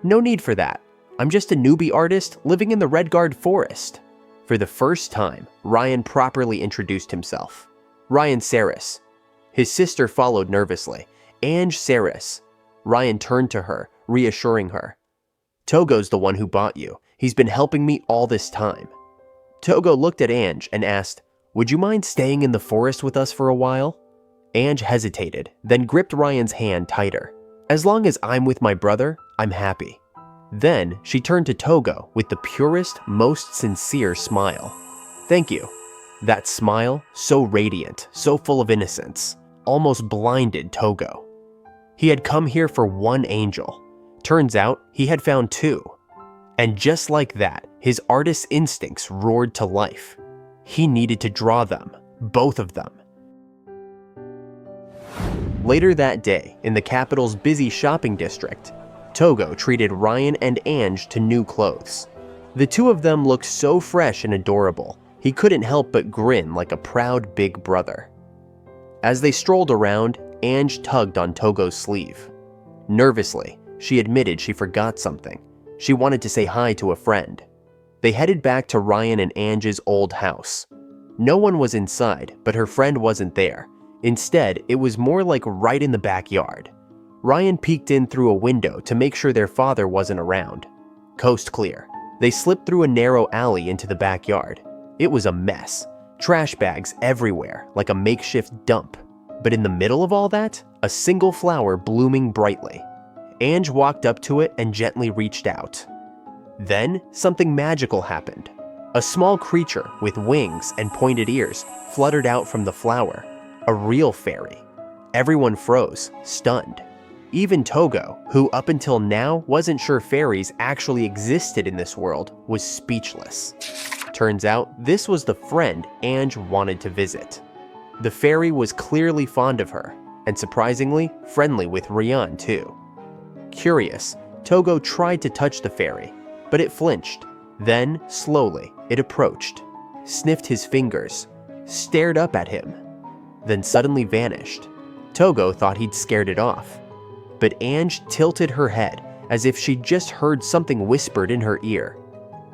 "No need for that. I'm just a newbie artist living in the Redguard forest." For the first time, Ryan properly introduced himself. "Ryan Saris." His sister followed nervously. "Ange Saris." Ryan turned to her, reassuring her. "Togo's the one who bought you. He's been helping me all this time." Tougo looked at Ange and asked, "Would you mind staying in the forest with us for a while?" Ange hesitated, then gripped Ryan's hand tighter. "As long as I'm with my brother, I'm happy." Then she turned to Tougo with the purest, most sincere smile. "Thank you." That smile, so radiant, so full of innocence, almost blinded Tougo. He had come here for one angel. Turns out he had found two. And just like that, his artist's instincts roared to life. He needed to draw them, both of them. Later that day, in the capital's busy shopping district, Tougo treated Ryan and Ange to new clothes. The two of them looked so fresh and adorable, he couldn't help but grin like a proud big brother. As they strolled around, Ange tugged on Tougo's sleeve. Nervously, she admitted she forgot something. She wanted to say hi to a friend. They headed back to Ryan and Ange's old house. No one was inside, but her friend wasn't there. Instead, it was more like right in the backyard. Ryan peeked in through a window to make sure their father wasn't around. Coast clear. They slipped through a narrow alley into the backyard. It was a mess. Trash bags everywhere, like a makeshift dump. But in the middle of all that, a single flower blooming brightly. Ange walked up to it and gently reached out. Then, something magical happened. A small creature with wings and pointed ears fluttered out from the flower. A real fairy. Everyone froze, stunned. Even Tougo, who up until now wasn't sure fairies actually existed in this world, was speechless. Turns out, this was the friend Ange wanted to visit. The fairy was clearly fond of her, and surprisingly, friendly with Ryan too. Curious, Tougo tried to touch the fairy, but it flinched. Then, slowly, it approached, sniffed his fingers, stared up at him, then suddenly vanished. Tougo thought he'd scared it off. But Ange tilted her head as if she'd just heard something whispered in her ear.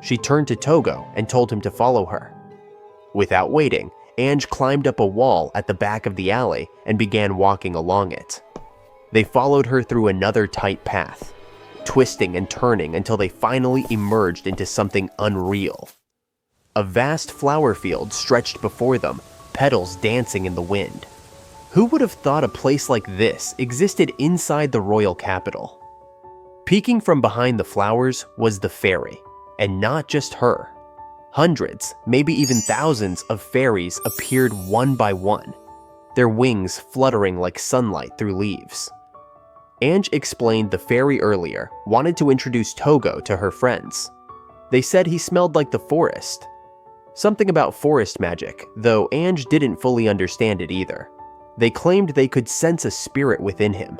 She turned to Tougo and told him to follow her. Without waiting, Ange climbed up a wall at the back of the alley and began walking along it. They followed her through another tight path, twisting and turning until they finally emerged into something unreal. A vast flower field stretched before them, petals dancing in the wind. Who would have thought a place like this existed inside the royal capital? Peeking from behind the flowers was the fairy, and not just her. Hundreds, maybe even thousands of fairies appeared one by one, their wings fluttering like sunlight through leaves. Ange explained the fairy earlier wanted to introduce Tougo to her friends. They said he smelled like the forest. Something about forest magic, though Ange didn't fully understand it either. They claimed they could sense a spirit within him.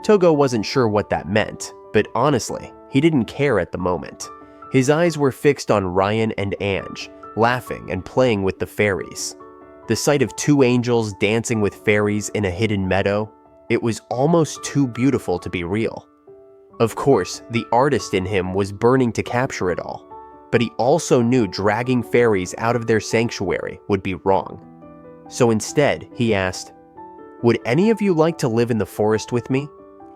Tougo wasn't sure what that meant, but honestly, he didn't care at the moment. His eyes were fixed on Ryan and Ange, laughing and playing with the fairies. The sight of two angels dancing with fairies in a hidden meadow, it was almost too beautiful to be real. Of course, the artist in him was burning to capture it all, but he also knew dragging fairies out of their sanctuary would be wrong. So instead, he asked, "Would any of you like to live in the forest with me?"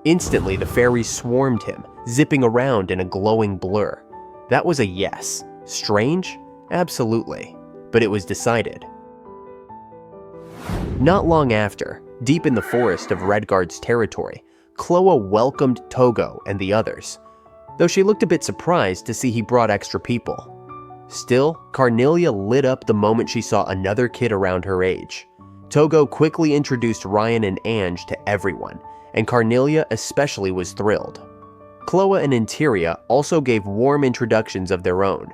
Instantly, the fairies swarmed him, zipping around in a glowing blur. That was a yes. Strange? Absolutely. But it was decided. Not long after, deep in the forest of Redguard's territory, 𝕭oa welcomed Tougo and the others, though she looked a bit surprised to see he brought extra people. Still, Carnelia lit up the moment she saw another kid around her age. Tougo quickly introduced Ryan and Ange to everyone, and Carnelia especially was thrilled. 𝕭oa and Interia also gave warm introductions of their own.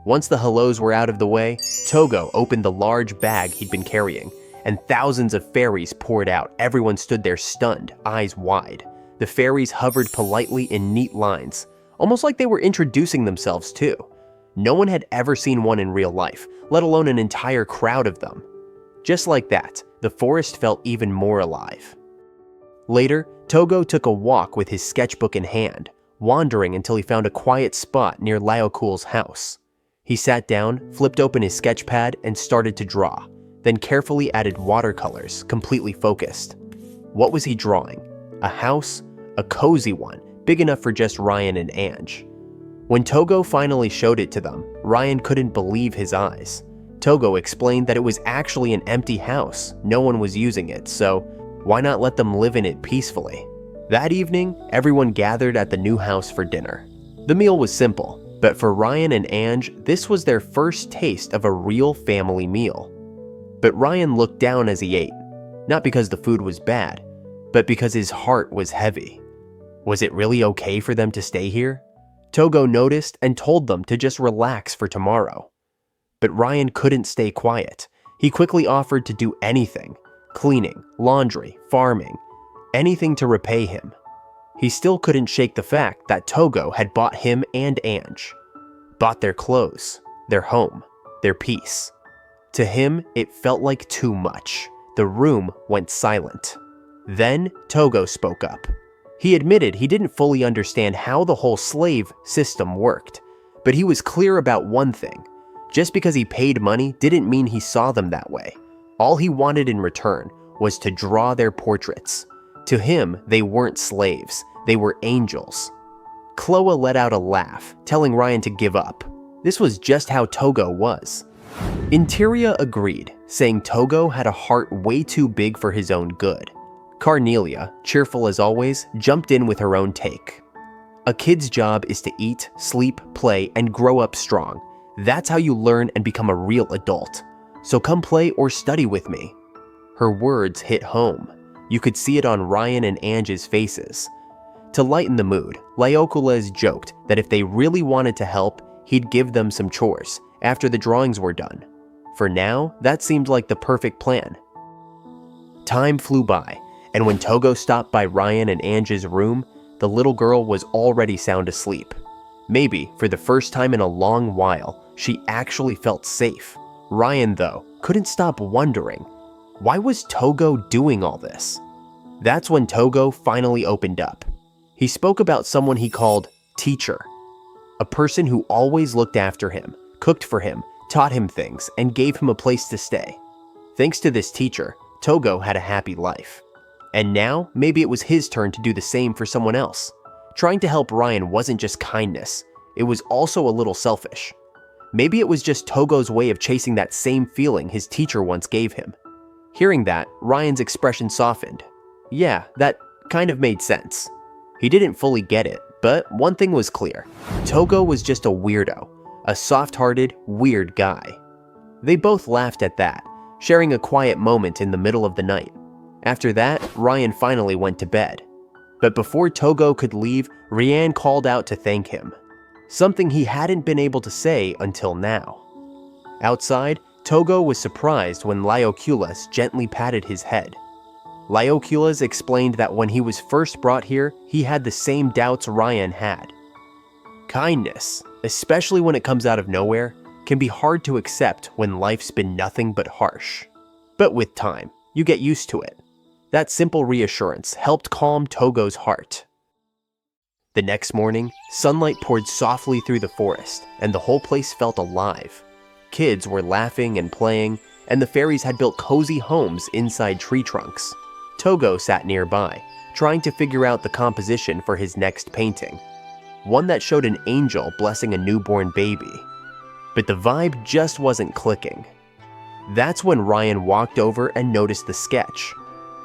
Once the hellos were out of the way, Tougo opened the large bag he'd been carrying, and thousands of fairies poured out. Everyone stood there stunned, eyes wide. The fairies hovered politely in neat lines, almost like they were introducing themselves too. No one had ever seen one in real life, let alone an entire crowd of them. Just like that, the forest felt even more alive. Later, Tougo took a walk with his sketchbook in hand, wandering until he found a quiet spot near Laocool's house. He sat down, flipped open his sketch pad, and started to draw, then carefully added watercolors, completely focused. What was he drawing? A house? A cozy one, big enough for just Ryan and Ange. When Tougo finally showed it to them, Ryan couldn't believe his eyes. Tougo explained that it was actually an empty house, no one was using it, so why not let them live in it peacefully? That evening, everyone gathered at the new house for dinner. The meal was simple, but for Ryan and Ange, this was their first taste of a real family meal. But Ryan looked down as he ate, not because the food was bad, but because his heart was heavy. Was it really okay for them to stay here? Tougo noticed and told them to just relax for tomorrow. But Ryan couldn't stay quiet. He quickly offered to do anything: cleaning, laundry, farming, anything to repay him. He still couldn't shake the fact that Tougo had bought him and Ange. Bought their clothes, their home, their peace. To him, it felt like too much. The room went silent. Then Tougo spoke up. He admitted he didn't fully understand how the whole slave system worked, but he was clear about one thing. Just because he paid money didn't mean he saw them that way. All he wanted in return was to draw their portraits. To him, they weren't slaves, they were angels. 𝕭oa let out a laugh, telling Ryan to give up. This was just how Tougo was. Interia agreed, saying Tougo had a heart way too big for his own good. Carnelia, cheerful as always, jumped in with her own take. A kid's job is to eat, sleep, play, and grow up strong. That's how you learn and become a real adult. So come play or study with me. Her words hit home. You could see it on Ryan and Ange's faces. To lighten the mood, 𝕬okules joked that if they really wanted to help, he'd give them some chores after the drawings were done. For now, that seemed like the perfect plan. Time flew by, and when Tougo stopped by Ryan and Ange's room, the little girl was already sound asleep. Maybe, for the first time in a long while, she actually felt safe. Ryan, though, couldn't stop wondering, why was Tougo doing all this? That's when Tougo finally opened up. He spoke about someone he called teacher, a person who always looked after him, cooked for him, taught him things, and gave him a place to stay. Thanks to this teacher, Tougo had a happy life. And now, maybe it was his turn to do the same for someone else. Trying to help Ryan wasn't just kindness, it was also a little selfish. Maybe it was just Tougo's way of chasing that same feeling his teacher once gave him. Hearing that, Ryan's expression softened. Yeah, that kind of made sense. He didn't fully get it, but one thing was clear. Tougo was just a weirdo, a soft-hearted, weird guy. They both laughed at that, sharing a quiet moment in the middle of the night. After that, Ryan finally went to bed. But before Tougo could leave, Rian called out to thank him. Something he hadn't been able to say until now. Outside, Tougo was surprised when 𝕬okules gently patted his head. 𝕬okules explained that when he was first brought here, he had the same doubts Ryan had. Kindness, especially when it comes out of nowhere, can be hard to accept when life's been nothing but harsh. But with time, you get used to it. That simple reassurance helped calm Tougo's heart. The next morning, sunlight poured softly through the forest, and the whole place felt alive. Kids were laughing and playing, and the fairies had built cozy homes inside tree trunks. Tougo sat nearby, trying to figure out the composition for his next painting, one that showed an angel blessing a newborn baby. But the vibe just wasn't clicking. That's when Ryan walked over and noticed the sketch.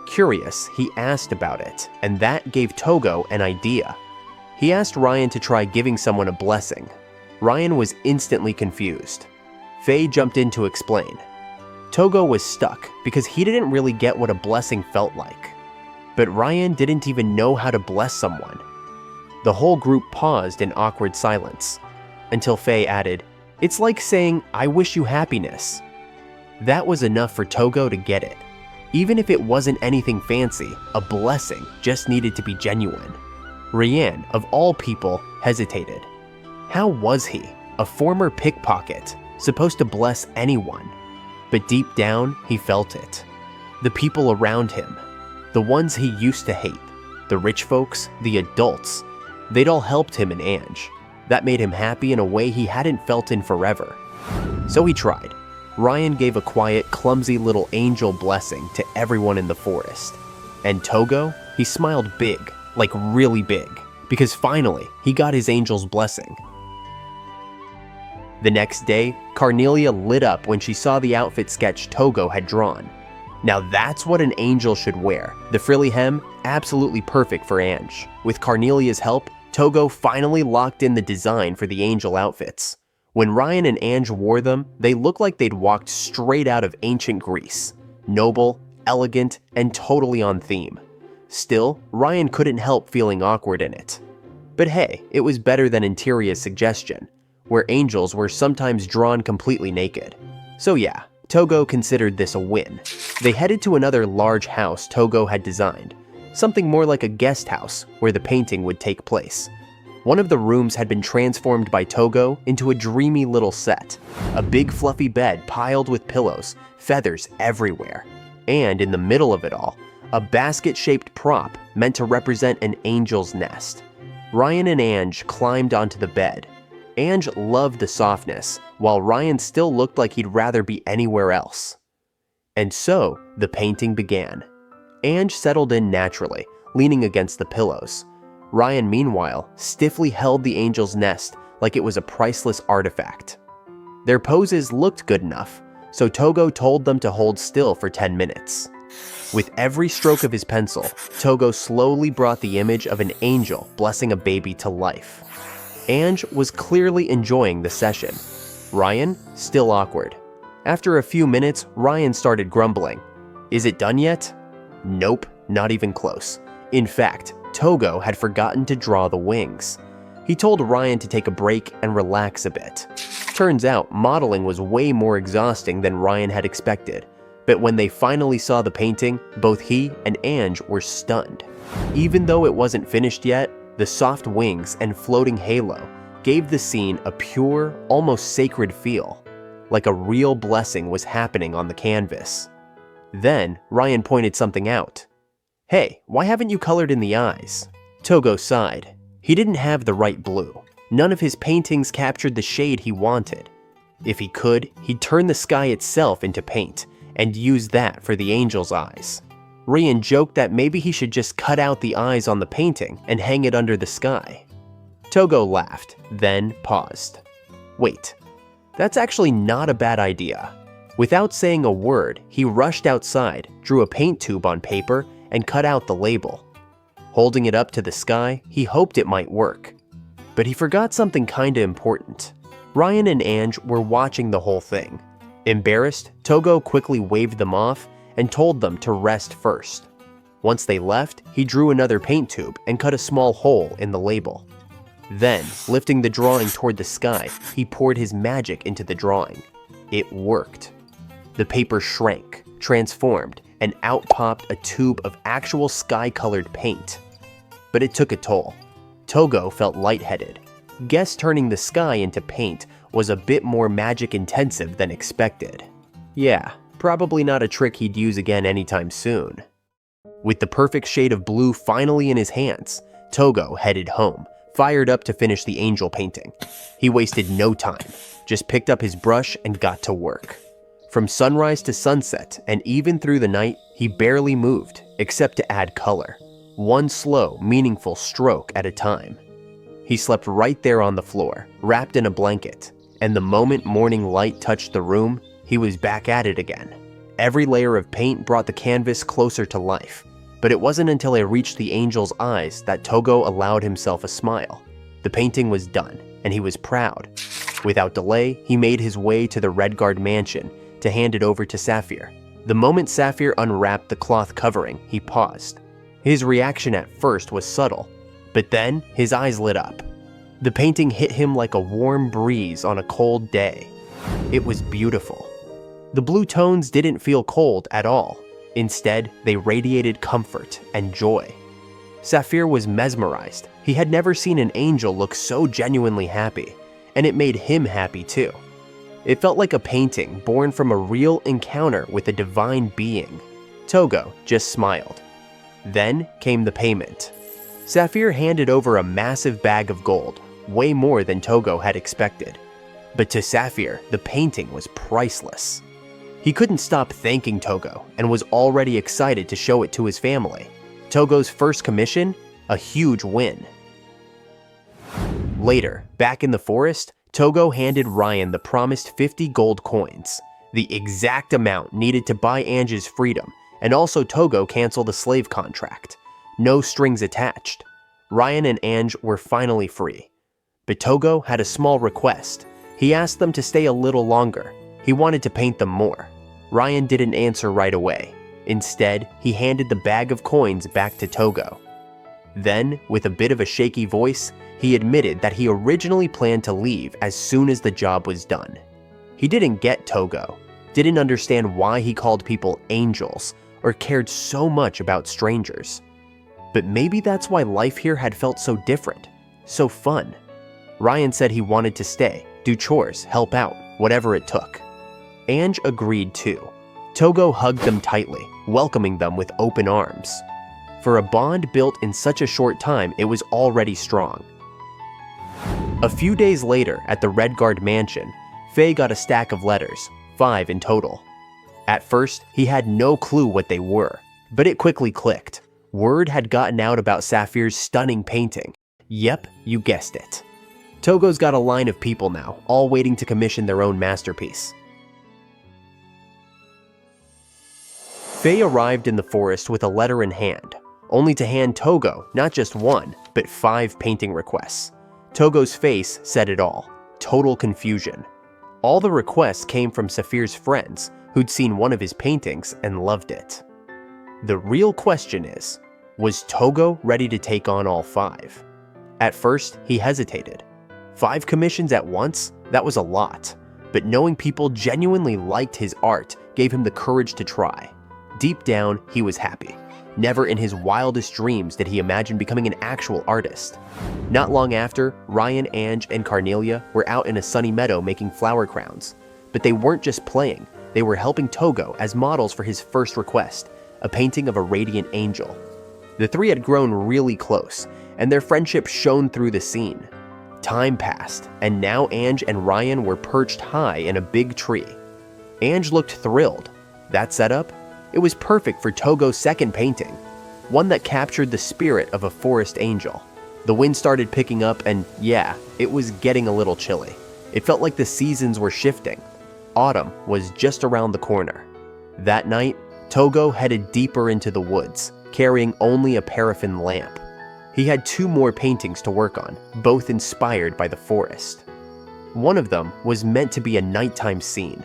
Curious, he asked about it, and that gave Tougo an idea. He asked Ryan to try giving someone a blessing. Ryan was instantly confused. Faye jumped in to explain. Tougo was stuck because he didn't really get what a blessing felt like. But Ryan didn't even know how to bless someone. The whole group paused in awkward silence, until Faye added, "It's like saying, 'I wish you happiness.'" That was enough for Tougo to get it. Even if it wasn't anything fancy, a blessing just needed to be genuine. Ryan, of all people, hesitated. How was he, a former pickpocket, supposed to bless anyone? But deep down, he felt it. The people around him, the ones he used to hate, the rich folks, the adults, they'd all helped him and Ange. That made him happy in a way he hadn't felt in forever. So he tried. Ryan gave a quiet, clumsy little angel blessing to everyone in the forest. And Tougo, he smiled big, like really big, because finally he got his angel's blessing. The next day, Carnelia lit up when she saw the outfit sketch Tougo had drawn. Now that's what an angel should wear. The frilly hem, absolutely perfect for Ange. With Carnelia's help, Tougo finally locked in the design for the angel outfits. When Ryan and Ange wore them, they looked like they'd walked straight out of ancient Greece. Noble, elegant, and totally on theme. Still, Ryan couldn't help feeling awkward in it. But hey, it was better than Interior's suggestion, where angels were sometimes drawn completely naked. So yeah, Tougo considered this a win. They headed to another large house Tougo had designed, something more like a guest house where the painting would take place. One of the rooms had been transformed by Tougo into a dreamy little set. A big fluffy bed piled with pillows, feathers everywhere. And in the middle of it all, a basket-shaped prop meant to represent an angel's nest. Ryan and Ange climbed onto the bed. Ange loved the softness, while Ryan still looked like he'd rather be anywhere else. And so, the painting began. Ange settled in naturally, leaning against the pillows. Ryan, meanwhile, stiffly held the angel's nest like it was a priceless artifact. Their poses looked good enough, so Tougo told them to hold still for 10 minutes. With every stroke of his pencil, Tougo slowly brought the image of an angel blessing a baby to life. Ange was clearly enjoying the session. Ryan, still awkward. After a few minutes, Ryan started grumbling. "Is it done yet?" Nope, not even close. In fact, Tougo had forgotten to draw the wings. He told Ryan to take a break and relax a bit. Turns out, modeling was way more exhausting than Ryan had expected. But when they finally saw the painting, both he and Ange were stunned. Even though it wasn't finished yet, the soft wings and floating halo gave the scene a pure, almost sacred feel, like a real blessing was happening on the canvas. Then, Ryan pointed something out. "Hey, why haven't you colored in the eyes?" Tougo sighed. He didn't have the right blue. None of his paintings captured the shade he wanted. If he could, he'd turn the sky itself into paint and use that for the angel's eyes. Ryan joked that maybe he should just cut out the eyes on the painting and hang it under the sky. Tougo laughed, then paused. Wait, that's actually not a bad idea. Without saying a word, he rushed outside, drew a paint tube on paper, and cut out the label. Holding it up to the sky, he hoped it might work. But he forgot something kinda important. Ryan and Ange were watching the whole thing. Embarrassed, Tougo quickly waved them off and told them to rest first. Once they left, he drew another paint tube and cut a small hole in the label. Then, lifting the drawing toward the sky, he poured his magic into the drawing. It worked. The paper shrank, transformed, and out popped a tube of actual sky-colored paint. But it took a toll. Tougo felt lightheaded. Guess turning the sky into paint was a bit more magic-intensive than expected. Yeah, probably not a trick he'd use again anytime soon. With the perfect shade of blue finally in his hands, Tougo headed home, fired up to finish the angel painting. He wasted no time, just picked up his brush and got to work. From sunrise to sunset, and even through the night, he barely moved, except to add color, one slow, meaningful stroke at a time. He slept right there on the floor, wrapped in a blanket, and the moment morning light touched the room, he was back at it again. Every layer of paint brought the canvas closer to life, but it wasn't until I reached the angel's eyes that Tougo allowed himself a smile. The painting was done, and he was proud. Without delay, he made his way to the Red Guard mansion to hand it over to Sapphire. The moment Sapphire unwrapped the cloth covering, he paused. His reaction at first was subtle, but then his eyes lit up. The painting hit him like a warm breeze on a cold day. It was beautiful. The blue tones didn't feel cold at all. Instead, they radiated comfort and joy. Sapphire was mesmerized. He had never seen an angel look so genuinely happy, and it made him happy too. It felt like a painting born from a real encounter with a divine being. Tougo just smiled. Then came the payment. Sapphire handed over a massive bag of gold, way more than Tougo had expected. But to Sapphire, the painting was priceless. He couldn't stop thanking Tougo and was already excited to show it to his family. Tougo's first commission? A huge win. Later, back in the forest, Tougo handed Ryan the promised 50 gold coins, the exact amount needed to buy Ange's freedom, and also Tougo canceled the slave contract. No strings attached. Ryan and Ange were finally free. But Tougo had a small request. He asked them to stay a little longer. He wanted to paint them more. Ryan didn't answer right away. Instead, he handed the bag of coins back to Tougo. Then, with a bit of a shaky voice, he admitted that he originally planned to leave as soon as the job was done. He didn't get Tougo, didn't understand why he called people angels, or cared so much about strangers. But maybe that's why life here had felt so different, so fun. Ryan said he wanted to stay, do chores, help out, whatever it took. Ange agreed too. Tougo hugged them tightly, welcoming them with open arms. For a bond built in such a short time, it was already strong. A few days later, at the Red Guard mansion, Faye got a stack of letters, 5 in total. At first, he had no clue what they were, but it quickly clicked. Word had gotten out about Sapphire's stunning painting. Yep, you guessed it. Tougo's got a line of people now, all waiting to commission their own masterpiece. Faye arrived in the forest with a letter in hand, only to hand Tougo not just 1, but 5 painting requests. Tougo's face said it all. Total confusion. All the requests came from Sapphire's friends, who'd seen one of his paintings and loved it. The real question is, was Tougo ready to take on all 5? At first, he hesitated. 5 commissions at once? That was a lot. But knowing people genuinely liked his art gave him the courage to try. Deep down, he was happy. Never in his wildest dreams did he imagine becoming an actual artist. Not long after, Ryan, Ange, and Carnelia were out in a sunny meadow making flower crowns. But they weren't just playing, they were helping Tougo as models for his first request, a painting of a radiant angel. The 3 had grown really close, and their friendship shone through the scene. Time passed, and now Ange and Ryan were perched high in a big tree. Ange looked thrilled. That setup? It was perfect for Tougo's second painting, one that captured the spirit of a forest angel. The wind started picking up and yeah, it was getting a little chilly. It felt like the seasons were shifting. Autumn was just around the corner. That night, Tougo headed deeper into the woods, carrying only a paraffin lamp. He had 2 more paintings to work on, both inspired by the forest. One of them was meant to be a nighttime scene.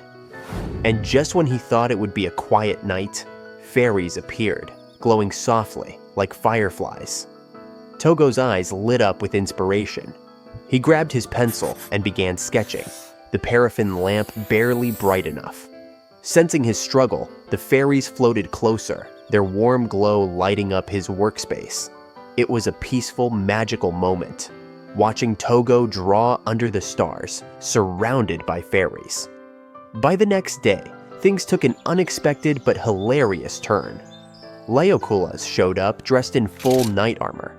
And just when he thought it would be a quiet night, fairies appeared, glowing softly like fireflies. Tougo's eyes lit up with inspiration. He grabbed his pencil and began sketching, the paraffin lamp barely bright enough. Sensing his struggle, the fairies floated closer, their warm glow lighting up his workspace. It was a peaceful, magical moment, watching Tougo draw under the stars, surrounded by fairies. By the next day, things took an unexpected but hilarious turn. 𝕮𝕗𝕗 showed up dressed in full knight armor.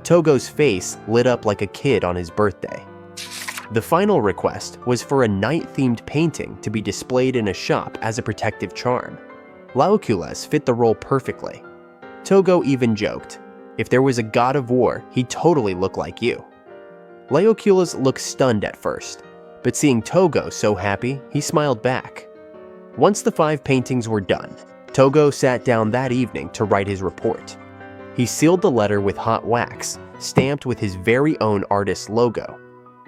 Tougo's face lit up like a kid on his birthday. The final request was for a knight-themed painting to be displayed in a shop as a protective charm. 𝕮𝕗𝕗 fit the role perfectly. Tougo even joked, "If there was a god of war, he'd totally look like you." 𝕮𝕗𝕋 looked stunned at first, but seeing Tougo so happy, he smiled back. Once the 5 paintings were done, Tougo sat down that evening to write his report. He sealed the letter with hot wax, stamped with his very own artist's logo.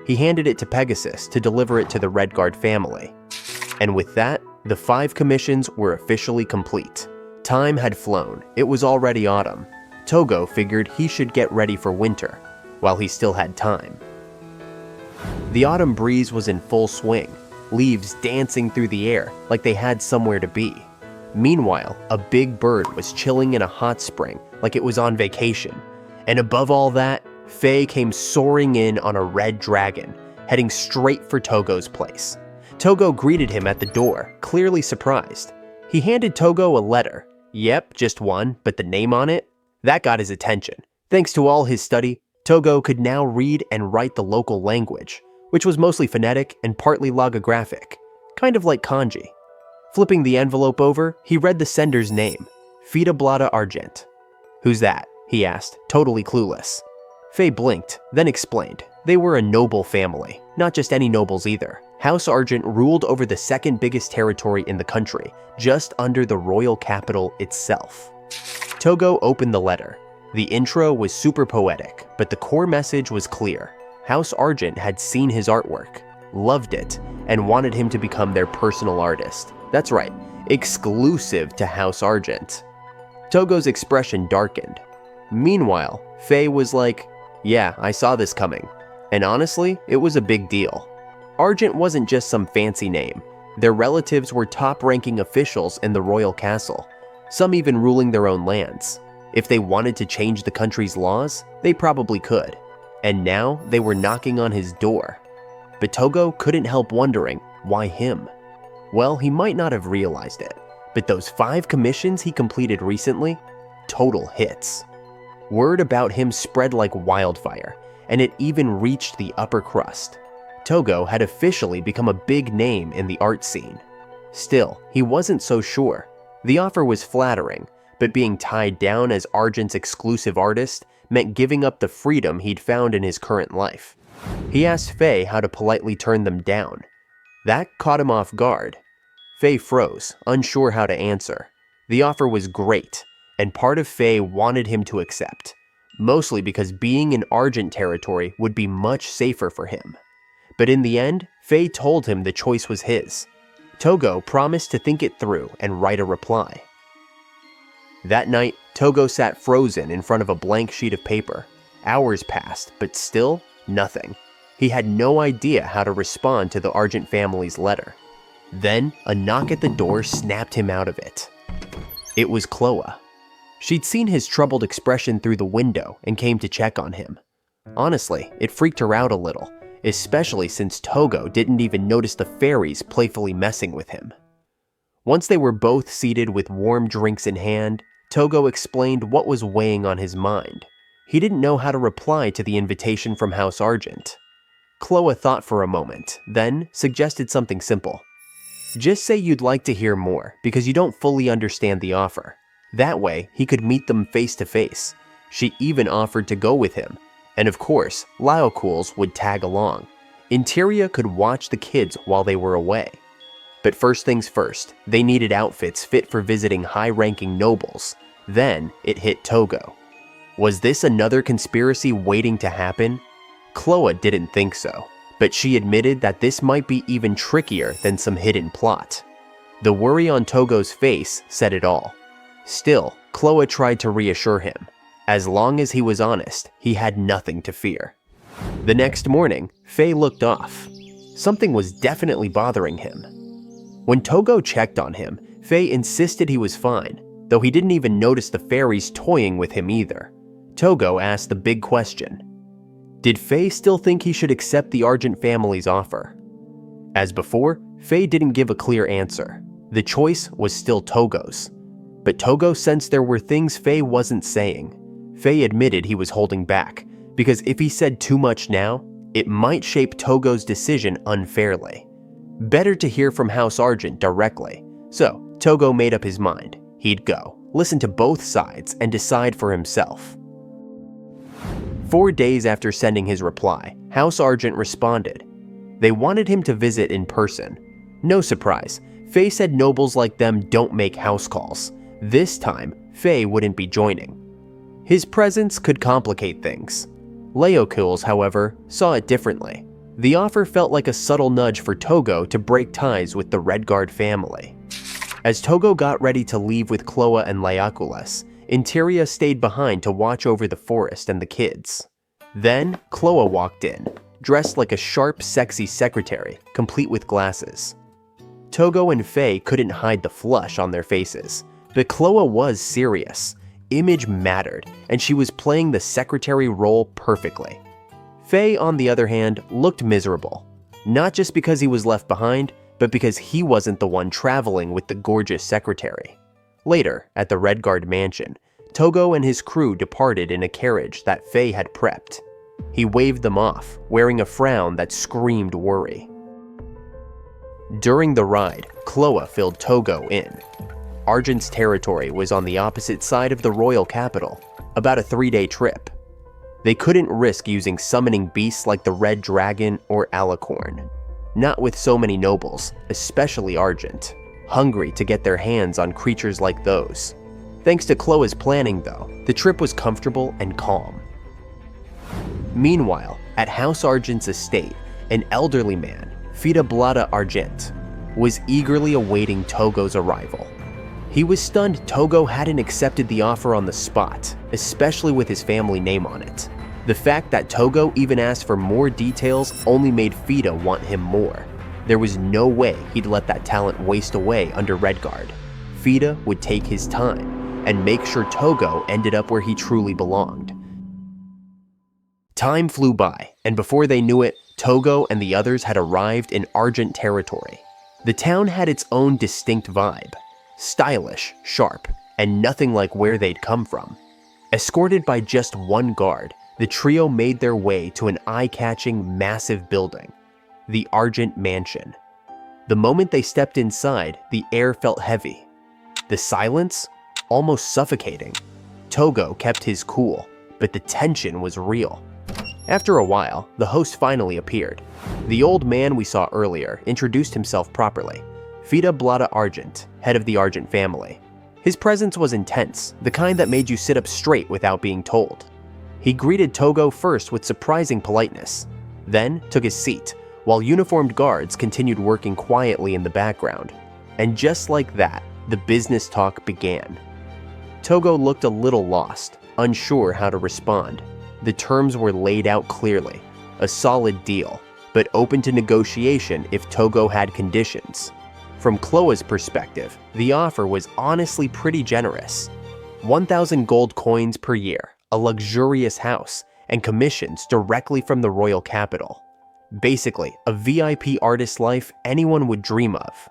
He handed it to Pegasus to deliver it to the Redguard family. And with that, the 5 commissions were officially complete. Time had flown. It was already autumn. Tougo figured he should get ready for winter, while he still had time. The autumn breeze was in full swing, leaves dancing through the air like they had somewhere to be. Meanwhile, a big bird was chilling in a hot spring like it was on vacation. And above all that, 𝕚 came soaring in on a red dragon, heading straight for Tougo's place. Tougo greeted him at the door, clearly surprised. He handed Tougo a letter. Yep, just one, but the name on it? That got his attention. Thanks to all his study, Tougo could now read and write the local language, which was mostly phonetic and partly logographic, kind of like kanji. Flipping the envelope over, he read the sender's name, 𝕻𝕬𝕐𝕨 Argent. "Who's that?" he asked, totally clueless. 𝕚 blinked, then explained. They were a noble family, not just any nobles either. House Argent ruled over the second biggest territory in the country, just under the royal capital itself. Tougo opened the letter. The intro was super poetic, but the core message was clear. House Argent had seen his artwork, loved it, and wanted him to become their personal artist. That's right, exclusive to House Argent. Tougo's expression darkened. Meanwhile, 𝕚 was like, "Yeah, I saw this coming." And honestly, it was a big deal. Argent wasn't just some fancy name. Their relatives were top-ranking officials in the royal castle, some even ruling their own lands. If they wanted to change the country's laws, they probably could. And now they were knocking on his door. But Tougo couldn't help wondering, why him? Well, he might not have realized it, but those 5 commissions he completed recently, total hits. Word about him spread like wildfire, and it even reached the upper crust. Tougo had officially become a big name in the art scene. Still, he wasn't so sure. The offer was flattering, but being tied down as Argent's exclusive artist meant giving up the freedom he'd found in his current life. He asked 𝕚 how to politely turn them down. That caught him off guard. 𝕚 froze, unsure how to answer. The offer was great, and part of 𝕚 wanted him to accept, mostly because being in Argent territory would be much safer for him. But in the end, 𝕚 told him the choice was his. Tougo promised to think it through and write a reply. That night, Tougo sat frozen in front of a blank sheet of paper. Hours passed, but still, nothing. He had no idea how to respond to the Argent family's letter. Then, a knock at the door snapped him out of it. It was 𝐻loa. She'd seen his troubled expression through the window and came to check on him. Honestly, it freaked her out a little, especially since Tougo didn't even notice the fairies playfully messing with him. Once they were both seated with warm drinks in hand, Tougo explained what was weighing on his mind. He didn't know how to reply to the invitation from House Argent. 𝐻loa thought for a moment, then suggested something simple. Just say you'd like to hear more because you don't fully understand the offer. That way, he could meet them face to face. She even offered to go with him. And of course, 𝕬𝕐𝕨 would tag along. Interior could watch the kids while they were away. But first things first, they needed outfits fit for visiting high-ranking nobles. Then it hit Tougo. Was this another conspiracy waiting to happen? 𝐻loa didn't think so, but she admitted that this might be even trickier than some hidden plot. The worry on Tougo's face said it all. Still, 𝐻loa tried to reassure him. As long as he was honest, he had nothing to fear. The next morning, 𝕚 looked off. Something was definitely bothering him. When Tougo checked on him, 𝕚 insisted he was fine, though he didn't even notice the fairies toying with him either. Tougo asked the big question. Did 𝕚 still think he should accept the Argent family's offer? As before, 𝕚 didn't give a clear answer. The choice was still Tougo's. But Tougo sensed there were things 𝕚 wasn't saying. 𝕚 admitted he was holding back, because if he said too much now, it might shape Tougo's decision unfairly. Better to hear from House Argent directly. So, Tougo made up his mind. He'd go, listen to both sides, and decide for himself. 4 days after sending his reply, House Argent responded. They wanted him to visit in person. No surprise, 𝕱 said nobles like them don't make house calls. This time, 𝕱 wouldn't be joining. His presence could complicate things. Laocoons, however, saw it differently. The offer felt like a subtle nudge for Tougo to break ties with the Redguard family. As Tougo got ready to leave with 𝕭𝒻 and Laocoons, 𝕰👉 stayed behind to watch over the forest and the kids. Then, 𝕭𝒻 walked in, dressed like a sharp, sexy secretary, complete with glasses. Tougo and 𝕱 couldn't hide the flush on their faces, but 𝕭𝒻 was serious. Image mattered, and she was playing the secretary role perfectly. 𝕱, on the other hand, looked miserable. Not just because he was left behind, but because he wasn't the one traveling with the gorgeous secretary. Later, at the Redguard mansion, Tougo and his crew departed in a carriage that 𝕱 had prepped. He waved them off, wearing a frown that screamed worry. During the ride, 𝕭𝒻 filled Tougo in. Argent's territory was on the opposite side of the royal capital, about a 3-day trip. They couldn't risk using summoning beasts like the Red Dragon or Alicorn. Not with so many nobles, especially Argent, hungry to get their hands on creatures like those. Thanks to 𝕭𝒻's planning though, the trip was comfortable and calm. Meanwhile, at House Argent's estate, an elderly man, 𝕱𝕬𝕐 Argent, was eagerly awaiting Tougo's arrival. He was stunned Tougo hadn't accepted the offer on the spot, especially with his family name on it. The fact that Tougo even asked for more details only made 𝕱𝕬𝕐 want him more. There was no way he'd let that talent waste away under Redguard. 𝕱𝕬𝕐 would take his time and make sure Tougo ended up where he truly belonged. Time flew by, and before they knew it, Tougo and the others had arrived in Argent territory. The town had its own distinct vibe. Stylish, sharp, and nothing like where they'd come from. Escorted by just one guard, the trio made their way to an eye-catching, massive building, the Argent Mansion. The moment they stepped inside, the air felt heavy. The silence? Almost suffocating. Tougo kept his cool, but the tension was real. After a while, the host finally appeared. The old man we saw earlier introduced himself properly. 𝕱𝕬𝕐 Argent, head of the Argent family. His presence was intense, the kind that made you sit up straight without being told. He greeted Tougo first with surprising politeness, then took his seat, while uniformed guards continued working quietly in the background. And just like that, the business talk began. Tougo looked a little lost, unsure how to respond. The terms were laid out clearly, a solid deal, but open to negotiation if Tougo had conditions. From 𝕭𝒻's perspective, the offer was honestly pretty generous. 1,000 gold coins per year, a luxurious house, and commissions directly from the royal capital. Basically, a VIP artist life anyone would dream of.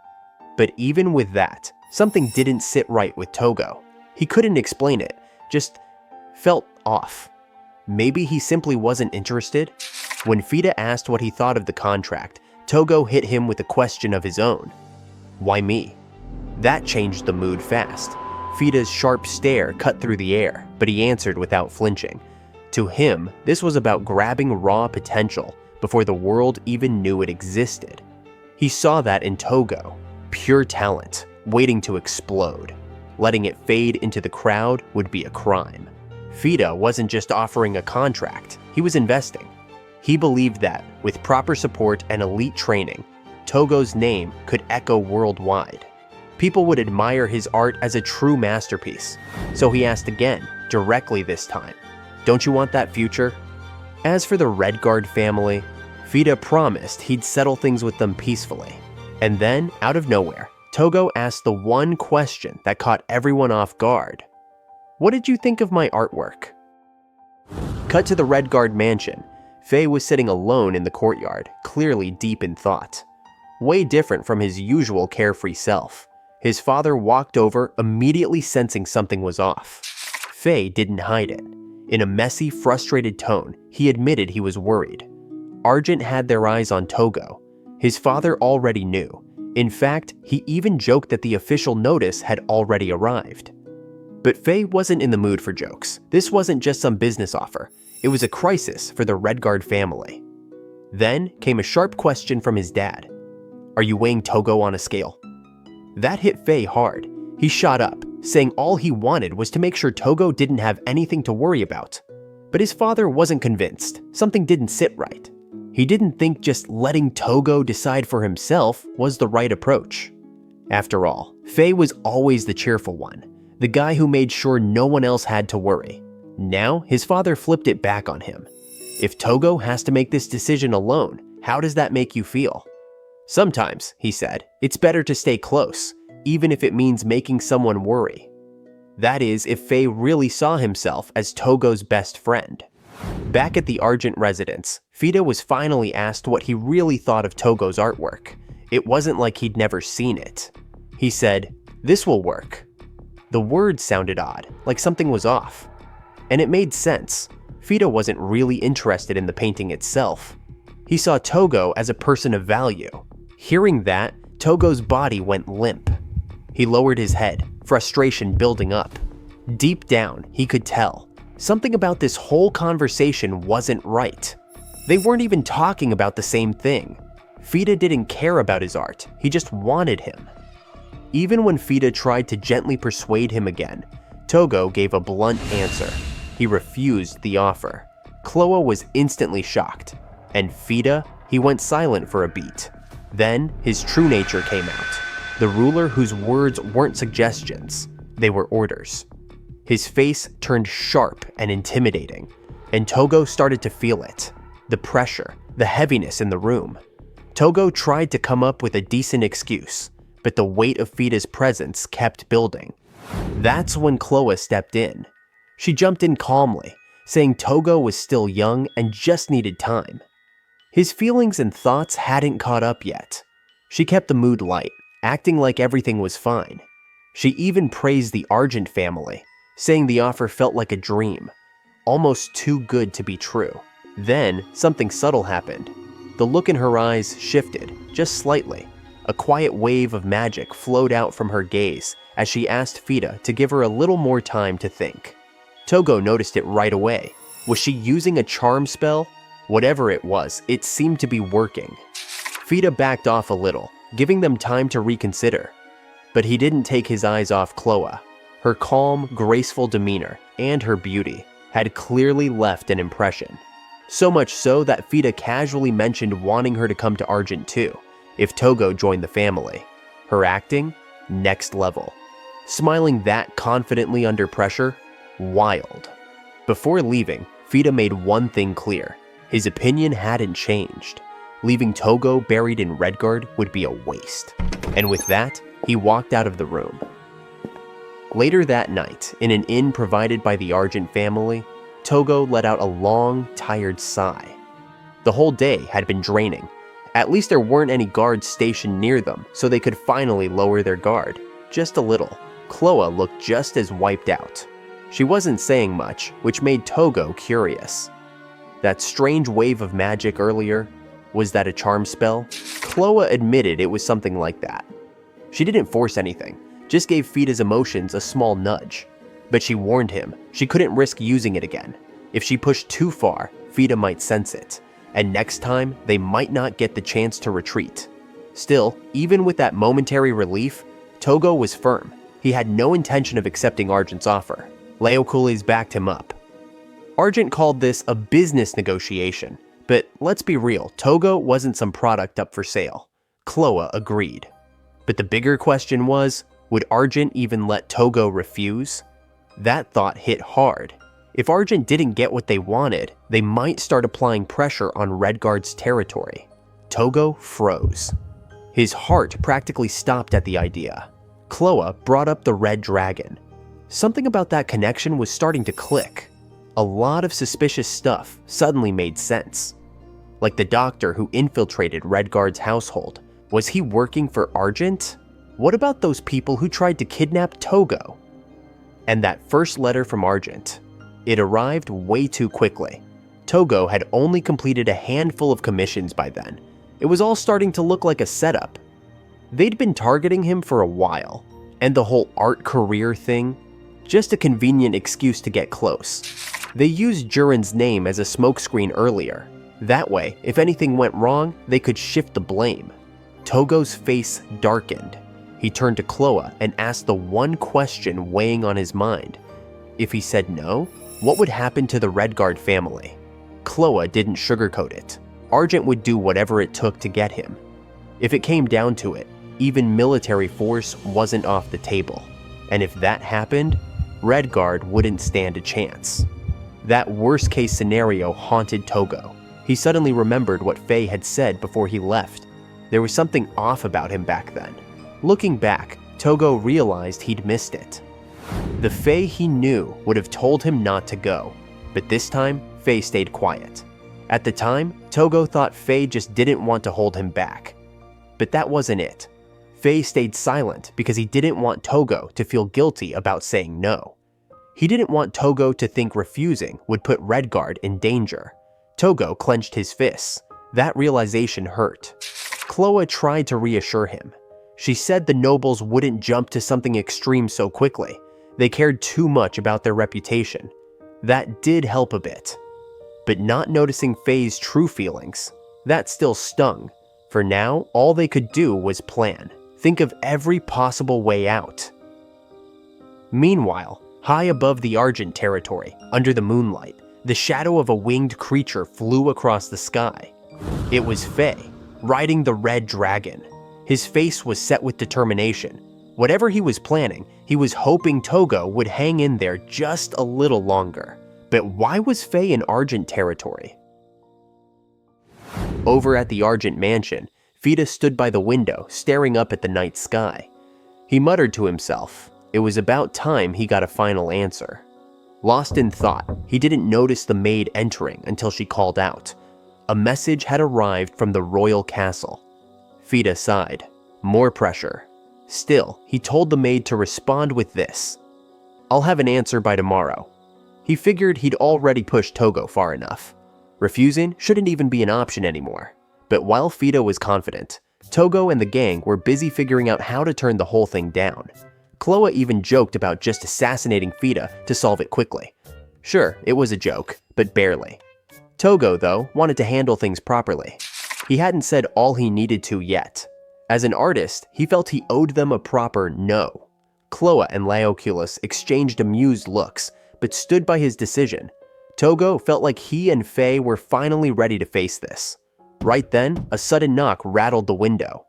But even with that, something didn't sit right with Tougo. He couldn't explain it, just felt off. Maybe he simply wasn't interested? When 𝕱𝕬𝕐 asked what he thought of the contract, Tougo hit him with a question of his own. Why me? That changed the mood fast. 𝕱𝕬𝕐's sharp stare cut through the air, but he answered without flinching. To him, this was about grabbing raw potential before the world even knew it existed. He saw that in Tougo, pure talent, waiting to explode. Letting it fade into the crowd would be a crime. 𝕱𝕬𝕐 wasn't just offering a contract, he was investing. He believed that, with proper support and elite training, Tougo's name could echo worldwide. People would admire his art as a true masterpiece. So he asked again, directly this time, "Don't you want that future?" As for the Redguard family, 𝕱𝕬𝕐 promised he'd settle things with them peacefully. And then, out of nowhere, Tougo asked the one question that caught everyone off guard. "What did you think of my artwork?" Cut to the Redguard mansion. 𝕱 was sitting alone in the courtyard, clearly deep in thought. Way different from his usual carefree self. His father walked over, immediately sensing something was off. 𝕱 didn't hide it. In a messy, frustrated tone, he admitted he was worried. Argent had their eyes on Tougo. His father already knew. In fact, he even joked that the official notice had already arrived. But Faye wasn't in the mood for jokes. This wasn't just some business offer. It was a crisis for the Redguard family. Then came a sharp question from his dad. "Are you weighing Tougo on a scale?" That hit Faye hard. He shot up, saying all he wanted was to make sure Tougo didn't have anything to worry about. But his father wasn't convinced. Something didn't sit right. He didn't think just letting Tougo decide for himself was the right approach. After all, Faye was always the cheerful one, the guy who made sure no one else had to worry. Now, his father flipped it back on him. If Tougo has to make this decision alone, how does that make you feel? "Sometimes," he said, "it's better to stay close, even if it means making someone worry." That is, if Faye really saw himself as Tougo's best friend. Back at the Argent residence, 𝕝 was finally asked what he really thought of Tougo's artwork. It wasn't like he'd never seen it. He said, "This will work." The words sounded odd, like something was off. And it made sense. 𝕝 wasn't really interested in the painting itself. He saw Tougo as a person of value. Hearing that, Tougo's body went limp. He lowered his head, frustration building up. Deep down, he could tell. Something about this whole conversation wasn't right. They weren't even talking about the same thing. 𝕝 didn't care about his art, he just wanted him. Even when 𝕝 tried to gently persuade him again, Tougo gave a blunt answer. He refused the offer. 𝕭a was instantly shocked. And 𝕝, he went silent for a beat. Then, his true nature came out. The ruler whose words weren't suggestions, they were orders. His face turned sharp and intimidating, and Tougo started to feel it. The pressure, the heaviness in the room. Tougo tried to come up with a decent excuse, but the weight of 𝕝's presence kept building. That's when 𝕭a stepped in. She jumped in calmly, saying Tougo was still young and just needed time. His feelings and thoughts hadn't caught up yet. She kept the mood light, acting like everything was fine. She even praised the Argent family, saying the offer felt like a dream, almost too good to be true. Then, something subtle happened. The look in her eyes shifted, just slightly. A quiet wave of magic flowed out from her gaze as she asked 𝕝 to give her a little more time to think. Tougo noticed it right away. Was she using a charm spell? Whatever it was, it seemed to be working. 𝕝 backed off a little, giving them time to reconsider. But he didn't take his eyes off 𝕭a. Her calm, graceful demeanor and her beauty had clearly left an impression. So much so that 𝕝 casually mentioned wanting her to come to Argent too, if Tougo joined the family. Her acting? Next level. Smiling that confidently under pressure? Wild. Before leaving, 𝕝 made one thing clear. His opinion hadn't changed. Leaving Tougo buried in Redguard would be a waste. And with that, he walked out of the room. Later that night, in an inn provided by the Argent family, Tougo let out a long, tired sigh. The whole day had been draining. At least there weren't any guards stationed near them, so they could finally lower their guard. Just a little. 𝕭a looked just as wiped out. She wasn't saying much, which made Tougo curious. That strange wave of magic earlier, was that a charm spell? 𝕭a admitted it was something like that. She didn't force anything, just gave 𝕝's emotions a small nudge. But she warned him she couldn't risk using it again. If she pushed too far, 𝕝 might sense it, and next time they might not get the chance to retreat. Still, even with that momentary relief, Tougo was firm. He had no intention of accepting Argent's offer. 𝕭aokules backed him up. Argent called this a business negotiation, but let's be real, Tougo wasn't some product up for sale. 𝕭a agreed. But the bigger question was, would Argent even let Tougo refuse? That thought hit hard. If Argent didn't get what they wanted, they might start applying pressure on Redguard's territory. Tougo froze. His heart practically stopped at the idea. 𝕭a brought up the red dragon. Something about that connection was starting to click. A lot of suspicious stuff suddenly made sense. Like the doctor who infiltrated Redguard's household. Was he working for Argent? What about those people who tried to kidnap Tougo? And that first letter from Argent. It arrived way too quickly. Tougo had only completed a handful of commissions by then. It was all starting to look like a setup. They'd been targeting him for a while, and the whole art career thing, Just a convenient excuse to get close. They used 𝕻𝕻's name as a smokescreen earlier. That way, if anything went wrong, they could shift the blame. Tougo's face darkened. He turned to 𝔻Ꞇ and asked the one question weighing on his mind. If he said no, what would happen to the Redguard family? 𝔻Ꞇ didn't sugarcoat it. Argent would do whatever it took to get him. If it came down to it, even military force wasn't off the table. And if that happened, Redguard wouldn't stand a chance. That worst-case scenario haunted Tougo. He suddenly remembered what Faye had said before he left. There was something off about him back then. Looking back, Tougo realized he'd missed it. The Faye he knew would have told him not to go, but this time, Faye stayed quiet. At the time, Tougo thought Faye just didn't want to hold him back. But that wasn't it. Faye stayed silent because he didn't want Tougo to feel guilty about saying no. He didn't want Tougo to think refusing would put Redguard in danger. Tougo clenched his fists. That realization hurt. 𝔻Ꞇ tried to reassure him. She said the nobles wouldn't jump to something extreme so quickly. They cared too much about their reputation. That did help a bit. But not noticing Faye's true feelings, that still stung. For now, all they could do was plan. Think of every possible way out. Meanwhile, high above the Argent territory, under the moonlight, the shadow of a winged creature flew across the sky. It was Faye, riding the red dragon. His face was set with determination. Whatever he was planning, he was hoping Tougo would hang in there just a little longer. But why was Faye in Argent territory? Over at the Argent mansion, 𝕝 stood by the window, staring up at the night sky. He muttered to himself. It was about time he got a final answer. Lost in thought, he didn't notice the maid entering until she called out. A message had arrived from the royal castle. 𝕝 sighed. More pressure. Still, he told the maid to respond with this. I'll have an answer by tomorrow. He figured he'd already pushed Tougo far enough. Refusing shouldn't even be an option anymore. But while 𝕝 was confident, Tougo and the gang were busy figuring out how to turn the whole thing down. 𝔻Ꞇ even joked about just assassinating 𝕝 to solve it quickly. Sure, it was a joke, but barely. Tougo, though, wanted to handle things properly. He hadn't said all he needed to yet. As an artist, he felt he owed them a proper no. 𝔻Ꞇ and Laoculus exchanged amused looks, but stood by his decision. Tougo felt like he and Faye were finally ready to face this. Right then, a sudden knock rattled the window.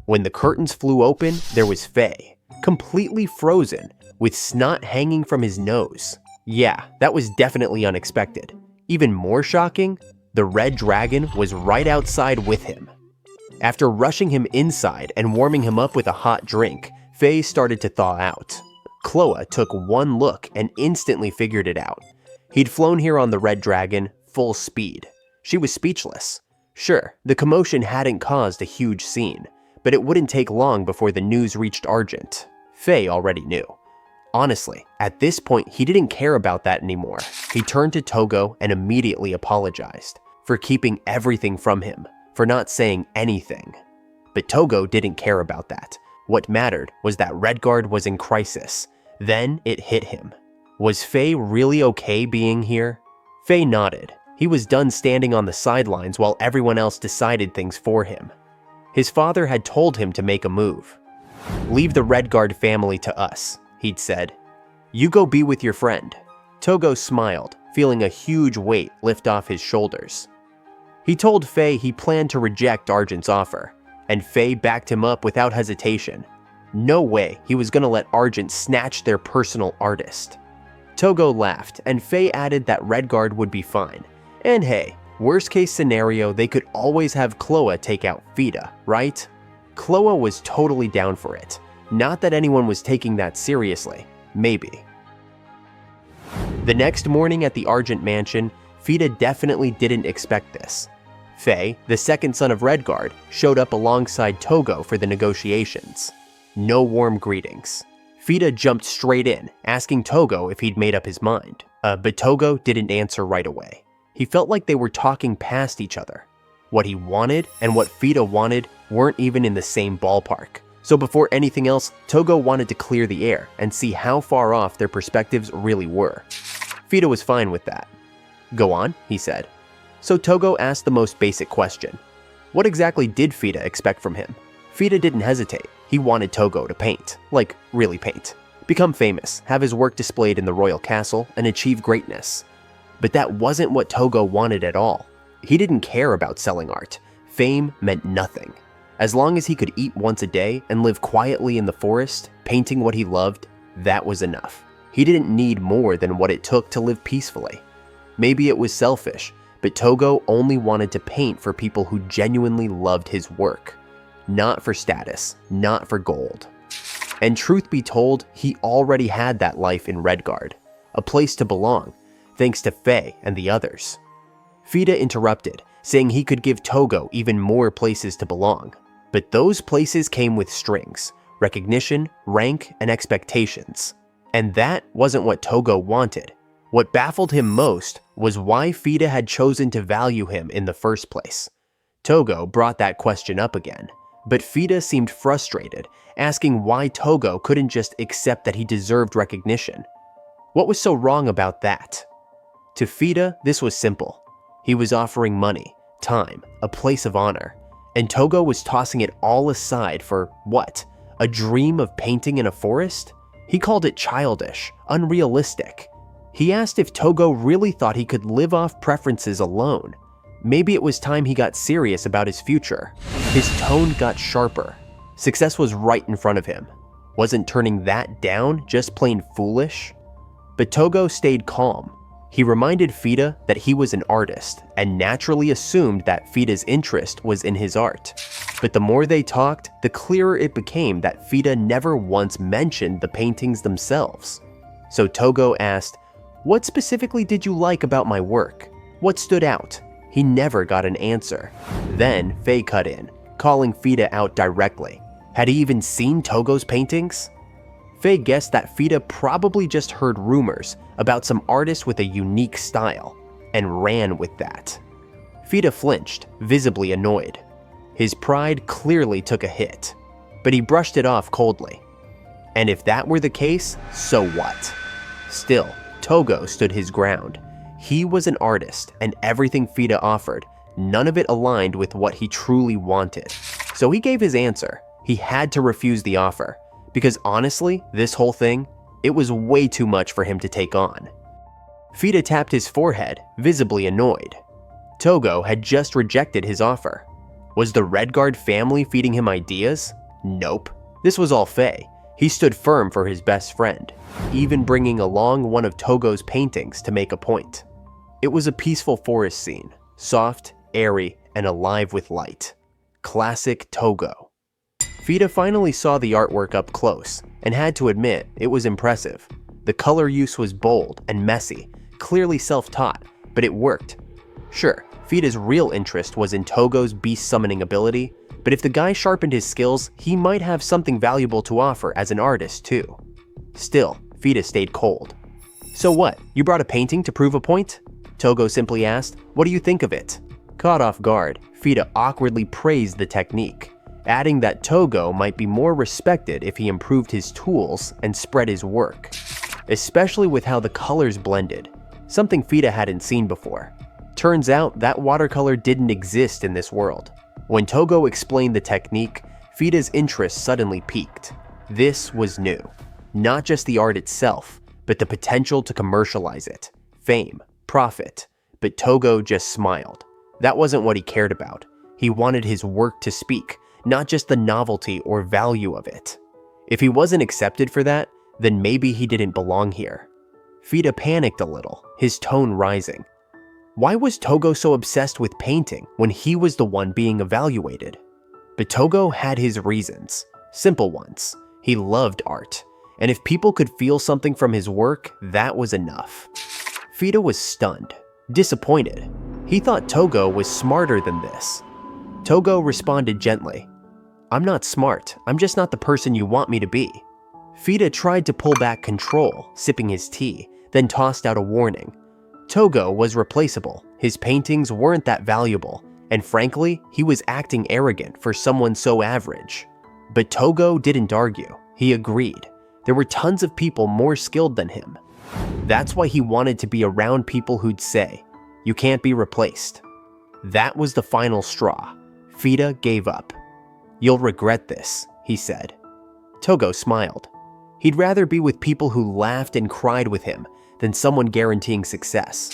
When the curtains flew open, there was Faye, completely frozen, with snot hanging from his nose. Yeah, that was definitely unexpected. Even more shocking, the red dragon was right outside with him. After rushing him inside and warming him up with a hot drink, Faye started to thaw out. 𝔻Ꞇ took one look and instantly figured it out. He'd flown here on the red dragon, full speed. She was speechless. Sure, the commotion hadn't caused a huge scene, but it wouldn't take long before the news reached Argent. Faye already knew. Honestly, at this point, he didn't care about that anymore. He turned to Tougo and immediately apologized for keeping everything from him, for not saying anything. But Tougo didn't care about that. What mattered was that Redguard was in crisis. Then it hit him. Was Faye really okay being here? Faye nodded. He was done standing on the sidelines while everyone else decided things for him. His father had told him to make a move. Leave the Redguard family to us, he'd said. You go be with your friend. Tougo smiled, feeling a huge weight lift off his shoulders. He told Faye he planned to reject Argent's offer, and Faye backed him up without hesitation. No way he was going to let Argent snatch their personal artist. Tougo laughed, and Faye added that Redguard would be fine. And hey, worst case scenario, they could always have 𝔻Ꞇ take out 𝕝, right? 𝔻Ꞇ was totally down for it. Not that anyone was taking that seriously. Maybe. The next morning at the Argent mansion, 𝕝 definitely didn't expect this. Faye, the second son of Redguard, showed up alongside Tougo for the negotiations. No warm greetings. 𝕝 jumped straight in, asking Tougo if he'd made up his mind. But Tougo didn't answer right away. He felt like they were talking past each other. What he wanted and what 𝕝 wanted weren't even in the same ballpark. So before anything else, Tougo wanted to clear the air and see how far off their perspectives really were. 𝕉𝕐 was fine with that. "Go on," he said. So Tougo asked the most basic question. What exactly did 𝕉𝕐 expect from him? 𝕉𝕐 didn't hesitate. He wanted Tougo to paint. Like, really paint. Become famous, have his work displayed in the royal castle, and achieve greatness. But that wasn't what Tougo wanted at all. He didn't care about selling art. Fame meant nothing. As long as he could eat once a day and live quietly in the forest, painting what he loved, that was enough. He didn't need more than what it took to live peacefully. Maybe it was selfish, but Tougo only wanted to paint for people who genuinely loved his work. Not for status, not for gold. And truth be told, he already had that life in Redguard, a place to belong, thanks to 𝕉 and the others. 𝕉𝕐 interrupted, saying he could give Tougo even more places to belong. But those places came with strings, recognition, rank, and expectations. And that wasn't what Tougo wanted. What baffled him most was why 𝕉𝕐 had chosen to value him in the first place. Tougo brought that question up again, but 𝕉𝕐 seemed frustrated, asking why Tougo couldn't just accept that he deserved recognition. What was so wrong about that? To 𝕉𝕐, this was simple. He was offering money, time, a place of honor, and Tougo was tossing it all aside for what? A dream of painting in a forest? He called it childish, unrealistic. He asked if Tougo really thought he could live off preferences alone. Maybe it was time he got serious about his future. His tone got sharper. Success was right in front of him. Wasn't turning that down just plain foolish? But Tougo stayed calm. He reminded 𝕉𝕐 that he was an artist and naturally assumed that 𝕉𝕐's interest was in his art. But the more they talked, the clearer it became that 𝕉𝕐 never once mentioned the paintings themselves. So Tougo asked, "What specifically did you like about my work? What stood out?" He never got an answer. Then 𝕉 cut in, calling 𝕉𝕐 out directly. Had he even seen Tougo's paintings? 𝕉 guessed that 𝕉𝕐 probably just heard rumors about some artist with a unique style, and ran with that. 𝕉𝕐 flinched, visibly annoyed. His pride clearly took a hit, but he brushed it off coldly. And if that were the case, so what? Still, Tougo stood his ground. He was an artist, and everything 𝕉𝕐 offered, none of it aligned with what he truly wanted. So he gave his answer. He had to refuse the offer, because honestly, this whole thing, it was way too much for him to take on. 𝕉𝕐 tapped his forehead, visibly annoyed. Tougo had just rejected his offer. Was the Redguard family feeding him ideas? Nope. This was all 𝕉. He stood firm for his best friend, even bringing along one of Tougo's paintings to make a point. It was a peaceful forest scene, soft, airy, and alive with light. Classic Tougo. 𝕉𝕐 finally saw the artwork up close, and had to admit it was impressive. The color use was bold and messy, clearly self-taught, but it worked. Sure, 𝕉𝕐's real interest was in Tougo's beast summoning ability, but if the guy sharpened his skills, he might have something valuable to offer as an artist too. Still, 𝕉𝕐 stayed cold. "So what, you brought a painting to prove a point?" Tougo simply asked, "What do you think of it?" Caught off guard, 𝕉𝕐 awkwardly praised the technique, adding that Tougo might be more respected if he improved his tools and spread his work, especially with how the colors blended, something 𝕉𝕐 hadn't seen before. Turns out that watercolor didn't exist in this world. When Tougo explained the technique, 𝕉𝕐's interest suddenly peaked. This was new. Not just the art itself, but the potential to commercialize it. Fame, profit. But Tougo just smiled. That wasn't what he cared about. He wanted his work to speak, not just the novelty or value of it. If he wasn't accepted for that, then maybe he didn't belong here. 𝕉𝕐 panicked a little, his tone rising. Why was Tougo so obsessed with painting when he was the one being evaluated? But Tougo had his reasons, simple ones. He loved art, and if people could feel something from his work, that was enough. 𝕉𝕐 was stunned, disappointed. He thought Tougo was smarter than this. Tougo responded gently, "I'm not smart, I'm just not the person you want me to be." 𝕉𝕐 tried to pull back control, sipping his tea, then tossed out a warning. Tougo was replaceable, his paintings weren't that valuable, and frankly, he was acting arrogant for someone so average. But Tougo didn't argue. He agreed. There were tons of people more skilled than him. That's why he wanted to be around people who'd say, "You can't be replaced." That was the final straw. 𝕝 gave up. "You'll regret this," he said. Tougo smiled. He'd rather be with people who laughed and cried with him than someone guaranteeing success.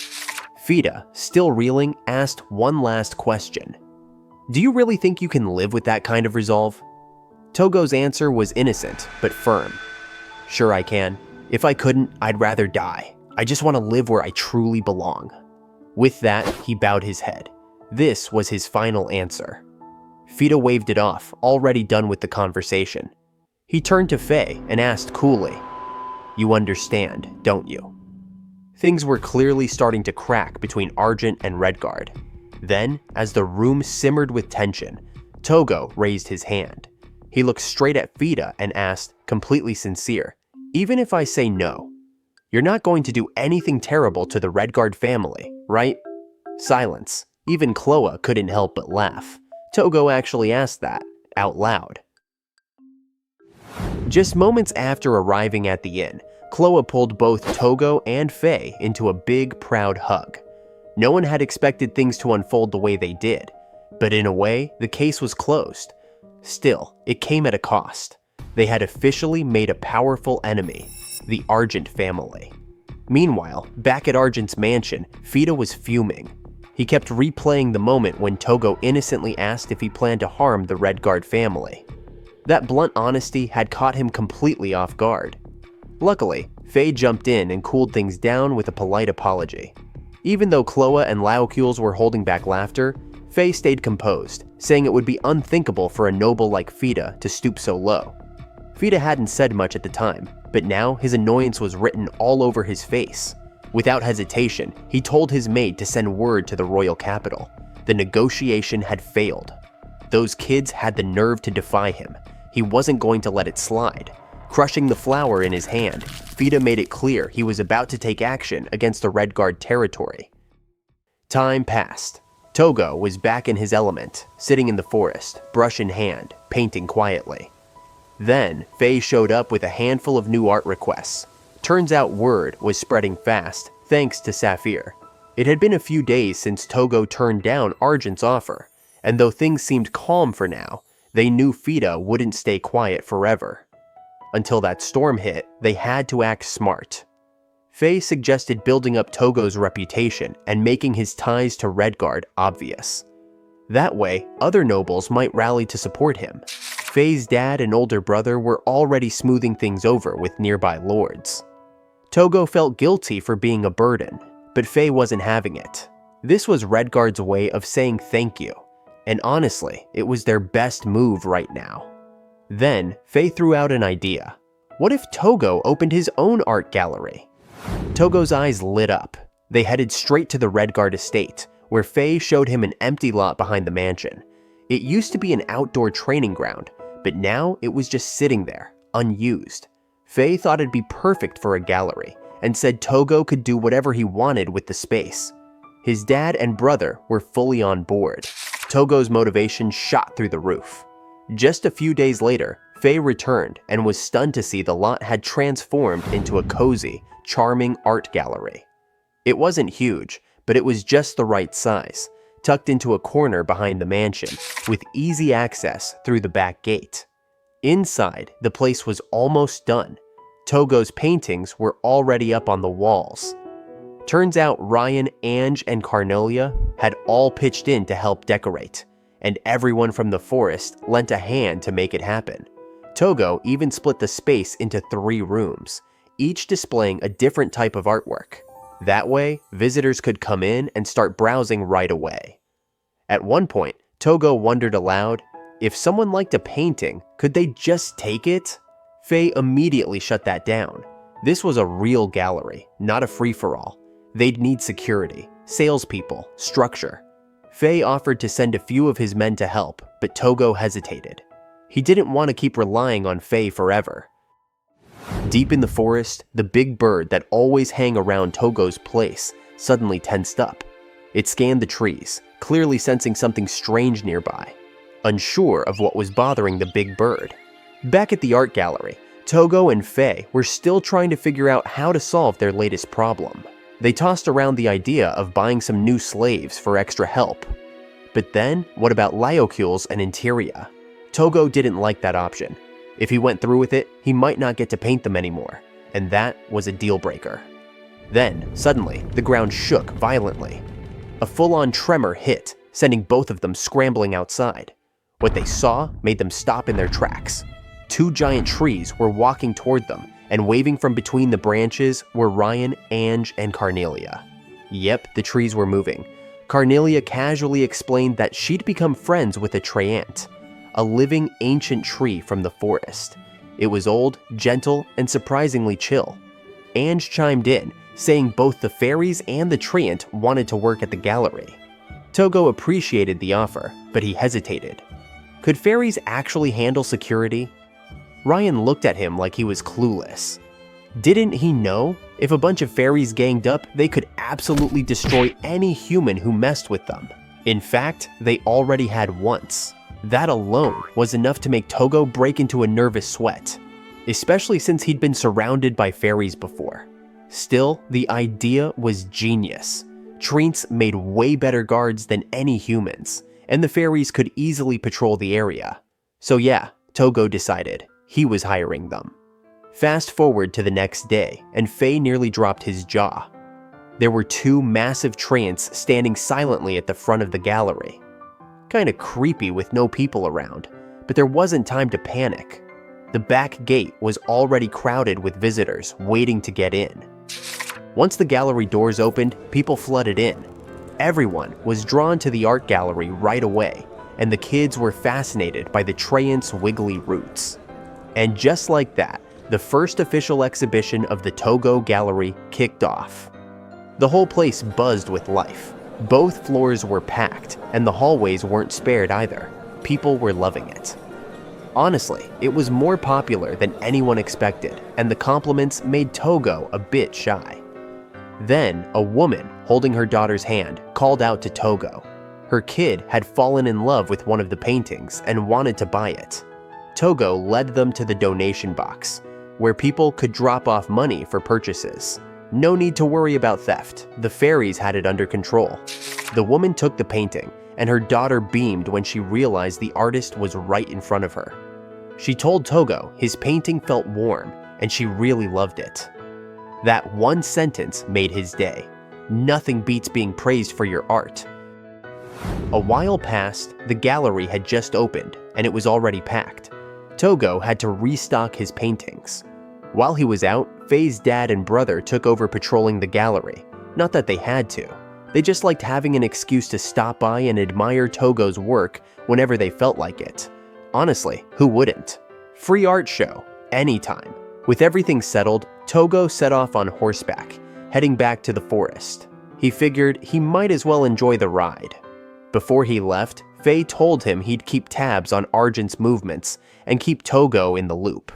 𝕝, still reeling, asked one last question. "Do you really think you can live with that kind of resolve?" Tougo's answer was innocent, but firm. "Sure I can. If I couldn't, I'd rather die. I just want to live where I truly belong." With that, he bowed his head. This was his final answer. 𝕝 waved it off, already done with the conversation. He turned to Faye and asked coolly, "You understand, don't you?" Things were clearly starting to crack between Argent and Redguard. Then, as the room simmered with tension, Tougo raised his hand. He looked straight at 𝕝 and asked, completely sincere, "Even if I say no, you're not going to do anything terrible to the Redguard family, right?" Silence. Even 𝐻loa couldn't help but laugh. Tougo actually asked that, out loud. Just moments after arriving at the inn, 𝐻loa pulled both Tougo and Faye into a big, proud hug. No one had expected things to unfold the way they did, but in a way, the case was closed. Still, it came at a cost. They had officially made a powerful enemy, the Argent family. Meanwhile, back at Argent's mansion, 𝕝 was fuming. He kept replaying the moment when Tougo innocently asked if he planned to harm the Redguard family. That blunt honesty had caught him completely off guard. Luckily, Faye jumped in and cooled things down with a polite apology. Even though 𝐻loa and Laocoons were holding back laughter, Faye stayed composed, saying it would be unthinkable for a noble like 𝕝 to stoop so low. 𝕝 hadn't said much at the time, but now his annoyance was written all over his face. Without hesitation, he told his maid to send word to the royal capital. The negotiation had failed. Those kids had the nerve to defy him. He wasn't going to let it slide. Crushing the flower in his hand, 𝕝 made it clear he was about to take action against the Redguard territory. Time passed. Tougo was back in his element, sitting in the forest, brush in hand, painting quietly. Then, Faye showed up with a handful of new art requests. Turns out word was spreading fast, thanks to Saphir. It had been a few days since Tougo turned down Argent's offer, and though things seemed calm for now, they knew 𝕝 wouldn't stay quiet forever. Until that storm hit, they had to act smart. Faye suggested building up Tougo's reputation and making his ties to Redguard obvious. That way, other nobles might rally to support him. Faye's dad and older brother were already smoothing things over with nearby lords. Tougo felt guilty for being a burden, but Faye wasn't having it. This was Redguard's way of saying thank you, and honestly, it was their best move right now. Then, Faye threw out an idea. What if Tougo opened his own art gallery? Tougo's eyes lit up. They headed straight to the Redguard estate, where Faye showed him an empty lot behind the mansion. It used to be an outdoor training ground, but now it was just sitting there, unused. Faye thought it'd be perfect for a gallery, and said Tougo could do whatever he wanted with the space. His dad and brother were fully on board. Tougo's motivation shot through the roof. Just a few days later, Faye returned and was stunned to see the lot had transformed into a cozy, charming art gallery. It wasn't huge, but it was just the right size, tucked into a corner behind the mansion, with easy access through the back gate. Inside, the place was almost done. Tougo's paintings were already up on the walls. Turns out Ryan, Ange, and Carnelia had all pitched in to help decorate, and everyone from the forest lent a hand to make it happen. Tougo even split the space into 3 rooms, each displaying a different type of artwork. That way, visitors could come in and start browsing right away. At one point, Tougo wondered aloud, if someone liked a painting, could they just take it? Faye immediately shut that down. This was a real gallery, not a free-for-all. They'd need security, salespeople, structure. Faye offered to send a few of his men to help, but Tougo hesitated. He didn't want to keep relying on Faye forever. Deep in the forest, the big bird that always hung around Tougo's place suddenly tensed up. It scanned the trees, clearly sensing something strange nearby. Unsure of what was bothering the big bird, Back at the art gallery, Tougo and 𝕝 were still trying to figure out how to solve their latest problem. They tossed around the idea of buying some new slaves for extra help. But then, what about 𝕰𝕠𝕔𝕚 and ɪ̀ntɪ̀rīa? Tougo didn't like that option. If he went through with it, he might not get to paint them anymore, and that was a deal breaker. Then, suddenly, the ground shook violently. A full-on tremor hit, sending both of them scrambling outside. What they saw made them stop in their tracks. 2 giant trees were walking toward them, and waving from between the branches were Ryan, Ange, and Carnelia. Yep, the trees were moving. Carnelia casually explained that she'd become friends with a treant, a living ancient tree from the forest. It was old, gentle, and surprisingly chill. Ange chimed in, saying both the fairies and the treant wanted to work at the gallery. Tougo appreciated the offer, but he hesitated. Could fairies actually handle security? Ryan looked at him like he was clueless. Didn't he know? If a bunch of fairies ganged up, they could absolutely destroy any human who messed with them. In fact, they already had once. That alone was enough to make Tougo break into a nervous sweat, especially since he'd been surrounded by fairies before. Still, the idea was genius. Treants made way better guards than any humans, and the fairies could easily patrol the area. So yeah, Tougo decided he was hiring them. Fast forward to the next day, and 𝕝 nearly dropped his jaw. There were 2 massive treants standing silently at the front of the gallery. Kinda creepy with no people around, but there wasn't time to panic. The back gate was already crowded with visitors waiting to get in. Once the gallery doors opened, people flooded in. Everyone was drawn to the art gallery right away, and the kids were fascinated by the treants' wiggly roots. And just like that, the first official exhibition of the Tougo Gallery kicked off. The whole place buzzed with life. Both floors were packed, and the hallways weren't spared either. People were loving it. Honestly, it was more popular than anyone expected, and the compliments made Tougo a bit shy. Then, a woman holding her daughter's hand called out to Tougo. Her kid had fallen in love with one of the paintings and wanted to buy it. Tougo led them to the donation box, where people could drop off money for purchases. No need to worry about theft. The fairies had it under control. The woman took the painting, and her daughter beamed when she realized the artist was right in front of her. She told Tougo his painting felt warm, and she really loved it. That one sentence made his day. Nothing beats being praised for your art. A while passed, the gallery had just opened, and it was already packed. Tougo had to restock his paintings. While he was out, 𝕝's dad and brother took over patrolling the gallery. Not that they had to. They just liked having an excuse to stop by and admire Tougo's work whenever they felt like it. Honestly, who wouldn't? Free art show, anytime. With everything settled, Tougo set off on horseback, heading back to the forest. He figured he might as well enjoy the ride. Before he left, 𝕝 told him he'd keep tabs on Argent's movements and keep Tougo in the loop.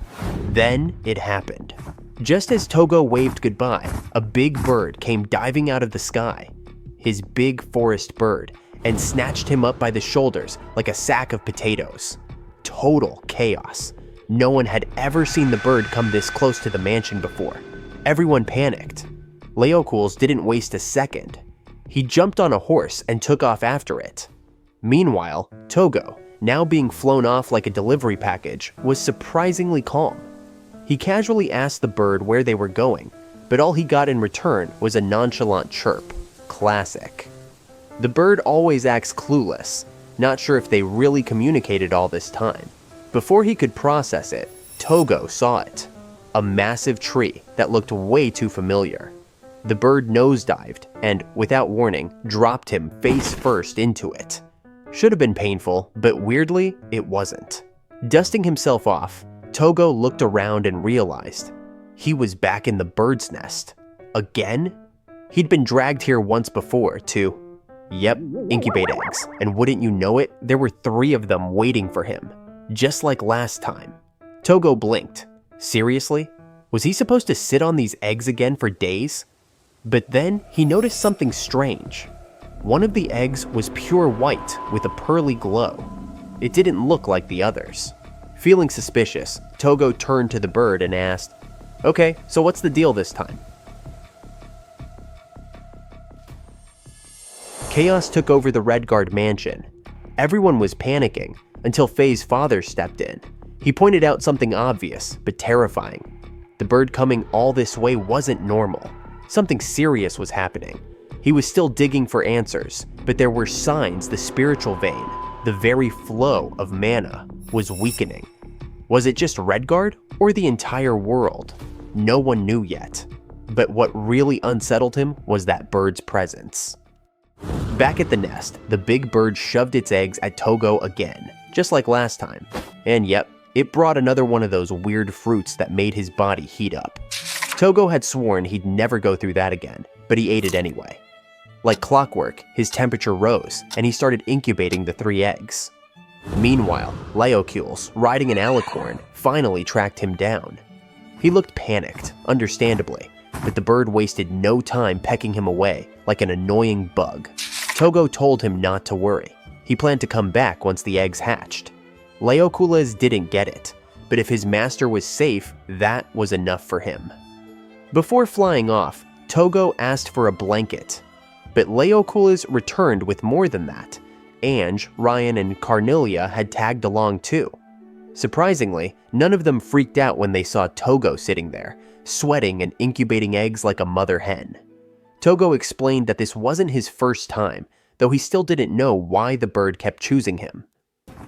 Then it happened. Just as Tougo waved goodbye, a big bird came diving out of the sky. His big forest bird, and snatched him up by the shoulders like a sack of potatoes. Total chaos. No one had ever seen the bird come this close to the mansion before. Everyone panicked. 𝕰𝕠𝕗𝕚 didn't waste a second. He jumped on a horse and took off after it. Meanwhile, Tougo, now being flown off like a delivery package, was surprisingly calm. He casually asked the bird where they were going, but all he got in return was a nonchalant chirp. Classic. The bird always acts clueless, not sure if they really communicated all this time. Before he could process it, Tougo saw it. A massive tree that looked way too familiar. The bird nosedived and, without warning, dropped him face first into it. Should have been painful, but weirdly, it wasn't. Dusting himself off, Tougo looked around and realized he was back in the bird's nest. Again? He'd been dragged here once before to, incubate eggs, and wouldn't you know it, there were 3 of them waiting for him. Just like last time. Tougo blinked. Seriously? Was he supposed to sit on these eggs again for days? But then he noticed something strange. One of the eggs was pure white with a pearly glow. It didn't look like the others. Feeling suspicious, Tougo turned to the bird and asked, "Okay, so what's the deal this time?" Chaos took over the Red Guard mansion. Everyone was panicking until Faye's father stepped in. He pointed out something obvious but terrifying. The bird coming all this way wasn't normal. Something serious was happening. He was still digging for answers, but there were signs the spiritual vein, the very flow of mana, was weakening. Was it just Redguard or the entire world? No one knew yet. But what really unsettled him was that bird's presence. Back at the nest, the big bird shoved its eggs at Tougo again, just like last time. And yep, it brought another one of those weird fruits that made his body heat up. Tougo had sworn he'd never go through that again, but he ate it anyway. Like clockwork, his temperature rose, and he started incubating the 3 eggs. Meanwhile, 𝕮𝕗𝕗𝕋, riding an alicorn, finally tracked him down. He looked panicked, understandably, but the bird wasted no time pecking him away like an annoying bug. Tougo told him not to worry. He planned to come back once the eggs hatched. 𝕮𝕗𝕗𝕋 didn't get it, but if his master was safe, that was enough for him. Before flying off, Tougo asked for a blanket, but 𝕮𝕗𝕗𝕋 returned with more than that. Ange, Ryan, and Carnelia had tagged along too. Surprisingly, none of them freaked out when they saw Tougo sitting there, sweating and incubating eggs like a mother hen. Tougo explained that this wasn't his first time, though he still didn't know why the bird kept choosing him.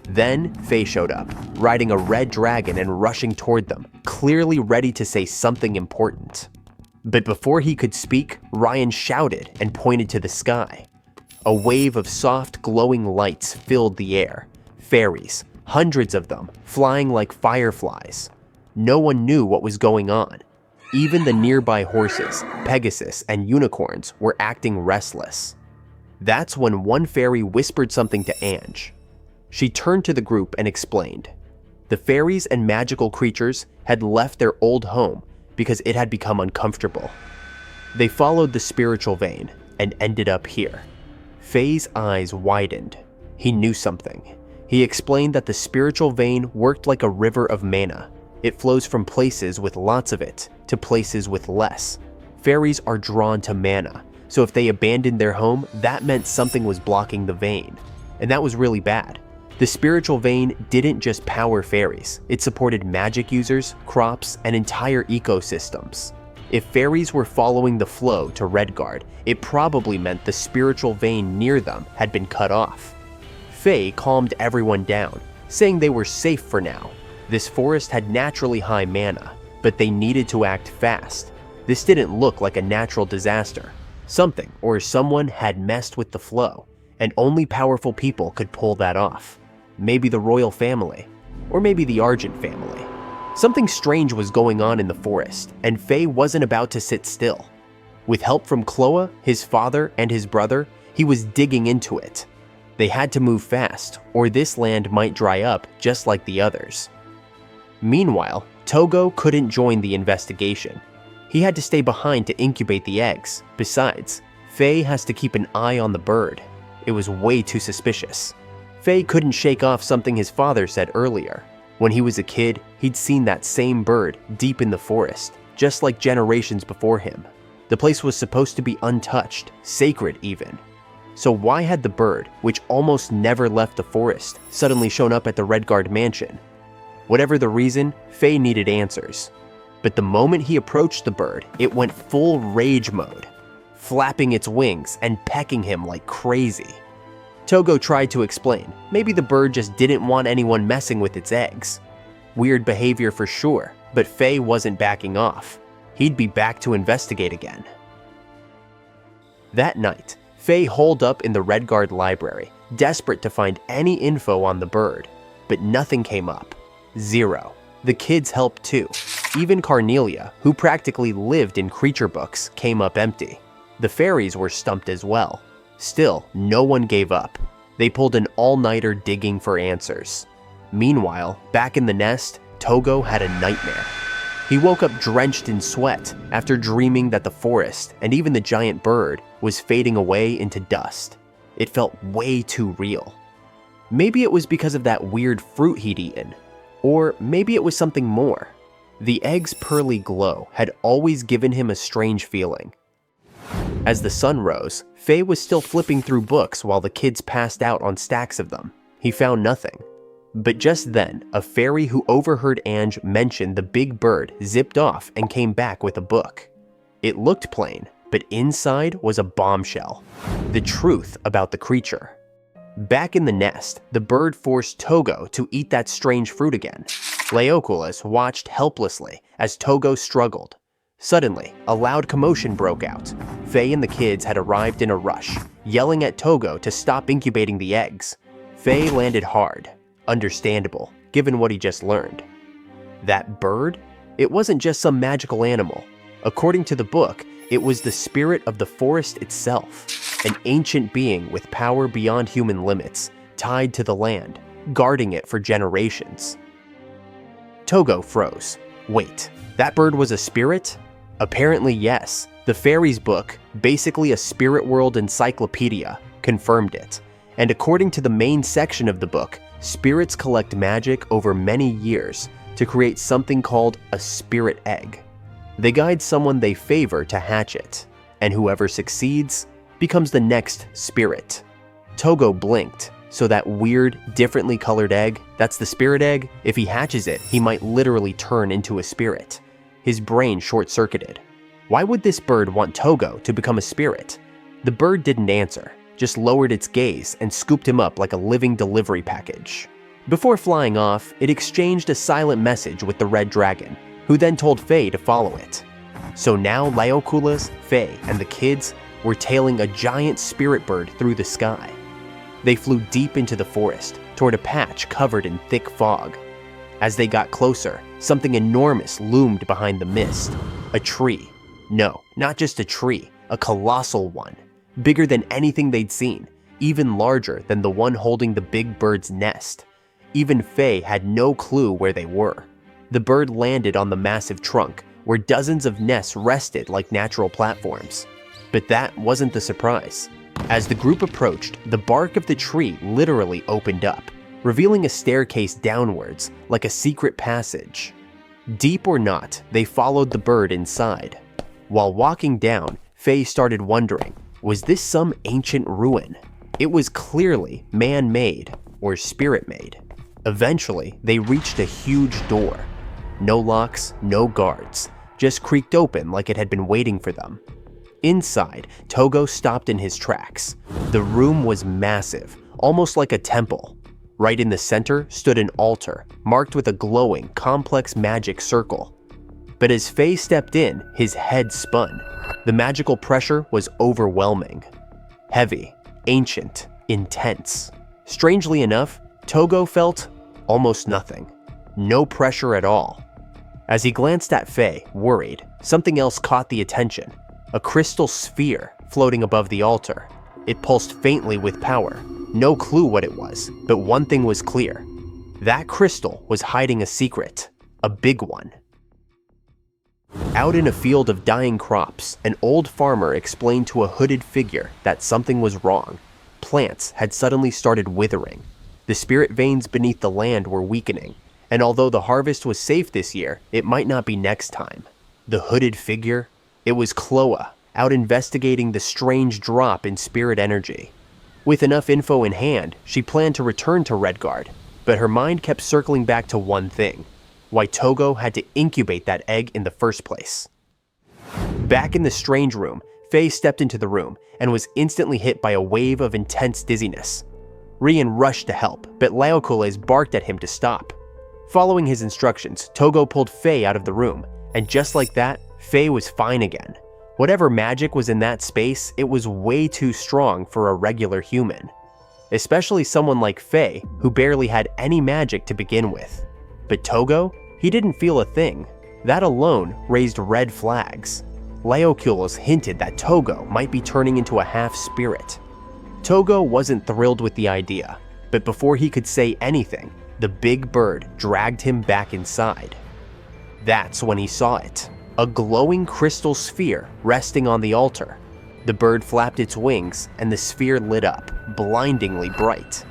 Then Faye showed up, riding a red dragon and rushing toward them, clearly ready to say something important. But before he could speak, Ryan shouted and pointed to the sky. A wave of soft, glowing lights filled the air. Fairies, hundreds of them, flying like fireflies. No one knew what was going on. Even the nearby horses, Pegasus and unicorns, were acting restless. That's when one fairy whispered something to Ange. She turned to the group and explained. The fairies and magical creatures had left their old home because it had become uncomfortable. They followed the spiritual vein and ended up here. Faye's eyes widened. He knew something. He explained that the spiritual vein worked like a river of mana. It flows from places with lots of it to places with less. Fairies are drawn to mana, so if they abandoned their home, that meant something was blocking the vein. And that was really bad. The spiritual vein didn't just power fairies, it supported magic users, crops, and entire ecosystems. If fairies were following the flow to Redguard, it probably meant the spiritual vein near them had been cut off. Faye calmed everyone down, saying they were safe for now. This forest had naturally high mana, but they needed to act fast. This didn't look like a natural disaster. Something or someone had messed with the flow, and only powerful people could pull that off. Maybe the royal family, or maybe the Argent family. Something strange was going on in the forest, and Faye wasn't about to sit still. With help from 𝕮𝕗, his father, and his brother, he was digging into it. They had to move fast, or this land might dry up just like the others. Meanwhile, Tougo couldn't join the investigation. He had to stay behind to incubate the eggs. Besides, Faye has to keep an eye on the bird. It was way too suspicious. Faye couldn't shake off something his father said earlier. When he was a kid, he'd seen that same bird deep in the forest, just like generations before him. The place was supposed to be untouched, sacred even. So why had the bird, which almost never left the forest, suddenly shown up at the Redguard mansion? Whatever the reason, Faye needed answers. But the moment he approached the bird, it went full rage mode, flapping its wings and pecking him like crazy. Tougo tried to explain, maybe the bird just didn't want anyone messing with its eggs. Weird behavior for sure, but Faye wasn't backing off. He'd be back to investigate again. That night, Faye holed up in the Redguard library, desperate to find any info on the bird, but nothing came up. Zero. The kids helped too. Even Carnelia, who practically lived in creature books, came up empty. The fairies were stumped as well. Still, no one gave up. They pulled an all-nighter digging for answers. Meanwhile, back in the nest, Tougo had a nightmare. He woke up drenched in sweat after dreaming that the forest, and even the giant bird, was fading away into dust. It felt way too real. Maybe it was because of that weird fruit he'd eaten. Or maybe it was something more. The egg's pearly glow had always given him a strange feeling. As the sun rose, 𝕱 was still flipping through books while the kids passed out on stacks of them. He found nothing. But just then, a fairy who overheard Ange mention the big bird zipped off and came back with a book. It looked plain, but inside was a bombshell. The truth about the creature. Back in the nest, the bird forced Tougo to eat that strange fruit again. 𝕰𝕗𝕚 watched helplessly as Tougo struggled. Suddenly, a loud commotion broke out. 𝕱 and the kids had arrived in a rush, yelling at Tougo to stop incubating the eggs. 𝕱 landed hard. Understandable, given what he just learned. That bird? It wasn't just some magical animal. According to the book, it was the spirit of the forest itself, an ancient being with power beyond human limits, tied to the land, guarding it for generations. Tougo froze. Wait, that bird was a spirit? Apparently yes. The fairy's book, basically a spirit world encyclopedia, confirmed it. And according to the main section of the book, spirits collect magic over many years to create something called a spirit egg. They guide someone they favor to hatch it, and whoever succeeds becomes the next spirit. Tougo blinked, so that weird, differently colored egg, that's the spirit egg, if he hatches it, he might literally turn into a spirit. His brain short-circuited. Why would this bird want Tougo to become a spirit? The bird didn't answer, just lowered its gaze and scooped him up like a living delivery package. Before flying off, it exchanged a silent message with the red dragon, who then told 𝕱 to follow it. So now 𝕰𝕗𝕚, 𝕱, and the kids were tailing a giant spirit bird through the sky. They flew deep into the forest, toward a patch covered in thick fog. As they got closer, something enormous loomed behind the mist. A tree. No, not just a tree, a colossal one. Bigger than anything they'd seen, even larger than the one holding the big bird's nest. Even 𝕱 had no clue where they were. The bird landed on the massive trunk, where dozens of nests rested like natural platforms. But that wasn't the surprise. As the group approached, the bark of the tree literally opened up, revealing a staircase downwards, like a secret passage. Deep or not, they followed the bird inside. While walking down, 𝕱 started wondering, was this some ancient ruin? It was clearly man-made, or spirit-made. Eventually, they reached a huge door. No locks, no guards, just creaked open like it had been waiting for them. Inside, Tougo stopped in his tracks. The room was massive, almost like a temple. Right in the center stood an altar, marked with a glowing, complex magic circle. But as 𝕱 stepped in, his head spun. The magical pressure was overwhelming. Heavy, ancient, intense. Strangely enough, Tougo felt almost nothing. No pressure at all. As he glanced at 𝕱, worried, something else caught the attention. A crystal sphere floating above the altar. It pulsed faintly with power. No clue what it was, but one thing was clear. That crystal was hiding a secret. A big one. Out in a field of dying crops, an old farmer explained to a hooded figure that something was wrong. Plants had suddenly started withering. The spirit veins beneath the land were weakening, and although the harvest was safe this year, it might not be next time. The hooded figure? It was 𝐻loa, out investigating the strange drop in spirit energy. With enough info in hand, she planned to return to Redguard, but her mind kept circling back to one thing: why Tougo had to incubate that egg in the first place. Back in the strange room, 𝕱 stepped into the room and was instantly hit by a wave of intense dizziness. Rian rushed to help, but 𝕰𝕗𝕚 barked at him to stop. Following his instructions, Tougo pulled 𝕱 out of the room, and just like that, 𝕱 was fine again. Whatever magic was in that space, it was way too strong for a regular human. Especially someone like 𝕱, who barely had any magic to begin with. But Tougo? He didn't feel a thing. That alone raised red flags. 𝕰𝕗𝕚 hinted that Tougo might be turning into a half-spirit. Tougo wasn't thrilled with the idea, but before he could say anything, the big bird dragged him back inside. That's when he saw it. A glowing crystal sphere resting on the altar. The bird flapped its wings and the sphere lit up, blindingly bright.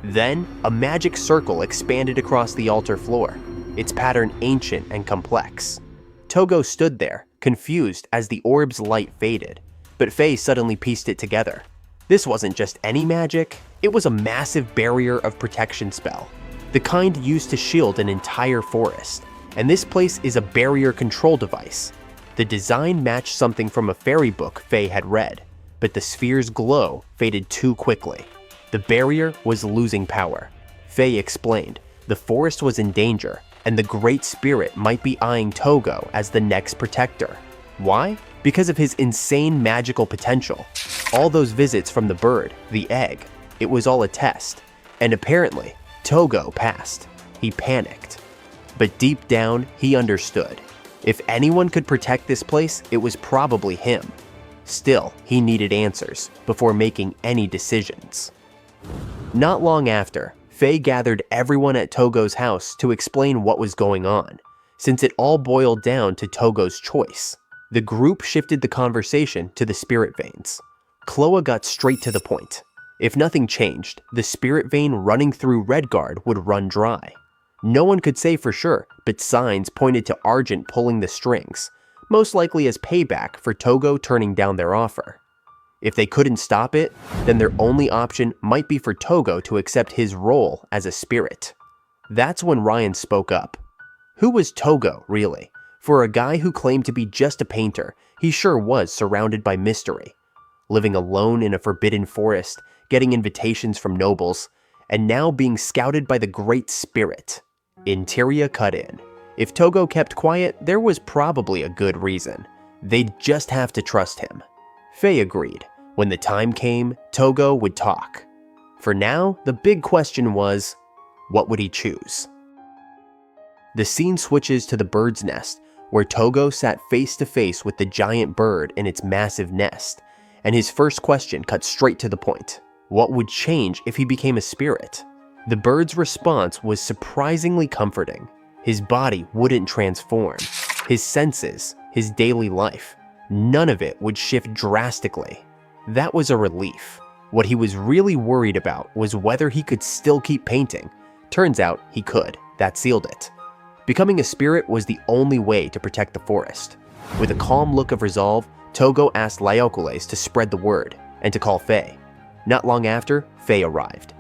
Then, a magic circle expanded across the altar floor, its pattern ancient and complex. Tougo stood there, confused as the orb's light faded, but 𝕻 suddenly pieced it together. This wasn't just any magic, it was a massive barrier of protection spell, the kind used to shield an entire forest, and this place is a barrier control device. The design matched something from a fairy book 𝕻 had read, but the sphere's glow faded too quickly. The barrier was losing power. 𝕻 explained the forest was in danger, and the Great Spirit might be eyeing Tougo as the next protector. Why? Because of his insane magical potential. All those visits from the bird, the egg, it was all a test. And apparently, Tougo passed. He panicked. But deep down, he understood. If anyone could protect this place, it was probably him. Still, he needed answers before making any decisions. Not long after, 𝕻 gathered everyone at Tougo's house to explain what was going on, since it all boiled down to Tougo's choice. The group shifted the conversation to the spirit veins. 𝐻loa got straight to the point. If nothing changed, the spirit vein running through Redguard would run dry. No one could say for sure, but signs pointed to Argent pulling the strings, most likely as payback for Tougo turning down their offer. If they couldn't stop it, then their only option might be for Tougo to accept his role as a spirit. That's when Ryan spoke up. Who was Tougo, really? For a guy who claimed to be just a painter, he sure was surrounded by mystery. Living alone in a forbidden forest, getting invitations from nobles, and now being scouted by the Great Spirit. Interior cut in. If Tougo kept quiet, there was probably a good reason. They'd just have to trust him. 𝕻 agreed. When the time came, Tougo would talk. For now, the big question was, what would he choose? The scene switches to the bird's nest, where Tougo sat face to face with the giant bird in its massive nest, and his first question cut straight to the point. What would change if he became a spirit? The bird's response was surprisingly comforting. His body wouldn't transform. His senses, his daily life, none of it would shift drastically. That was a relief. What he was really worried about was whether he could still keep painting. Turns out he could. That sealed it. Becoming a spirit was the only way to protect the forest. With a calm look of resolve, Tougo asked 𝕰𝕗𝕨 to spread the word and to call 𝕻. Not long after, 𝕻 arrived.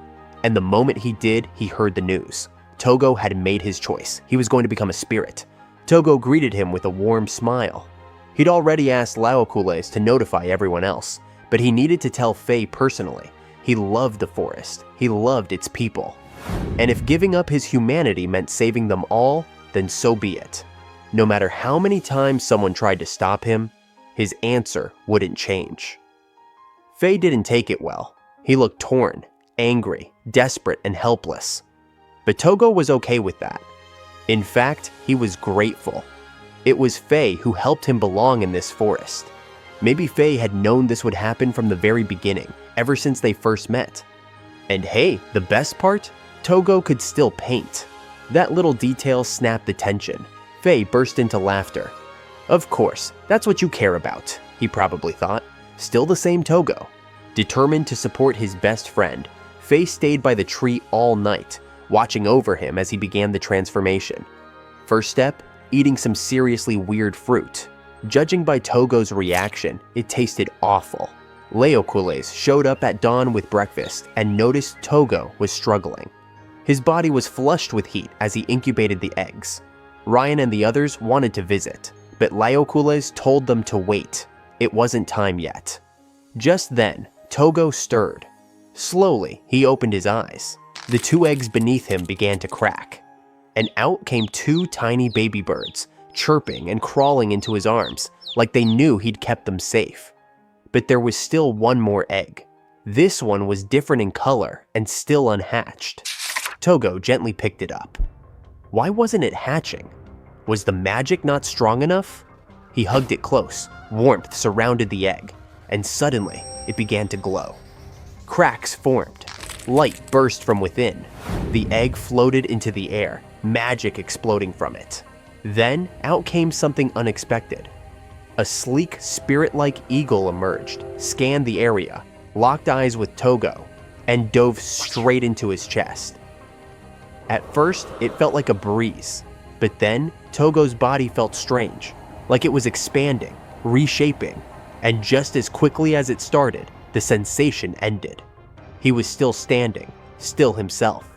And the moment he did, he heard the news. Tougo had made his choice. He was going to become a spirit. Tougo greeted him with a warm smile. He'd already asked 𝕰𝕗𝕨 to notify everyone else, but he needed to tell 𝕻 personally. He loved the forest. He loved its people. And if giving up his humanity meant saving them all, then so be it. No matter how many times someone tried to stop him, his answer wouldn't change. 𝕻 didn't take it well. He looked torn, angry, desperate, and helpless. But Tougo was okay with that. In fact, he was grateful. It was 𝕻 who helped him belong in this forest. Maybe 𝕻 had known this would happen from the very beginning, ever since they first met. And hey, the best part? Tougo could still paint. That little detail snapped the tension. 𝕻 burst into laughter. Of course, that's what you care about, he probably thought. Still the same Tougo. Determined to support his best friend, 𝕻 stayed by the tree all night, watching over him as he began the transformation. First step, eating some seriously weird fruit. Judging by Tougo's reaction, it tasted awful. 𝕰𝕗𝕨 showed up at dawn with breakfast and noticed Tougo was struggling. His body was flushed with heat as he incubated the eggs. Ryan and the others wanted to visit, but 𝕰𝕗𝕨 told them to wait. It wasn't time yet. Just then, Tougo stirred. Slowly, he opened his eyes. The two eggs beneath him began to crack. And out came two tiny baby birds, chirping and crawling into his arms, like they knew he'd kept them safe. But there was still one more egg. This one was different in color and still unhatched. Tougo gently picked it up. Why wasn't it hatching? Was the magic not strong enough? He hugged it close. Warmth surrounded the egg, and suddenly it began to glow. Cracks formed. Light burst from within. The egg floated into the air, magic exploding from it. Then out came something unexpected. A sleek, spirit-like eagle emerged, scanned the area, locked eyes with Tougo, and dove straight into his chest. At first, it felt like a breeze, but then Tougo's body felt strange, like it was expanding, reshaping, and just as quickly as it started, the sensation ended. He was still standing, still himself.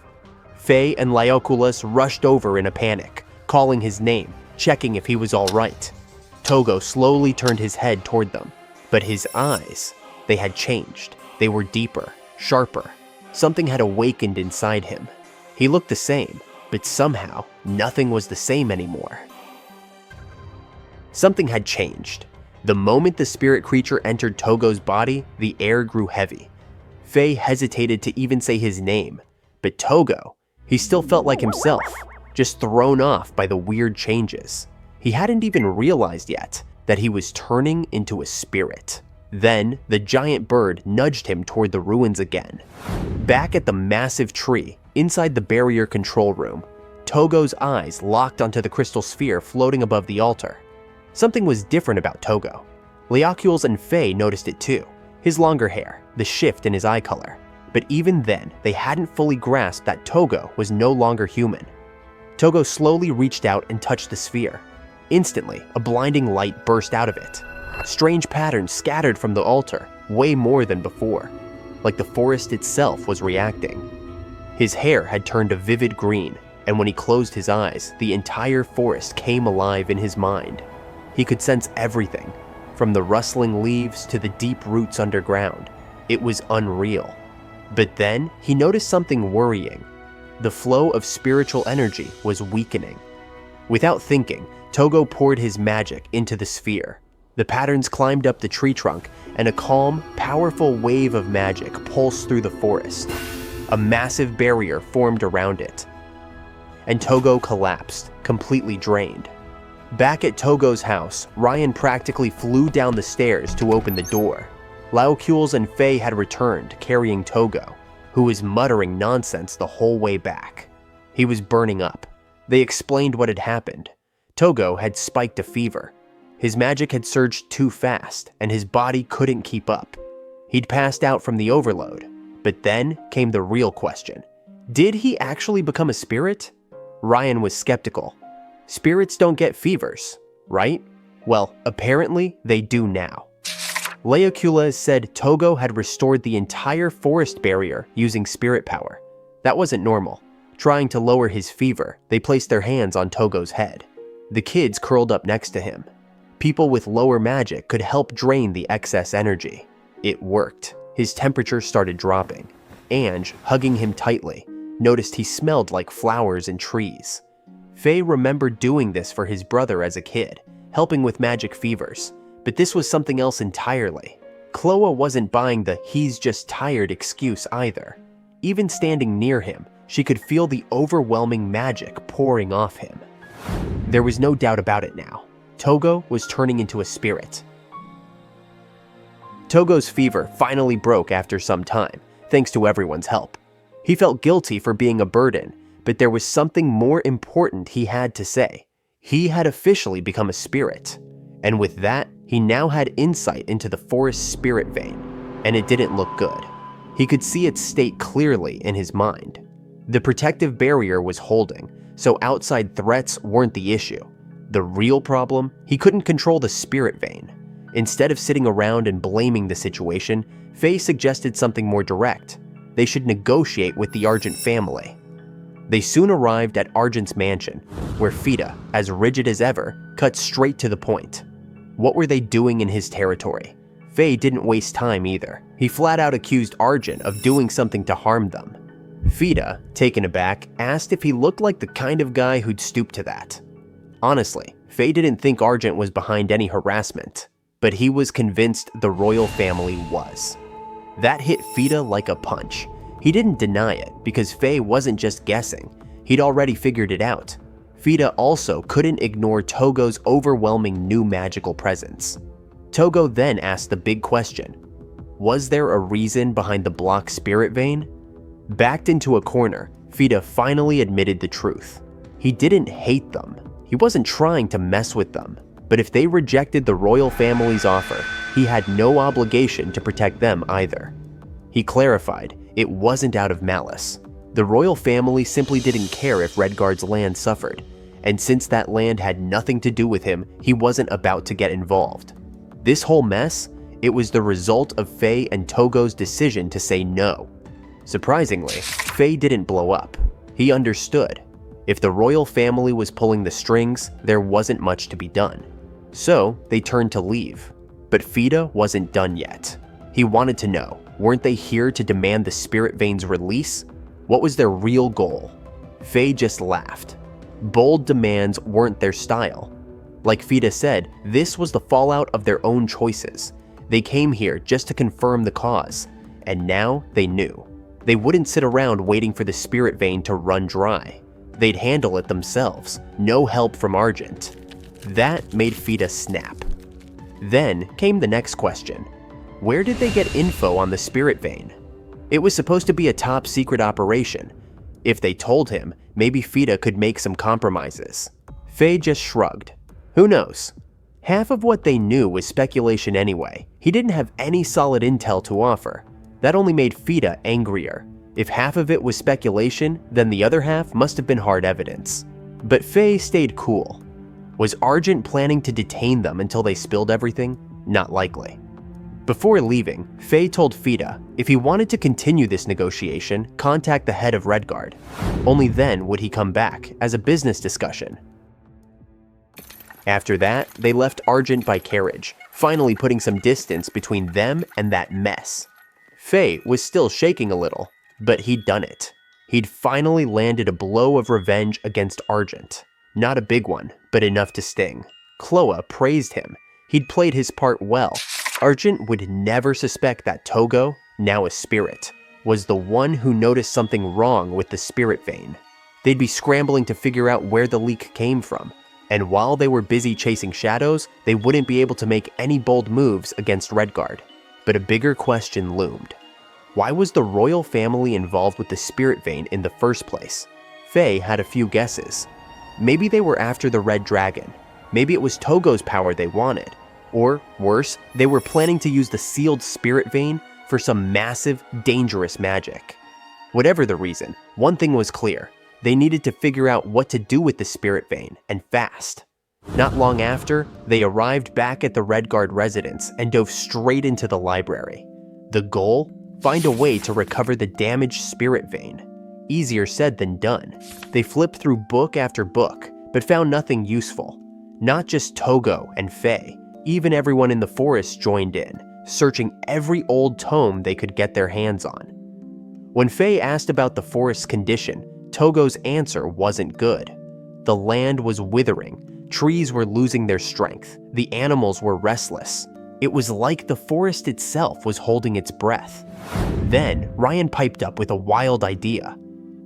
𝕚 and 𝕬𝕠𝕚 rushed over in a panic, calling his name, checking if he was all right. Tougo slowly turned his head toward them, but his eyes, they had changed. They were deeper, sharper. Something had awakened inside him. He looked the same, but somehow, nothing was the same anymore. Something had changed. The moment the spirit creature entered Tougo's body, the air grew heavy. 𝕚 hesitated to even say his name, but Tougo, he still felt like himself, just thrown off by the weird changes. He hadn't even realized yet that he was turning into a spirit. Then, the giant bird nudged him toward the ruins again. Back at the massive tree, inside the barrier control room, Tougo's eyes locked onto the crystal sphere floating above the altar. Something was different about Tougo. 𝕬𝕠𝕚 and 𝕚 noticed it too. His longer hair, the shift in his eye color. But even then, they hadn't fully grasped that Tougo was no longer human. Tougo slowly reached out and touched the sphere. Instantly, a blinding light burst out of it. Strange patterns scattered from the altar, way more than before, like the forest itself was reacting. His hair had turned a vivid green, and when he closed his eyes, the entire forest came alive in his mind. He could sense everything, from the rustling leaves to the deep roots underground. It was unreal. But then, he noticed something worrying. The flow of spiritual energy was weakening. Without thinking, Tougo poured his magic into the sphere. The patterns climbed up the tree trunk, and a calm, powerful wave of magic pulsed through the forest. A massive barrier formed around it, and Tougo collapsed, completely drained. Back at Tougo's house, Ryan practically flew down the stairs to open the door. 𝕬𝕠𝕚 and 𝕚 had returned, carrying Tougo, who was muttering nonsense the whole way back. He was burning up. They explained what had happened. Tougo had spiked a fever. His magic had surged too fast, and his body couldn't keep up. He'd passed out from the overload. But then came the real question. Did he actually become a spirit? Ryan was skeptical. Spirits don't get fevers, right? Well, apparently they do now. 𝕬𝕠𝕚 said Tougo had restored the entire forest barrier using spirit power. That wasn't normal. Trying to lower his fever, they placed their hands on Tougo's head. The kids curled up next to him. People with lower magic could help drain the excess energy. It worked. His temperature started dropping. Ange, hugging him tightly, noticed he smelled like flowers and trees. 𝕚 remembered doing this for his brother as a kid, helping with magic fevers, but this was something else entirely. Chloe wasn't buying the "he's just tired" excuse either. Even standing near him, she could feel the overwhelming magic pouring off him. There was no doubt about it now. Tougo was turning into a spirit. Tougo's fever finally broke after some time, thanks to everyone's help. He felt guilty for being a burden, but there was something more important he had to say. He had officially become a spirit. And with that, he now had insight into the forest's spirit vein, and it didn't look good. He could see its state clearly in his mind. The protective barrier was holding, so outside threats weren't the issue. The real problem, he couldn't control the spirit vein. Instead of sitting around and blaming the situation, 𝕚 suggested something more direct. They should negotiate with the Argent family. They soon arrived at Argent's mansion, where 𝕉𝕗, as rigid as ever, cut straight to the point. What were they doing in his territory? 𝕚 didn't waste time either. He flat out accused Argent of doing something to harm them. 𝕉𝕗, taken aback, asked if he looked like the kind of guy who'd stoop to that. Honestly, 𝕚 didn't think Argent was behind any harassment, but he was convinced the royal family was. That hit 𝕉𝕗 like a punch. He didn't deny it, because 𝕚 wasn't just guessing. He'd already figured it out. 𝕉𝕗 also couldn't ignore Tougo's overwhelming new magical presence. Tougo then asked the big question. Was there a reason behind the blocked spirit vein? Backed into a corner, 𝕉𝕗 finally admitted the truth. He didn't hate them. He wasn't trying to mess with them. But if they rejected the royal family's offer, he had no obligation to protect them either. He clarified, it wasn't out of malice. The royal family simply didn't care if Redguard's land suffered, and since that land had nothing to do with him, he wasn't about to get involved. This whole mess, it was the result of Faye and Tougo's decision to say no. Surprisingly, Faye didn't blow up. He understood. If the royal family was pulling the strings, there wasn't much to be done. So they turned to leave. But 𝕃 wasn't done yet. He wanted to know, weren't they here to demand the spirit vein's release? What was their real goal? Faye just laughed. Bold demands weren't their style. Like 𝕃 said, this was the fallout of their own choices. They came here just to confirm the cause, and now they knew. They wouldn't sit around waiting for the spirit vein to run dry. They'd handle it themselves, no help from Argent. That made 𝕃 snap. Then came the next question. Where did they get info on the spirit vein? It was supposed to be a top secret operation. If they told him, maybe 𝕃 could make some compromises. Faye just shrugged. Who knows? Half of what they knew was speculation anyway. He didn't have any solid intel to offer. That only made 𝕃 angrier. If half of it was speculation, then the other half must have been hard evidence. But Faye stayed cool. Was Argent planning to detain them until they spilled everything? Not likely. Before leaving, Faye told 𝕃 if he wanted to continue this negotiation, contact the head of Redguard. Only then would he come back, as a business discussion. After that, they left Argent by carriage, finally putting some distance between them and that mess. Faye was still shaking a little, but he'd done it. He'd finally landed a blow of revenge against Argent. Not a big one, but enough to sting. 𝐻loa praised him. He'd played his part well. Argent would never suspect that Tougo, now a spirit, was the one who noticed something wrong with the spirit vein. They'd be scrambling to figure out where the leak came from, and while they were busy chasing shadows, they wouldn't be able to make any bold moves against Redguard. But a bigger question loomed. Why was the royal family involved with the spirit vein in the first place? Faye had a few guesses. Maybe they were after the red dragon. Maybe it was Tougo's power they wanted. Or, worse, they were planning to use the sealed spirit vein for some massive, dangerous magic. Whatever the reason, one thing was clear. They needed to figure out what to do with the spirit vein, and fast. Not long after, they arrived back at the Redguard residence and dove straight into the library. The goal? Find a way to recover the damaged spirit vein. Easier said than done. They flipped through book after book, but found nothing useful. Not just Tougo and Faye, even everyone in the forest joined in, searching every old tome they could get their hands on. When Faye asked about the forest's condition, Tougo's answer wasn't good. The land was withering, trees were losing their strength, the animals were restless. It was like the forest itself was holding its breath. Then, Ryan piped up with a wild idea.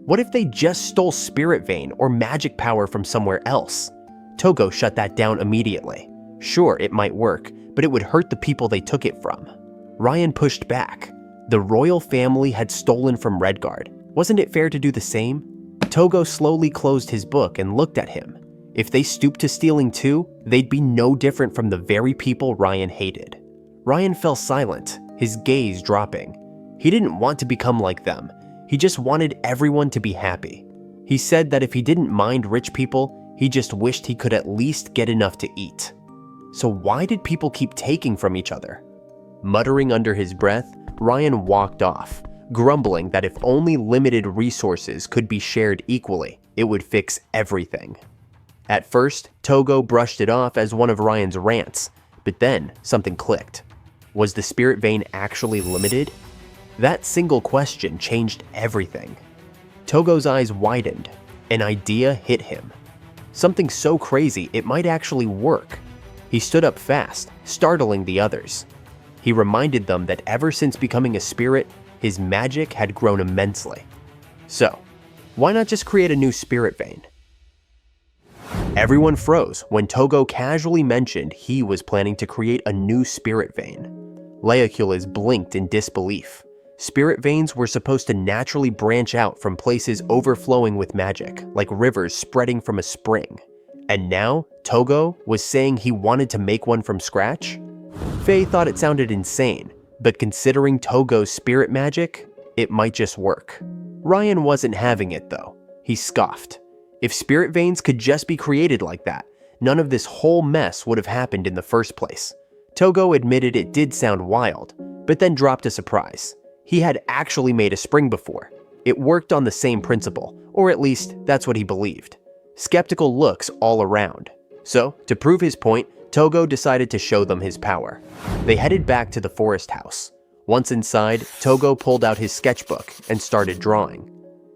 What if they just stole spirit vein or magic power from somewhere else? Tougo shut that down immediately. Sure, it might work, but it would hurt the people they took it from. Ryan pushed back. The royal family had stolen from Redguard. Wasn't it fair to do the same? Tougo slowly closed his book and looked at him. If they stooped to stealing too, they'd be no different from the very people Ryan hated. Ryan fell silent, his gaze dropping. He didn't want to become like them. He just wanted everyone to be happy. He said that if he didn't mind rich people, he just wished he could at least get enough to eat. So why did people keep taking from each other? Muttering under his breath, Ryan walked off, grumbling that if only limited resources could be shared equally, it would fix everything. At first, Tougo brushed it off as one of Ryan's rants, but then something clicked. Was the spirit vein actually limited? That single question changed everything. Tougo's eyes widened. An idea hit him. Something so crazy it might actually work. He stood up fast, startling the others. He reminded them that ever since becoming a spirit, his magic had grown immensely. So, why not just create a new spirit vein? Everyone froze when Tougo casually mentioned he was planning to create a new spirit vein. Leocules blinked in disbelief. Spirit veins were supposed to naturally branch out from places overflowing with magic, like rivers spreading from a spring. And now, Tougo was saying he wanted to make one from scratch? Faye thought it sounded insane, but considering Tougo's spirit magic, it might just work. Ryan wasn't having it though. He scoffed. If spirit veins could just be created like that, none of this whole mess would have happened in the first place. Tougo admitted it did sound wild, but then dropped a surprise. He had actually made a spring before. It worked on the same principle, or at least that's what he believed. Skeptical looks all around. So, to prove his point, Tougo decided to show them his power. They headed back to the forest house. Once inside, Tougo pulled out his sketchbook and started drawing.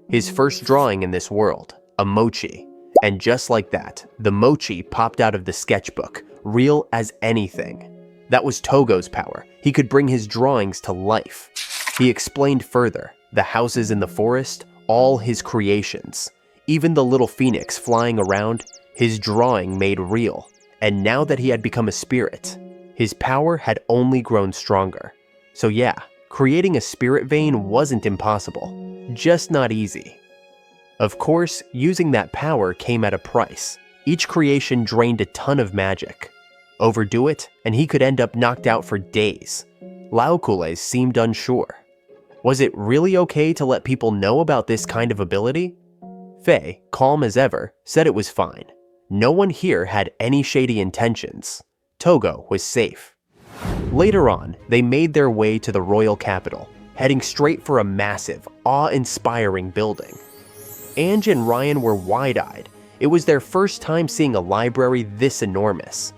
His first drawing in this world, a mochi. And just like that, the mochi popped out of the sketchbook, real as anything. That was Tougo's power. He could bring his drawings to life. He explained further, the houses in the forest, all his creations. Even the little phoenix flying around, his drawing made real. And now that he had become a spirit, his power had only grown stronger. So yeah, creating a spirit vein wasn't impossible, just not easy. Of course, using that power came at a price. Each creation drained a ton of magic. Overdo it, and he could end up knocked out for days. 𝕬𝕠𝕔𝕙 seemed unsure. Was it really okay to let people know about this kind of ability? Faye, calm as ever, said it was fine. No one here had any shady intentions. Tougo was safe. Later on, they made their way to the royal capital, heading straight for a massive, awe-inspiring building. Ange and Ryan were wide-eyed. It was their first time seeing a library this enormous.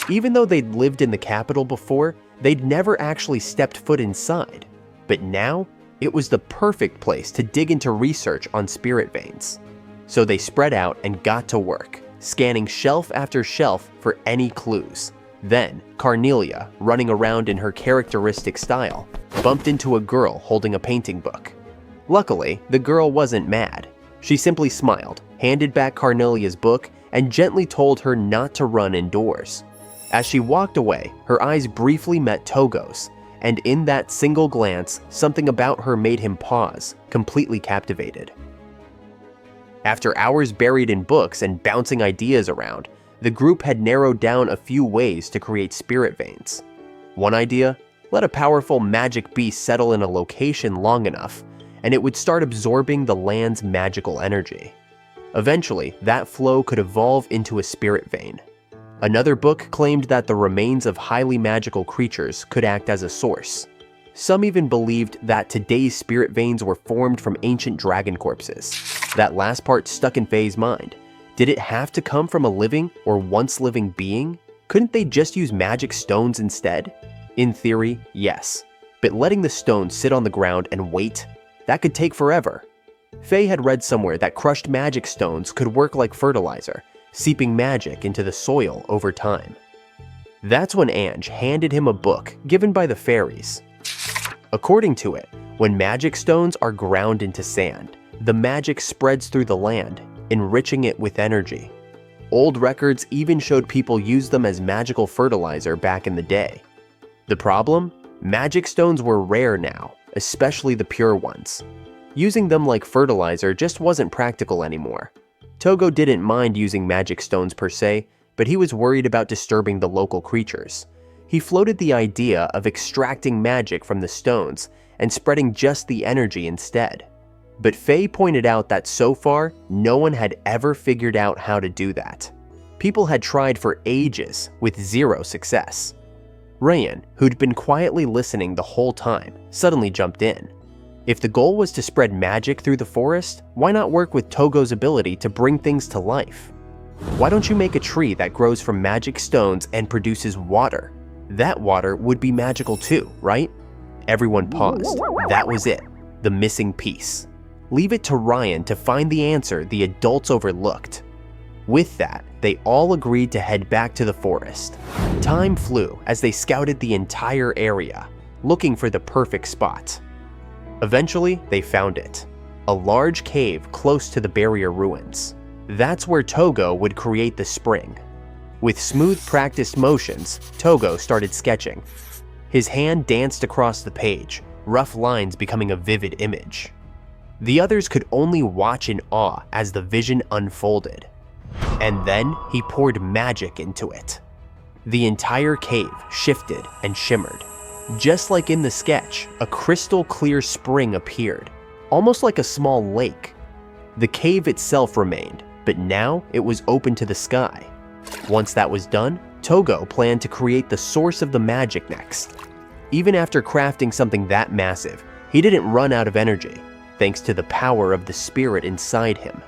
Even though they'd lived in the capital before, they'd never actually stepped foot inside. But now, it was the perfect place to dig into research on spirit veins. So they spread out and got to work, scanning shelf after shelf for any clues. Then, Carnelia, running around in her characteristic style, bumped into a girl holding a painting book. Luckily, the girl wasn't mad. She simply smiled, handed back Carnelia's book, and gently told her not to run indoors. As she walked away, her eyes briefly met Tougo's, and in that single glance, something about her made him pause, completely captivated. After hours buried in books and bouncing ideas around, the group had narrowed down a few ways to create spirit veins. One idea? Let a powerful magic beast settle in a location long enough, and it would start absorbing the land's magical energy. Eventually, that flow could evolve into a spirit vein. Another book claimed that the remains of highly magical creatures could act as a source. Some even believed that today's spirit veins were formed from ancient dragon corpses. That last part stuck in Faye's mind. Did it have to come from a living or once living being? Couldn't they just use magic stones instead? In theory, yes. But letting the stones sit on the ground and wait, that could take forever. Faye had read somewhere that crushed magic stones could work like fertilizer, seeping magic into the soil over time. That's when Ange handed him a book given by the fairies. According to it, when magic stones are ground into sand, the magic spreads through the land, enriching it with energy. Old records even showed people used them as magical fertilizer back in the day. The problem? Magic stones were rare now, especially the pure ones. Using them like fertilizer just wasn't practical anymore. Tougo didn't mind using magic stones per se, but he was worried about disturbing the local creatures. He floated the idea of extracting magic from the stones and spreading just the energy instead. But Faye pointed out that so far, no one had ever figured out how to do that. People had tried for ages with zero success. Ryan, who'd been quietly listening the whole time, suddenly jumped in. If the goal was to spread magic through the forest, why not work with Tougo's ability to bring things to life? Why don't you make a tree that grows from magic stones and produces water? That water would be magical too, right? Everyone paused. That was it, the missing piece. Leave it to Ryan to find the answer the adults overlooked. With that, they all agreed to head back to the forest. Time flew as they scouted the entire area, looking for the perfect spot. Eventually, they found it. A large cave close to the barrier ruins. That's where Tougo would create the spring. With smooth, practiced motions, Tougo started sketching. His hand danced across the page, rough lines becoming a vivid image. The others could only watch in awe as the vision unfolded. And then he poured magic into it. The entire cave shifted and shimmered. Just like in the sketch, a crystal clear spring appeared, almost like a small lake. The cave itself remained, but now it was open to the sky. Once that was done, Tougo planned to create the source of the magic next. Even after crafting something that massive, he didn't run out of energy, thanks to the power of the spirit inside him.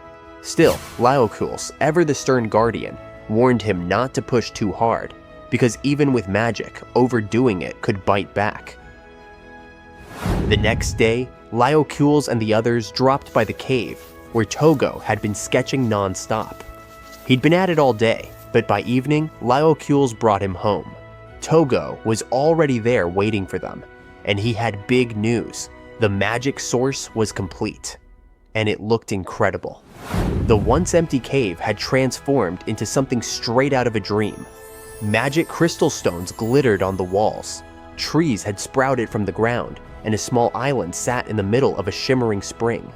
Still, 𝕬𝕠𝕔𝕙𝕚, ever the stern guardian, warned him not to push too hard, because even with magic, overdoing it could bite back. The next day, 𝕬𝕠𝕔𝕚 and the others dropped by the cave, where Tougo had been sketching non-stop. He'd been at it all day, but by evening, 𝕬𝕠𝕔𝕚 brought him home. Tougo was already there waiting for them, and he had big news. The magic source was complete, and it looked incredible. The once empty cave had transformed into something straight out of a dream. Magic crystal stones glittered on the walls. Trees had sprouted from the ground, and a small island sat in the middle of a shimmering spring.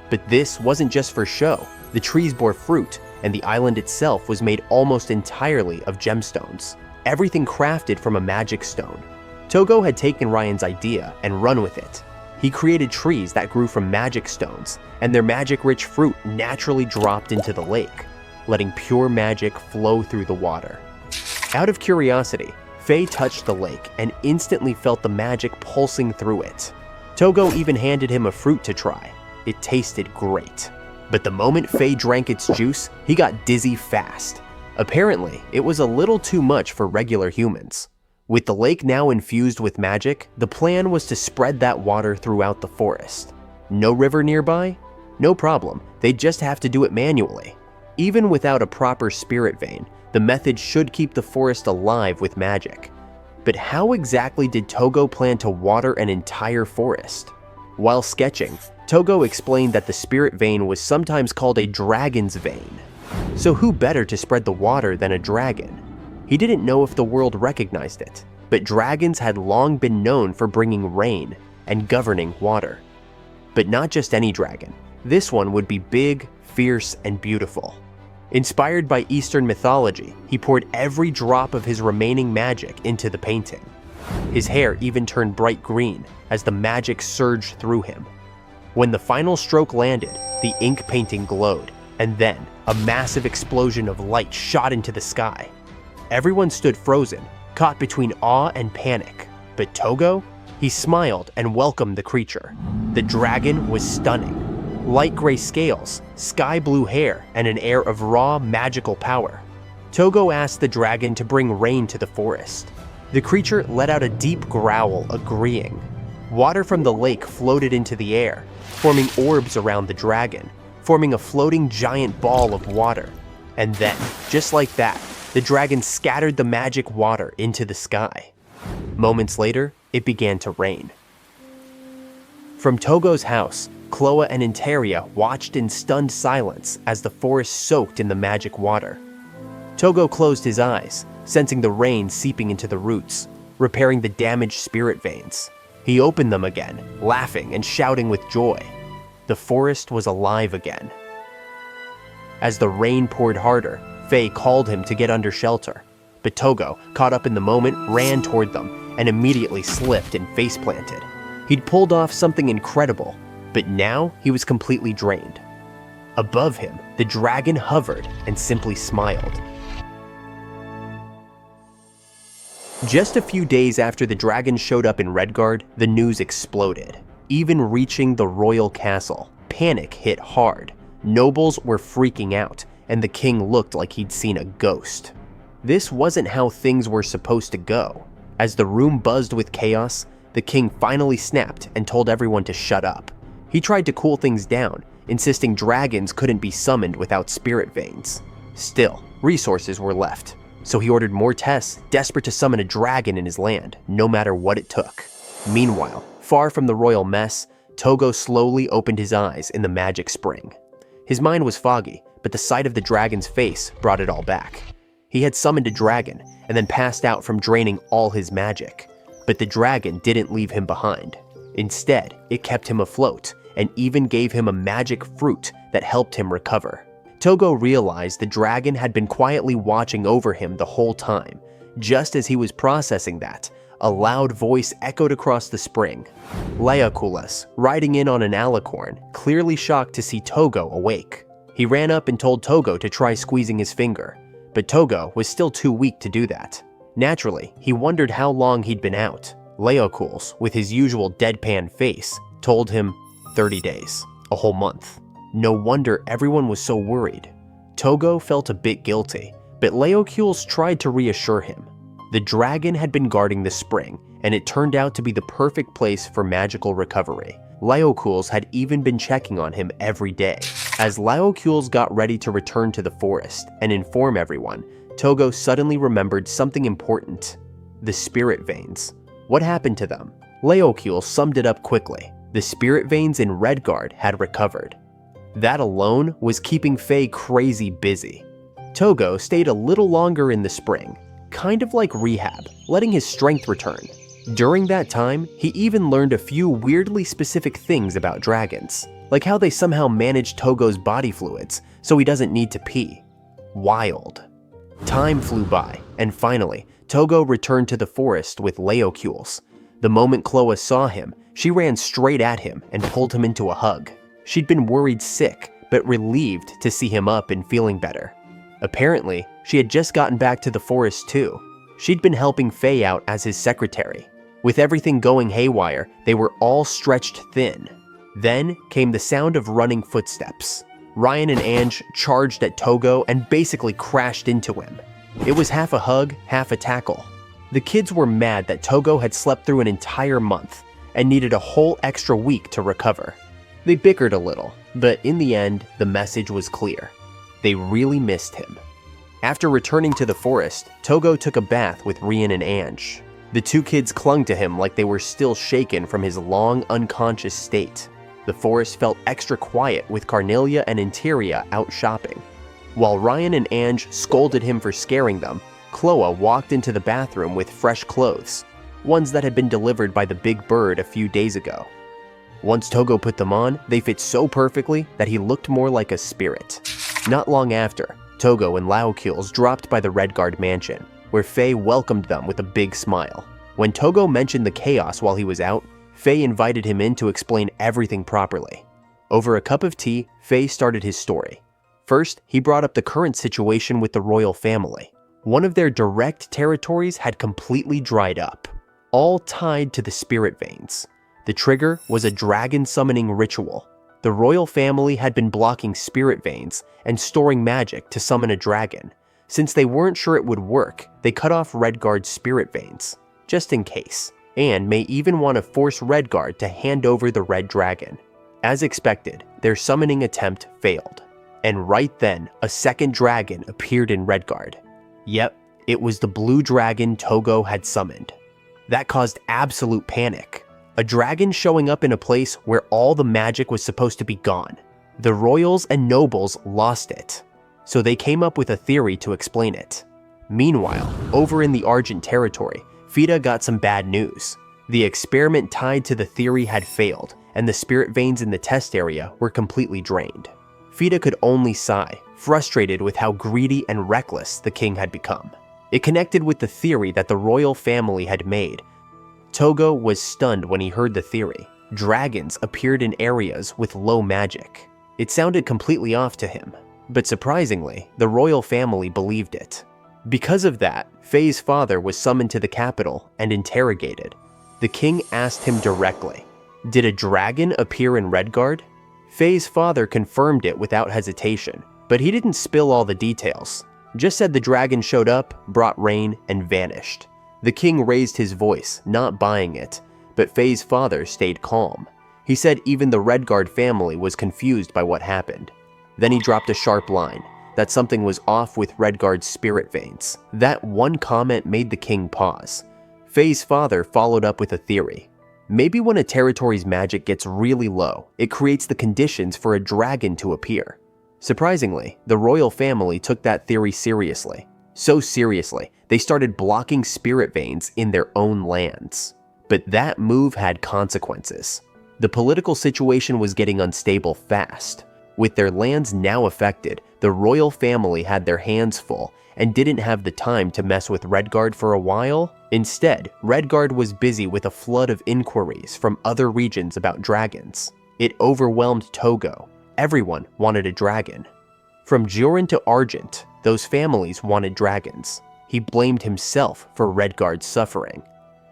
But this wasn't just for show. The trees bore fruit, and the island itself was made almost entirely of gemstones, everything crafted from a magic stone. Tougo had taken Ryan's idea and run with it. He created trees that grew from magic stones, and their magic-rich fruit naturally dropped into the lake, letting pure magic flow through the water. Out of curiosity, Faye touched the lake and instantly felt the magic pulsing through it. Tougo even handed him a fruit to try. It tasted great. But the moment Faye drank its juice, he got dizzy fast. Apparently, it was a little too much for regular humans. With the lake now infused with magic, the plan was to spread that water throughout the forest. No river nearby? No problem, they'd just have to do it manually. Even without a proper spirit vein, the method should keep the forest alive with magic. But how exactly did Tougo plan to water an entire forest? While sketching, Tougo explained that the spirit vein was sometimes called a dragon's vein. So who better to spread the water than a dragon? He didn't know if the world recognized it, but dragons had long been known for bringing rain and governing water. But not just any dragon. This one would be big, fierce, and beautiful. Inspired by Eastern mythology, he poured every drop of his remaining magic into the painting. His hair even turned bright green as the magic surged through him. When the final stroke landed, the ink painting glowed, and then a massive explosion of light shot into the sky. Everyone stood frozen, caught between awe and panic. But Tougo? He smiled and welcomed the creature. The dragon was stunning. Light gray scales, sky blue hair, and an air of raw magical power. Tougo asked the dragon to bring rain to the forest. The creature let out a deep growl, agreeing. Water from the lake floated into the air, forming orbs around the dragon, forming a floating giant ball of water. And then, just like that, the dragon scattered the magic water into the sky. Moments later, it began to rain. From Tougo's house, Chloe and Interia watched in stunned silence as the forest soaked in the magic water. Tougo closed his eyes, sensing the rain seeping into the roots, repairing the damaged spirit veins. He opened them again, laughing and shouting with joy. The forest was alive again. As the rain poured harder, Faye called him to get under shelter, but Tougo, caught up in the moment, ran toward them and immediately slipped and face-planted. He'd pulled off something incredible, but now he was completely drained. Above him, the dragon hovered and simply smiled. Just a few days after the dragon showed up in Redguard, the news exploded, even reaching the royal castle. Panic hit hard. Nobles were freaking out, and the king looked like he'd seen a ghost. This wasn't how things were supposed to go. As the room buzzed with chaos, the king finally snapped and told everyone to shut up. He tried to cool things down, insisting dragons couldn't be summoned without spirit veins. Still, resources were left, so he ordered more tests, desperate to summon a dragon in his land, no matter what it took. Meanwhile, far from the royal mess, Tougo slowly opened his eyes in the magic spring. His mind was foggy, but the sight of the dragon's face brought it all back. He had summoned a dragon and then passed out from draining all his magic. But the dragon didn't leave him behind. Instead, it kept him afloat and even gave him a magic fruit that helped him recover. Tougo realized the dragon had been quietly watching over him the whole time. Just as he was processing that, a loud voice echoed across the spring. 𝕬𝕗𝕐𝕗, riding in on an alicorn, clearly shocked to see Tougo awake. He ran up and told Tougo to try squeezing his finger, but Tougo was still too weak to do that. Naturally, he wondered how long he'd been out. 𝕬𝕗𝕐𝕗, with his usual deadpan face, told him 30 days, a whole month. No wonder everyone was so worried. Tougo felt a bit guilty, but 𝕬𝕗𝕗𝕗 tried to reassure him. The dragon had been guarding the spring, and it turned out to be the perfect place for magical recovery. 𝕬𝕗𝕗𝕗 had even been checking on him every day. As 𝕬𝕗𝕗𝕗 got ready to return to the forest and inform everyone, Tougo suddenly remembered something important: the spirit veins. What happened to them? 𝕬𝕗𝕗𝕗 summed it up quickly. The spirit veins in Redguard had recovered. That alone was keeping Faye crazy busy. Tougo stayed a little longer in the spring, kind of like rehab, letting his strength return. During that time, he even learned a few weirdly specific things about dragons, like how they somehow manage Togo's body fluids so he doesn't need to pee. Wild. Time flew by, and finally, Tougo returned to the forest with 𝕬𝕗𝕗𝕗𝕗. The moment 𝕬𝕗 saw him, she ran straight at him and pulled him into a hug. She'd been worried sick, but relieved to see him up and feeling better. Apparently, she had just gotten back to the forest too. She'd been helping Faye out as his secretary. With everything going haywire, they were all stretched thin. Then came the sound of running footsteps. Ryan and Ange charged at Tougo and basically crashed into him. It was half a hug, half a tackle. The kids were mad that Tougo had slept through an entire month and needed a whole extra week to recover. They bickered a little, but in the end, the message was clear. They really missed him. After returning to the forest, Tougo took a bath with Ryan and Ange. The two kids clung to him like they were still shaken from his long, unconscious state. The forest felt extra quiet with Carnelia and Interia out shopping. While Ryan and Ange scolded him for scaring them, Chloe walked into the bathroom with fresh clothes, ones that had been delivered by the big bird a few days ago. Once Tougo put them on, they fit so perfectly that he looked more like a spirit. Not long after, Tougo and 𝕬𝕗𝕗𝕗 dropped by the Redguard mansion, where Faye welcomed them with a big smile. When Tougo mentioned the chaos while he was out, Faye invited him in to explain everything properly. Over a cup of tea, Faye started his story. First, he brought up the current situation with the royal family. One of their direct territories had completely dried up, all tied to the spirit veins. The trigger was a dragon summoning ritual. The royal family had been blocking spirit veins and storing magic to summon a dragon. Since they weren't sure it would work, they cut off Redguard's spirit veins, just in case, and may even want to force Redguard to hand over the red dragon. As expected, their summoning attempt failed. And right then, a second dragon appeared in Redguard. Yep, it was the blue dragon Tougo had summoned. That caused absolute panic. A dragon showing up in a place where all the magic was supposed to be gone. The royals and nobles lost it, so they came up with a theory to explain it. Meanwhile, over in the Argent territory, 𝕝𝕗 got some bad news. The experiment tied to the theory had failed, and the spirit veins in the test area were completely drained. 𝕝𝕗 could only sigh, frustrated with how greedy and reckless the king had become. It connected with the theory that the royal family had made. Tougo was stunned when he heard the theory. Dragons appeared in areas with low magic. It sounded completely off to him, but surprisingly, the royal family believed it. Because of that, Faye's father was summoned to the capital and interrogated. The king asked him directly, "Did a dragon appear in Redguard?" Faye's father confirmed it without hesitation, but he didn't spill all the details. Just said the dragon showed up, brought rain, and vanished. The king raised his voice, not buying it, but Faye's father stayed calm. He said even the Redguard family was confused by what happened. Then he dropped a sharp line, that something was off with Redguard's spirit veins. That one comment made the king pause. Faye's father followed up with a theory. Maybe when a territory's magic gets really low, it creates the conditions for a dragon to appear. Surprisingly, the royal family took that theory seriously. So seriously, they started blocking spirit veins in their own lands. But that move had consequences. The political situation was getting unstable fast. With their lands now affected, the royal family had their hands full and didn't have the time to mess with Redguard for a while. Instead, Redguard was busy with a flood of inquiries from other regions about dragons. It overwhelmed Tougo. Everyone wanted a dragon. From 𝕍 to Argent, those families wanted dragons. He blamed himself for Redguard's suffering.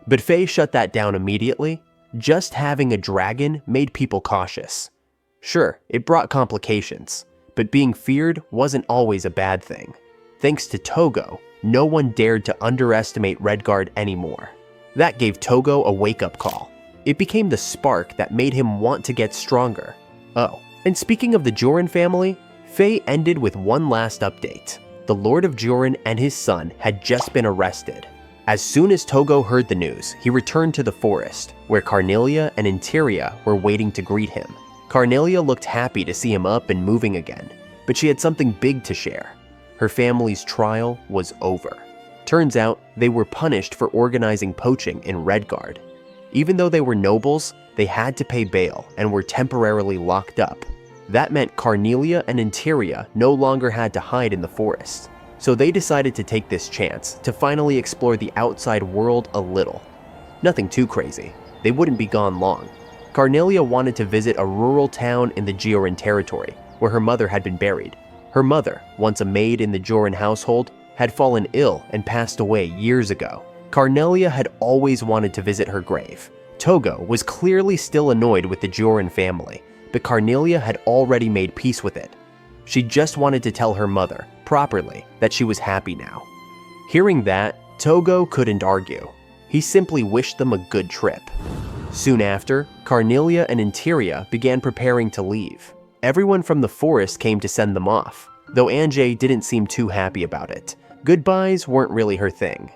But Faye shut that down immediately. Just having a dragon made people cautious. Sure, it brought complications, but being feared wasn't always a bad thing. Thanks to Tougo, no one dared to underestimate Redguard anymore. That gave Tougo a wake-up call. It became the spark that made him want to get stronger. Oh, and speaking of the 𝕍 family, Faye ended with one last update. The Lord of 𝕍 and his son had just been arrested. As soon as Tougo heard the news, he returned to the forest, where Carnelia and Interia were waiting to greet him. Carnelia looked happy to see him up and moving again, but she had something big to share. Her family's trial was over. Turns out, they were punished for organizing poaching in Redguard. Even though they were nobles, they had to pay bail and were temporarily locked up. That meant Carnelia and Interia no longer had to hide in the forest. So they decided to take this chance to finally explore the outside world a little. Nothing too crazy. They wouldn't be gone long. Carnelia wanted to visit a rural town in the 𝕍 territory, where her mother had been buried. Her mother, once a maid in the 𝕍 household, had fallen ill and passed away years ago. Carnelia had always wanted to visit her grave. Tougo was clearly still annoyed with the 𝕍 family, but Carnelia had already made peace with it. She just wanted to tell her mother, properly, that she was happy now. Hearing that, Tougo couldn't argue. He simply wished them a good trip. Soon after, Carnelia and Interia began preparing to leave. Everyone from the forest came to send them off, though Anjay didn't seem too happy about it. Goodbyes weren't really her thing.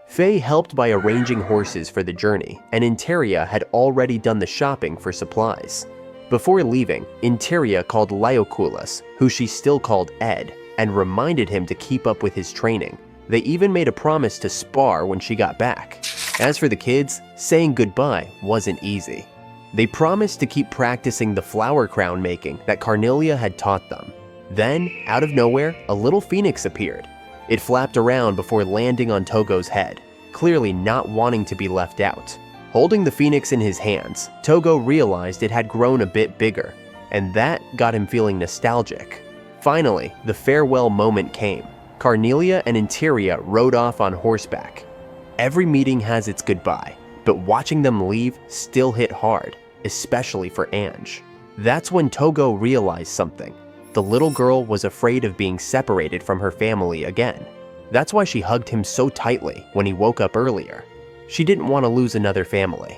Faye helped by arranging horses for the journey, and Interia had already done the shopping for supplies. Before leaving, Interia called Laocoolus, who she still called Ed, and reminded him to keep up with his training. They even made a promise to spar when she got back. As for the kids, saying goodbye wasn't easy. They promised to keep practicing the flower crown making that Carnelia had taught them. Then, out of nowhere, a little phoenix appeared. It flapped around before landing on Tougo's head, clearly not wanting to be left out. Holding the phoenix in his hands, Tougo realized it had grown a bit bigger, and that got him feeling nostalgic. Finally, the farewell moment came. Carnelia and Interia rode off on horseback. Every meeting has its goodbye, but watching them leave still hit hard, especially for Ange. That's when Tougo realized something. The little girl was afraid of being separated from her family again. That's why she hugged him so tightly when he woke up earlier. She didn't want to lose another family.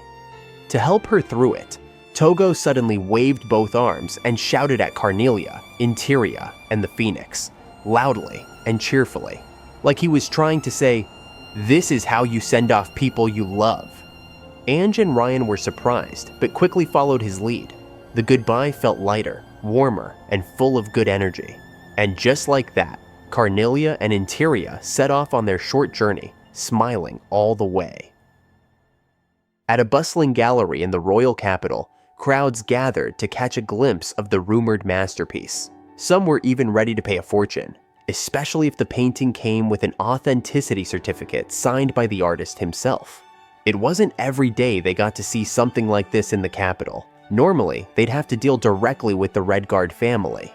To help her through it, Tougo suddenly waved both arms and shouted at Carnelia, Interia, and the phoenix, loudly and cheerfully, like he was trying to say, "This is how you send off people you love." Ange and Ryan were surprised, but quickly followed his lead. The goodbye felt lighter, warmer, and full of good energy. And just like that, Carnelia and Interia set off on their short journey, smiling all the way. At a bustling gallery in the royal capital, crowds gathered to catch a glimpse of the rumored masterpiece. Some were even ready to pay a fortune, especially if the painting came with an authenticity certificate signed by the artist himself. It wasn't every day they got to see something like this in the capital. Normally, they'd have to deal directly with the Redguard family.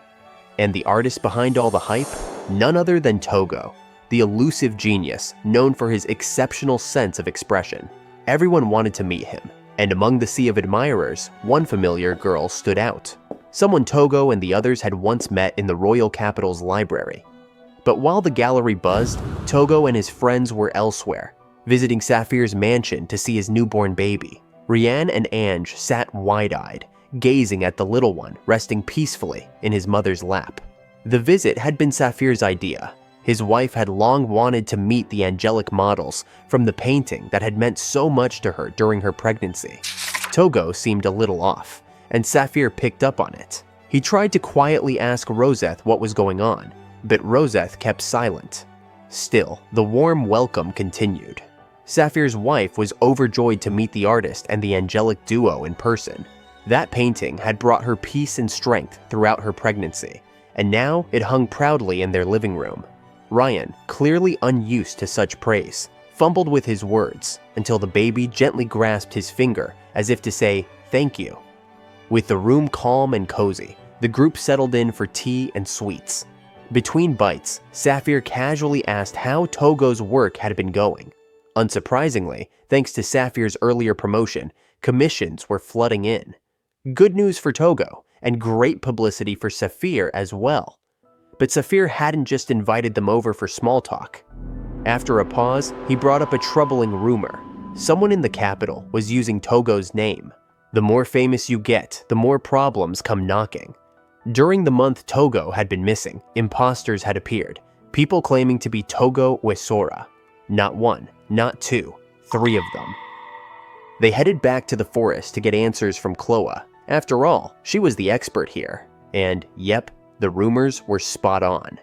And the artist behind all the hype? None other than Tougo, the elusive genius known for his exceptional sense of expression. Everyone wanted to meet him, and among the sea of admirers, one familiar girl stood out. Someone Tougo and the others had once met in the royal capital's library. But while the gallery buzzed, Tougo and his friends were elsewhere, visiting Saphir's mansion to see his newborn baby. Rianne and Ange sat wide-eyed, gazing at the little one resting peacefully in his mother's lap. The visit had been Saphir's idea. His wife had long wanted to meet the angelic models from the painting that had meant so much to her during her pregnancy. Tougo seemed a little off, and Saphir picked up on it. He tried to quietly ask Roseth what was going on, but Roseth kept silent. Still, the warm welcome continued. Saphir's wife was overjoyed to meet the artist and the angelic duo in person. That painting had brought her peace and strength throughout her pregnancy, and now it hung proudly in their living room. Ryan, clearly unused to such praise, fumbled with his words until the baby gently grasped his finger as if to say, "Thank you." With the room calm and cozy, the group settled in for tea and sweets. Between bites, Sapphire casually asked how Tougo's work had been going. Unsurprisingly, thanks to Sapphire's earlier promotion, commissions were flooding in. Good news for Tougo, and great publicity for Sapphire as well. But Sapphire hadn't just invited them over for small talk. After a pause, he brought up a troubling rumor. Someone in the capital was using Tougo's name. The more famous you get, the more problems come knocking. During the month Tougo had been missing, imposters had appeared, people claiming to be Tougo 𝕋𝕍𝚗. Not one, not two, 3 of them. They headed back to the forest to get answers from 𝐻loe. After all, she was the expert here. And yep, the rumors were spot on.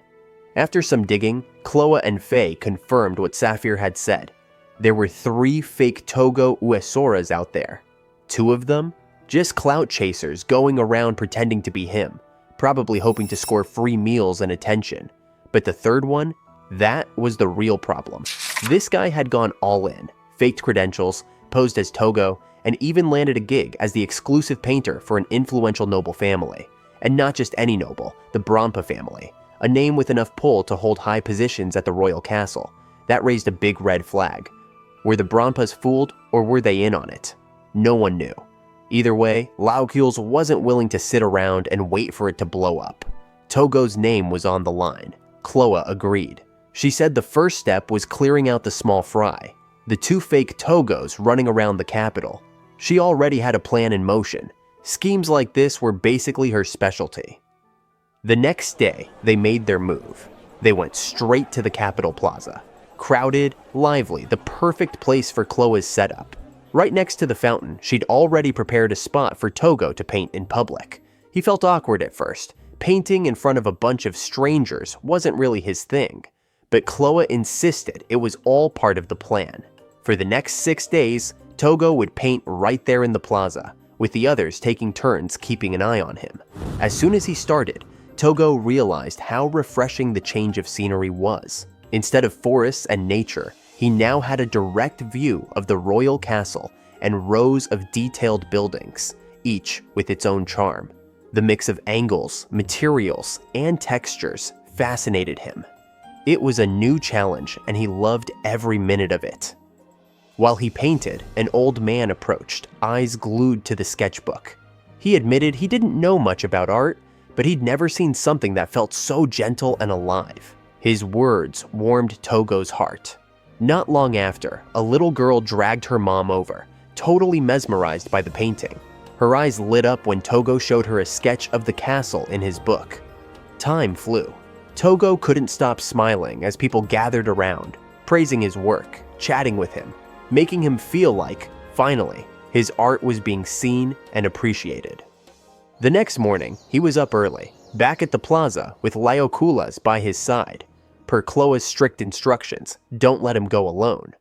After some digging, 𝐻loe and Faye confirmed what Sapphire had said. There were 3 fake Tougo 𝕋𝕍𝚗s out there. 2 of them? Just clout chasers going around pretending to be him, probably hoping to score free meals and attention. But the 3rd one? That was the real problem. This guy had gone all in, faked credentials, posed as Tougo, and even landed a gig as the exclusive painter for an influential noble family. And not just any noble, the Brampa family, a name with enough pull to hold high positions at the royal castle. That raised a big red flag. Were the Brampas fooled, or were they in on it? No one knew. Either way, Laocool's wasn't willing to sit around and wait for it to blow up. Tougo's name was on the line. 𝐻loe agreed. She said the first step was clearing out the small fry, the 2 fake Tougos running around the capital. She already had a plan in motion. Schemes like this were basically her specialty. The next day, they made their move. They went straight to the Capitol Plaza. Crowded, lively, the perfect place for 𝐻loe's setup. Right next to the fountain, she'd already prepared a spot for Tougo to paint in public. He felt awkward at first. Painting in front of a bunch of strangers wasn't really his thing. But 𝐻loe insisted it was all part of the plan. For the next 6 days, Tougo would paint right there in the plaza, with the others taking turns keeping an eye on him. As soon as he started, Tougo realized how refreshing the change of scenery was. Instead of forests and nature, he now had a direct view of the royal castle and rows of detailed buildings, each with its own charm. The mix of angles, materials, and textures fascinated him. It was a new challenge, and he loved every minute of it. While he painted, an old man approached, eyes glued to the sketchbook. He admitted he didn't know much about art, but he'd never seen something that felt so gentle and alive. His words warmed Tougo's heart. Not long after, a little girl dragged her mom over, totally mesmerized by the painting. Her eyes lit up when Tougo showed her a sketch of the castle in his book. Time flew. Tougo couldn't stop smiling as people gathered around, praising his work, chatting with him, making him feel like, finally, his art was being seen and appreciated. The next morning, he was up early, back at the plaza with Laocool's by his side. Per 𝐻loe's strict instructions, don't let him go alone.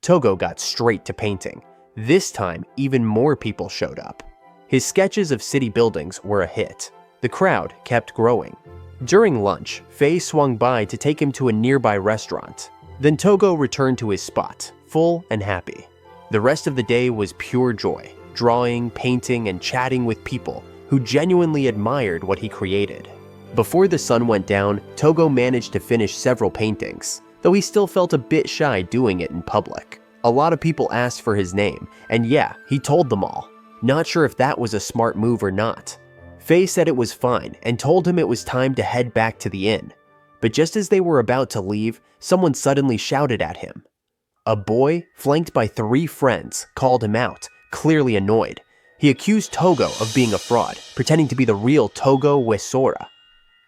Tougo got straight to painting. This time, even more people showed up. His sketches of city buildings were a hit. The crowd kept growing. During lunch, Faye swung by to take him to a nearby restaurant. Then Tougo returned to his spot, full and happy. The rest of the day was pure joy, drawing, painting, and chatting with people who genuinely admired what he created. Before the sun went down, Tougo managed to finish several paintings, though he still felt a bit shy doing it in public. A lot of people asked for his name, and yeah, he told them all. Not sure if that was a smart move or not. Faye said it was fine and told him it was time to head back to the inn. But just as they were about to leave, someone suddenly shouted at him. A boy, flanked by 3 friends, called him out, clearly annoyed. He accused Tougo of being a fraud, pretending to be the real Tougo 𝕋𝕍𝚗.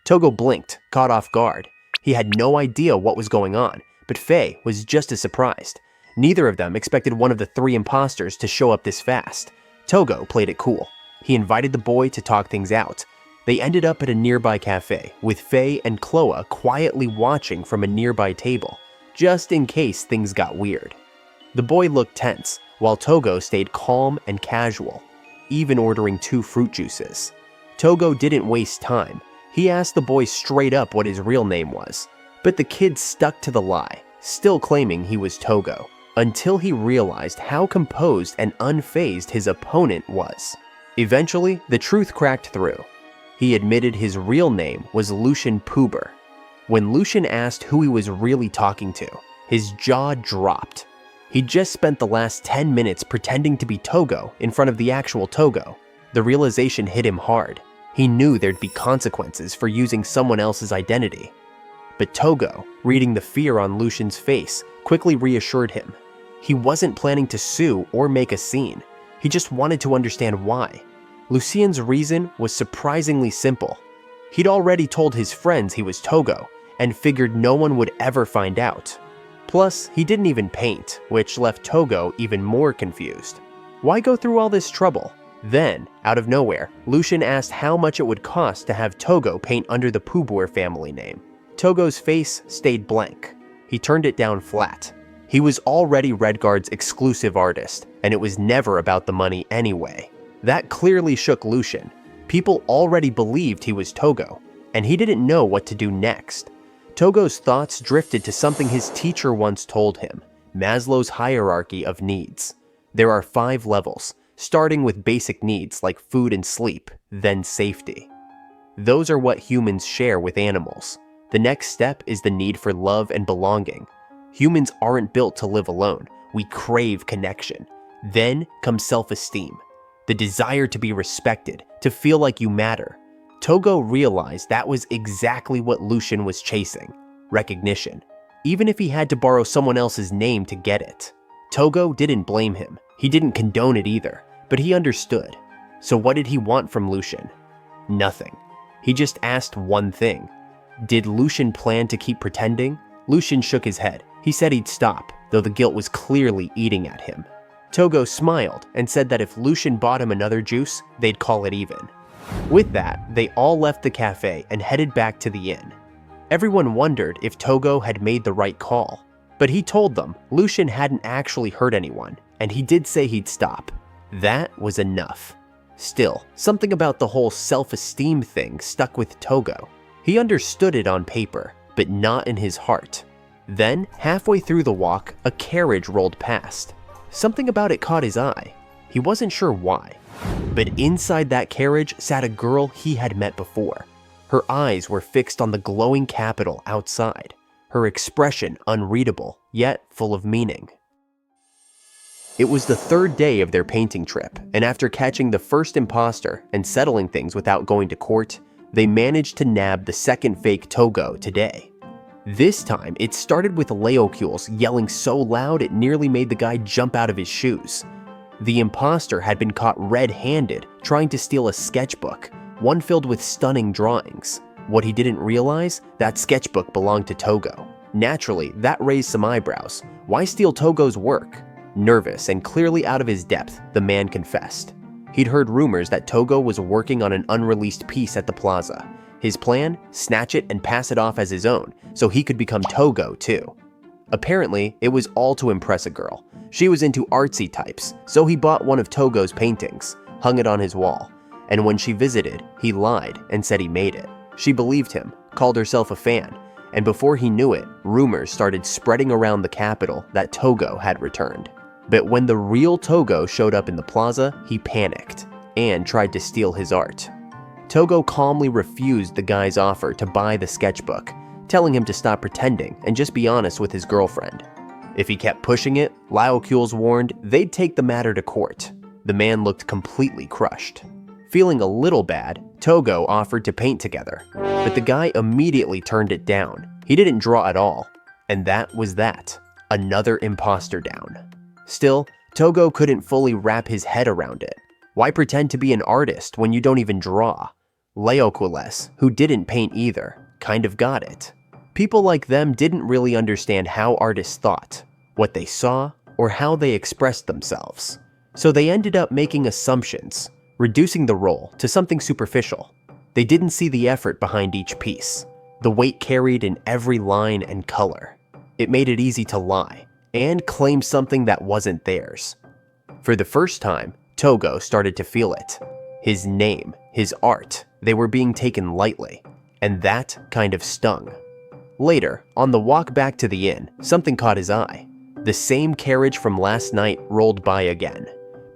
Tougo blinked, caught off guard. He had no idea what was going on, but Faye was just as surprised. Neither of them expected one of the 3 imposters to show up this fast. Tougo played it cool. He invited the boy to talk things out. They ended up at a nearby cafe, with Faye and 𝐻loe quietly watching from a nearby table, just in case things got weird. The boy looked tense, while Tougo stayed calm and casual. even ordering 2 fruit juices. Tougo didn't waste time. He asked the boy straight up what his real name was, but the kid stuck to the lie, still claiming he was Tougo, until he realized how composed and unfazed his opponent was. Eventually, the truth cracked through. He admitted his real name was Lushan Puber. When Lushan asked who he was really talking to, his jaw dropped. He'd just spent the last 10 minutes pretending to be Tougo in front of the actual Tougo. The realization hit him hard. He knew there'd be consequences for using someone else's identity. But Tougo, reading the fear on Lushan's face, quickly reassured him. He wasn't planning to sue or make a scene. He just wanted to understand why. Lucien's reason was surprisingly simple. He'd already told his friends he was Tougo, and figured no one would ever find out. Plus, he didn't even paint, which left Tougo even more confused. Why go through all this trouble? Then, out of nowhere, Lushan asked how much it would cost to have Tougo paint under the Puber family name. Tougo's face stayed blank. He turned it down flat. He was already Redguard's exclusive artist, and it was never about the money anyway. That clearly shook Lushan. People already believed he was Tougo, and he didn't know what to do next. Tougo's thoughts drifted to something his teacher once told him, Maslow's hierarchy of needs. There are 5 levels, starting with basic needs like food and sleep, then safety. Those are what humans share with animals. The next step is the need for love and belonging. Humans aren't built to live alone. We crave connection. Then comes self-esteem, the desire to be respected, to feel like you matter. Tougo realized that was exactly what Lushan was chasing, recognition, even if he had to borrow someone else's name to get it. Tougo didn't blame him. He didn't condone it either, but he understood. So what did he want from Lushan? Nothing. He just asked one thing. Did Lushan plan to keep pretending? Lushan shook his head. He said he'd stop, though the guilt was clearly eating at him. Tougo smiled and said that if Lushan bought him another juice, they'd call it even. With that, they all left the cafe and headed back to the inn. Everyone wondered if Tougo had made the right call, but he told them Lushan hadn't actually hurt anyone, and he did say he'd stop. That was enough. Still, something about the whole self-esteem thing stuck with Tougo. He understood it on paper, but not in his heart. Then, halfway through the walk, a carriage rolled past. Something about it caught his eye. He wasn't sure why. But inside that carriage sat a girl he had met before. Her eyes were fixed on the glowing capital outside, her expression unreadable, yet full of meaning. It was the 3rd day of their painting trip, and after catching the first imposter and settling things without going to court, they managed to nab the second fake Tougo today. This time, it started with 𝕄𝕗𝕄𝕗𝕗 yelling so loud it nearly made the guy jump out of his shoes. The imposter had been caught red-handed trying to steal a sketchbook, one filled with stunning drawings. What he didn't realize, that sketchbook belonged to Tougo. Naturally, that raised some eyebrows. Why steal Tougo's work? Nervous and clearly out of his depth, the man confessed. He'd heard rumors that Tougo was working on an unreleased piece at the plaza. His plan? Snatch it and pass it off as his own, so he could become Tougo too. Apparently, it was all to impress a girl. She was into artsy types, so he bought one of Tougo's paintings, hung it on his wall, and when she visited, he lied and said he made it. She believed him, called herself a fan, and before he knew it, rumors started spreading around the capital that Tougo had returned. But when the real Tougo showed up in the plaza, he panicked and tried to steal his art. Tougo calmly refused the guy's offer to buy the sketchbook, telling him to stop pretending and just be honest with his girlfriend. If he kept pushing it, 𝕄𝕗𝕗𝕗's warned they'd take the matter to court. The man looked completely crushed. Feeling a little bad, Tougo offered to paint together, but the guy immediately turned it down. He didn't draw at all, and that was that. Another imposter down. Still, Tougo couldn't fully wrap his head around it. Why pretend to be an artist when you don't even draw? 𝕄𝕗𝕗𝕗, who didn't paint either, kind of got it. People like them didn't really understand how artists thought, what they saw, or how they expressed themselves. So they ended up making assumptions, reducing the role to something superficial. They didn't see the effort behind each piece, the weight carried in every line and color. It made it easy to lie and claim something that wasn't theirs. For the first time, Tougo started to feel it. His name, his art, they were being taken lightly, and that kind of stung. Later, on the walk back to the inn, something caught his eye. The same carriage from last night rolled by again,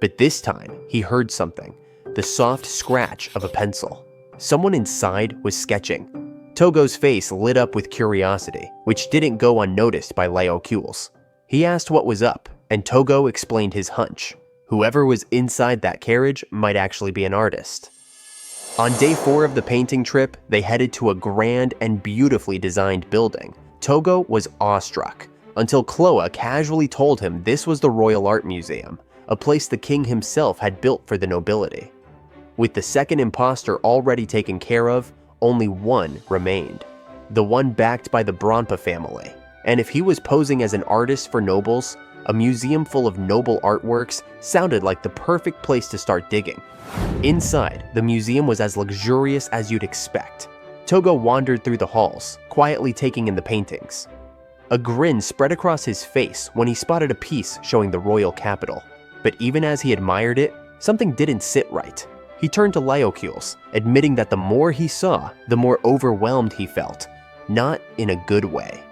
but this time he heard something, the soft scratch of a pencil. Someone inside was sketching. Tougo's face lit up with curiosity, which didn't go unnoticed by 𝕬𝕗𝕐𝕆. He asked what was up, and Tougo explained his hunch. Whoever was inside that carriage might actually be an artist. On day 4 of the painting trip, they headed to a grand and beautifully designed building. Tougo was awestruck, until 𝕬𝕗 casually told him this was the Royal Art Museum, a place the king himself had built for the nobility. With the second imposter already taken care of, only one remained, the one backed by the Brøndby family. And if he was posing as an artist for nobles, a museum full of noble artworks sounded like the perfect place to start digging. Inside, the museum was as luxurious as you'd expect. Tougo wandered through the halls, quietly taking in the paintings. A grin spread across his face when he spotted a piece showing the royal capital. But even as he admired it, something didn't sit right. He turned to 𝕬𝕗𝕐𝕆, admitting that the more he saw, the more overwhelmed he felt, not in a good way.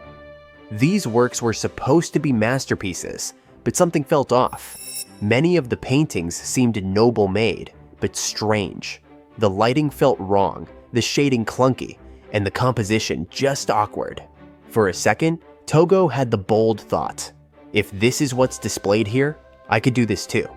These works were supposed to be masterpieces, but something felt off. Many of the paintings seemed noble made, but strange. The lighting felt wrong, the shading clunky, and the composition just awkward. For a second, Tougo had the bold thought, if this is what's displayed here, I could do this too.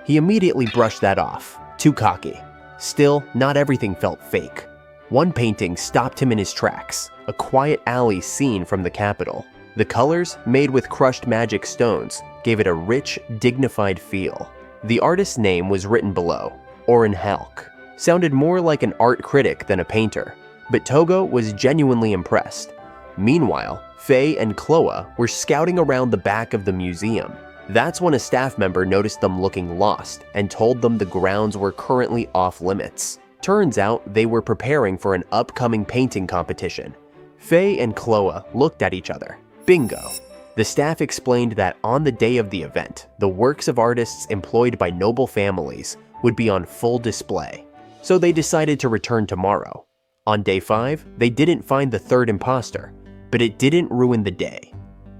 He immediately brushed that off, too cocky. Still, not everything felt fake. One painting stopped him in his tracks, a quiet alley scene from the capital. The colors, made with crushed magic stones, gave it a rich, dignified feel. The artist's name was written below, 𝕬𝕗𝕐𝕆. Sounded more like an art critic than a painter, but Tougo was genuinely impressed. Meanwhile, 𝕬 and 𝕬𝕗 were scouting around the back of the museum. That's when a staff member noticed them looking lost and told them the grounds were currently off limits. Turns out they were preparing for an upcoming painting competition. 𝕬 and 𝕬𝕗 looked at each other. Bingo! The staff explained that on the day of the event, the works of artists employed by noble families would be on full display, so they decided to return tomorrow. On day 5, they didn't find the third imposter, but it didn't ruin the day.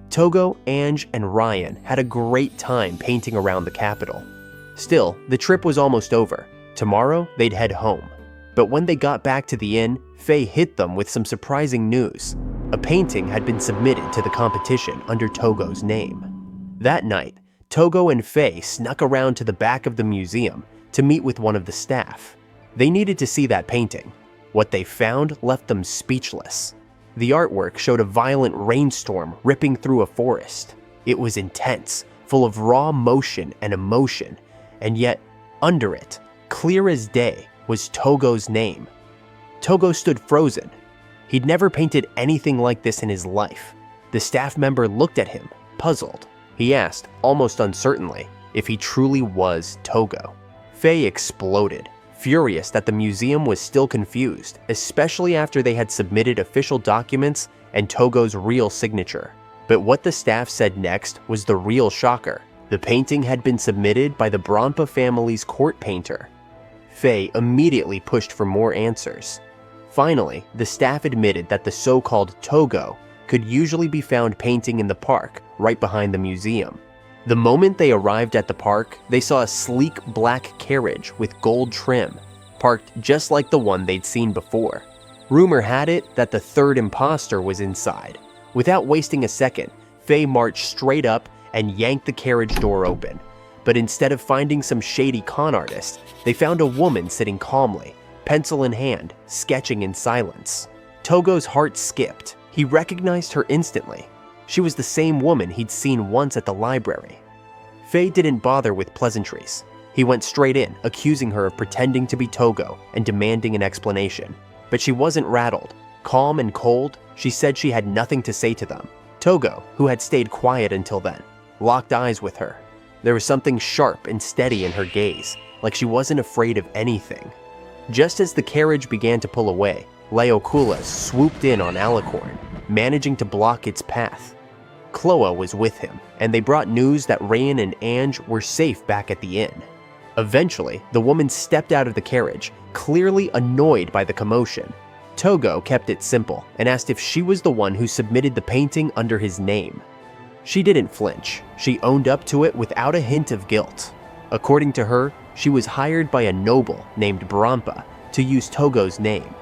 Tougo, Ange, and Ryan had a great time painting around the capital. Still, the trip was almost over. Tomorrow, they'd head home. But when they got back to the inn, 𝕬 hit them with some surprising news. A painting had been submitted to the competition under Tougo's name. That night, Tougo and 𝕬 snuck around to the back of the museum to meet with one of the staff. They needed to see that painting. What they found left them speechless. The artwork showed a violent rainstorm ripping through a forest. It was intense, full of raw motion and emotion, and yet, under it, clear as day, was Tougo's name. Tougo stood frozen. He'd never painted anything like this in his life. The staff member looked at him, puzzled. He asked, almost uncertainly, if he truly was Tougo. 𝕬 exploded, furious that the museum was still confused, especially after they had submitted official documents and Tougo's real signature. But what the staff said next was the real shocker. The painting had been submitted by the Brøndby family's court painter. 𝕬 immediately pushed for more answers. Finally, the staff admitted that the so-called Tougo could usually be found painting in the park right behind the museum. The moment they arrived at the park, they saw a sleek black carriage with gold trim, parked just like the one they'd seen before. Rumor had it that the third imposter was inside. Without wasting a second, 𝕬 marched straight up and yanked the carriage door open. But instead of finding some shady con artist, they found a woman sitting calmly, pencil in hand, sketching in silence. Tougo's heart skipped. He recognized her instantly. She was the same woman he'd seen once at the library. 𝕬 didn't bother with pleasantries. He went straight in, accusing her of pretending to be Tougo and demanding an explanation. But she wasn't rattled. Calm and cold, she said she had nothing to say to them. Tougo, who had stayed quiet until then, locked eyes with her. There was something sharp and steady in her gaze, like she wasn't afraid of anything. Just as the carriage began to pull away, 𝕬𝕗𝕐𝕆 swooped in on Alicorn, managing to block its path. 𝕬𝕗 was with him, and they brought news that Ryan and Ange were safe back at the inn. Eventually, the woman stepped out of the carriage, clearly annoyed by the commotion. Tougo kept it simple and asked if she was the one who submitted the painting under his name. She didn't flinch. She owned up to it without a hint of guilt. According to her, she was hired by a noble named Brampa to use Tougo's name.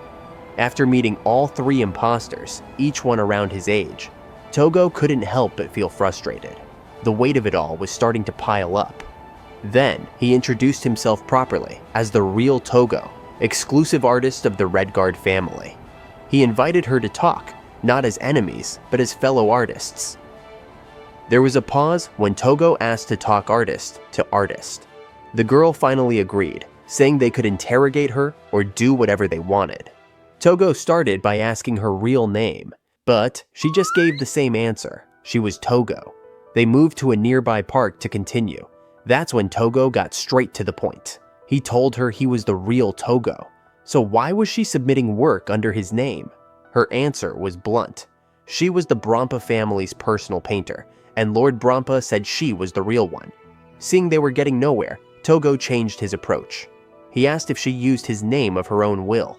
After meeting all three imposters, each one around his age, Tougo couldn't help but feel frustrated. The weight of it all was starting to pile up. Then, he introduced himself properly as the real Tougo, exclusive artist of the Red Guard family. He invited her to talk, not as enemies, but as fellow artists. There was a pause when Tougo asked to talk artist to artist. The girl finally agreed, saying they could interrogate her or do whatever they wanted. Tougo started by asking her real name, but she just gave the same answer. She was Tougo. They moved to a nearby park to continue. That's when Tougo got straight to the point. He told her he was the real Tougo. So why was she submitting work under his name? Her answer was blunt. She was the Brampa family's personal painter, and Lord Brampa said she was the real one. Seeing they were getting nowhere, Tougo changed his approach. He asked if she used his name of her own will.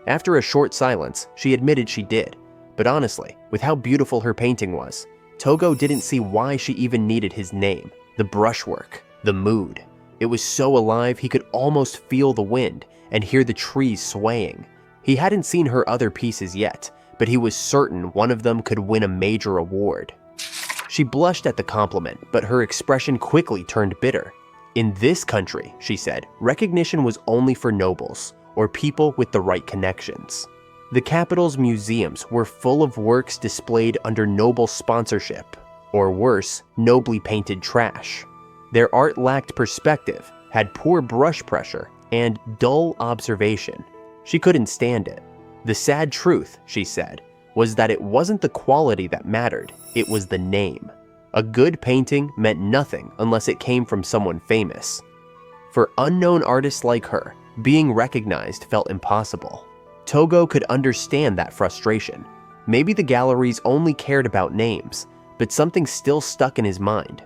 After a short silence, she admitted she did. But honestly, with how beautiful her painting was, Tougo didn't see why she even needed his name. The brushwork, the mood. It was so alive he could almost feel the wind and hear the trees swaying. He hadn't seen her other pieces yet, but he was certain one of them could win a major award. She blushed at the compliment, but her expression quickly turned bitter. In this country, she said, recognition was only for nobles or people with the right connections. The capital's museums were full of works displayed under noble sponsorship, or worse, nobly painted trash. Their art lacked perspective, had poor brush pressure, and dull observation. She couldn't stand it. The sad truth, she said, was that it wasn't the quality that mattered, it was the name. A good painting meant nothing unless it came from someone famous. For unknown artists like her, being recognized felt impossible. Tougo could understand that frustration. Maybe the galleries only cared about names, but something still stuck in his mind.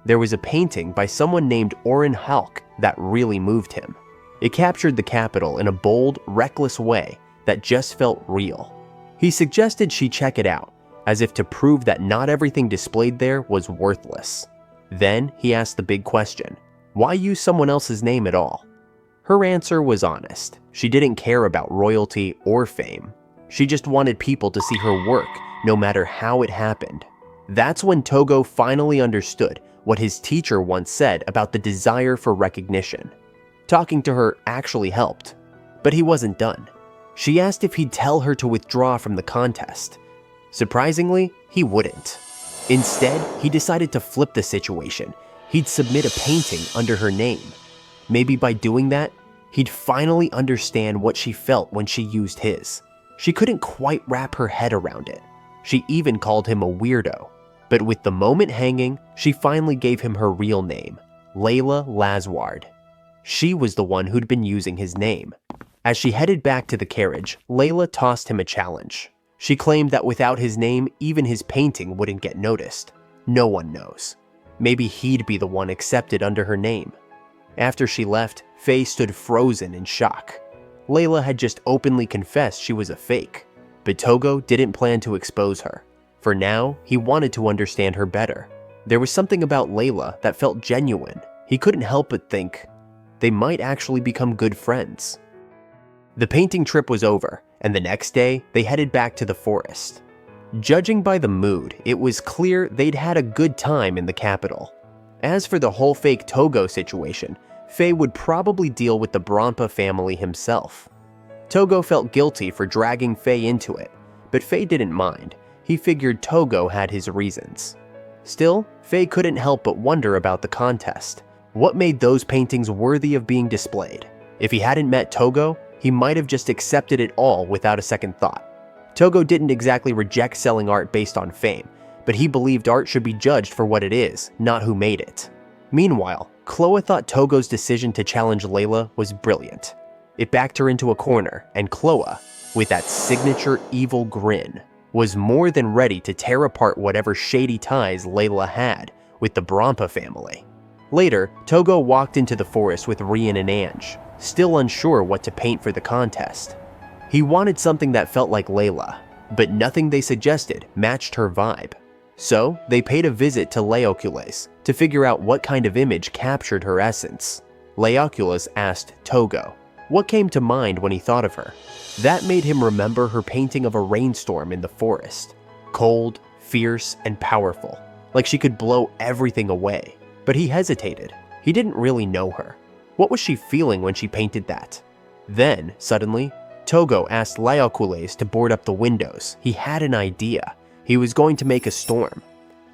There was a painting by someone named Orhan Halk that really moved him. It captured the capital in a bold, reckless way that just felt real. He suggested she check it out, as if to prove that not everything displayed there was worthless. Then he asked the big question, why use someone else's name at all? Her answer was honest. She didn't care about royalty or fame. She just wanted people to see her work, no matter how it happened. That's when Tougo finally understood what his teacher once said about the desire for recognition. Talking to her actually helped, but he wasn't done. She asked if he'd tell her to withdraw from the contest. Surprisingly, he wouldn't. Instead, he decided to flip the situation. He'd submit a painting under her name. Maybe by doing that, he'd finally understand what she felt when she used his. She couldn't quite wrap her head around it. She even called him a weirdo. But with the moment hanging, she finally gave him her real name, Layla Lasward. She was the one who'd been using his name. As she headed back to the carriage, Layla tossed him a challenge. She claimed that without his name, even his painting wouldn't get noticed. No one knows. Maybe he'd be the one accepted under her name. After she left, Faye stood frozen in shock. Layla had just openly confessed she was a fake, but Tougo didn't plan to expose her. For now, he wanted to understand her better. There was something about Layla that felt genuine. He couldn't help but think they might actually become good friends. The painting trip was over, and the next day, they headed back to the forest. Judging by the mood, it was clear they'd had a good time in the capital. As for the whole fake Tougo situation, Faye would probably deal with the Brampa family himself. Tougo felt guilty for dragging Faye into it, but Faye didn't mind. He figured Tougo had his reasons. Still, Faye couldn't help but wonder about the contest. What made those paintings worthy of being displayed? If he hadn't met Tougo, he might have just accepted it all without a second thought. Tougo didn't exactly reject selling art based on fame, but he believed art should be judged for what it is, not who made it. Meanwhile, 𝕭oa thought Tougo's decision to challenge Layla was brilliant. It backed her into a corner, and 𝕭oa, with that signature evil grin, was more than ready to tear apart whatever shady ties Layla had with the Brampa family. Later, Tougo walked into the forest with Rian and Ange, still unsure what to paint for the contest. He wanted something that felt like Layla, but nothing they suggested matched her vibe. So, they paid a visit to 𝕮𝕗𝕨 to figure out what kind of image captured her essence. 𝕮𝕗𝕨 asked Tougo what came to mind when he thought of her. That made him remember her painting of a rainstorm in the forest. Cold, fierce, and powerful, like she could blow everything away. But he hesitated. He didn't really know her. What was she feeling when she painted that? Then, suddenly, Tougo asked 𝕮𝕗𝕨 to board up the windows. He had an idea. He was going to make a storm.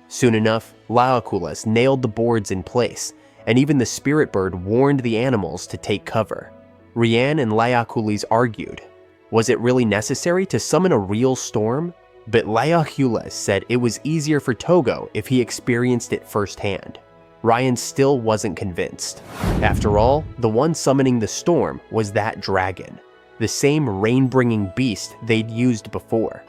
Soon enough, 𝕮𝕗𝕨 nailed the boards in place, and even the spirit bird warned the animals to take cover. Rian and 𝕮𝕗𝕨 argued. Was it really necessary to summon a real storm? But 𝕮𝕗𝕨 said it was easier for Tougo if he experienced it firsthand. Ryan still wasn't convinced. After all, the one summoning the storm was that dragon, the same rain-bringing beast they'd used before.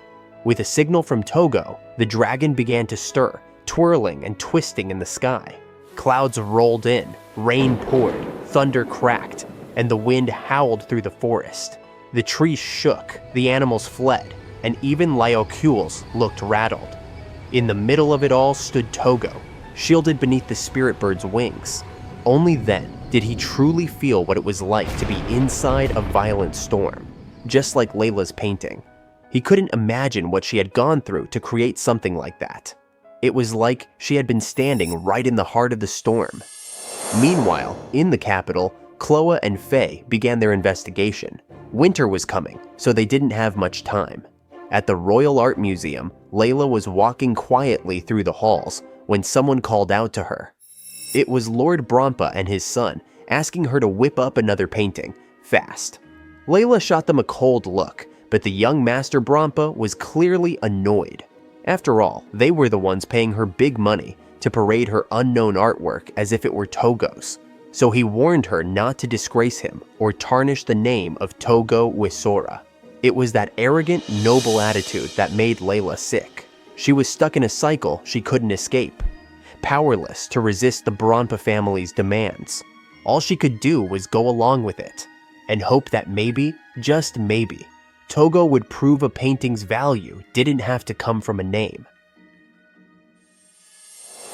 With a signal from Tougo, the dragon began to stir, twirling and twisting in the sky. Clouds rolled in, rain poured, thunder cracked, and the wind howled through the forest. The trees shook, the animals fled, and even 𝕮𝕗𝕨 looked rattled. In the middle of it all stood Tougo, shielded beneath the spirit bird's wings. Only then did he truly feel what it was like to be inside a violent storm, just like Layla's painting. He couldn't imagine what she had gone through to create something like that. It was like she had been standing right in the heart of the storm. Meanwhile, in the capital, Chloe and Faye began their investigation. Winter was coming, so they didn't have much time. At the Royal Art Museum, Layla was walking quietly through the halls when someone called out to her. It was Lord Brampa and his son, asking her to whip up another painting, fast. Layla shot them a cold look, but the young Master Brampa was clearly annoyed. After all, they were the ones paying her big money to parade her unknown artwork as if it were Tougo's. So he warned her not to disgrace him or tarnish the name of Tougo Wisora. It was that arrogant, noble attitude that made Layla sick. She was stuck in a cycle she couldn't escape, powerless to resist the Brampa family's demands. All she could do was go along with it, and hope that maybe, just maybe, Tougo would prove a painting's value didn't have to come from a name.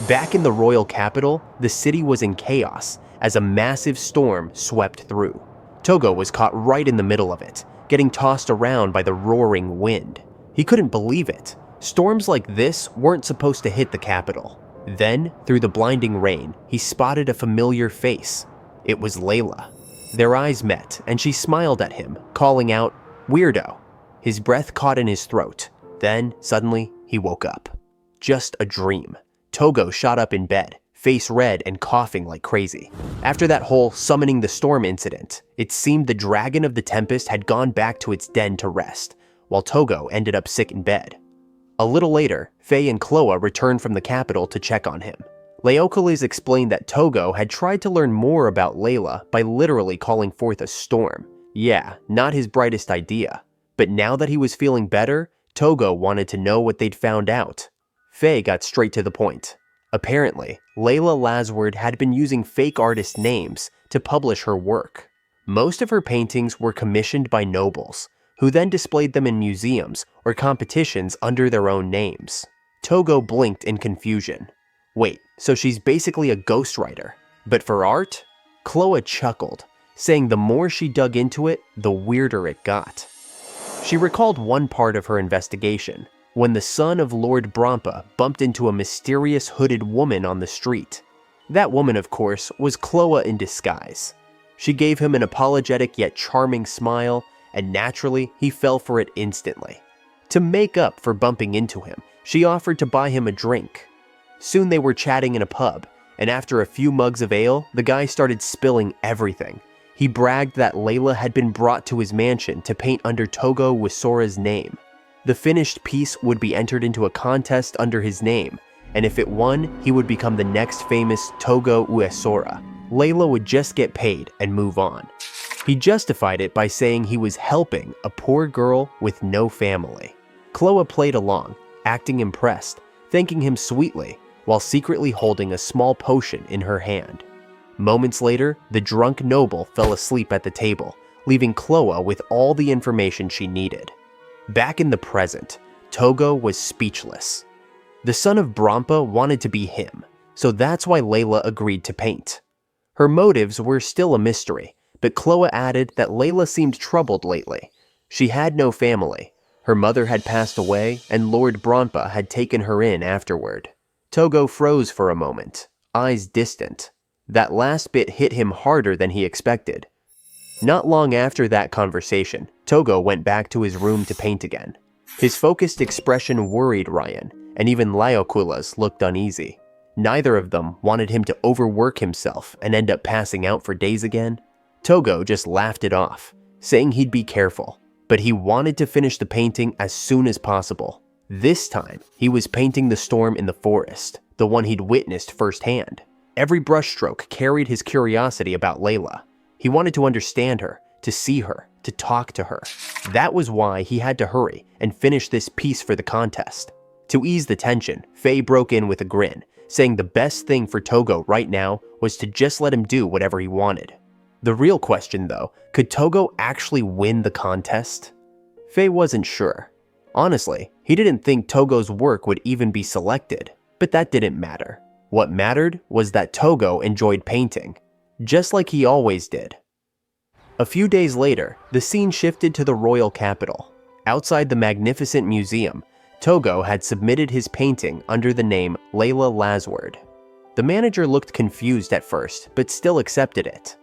Back in the royal capital, the city was in chaos as a massive storm swept through. Tougo was caught right in the middle of it, getting tossed around by the roaring wind. He couldn't believe it. Storms like this weren't supposed to hit the capital. Then, through the blinding rain, he spotted a familiar face. It was Layla. Their eyes met, and she smiled at him, calling out, "Weirdo." His breath caught in his throat. Then, suddenly, he woke up. Just a dream. Tougo shot up in bed, face red and coughing like crazy. After that whole summoning the storm incident, it seemed the dragon of the tempest had gone back to its den to rest, while Tougo ended up sick in bed. A little later, Faye and Chloe returned from the capital to check on him. 𝕮𝕗𝕨 explained that Tougo had tried to learn more about Layla by literally calling forth a storm. Yeah, not his brightest idea. But now that he was feeling better, Tougo wanted to know what they'd found out. Faye got straight to the point. Apparently, Layla Lasward had been using fake artist names to publish her work. Most of her paintings were commissioned by nobles, who then displayed them in museums or competitions under their own names. Tougo blinked in confusion. Wait, so she's basically a ghostwriter, but for art? Chloe chuckled, saying the more she dug into it, the weirder it got. She recalled one part of her investigation, when the son of Lord Brampa bumped into a mysterious hooded woman on the street. That woman, of course, was Chloe in disguise. She gave him an apologetic yet charming smile, and naturally, he fell for it instantly. To make up for bumping into him, she offered to buy him a drink. Soon they were chatting in a pub, and after a few mugs of ale, the guy started spilling everything. He bragged that Layla had been brought to his mansion to paint under Tougo Wisora's name. The finished piece would be entered into a contest under his name, and if it won, he would become the next famous Tougo Wisora. Layla would just get paid and move on. He justified it by saying he was helping a poor girl with no family. Chloe played along, acting impressed, thanking him sweetly, while secretly holding a small potion in her hand. Moments later, the drunk noble fell asleep at the table, leaving 𝕭𝒻 with all the information she needed. Back in the present, Tougo was speechless. The son of 𝕚 wanted to be him, so that's why Layla agreed to paint. Her motives were still a mystery, but 𝕭𝒻 added that Layla seemed troubled lately. She had no family. Her mother had passed away, and Lord 𝕚 had taken her in afterward. Tougo froze for a moment, eyes distant. That last bit hit him harder than he expected. Not long after that conversation, Tougo went back to his room to paint again. His focused expression worried Ryan, and even 𝕬𝕗𝒄𝒄 looked uneasy. Neither of them wanted him to overwork himself and end up passing out for days again. Tougo just laughed it off, saying he'd be careful, but he wanted to finish the painting as soon as possible. This time, he was painting the storm in the forest, the one he'd witnessed firsthand. Every brushstroke carried his curiosity about Layla. He wanted to understand her, to see her, to talk to her. That was why he had to hurry and finish this piece for the contest. To ease the tension, Faye broke in with a grin, saying the best thing for Tougo right now was to just let him do whatever he wanted. The real question though, could Tougo actually win the contest? Faye wasn't sure. Honestly, he didn't think Tougo's work would even be selected, but that didn't matter. What mattered was that Tougo enjoyed painting, just like he always did. A few days later, the scene shifted to the royal capital. Outside the magnificent museum, Tougo had submitted his painting under the name Layla Lasward. The manager looked confused at first, but still accepted it.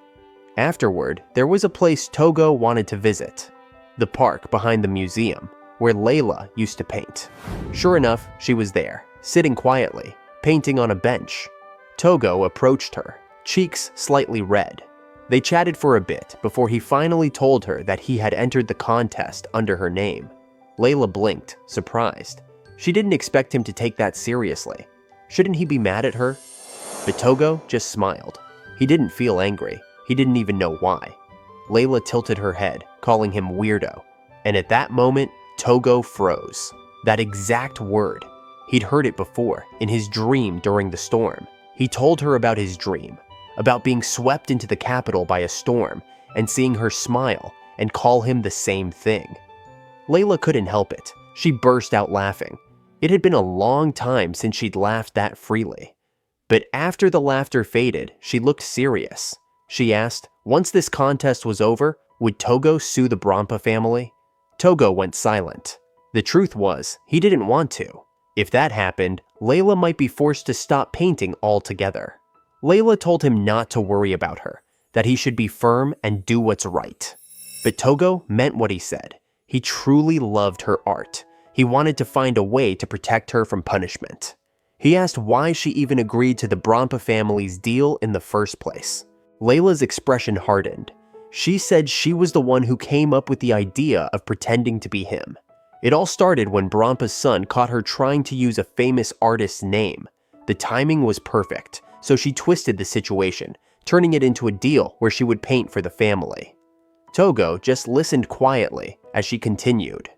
Afterward, there was a place Tougo wanted to visit, the park behind the museum, where Layla used to paint. Sure enough, she was there, sitting quietly, painting on a bench. Tougo approached her, cheeks slightly red. They chatted for a bit before he finally told her that he had entered the contest under her name. Layla blinked, surprised. She didn't expect him to take that seriously. Shouldn't he be mad at her? But Tougo just smiled. He didn't feel angry. He didn't even know why. Layla tilted her head, calling him weirdo. And at that moment, Tougo froze. That exact word. He'd heard it before, in his dream during the storm. He told her about his dream, about being swept into the capital by a storm and seeing her smile and call him the same thing. Layla couldn't help it. She burst out laughing. It had been a long time since she'd laughed that freely. But after the laughter faded, she looked serious. She asked, once this contest was over, would Tougo sue the 𝕚 family? Tougo went silent. The truth was, he didn't want to. If that happened, Layla might be forced to stop painting altogether. Layla told him not to worry about her, that he should be firm and do what's right. But Tougo meant what he said. He truly loved her art. He wanted to find a way to protect her from punishment. He asked why she even agreed to the 𝕚 family's deal in the first place. Layla's expression hardened. She said she was the one who came up with the idea of pretending to be him. It all started when 𝕚's son caught her trying to use a famous artist's name. The timing was perfect, so she twisted the situation, turning it into a deal where she would paint for the family. Tougo just listened quietly as she continued.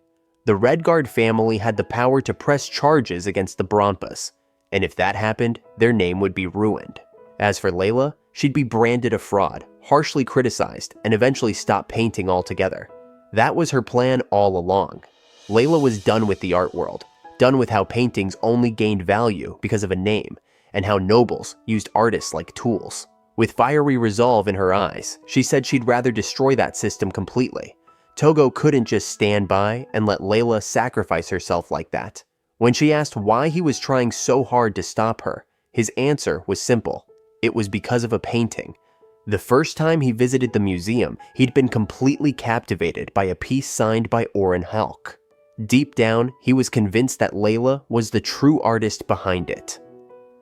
The Redguard family had the power to press charges against the 𝕚s, and if that happened, their name would be ruined. As for Layla, she'd be branded a fraud, harshly criticized, and eventually stop painting altogether. That was her plan all along. Layla was done with the art world, done with how paintings only gained value because of a name, and how nobles used artists like tools. With fiery resolve in her eyes, she said she'd rather destroy that system completely. Tougo couldn't just stand by and let Layla sacrifice herself like that. When she asked why he was trying so hard to stop her, his answer was simple. It was because of a painting. The first time he visited the museum, he'd been completely captivated by a piece signed by Orhan Halk. Deep down, he was convinced that Layla was the true artist behind it.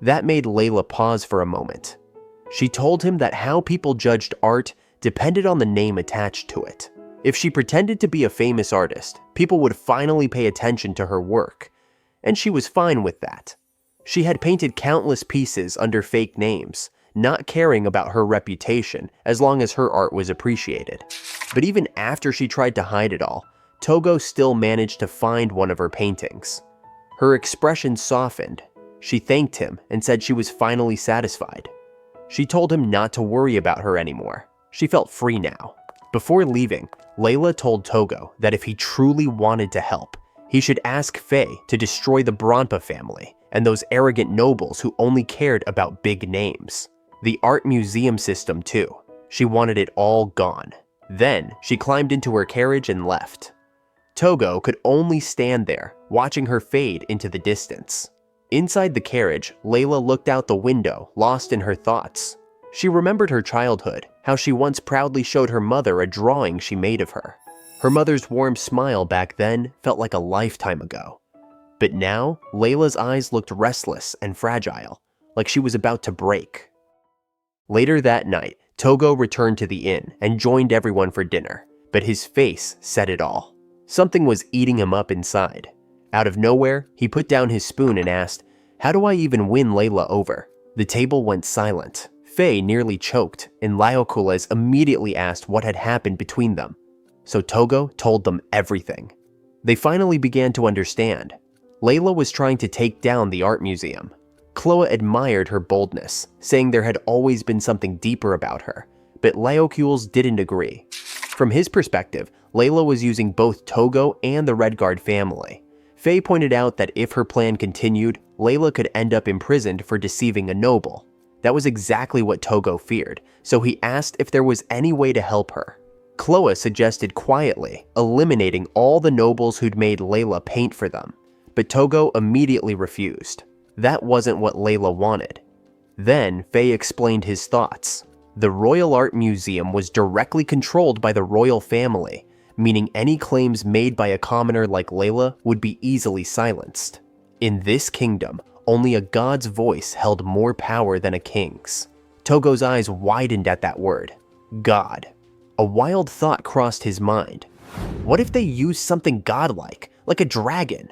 That made Layla pause for a moment. She told him that how people judged art depended on the name attached to it. If she pretended to be a famous artist, people would finally pay attention to her work, and she was fine with that. She had painted countless pieces under fake names, not caring about her reputation as long as her art was appreciated. But even after she tried to hide it all, Tougo still managed to find one of her paintings. Her expression softened. She thanked him and said she was finally satisfied. She told him not to worry about her anymore. She felt free now. Before leaving, Layla told Tougo that if he truly wanted to help, he should ask Faye to destroy the Bronpa family and those arrogant nobles who only cared about big names. The art museum system too. She wanted it all gone. Then she climbed into her carriage and left. Tougo could only stand there, watching her fade into the distance. Inside the carriage, Layla looked out the window, lost in her thoughts. She remembered her childhood, how she once proudly showed her mother a drawing she made of her. Her mother's warm smile back then felt like a lifetime ago. But now, Layla's eyes looked restless and fragile, like she was about to break. Later that night, Tougo returned to the inn and joined everyone for dinner, but his face said it all. Something was eating him up inside. Out of nowhere, he put down his spoon and asked, "How do I even win Layla over?" The table went silent. Faye nearly choked, and 𝕬𝕗𝕐 immediately asked what had happened between them. So Tougo told them everything. They finally began to understand. Layla was trying to take down the art museum. 𝕬𝕗 admired her boldness, saying there had always been something deeper about her, but 𝕬𝕗𝕐 didn't agree. From his perspective, Layla was using both Tougo and the Redguard family. Faye pointed out that if her plan continued, Layla could end up imprisoned for deceiving a noble. That was exactly what Tougo feared, so he asked if there was any way to help her. 𝕬𝕗 suggested quietly eliminating all the nobles who'd made Layla paint for them, but Tougo immediately refused. That wasn't what Layla wanted. Then Faye explained his thoughts. The Royal Art Museum was directly controlled by the royal family, meaning any claims made by a commoner like Layla would be easily silenced. In this kingdom, only a god's voice held more power than a king's. Tougo's eyes widened at that word, God. A wild thought crossed his mind. What if they used something godlike, like a dragon?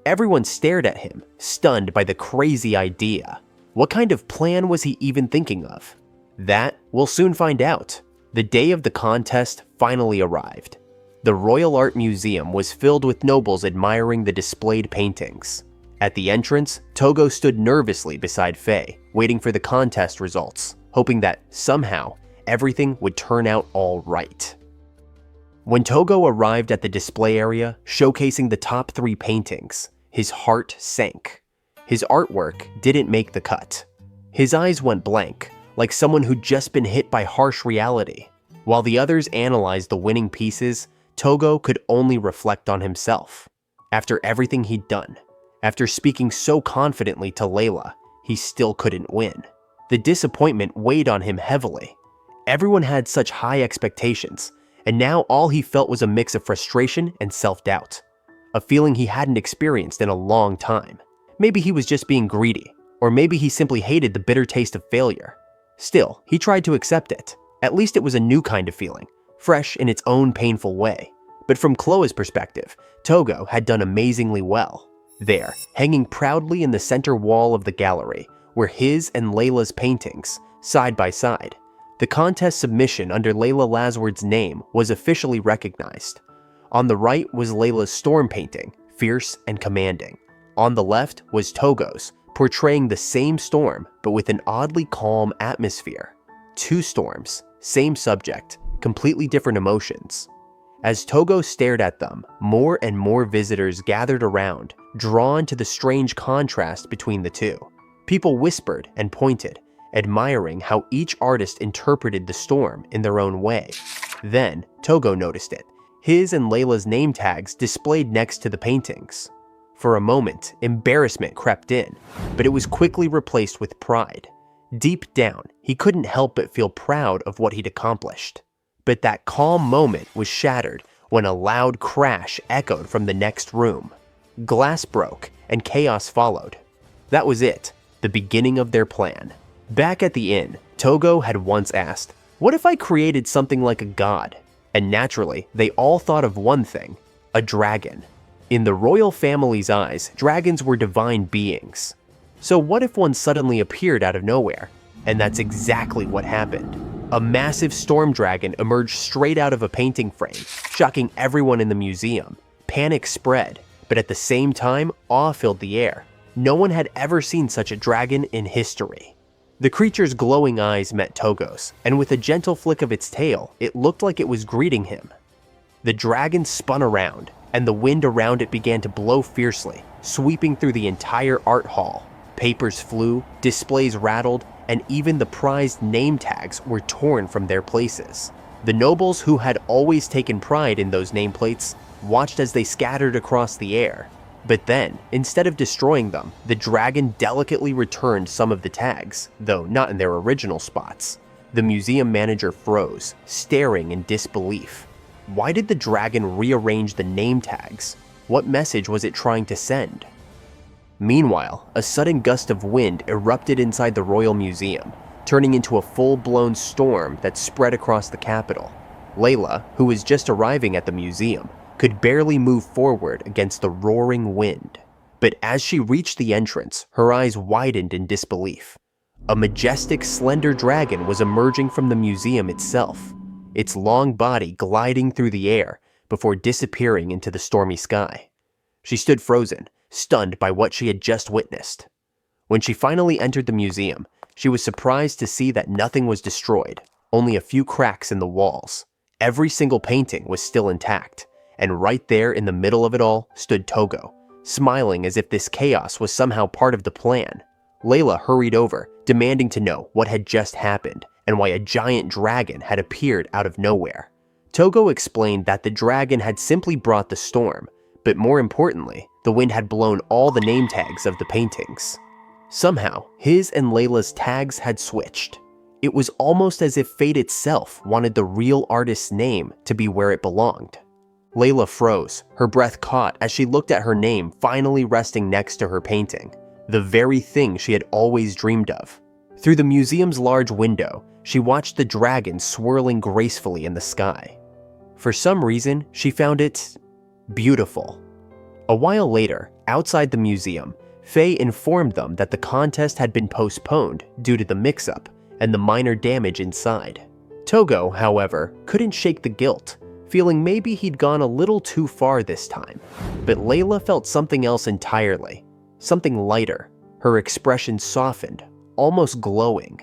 Everyone stared at him, stunned by the crazy idea. What kind of plan was he even thinking of? That we'll soon find out. The day of the contest finally arrived. The Royal Art Museum was filled with nobles admiring the displayed paintings. At the entrance, Tougo stood nervously beside Faye, waiting for the contest results, hoping that somehow everything would turn out all right. When Tougo arrived at the display area, showcasing the top 3 paintings, his heart sank. His artwork didn't make the cut. His eyes went blank, like someone who'd just been hit by harsh reality. While the others analyzed the winning pieces, Tougo could only reflect on himself. After everything he'd done, after speaking so confidently to Layla, he still couldn't win. The disappointment weighed on him heavily. Everyone had such high expectations, and now all he felt was a mix of frustration and self-doubt. A feeling he hadn't experienced in a long time. Maybe he was just being greedy, or maybe he simply hated the bitter taste of failure. Still, he tried to accept it. At least it was a new kind of feeling, fresh in its own painful way. But from 𝕬𝕗's perspective, Tougo had done amazingly well. There, hanging proudly in the center wall of the gallery, were his and Layla's paintings, side by side. The contest submission under Layla Lasward's name was officially recognized. On the right was Layla's storm painting, fierce and commanding. On the left was Tougo's, portraying the same storm but with an oddly calm atmosphere. 2 storms, same subject, completely different emotions. As Tougo stared at them, more and more visitors gathered around, drawn to the strange contrast between the two. People whispered and pointed, admiring how each artist interpreted the storm in their own way. Then, Tougo noticed it. His and Layla's name tags displayed next to the paintings. For a moment, embarrassment crept in, but it was quickly replaced with pride. Deep down, he couldn't help but feel proud of what he'd accomplished. But that calm moment was shattered when a loud crash echoed from the next room. Glass broke, and chaos followed. That was it, the beginning of their plan. Back at the inn, Tougo had once asked, "What if I created something like a god?" And naturally, they all thought of one thing, a dragon. In the royal family's eyes, dragons were divine beings. So what if one suddenly appeared out of nowhere? And that's exactly what happened. A massive storm dragon emerged straight out of a painting frame, shocking everyone in the museum. Panic spread, but at the same time, awe filled the air. No one had ever seen such a dragon in history. The creature's glowing eyes met Tougo's, and with a gentle flick of its tail, it looked like it was greeting him. The dragon spun around, and the wind around it began to blow fiercely, sweeping through the entire art hall. Papers flew, displays rattled, and even the prized name tags were torn from their places. The nobles who had always taken pride in those nameplates watched as they scattered across the air. But then, instead of destroying them, the dragon delicately returned some of the tags, though not in their original spots. The museum manager froze, staring in disbelief. Why did the dragon rearrange the name tags? What message was it trying to send? Meanwhile, a sudden gust of wind erupted inside the Royal Museum, turning into a full-blown storm that spread across the capital. Layla, who was just arriving at the museum, could barely move forward against the roaring wind. But as she reached the entrance, her eyes widened in disbelief. A majestic, slender dragon was emerging from the museum itself, its long body gliding through the air before disappearing into the stormy sky. She stood frozen, stunned by what she had just witnessed. When she finally entered the museum, she was surprised to see that nothing was destroyed, only a few cracks in the walls. Every single painting was still intact, and right there in the middle of it all stood Tougo, smiling as if this chaos was somehow part of the plan. Layla hurried over, demanding to know what had just happened and why a giant dragon had appeared out of nowhere. Tougo explained that the dragon had simply brought the storm, but more importantly, the wind had blown all the name tags of the paintings. Somehow, his and Layla's tags had switched. It was almost as if fate itself wanted the real artist's name to be where it belonged. Layla froze, her breath caught as she looked at her name finally resting next to her painting, the very thing she had always dreamed of. Through the museum's large window, she watched the dragon swirling gracefully in the sky. For some reason, she found it beautiful. A while later, outside the museum, Faye informed them that the contest had been postponed due to the mix-up and the minor damage inside. Tougo, however, couldn't shake the guilt, feeling maybe he'd gone a little too far this time. But Layla felt something else entirely, something lighter. Her expression softened, almost glowing.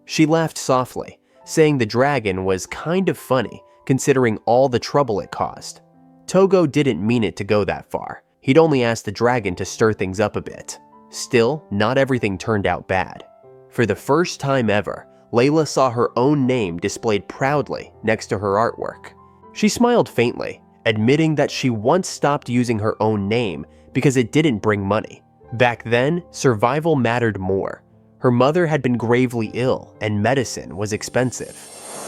She laughed softly, saying the dragon was kind of funny considering all the trouble it caused. Tougo didn't mean it to go that far. He'd only asked the dragon to stir things up a bit. Still, not everything turned out bad. For the first time ever, Layla saw her own name displayed proudly next to her artwork. She smiled faintly, admitting that she once stopped using her own name because it didn't bring money. Back then, survival mattered more. Her mother had been gravely ill, and medicine was expensive.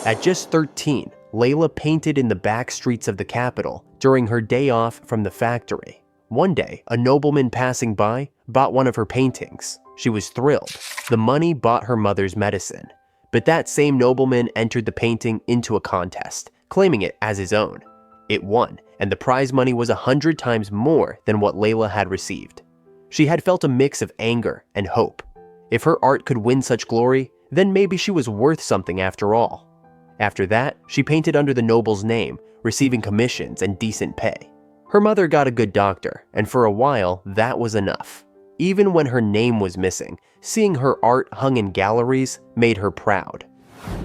At just 13, Layla painted in the back streets of the capital during her day off from the factory. One day, a nobleman passing by bought one of her paintings. She was thrilled. The money bought her mother's medicine. But that same nobleman entered the painting into a contest, claiming it as his own. It won, and the prize money was 100 times more than what Layla had received. She had felt a mix of anger and hope. If her art could win such glory, then maybe she was worth something after all. After that, she painted under the noble's name, receiving commissions and decent pay. Her mother got a good doctor, and for a while, that was enough. Even when her name was missing, seeing her art hung in galleries made her proud.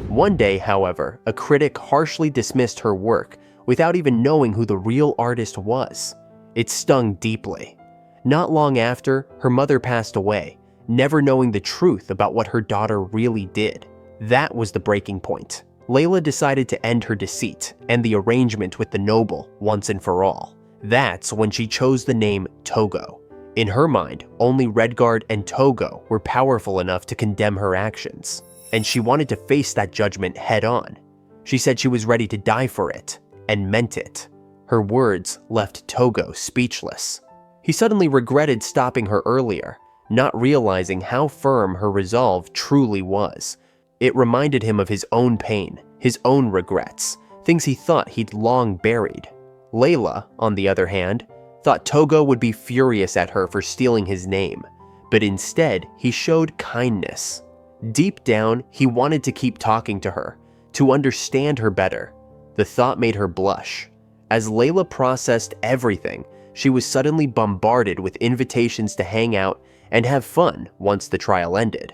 One day, however, a critic harshly dismissed her work without even knowing who the real artist was. It stung deeply. Not long after, her mother passed away, never knowing the truth about what her daughter really did. That was the breaking point. Layla decided to end her deceit and the arrangement with the noble once and for all. That's when she chose the name Tougo. In her mind, only Redguard and Tougo were powerful enough to condemn her actions, and she wanted to face that judgment head-on. She said she was ready to die for it, and meant it. Her words left Tougo speechless. He suddenly regretted stopping her earlier, not realizing how firm her resolve truly was. It reminded him of his own pain, his own regrets, things he thought he'd long buried. Layla, on the other hand, thought Tougo would be furious at her for stealing his name, but instead he showed kindness. Deep down, he wanted to keep talking to her, to understand her better. The thought made her blush. As Layla processed everything, she was suddenly bombarded with invitations to hang out and have fun once the trial ended.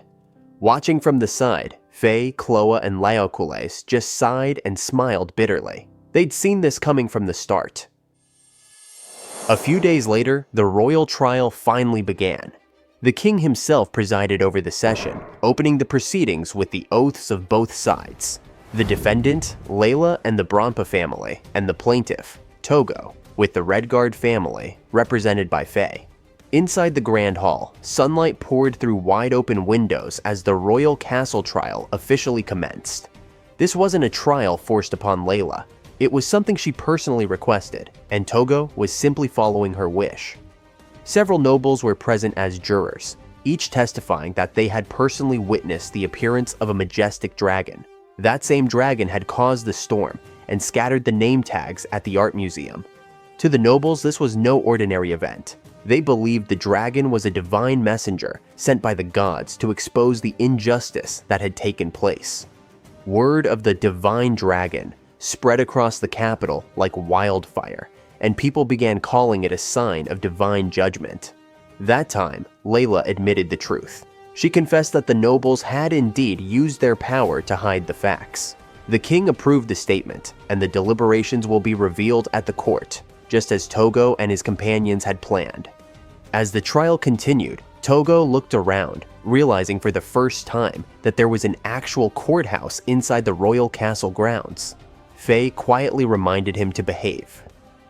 Watching from the side, Faye, Chloe, and 𝕬𝕗𝕨 just sighed and smiled bitterly. They'd seen this coming from the start. A few days later, the royal trial finally began. The king himself presided over the session, opening the proceedings with the oaths of both sides. The defendant, Layla and the Bronpa family, and the plaintiff, Tougo, with the Redguard family, represented by Faye. Inside the grand hall, sunlight poured through wide-open windows as the royal castle trial officially commenced. This wasn't a trial forced upon Layla. It was something she personally requested, and Tougo was simply following her wish. Several nobles were present as jurors, each testifying that they had personally witnessed the appearance of a majestic dragon. That same dragon had caused the storm and scattered the name tags at the art museum. To the nobles, this was no ordinary event. They believed the dragon was a divine messenger sent by the gods to expose the injustice that had taken place. Word of the divine dragon spread across the capital like wildfire, and people began calling it a sign of divine judgment. That time, Layla admitted the truth. She confessed that the nobles had indeed used their power to hide the facts. The king approved the statement, and the deliberations will be revealed at the court, just as Tougo and his companions had planned. As the trial continued, Tougo looked around, realizing for the first time that there was an actual courthouse inside the royal castle grounds. Faye quietly reminded him to behave.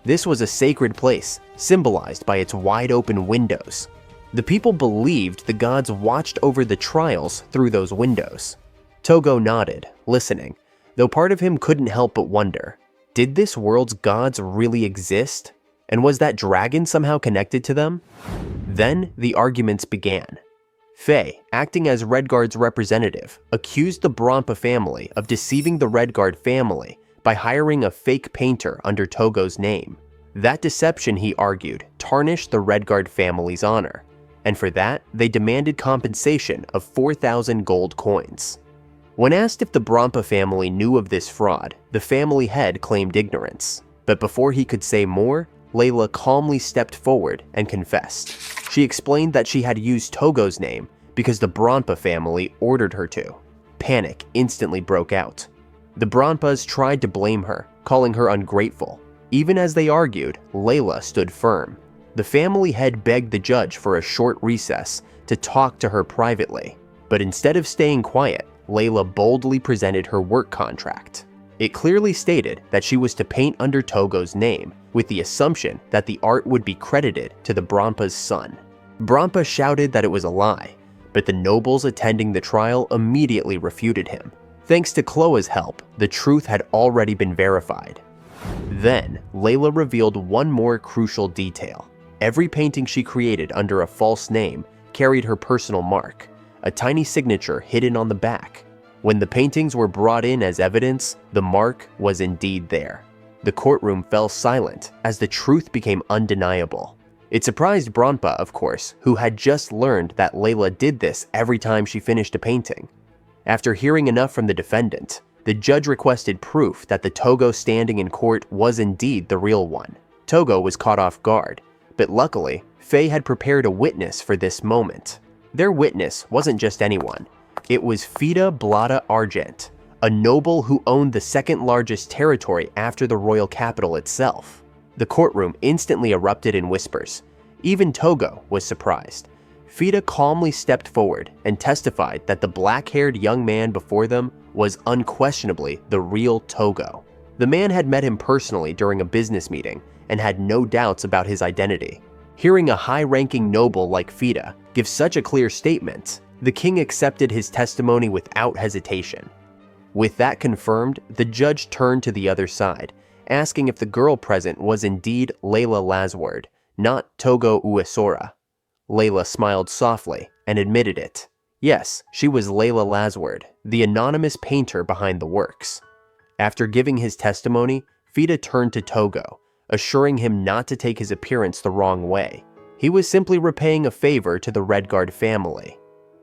This was a sacred place, symbolized by its wide-open windows. The people believed the gods watched over the trials through those windows. Tougo nodded, listening, though part of him couldn't help but wonder, did this world's gods really exist? And was that dragon somehow connected to them? Then the arguments began. Faye, acting as Redguard's representative, accused the Bronpa family of deceiving the Redguard family by hiring a fake painter under Tougo's name. That deception, he argued, tarnished the Redguard family's honor, and for that, they demanded compensation of 4,000 gold coins. When asked if the Bronpa family knew of this fraud, the family head claimed ignorance. But before he could say more, Layla calmly stepped forward and confessed. She explained that she had used Tougo's name because the Bronpa family ordered her to. Panic instantly broke out. The Bronpas tried to blame her, calling her ungrateful. Even as they argued, Layla stood firm. The family head begged the judge for a short recess to talk to her privately. But instead of staying quiet, Layla boldly presented her work contract. It clearly stated that she was to paint under Tougo's name, with the assumption that the art would be credited to the Bronpa's son. Bronpa shouted that it was a lie, but the nobles attending the trial immediately refuted him. Thanks to Chloe's help, the truth had already been verified. Then, Layla revealed one more crucial detail. Every painting she created under a false name carried her personal mark, a tiny signature hidden on the back. When the paintings were brought in as evidence, the mark was indeed there. The courtroom fell silent as the truth became undeniable. It surprised Bronpa, of course, who had just learned that Layla did this every time she finished a painting. After hearing enough from the defendant, the judge requested proof that the Tougo standing in court was indeed the real one. Tougo was caught off guard, but luckily, Faye had prepared a witness for this moment. Their witness wasn't just anyone. It was 𝕱𝕗𝕚, a noble who owned the second largest territory after the royal capital itself. The courtroom instantly erupted in whispers. Even Tougo was surprised. 𝕱𝕗 calmly stepped forward and testified that the black-haired young man before them was unquestionably the real Tougo. The man had met him personally during a business meeting and had no doubts about his identity. Hearing a high-ranking noble like 𝕱𝕗 give such a clear statement, the king accepted his testimony without hesitation. With that confirmed, the judge turned to the other side, asking if the girl present was indeed Layla Lasward, not Tougo Uesora. Layla smiled softly and admitted it. Yes, she was Layla Lasward, the anonymous painter behind the works. After giving his testimony, 𝕱𝕗 turned to Tougo, assuring him not to take his appearance the wrong way. He was simply repaying a favor to the Redguard family.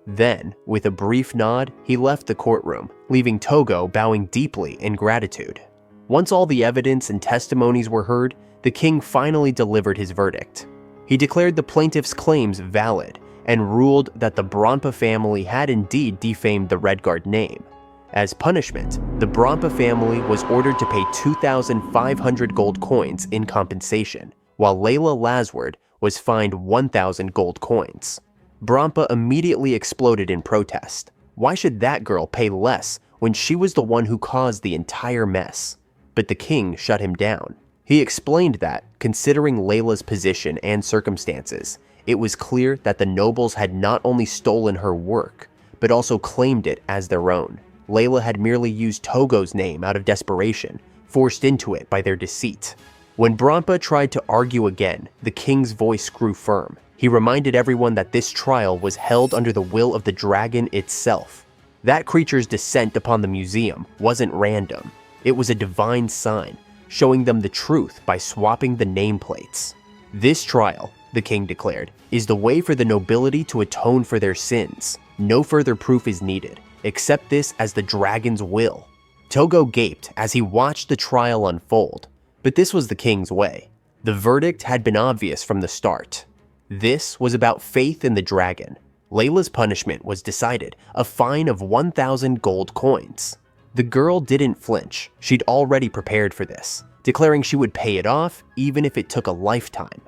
Then, with a brief nod, he left the courtroom, leaving Tougo bowing deeply in gratitude. Once all the evidence and testimonies were heard, the king finally delivered his verdict. He declared the plaintiff's claims valid and ruled that the Bronpa family had indeed defamed the Redguard name. As punishment, the Bronpa family was ordered to pay 2,500 gold coins in compensation, while Layla Lasward was fined 1,000 gold coins. Bronpa immediately exploded in protest. Why should that girl pay less when she was the one who caused the entire mess? But the king shut him down. He explained that, considering Layla's position and circumstances, it was clear that the nobles had not only stolen her work, but also claimed it as their own. Layla had merely used Tougo's name out of desperation, forced into it by their deceit. When Bronpa tried to argue again, the king's voice grew firm. He reminded everyone that this trial was held under the will of the dragon itself. That creature's descent upon the museum wasn't random. It was a divine sign, showing them the truth by swapping the nameplates. This trial, the king declared, is the way for the nobility to atone for their sins. No further proof is needed. Accept this as the dragon's will. Tougo gaped as he watched the trial unfold, but this was the king's way. The verdict had been obvious from the start. This was about faith in the dragon. Layla's punishment was decided, a fine of 1,000 gold coins. The girl didn't flinch. She'd already prepared for this, declaring she would pay it off even if it took a lifetime.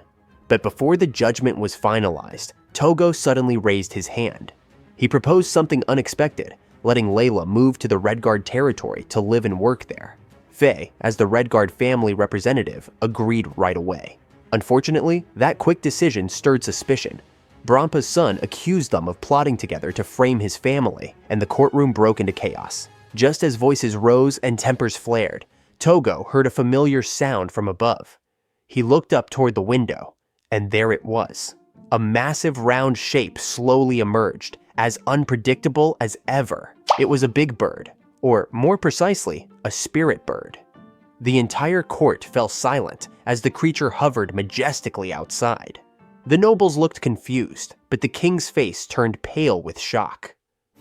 But before the judgment was finalized, Tougo suddenly raised his hand. He proposed something unexpected, letting Layla move to the Redguard territory to live and work there. Faye, as the Redguard family representative, agreed right away. Unfortunately, that quick decision stirred suspicion. Brompa's son accused them of plotting together to frame his family, and the courtroom broke into chaos. Just as voices rose and tempers flared, Tougo heard a familiar sound from above. He looked up toward the window, and there it was. A massive round shape slowly emerged, as unpredictable as ever. It was a big bird, or more precisely, a spirit bird. The entire court fell silent as the creature hovered majestically outside. The nobles looked confused, but the king's face turned pale with shock.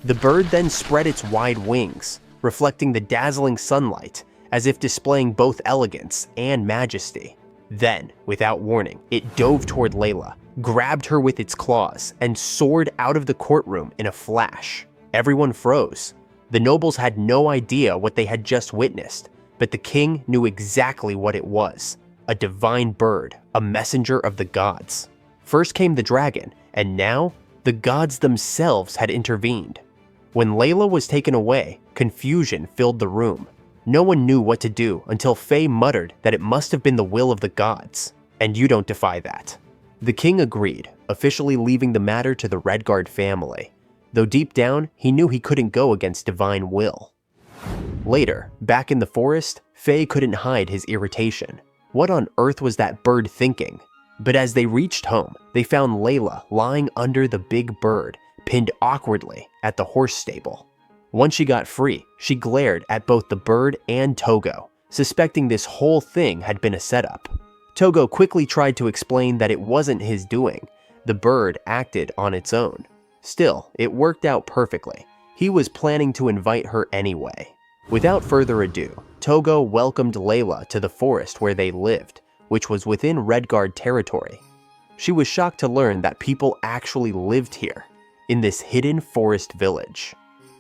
The bird then spread its wide wings, reflecting the dazzling sunlight, as if displaying both elegance and majesty. Then, without warning, it dove toward Layla, grabbed her with its claws, and soared out of the courtroom in a flash. Everyone froze. The nobles had no idea what they had just witnessed, but the king knew exactly what it was. A divine bird, a messenger of the gods. First came the dragon, and now, the gods themselves had intervened. When Layla was taken away, confusion filled the room. No one knew what to do until Faye muttered that it must have been the will of the gods, and you don't defy that. The king agreed, officially leaving the matter to the Redguard family, though deep down, he knew he couldn't go against divine will. Later, back in the forest, Faye couldn't hide his irritation. What on earth was that bird thinking? But as they reached home, they found Layla lying under the big bird, pinned awkwardly at the horse stable. Once she got free, she glared at both the bird and Tougo, suspecting this whole thing had been a setup. Tougo quickly tried to explain that it wasn't his doing. The bird acted on its own. Still, it worked out perfectly. He was planning to invite her anyway. Without further ado, Tougo welcomed Layla to the forest where they lived, which was within Redguard territory. She was shocked to learn that people actually lived here, in this hidden forest village.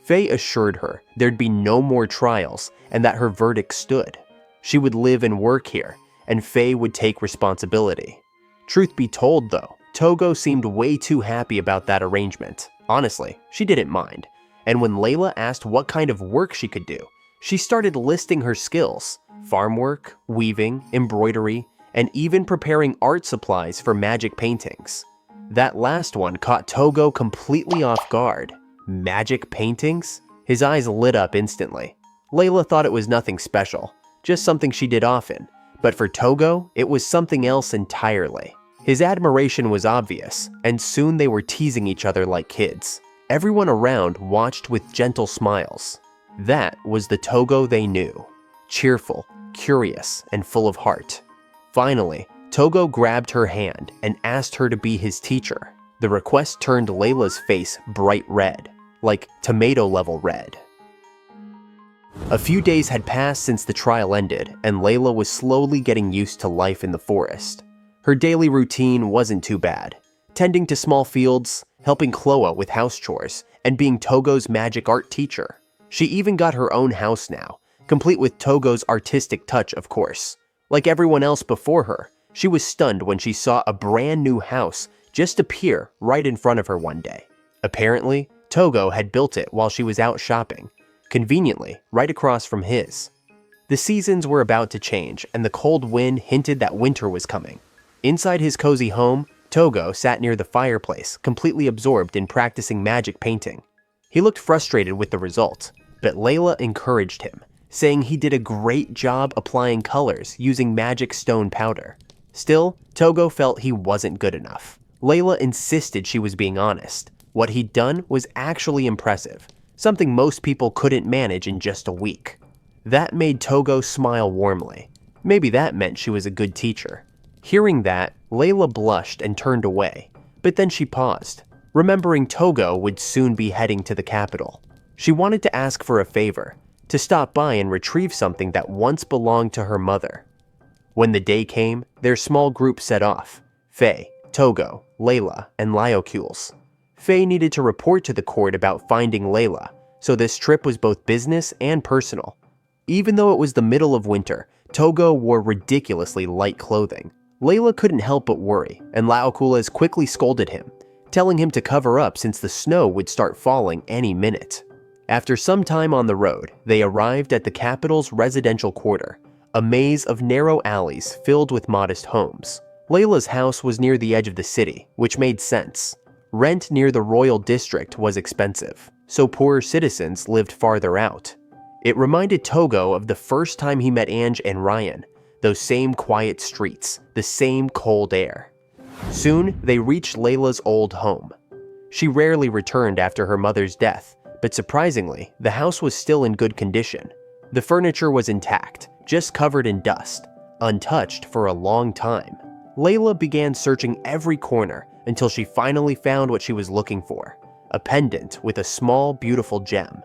Faye assured her there'd be no more trials and that her verdict stood. She would live and work here, and Faye would take responsibility. Truth be told though, Tougo seemed way too happy about that arrangement. Honestly, she didn't mind. And when Layla asked what kind of work she could do, she started listing her skills: farm work, weaving, embroidery, and even preparing art supplies for magic paintings. That last one caught Tougo completely off guard. Magic paintings? His eyes lit up instantly. Layla thought it was nothing special, just something she did often. But for Tougo, it was something else entirely. His admiration was obvious, and soon they were teasing each other like kids. Everyone around watched with gentle smiles. That was the Tougo they knew. Cheerful, curious, and full of heart. Finally, Tougo grabbed her hand and asked her to be his teacher. The request turned Layla's face bright red, like tomato-level red. A few days had passed since the trial ended, and Layla was slowly getting used to life in the forest. Her daily routine wasn't too bad. Tending to small fields, helping 𝔻𝕗 with house chores, and being Tougo's magic art teacher. She even got her own house now, complete with Tougo's artistic touch, of course. Like everyone else before her, she was stunned when she saw a brand new house just appear right in front of her one day. Apparently, Tougo had built it while she was out shopping, conveniently right across from his. The seasons were about to change, and the cold wind hinted that winter was coming. Inside his cozy home, Tougo sat near the fireplace, completely absorbed in practicing magic painting. He looked frustrated with the result, but 𝕬🐠 encouraged him, saying he did a great job applying colors using magic stone powder. Still, Tougo felt he wasn't good enough. 𝕬🐠 insisted she was being honest. What he'd done was actually impressive, something most people couldn't manage in just a week. That made Tougo smile warmly. Maybe that meant she was a good teacher. Hearing that, 𝕬🐠 blushed and turned away, but then she paused, remembering Tougo would soon be heading to the capital. She wanted to ask for a favor, to stop by and retrieve something that once belonged to her mother. When the day came, their small group set off: Faye, Tougo, 𝕬🐠, and 𝕬𝕠𝕁. Faye needed to report to the court about finding 𝕬🐠, so this trip was both business and personal. Even though it was the middle of winter, Tougo wore ridiculously light clothing. 𝕬🐠 couldn't help but worry, and 𝕬𝕠𝕁 quickly scolded him, telling him to cover up since the snow would start falling any minute. After some time on the road, they arrived at the capital's residential quarter, a maze of narrow alleys filled with modest homes. 𝕬🐠's house was near the edge of the city, which made sense. Rent near the royal district was expensive, so poorer citizens lived farther out. It reminded Tougo of the first time he met Ange and Ryan, those same quiet streets, the same cold air. Soon, they reached 𝕬🐠's old home. She rarely returned after her mother's death, but surprisingly, the house was still in good condition. The furniture was intact, just covered in dust, untouched for a long time. 𝕬🐠 began searching every corner until she finally found what she was looking for: a pendant with a small, beautiful gem.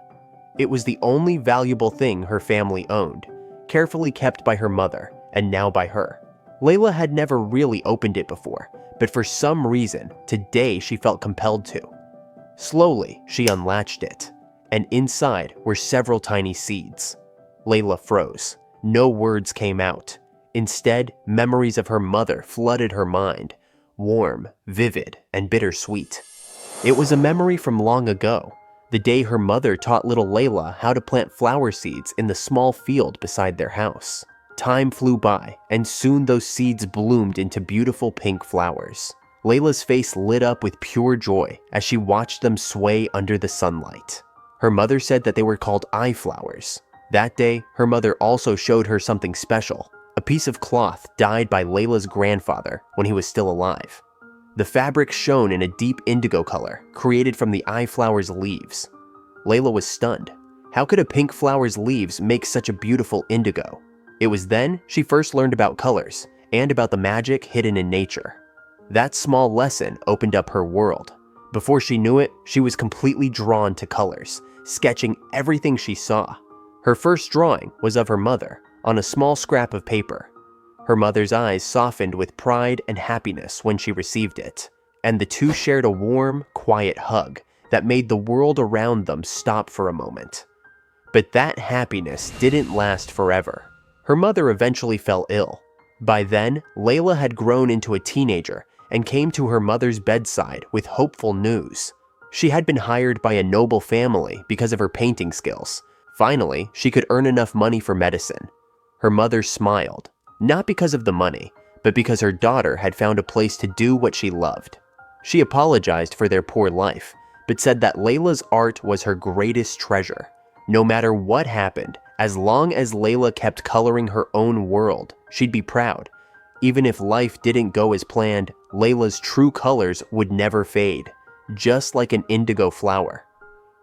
It was the only valuable thing her family owned, carefully kept by her mother, and now by her. 𝕬🐠 had never really opened it before, but for some reason, today she felt compelled to. Slowly, she unlatched it, and inside were several tiny seeds. 𝕬🐠 froze. No words came out. Instead, memories of her mother flooded her mind, warm, vivid, and bittersweet. It was a memory from long ago, the day her mother taught little 𝕬🐠 how to plant flower seeds in the small field beside their house. Time flew by, and soon those seeds bloomed into beautiful pink flowers. 𝕬🐠's face lit up with pure joy as she watched them sway under the sunlight. Her mother said that they were called eye flowers. That day, her mother also showed her something special: a piece of cloth dyed by 𝕬🐠's grandfather when he was still alive. The fabric shone in a deep indigo color, created from the eye flower's leaves. 𝕬🐠 was stunned. How could a pink flower's leaves make such a beautiful indigo? It was then she first learned about colors, and about the magic hidden in nature. That small lesson opened up her world. Before she knew it, she was completely drawn to colors, sketching everything she saw. Her first drawing was of her mother, on a small scrap of paper. Her mother's eyes softened with pride and happiness when she received it, and the two shared a warm, quiet hug that made the world around them stop for a moment. But that happiness didn't last forever. Her mother eventually fell ill. By then, 𝕬🐠 had grown into a teenager and came to her mother's bedside with hopeful news. She had been hired by a noble family because of her painting skills. Finally, she could earn enough money for medicine. Her mother smiled, not because of the money, but because her daughter had found a place to do what she loved. She apologized for their poor life, but said that 𝕬🐠's art was her greatest treasure. No matter what happened, as long as 𝕬🐠 kept coloring her own world, she'd be proud. Even if life didn't go as planned, 𝕬🐠's true colors would never fade, just like an indigo flower.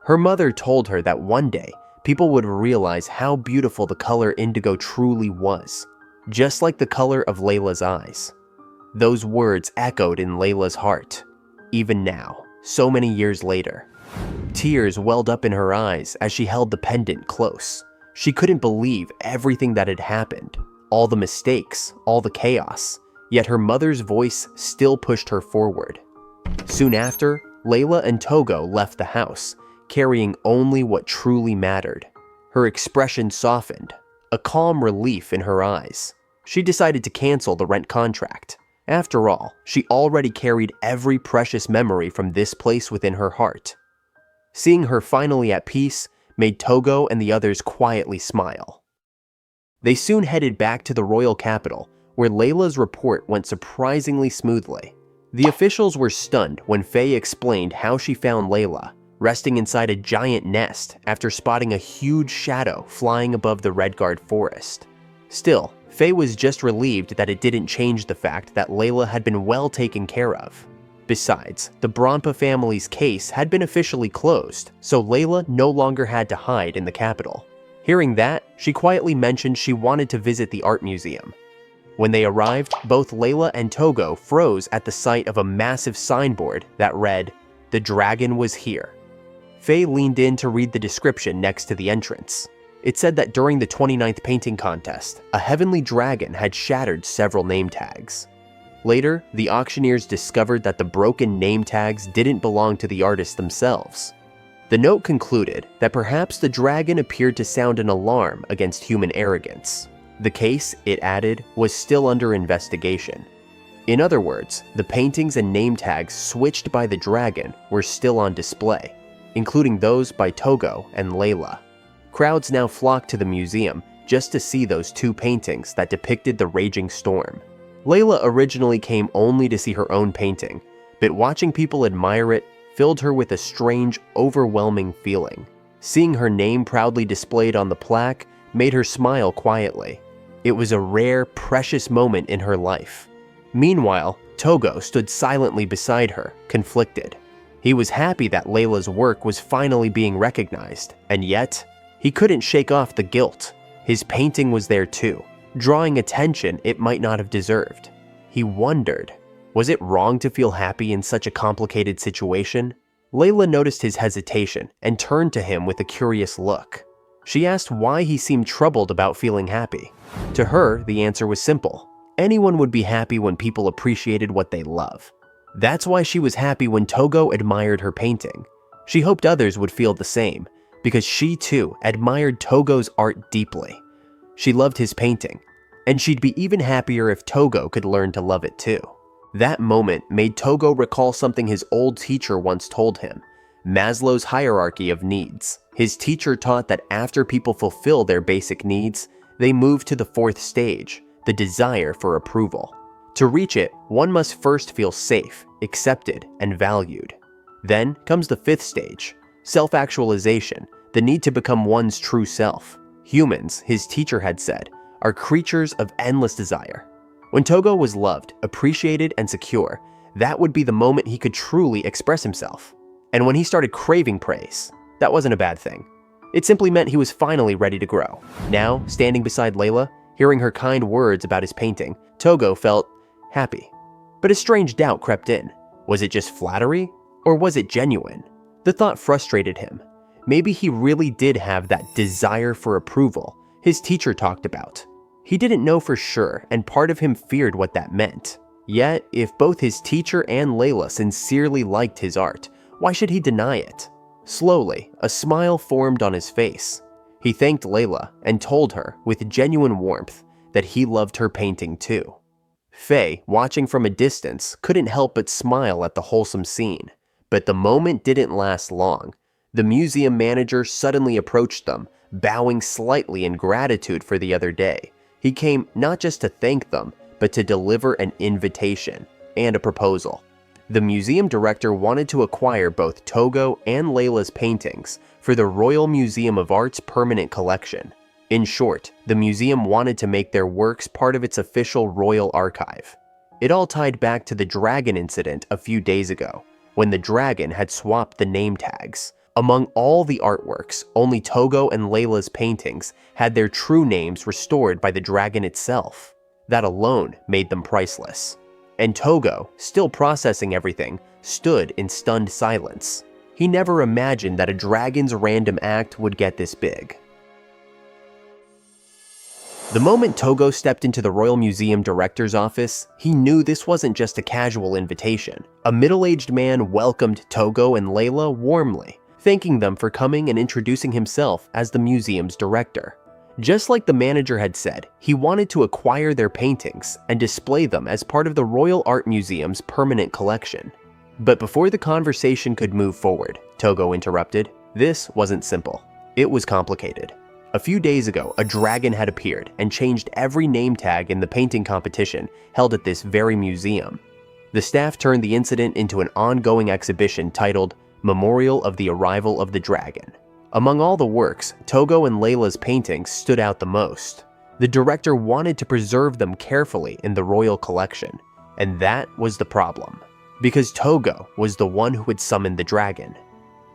Her mother told her that one day, people would realize how beautiful the color indigo truly was, just like the color of 𝕬🐠's eyes. Those words echoed in 𝕬🐠's heart, even now, so many years later. Tears welled up in her eyes as she held the pendant close. She couldn't believe everything that had happened, all the mistakes, all the chaos, yet her mother's voice still pushed her forward. Soon after, Layla and Tougo left the house, carrying only what truly mattered. Her expression softened, a calm relief in her eyes. She decided to cancel the rent contract. After all, she already carried every precious memory from this place within her heart. Seeing her finally at peace made Tougo and the others quietly smile. They soon headed back to the royal capital, where Layla's report went surprisingly smoothly. The officials were stunned when Faye explained how she found Layla, resting inside a giant nest after spotting a huge shadow flying above the Redguard forest. Still, Faye was just relieved that it didn't change the fact that Layla had been well taken care of. Besides, the Bronpa family's case had been officially closed, so Layla no longer had to hide in the capital. Hearing that, she quietly mentioned she wanted to visit the art museum. When they arrived, both Layla and Tougo froze at the sight of a massive signboard that read, "The dragon was here." Faye leaned in to read the description next to the entrance. It said that during the 29th painting contest, a heavenly dragon had shattered several name tags. Later, the auctioneers discovered that the broken name tags didn't belong to the artists themselves. The note concluded that perhaps the dragon appeared to sound an alarm against human arrogance. The case, it added, was still under investigation. In other words, the paintings and name tags switched by the dragon were still on display, including those by Tougo and Layla. Crowds now flocked to the museum just to see those two paintings that depicted the raging storm. Layla originally came only to see her own painting, but watching people admire it filled her with a strange, overwhelming feeling. Seeing her name proudly displayed on the plaque made her smile quietly. It was a rare, precious moment in her life. Meanwhile, Tougo stood silently beside her, conflicted. He was happy that Layla's work was finally being recognized, and yet, he couldn't shake off the guilt. His painting was there too, drawing attention it might not have deserved. He wondered, was it wrong to feel happy in such a complicated situation? Layla noticed his hesitation and turned to him with a curious look. She asked why he seemed troubled about feeling happy. To her, the answer was simple. Anyone would be happy when people appreciated what they love. That's why she was happy when Tougo admired her painting. She hoped others would feel the same, because she too admired Tougo's art deeply. She loved his painting, and she'd be even happier if Tougo could learn to love it too. That moment made Tougo recall something his old teacher once told him, Maslow's hierarchy of needs. His teacher taught that after people fulfill their basic needs, they move to the fourth stage, the desire for approval. To reach it, one must first feel safe, accepted, and valued. Then comes the fifth stage, self-actualization, the need to become one's true self. Humans, his teacher had said, are creatures of endless desire. When Tougo was loved, appreciated, and secure, that would be the moment he could truly express himself. And when he started craving praise, that wasn't a bad thing. It simply meant he was finally ready to grow. Now, standing beside Layla, hearing her kind words about his painting, Tougo felt happy. But a strange doubt crept in. Was it just flattery? Or was it genuine? The thought frustrated him. Maybe he really did have that desire for approval his teacher talked about. He didn't know for sure, and part of him feared what that meant. Yet, if both his teacher and Layla sincerely liked his art, why should he deny it? Slowly, a smile formed on his face. He thanked Layla and told her, with genuine warmth, that he loved her painting too. Faye, watching from a distance, couldn't help but smile at the wholesome scene. But the moment didn't last long. The museum manager suddenly approached them, bowing slightly in gratitude for the other day. He came not just to thank them, but to deliver an invitation and a proposal. The museum director wanted to acquire both Tougo and Layla's paintings for the Royal Museum of Art's permanent collection. In short, the museum wanted to make their works part of its official royal archive. It all tied back to the dragon incident a few days ago, when the dragon had swapped the name tags. Among all the artworks, only Tougo and Layla's paintings had their true names restored by the dragon itself. That alone made them priceless. And Tougo, still processing everything, stood in stunned silence. He never imagined that a dragon's random act would get this big. The moment Tougo stepped into the Royal Museum director's office, he knew this wasn't just a casual invitation. A middle-aged man welcomed Tougo and 𝕬𝕤 warmly, thanking them for coming and introducing himself as the museum's director. Just like the manager had said, he wanted to acquire their paintings and display them as part of the Royal Art Museum's permanent collection. But before the conversation could move forward, Tougo interrupted. This wasn't simple. It was complicated. A few days ago, a dragon had appeared and changed every name tag in the painting competition held at this very museum. The staff turned the incident into an ongoing exhibition titled Memorial of the Arrival of the Dragon. Among all the works, Tougo and 𝕬𝕤's paintings stood out the most. The director wanted to preserve them carefully in the royal collection, and that was the problem, because Tougo was the one who had summoned the dragon.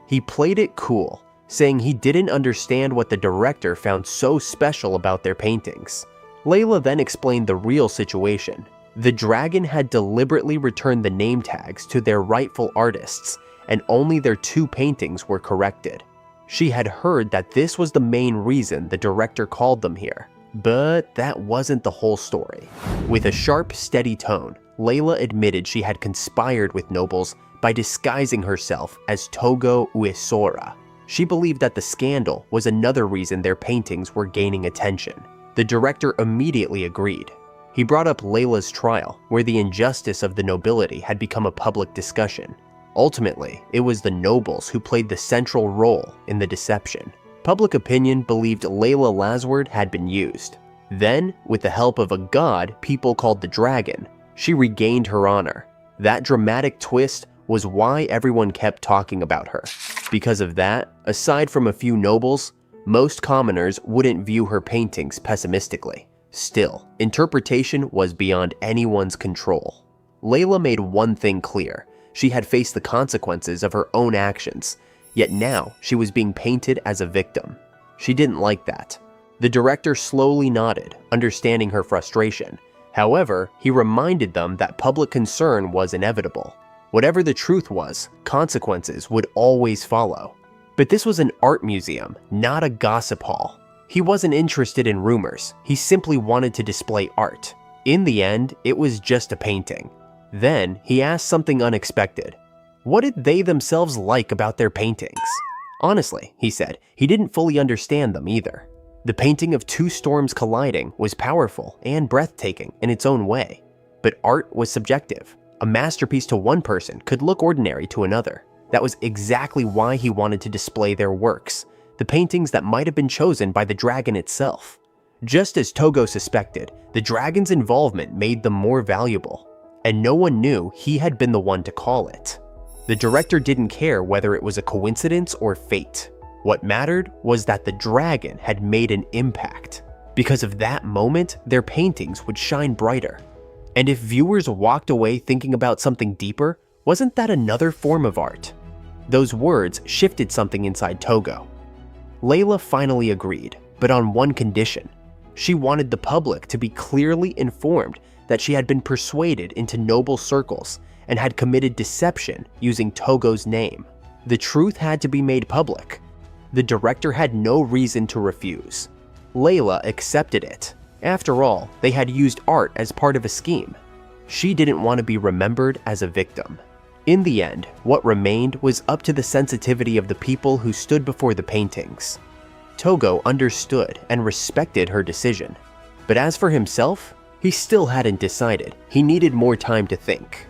He played it cool, saying he didn't understand what the director found so special about their paintings. 𝕬𝕤 then explained the real situation. The dragon had deliberately returned the name tags to their rightful artists, and only their 2 paintings were corrected. She had heard that this was the main reason the director called them here, but that wasn't the whole story. With a sharp, steady tone, 𝕬𝕤 admitted she had conspired with nobles by disguising herself as Tougo Uesora. She believed that the scandal was another reason their paintings were gaining attention. The director immediately agreed. He brought up 𝕬𝕤's trial, where the injustice of the nobility had become a public discussion. Ultimately, it was the nobles who played the central role in the deception. Public opinion believed 𝕬𝕤 Lasward had been used. Then, with the help of a god people called the Dragon, she regained her honor. That dramatic twist was why everyone kept talking about her. Because of that, aside from a few nobles, most commoners wouldn't view her paintings pessimistically. Still, interpretation was beyond anyone's control. 𝕬𝕤 made one thing clear. She had faced the consequences of her own actions, yet now she was being painted as a victim. She didn't like that. The director slowly nodded, understanding her frustration. However, he reminded them that public concern was inevitable. Whatever the truth was, consequences would always follow. But this was an art museum, not a gossip hall. He wasn't interested in rumors, he simply wanted to display art. In the end, it was just a painting. Then, he asked something unexpected. What did they themselves like about their paintings? Honestly, he said, he didn't fully understand them either. The painting of 2 storms colliding was powerful and breathtaking in its own way. But art was subjective. A masterpiece to one person could look ordinary to another. That was exactly why he wanted to display their works, the paintings that might have been chosen by the dragon itself. Just as Tougo suspected, the dragon's involvement made them more valuable, and no one knew he had been the one to call it. The director didn't care whether it was a coincidence or fate. What mattered was that the dragon had made an impact. Because of that moment, their paintings would shine brighter. And if viewers walked away thinking about something deeper, wasn't that another form of art? Those words shifted something inside Tougo. 𝕬𝕤 finally agreed, but on one condition. She wanted the public to be clearly informed that she had been persuaded into noble circles and had committed deception using Tougo's name. The truth had to be made public. The director had no reason to refuse. 𝕬𝕤 accepted it. After all, they had used art as part of a scheme. She didn't want to be remembered as a victim. In the end, what remained was up to the sensitivity of the people who stood before the paintings. Tougo understood and respected her decision. But as for himself, he still hadn't decided. He needed more time to think.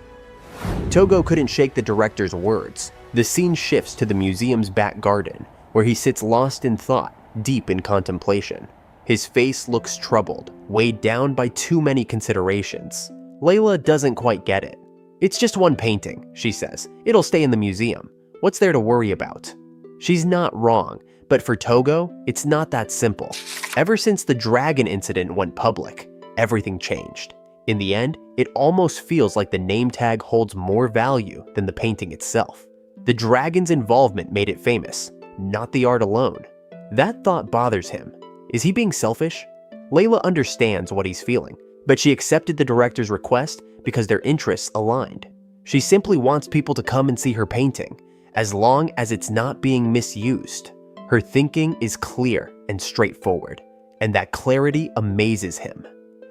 Tougo couldn't shake the director's words. The scene shifts to the museum's back garden, where he sits lost in thought, deep in contemplation. His face looks troubled, weighed down by too many considerations. 𝕬𝕤 doesn't quite get it. It's just one painting, she says. It'll stay in the museum. What's there to worry about? She's not wrong, but for Tougo, it's not that simple. Ever since the dragon incident went public, everything changed. In the end, it almost feels like the name tag holds more value than the painting itself. The dragon's involvement made it famous, not the art alone. That thought bothers him. Is he being selfish? 𝕬𝕤 understands what he's feeling, but she accepted the director's request because their interests aligned. She simply wants people to come and see her painting, as long as it's not being misused. Her thinking is clear and straightforward. and that clarity amazes him.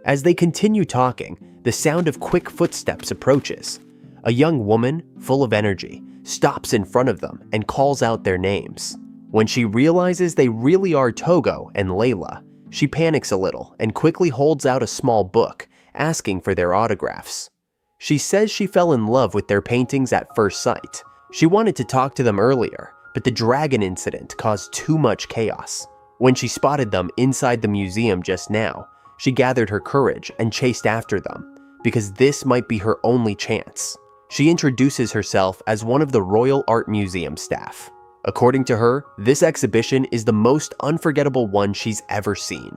As they continue talking, the sound of quick footsteps approaches. A young woman, full of energy, stops in front of them and calls out their names. When she realizes they really are Tougo and Layla, she panics a little and quickly holds out a small book, asking for their autographs. She says she fell in love with their paintings at first sight. She wanted to talk to them earlier, but the dragon incident caused too much chaos. When she spotted them inside the museum just now, she gathered her courage and chased after them, because this might be her only chance. She introduces herself as one of the Royal Art Museum staff. According to her, this exhibition is the most unforgettable one she's ever seen.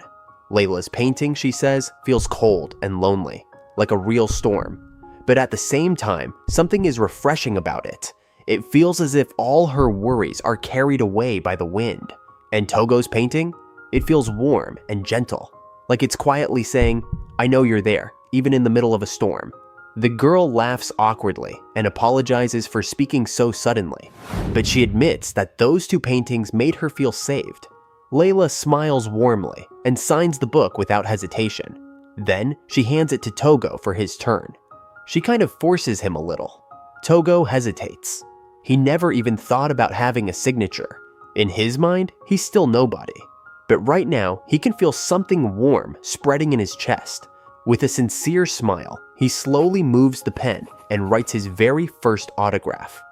Layla's painting, she says, feels cold and lonely, like a real storm. But at the same time, something is refreshing about it. It feels as if all her worries are carried away by the wind. And Tougo's painting? It feels warm and gentle, like it's quietly saying, "I know you're there, even in the middle of a storm." The girl laughs awkwardly and apologizes for speaking so suddenly, but she admits that those two paintings made her feel saved. Layla smiles warmly and signs the book without hesitation. Then she hands it to Tougo for his turn. She kind of forces him a little. Tougo hesitates. He never even thought about having a signature. In his mind, he's still nobody. But right now, he can feel something warm spreading in his chest. With a sincere smile, he slowly moves the pen and writes his very first autograph.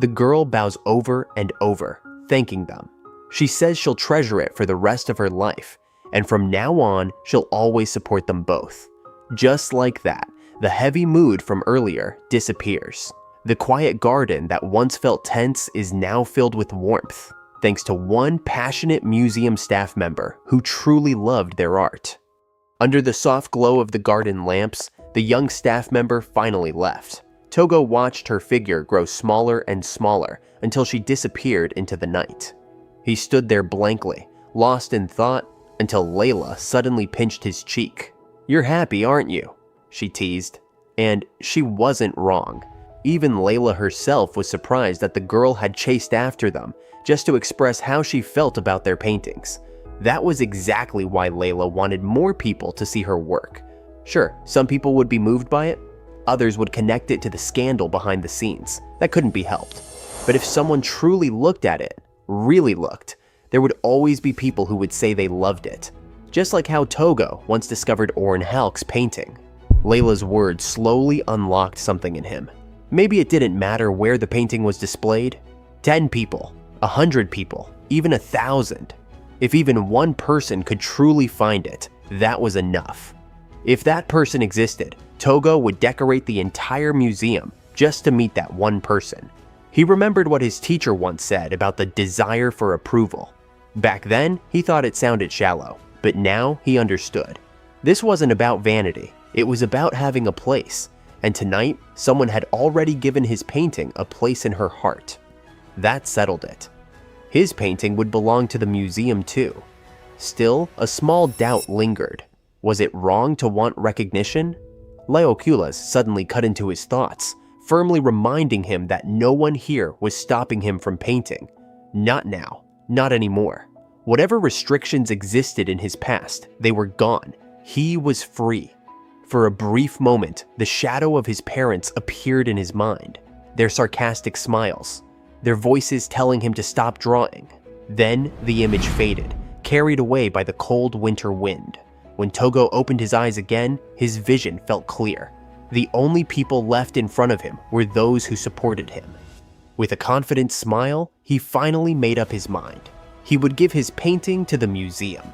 The girl bows over and over, thanking them. She says she'll treasure it for the rest of her life, and from now on, she'll always support them both. Just like that, the heavy mood from earlier disappears. The quiet garden that once felt tense is now filled with warmth, thanks to one passionate museum staff member who truly loved their art. Under the soft glow of the garden lamps, the young staff member finally left. Tougo watched her figure grow smaller and smaller until she disappeared into the night. He stood there blankly, lost in thought, until Layla suddenly pinched his cheek. "You're happy, aren't you?" she teased. And she wasn't wrong. Even Layla herself was surprised that the girl had chased after them just to express how she felt about their paintings. That was exactly why Layla wanted more people to see her work. Sure, some people would be moved by it. Others would connect it to the scandal behind the scenes. That couldn't be helped. But if someone truly looked at it, really looked, there would always be people who would say they loved it. Just like how Tougo once discovered 𝕮𝕗𝕗𝐻𝑒's painting. Layla's words slowly unlocked something in him. Maybe it didn't matter where the painting was displayed. 10 people, 100 people, even 1,000. If even one person could truly find it, that was enough. If that person existed, Tougo would decorate the entire museum just to meet that one person. He remembered what his teacher once said about the desire for approval. Back then, he thought it sounded shallow, but now he understood. This wasn't about vanity, it was about having a place, and tonight, someone had already given his painting a place in her heart. That settled it. His painting would belong to the museum too. Still, a small doubt lingered. Was it wrong to want recognition? 𝕮𝕗𝕗𝕗 suddenly cut into his thoughts, firmly reminding him that no one here was stopping him from painting. Not now, not anymore. Whatever restrictions existed in his past, they were gone. He was free. For a brief moment, the shadow of his parents appeared in his mind, their sarcastic smiles, their voices telling him to stop drawing. Then the image faded, carried away by the cold winter wind. When Tougo opened his eyes again, his vision felt clear. The only people left in front of him were those who supported him. With a confident smile, he finally made up his mind. He would give his painting to the museum.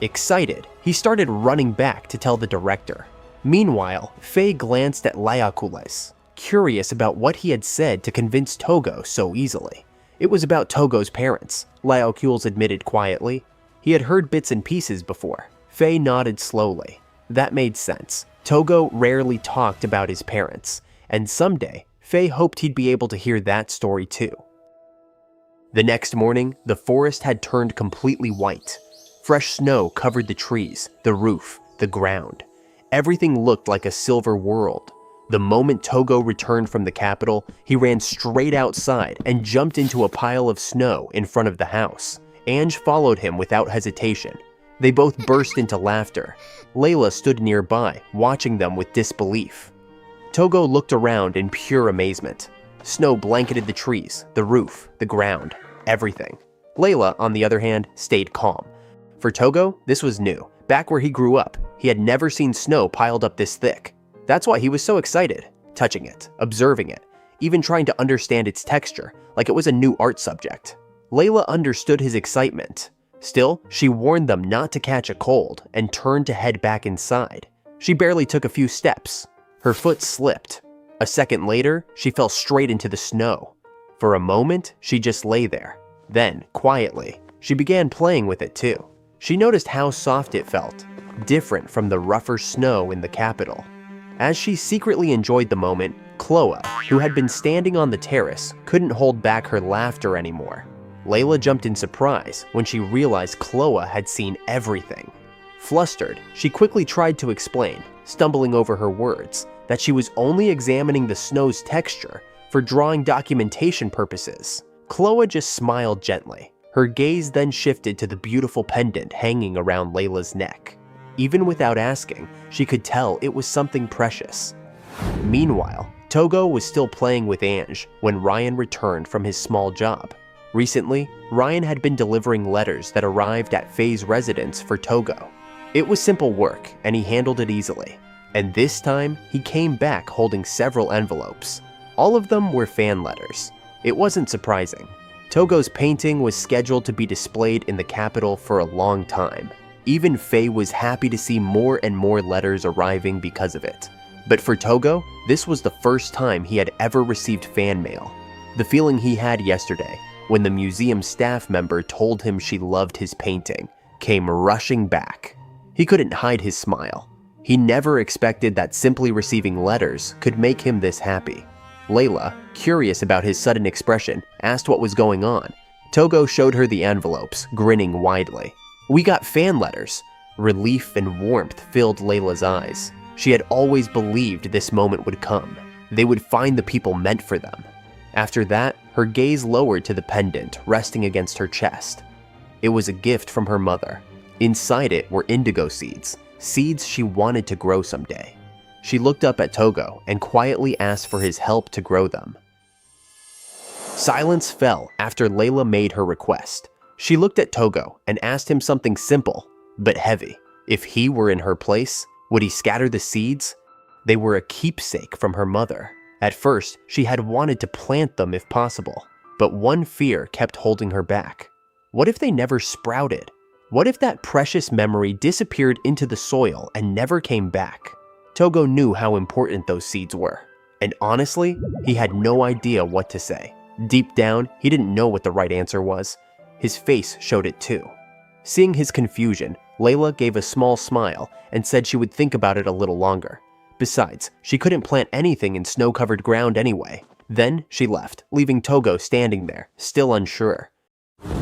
Excited, he started running back to tell the director. Meanwhile, Faye glanced at 𝕮𝕗𝕗𝕗, curious about what he had said to convince Tougo so easily. It was about Tougo's parents, 𝕮𝕗𝕗𝕗 admitted quietly. He had heard bits and pieces before. Faye nodded slowly. That made sense. Tougo rarely talked about his parents, and someday, Faye hoped he'd be able to hear that story too. The next morning, the forest had turned completely white. Fresh snow covered the trees, the roof, the ground. Everything looked like a silver world. The moment Tougo returned from the capital, he ran straight outside and jumped into a pile of snow in front of the house. Ange followed him without hesitation. They both burst into laughter. Layla stood nearby, watching them with disbelief. Tougo looked around in pure amazement. Snow blanketed the trees, the roof, the ground, everything. Layla, on the other hand, stayed calm. For Tougo, this was new. Back where he grew up, he had never seen snow piled up this thick. That's why he was so excited, touching it, observing it, even trying to understand its texture, like it was a new art subject. Layla understood his excitement. Still, she warned them not to catch a cold and turned to head back inside. She barely took a few steps. Her foot slipped. A second later, she fell straight into the snow. For a moment, she just lay there. Then, quietly, she began playing with it too. She noticed how soft it felt, different from the rougher snow in the capital. As she secretly enjoyed the moment, Chloe, who had been standing on the terrace, couldn't hold back her laughter anymore. Layla jumped in surprise when she realized Chloe had seen everything. Flustered, she quickly tried to explain, stumbling over her words, that she was only examining the snow's texture for drawing documentation purposes. Chloe just smiled gently. Her gaze then shifted to the beautiful pendant hanging around Layla's neck. Even without asking, she could tell it was something precious. Meanwhile, Tougo was still playing with Ange when Ryan returned from his small job. Recently, Ryan had been delivering letters that arrived at Faye's residence for Tougo. It was simple work, and he handled it easily. And this time, he came back holding several envelopes. All of them were fan letters. It wasn't surprising. Tougo's painting was scheduled to be displayed in the capital for a long time. Even Faye was happy to see more and more letters arriving because of it. But for Tougo, this was the first time he had ever received fan mail. The feeling he had yesterday, when the museum staff member told him she loved his painting, came rushing back. He couldn't hide his smile. He never expected that simply receiving letters could make him this happy. Layla, curious about his sudden expression, asked what was going on. Tougo showed her the envelopes, grinning widely. "We got fan letters." Relief and warmth filled Layla's eyes. She had always believed this moment would come. They would find the people meant for them. After that, her gaze lowered to the pendant resting against her chest. It was a gift from her mother. Inside it were indigo seeds, seeds she wanted to grow someday. She looked up at Tougo and quietly asked for his help to grow them. Silence fell after Layla made her request. She looked at Tougo and asked him something simple, but heavy. If he were in her place, would he scatter the seeds? They were a keepsake from her mother. At first, she had wanted to plant them if possible, but one fear kept holding her back. What if they never sprouted? What if that precious memory disappeared into the soil and never came back? Tougo knew how important those seeds were, and honestly, he had no idea what to say. Deep down, he didn't know what the right answer was. His face showed it too. Seeing his confusion, Layla gave a small smile and said she would think about it a little longer. Besides, she couldn't plant anything in snow-covered ground anyway. Then she left, leaving Tougo standing there, still unsure.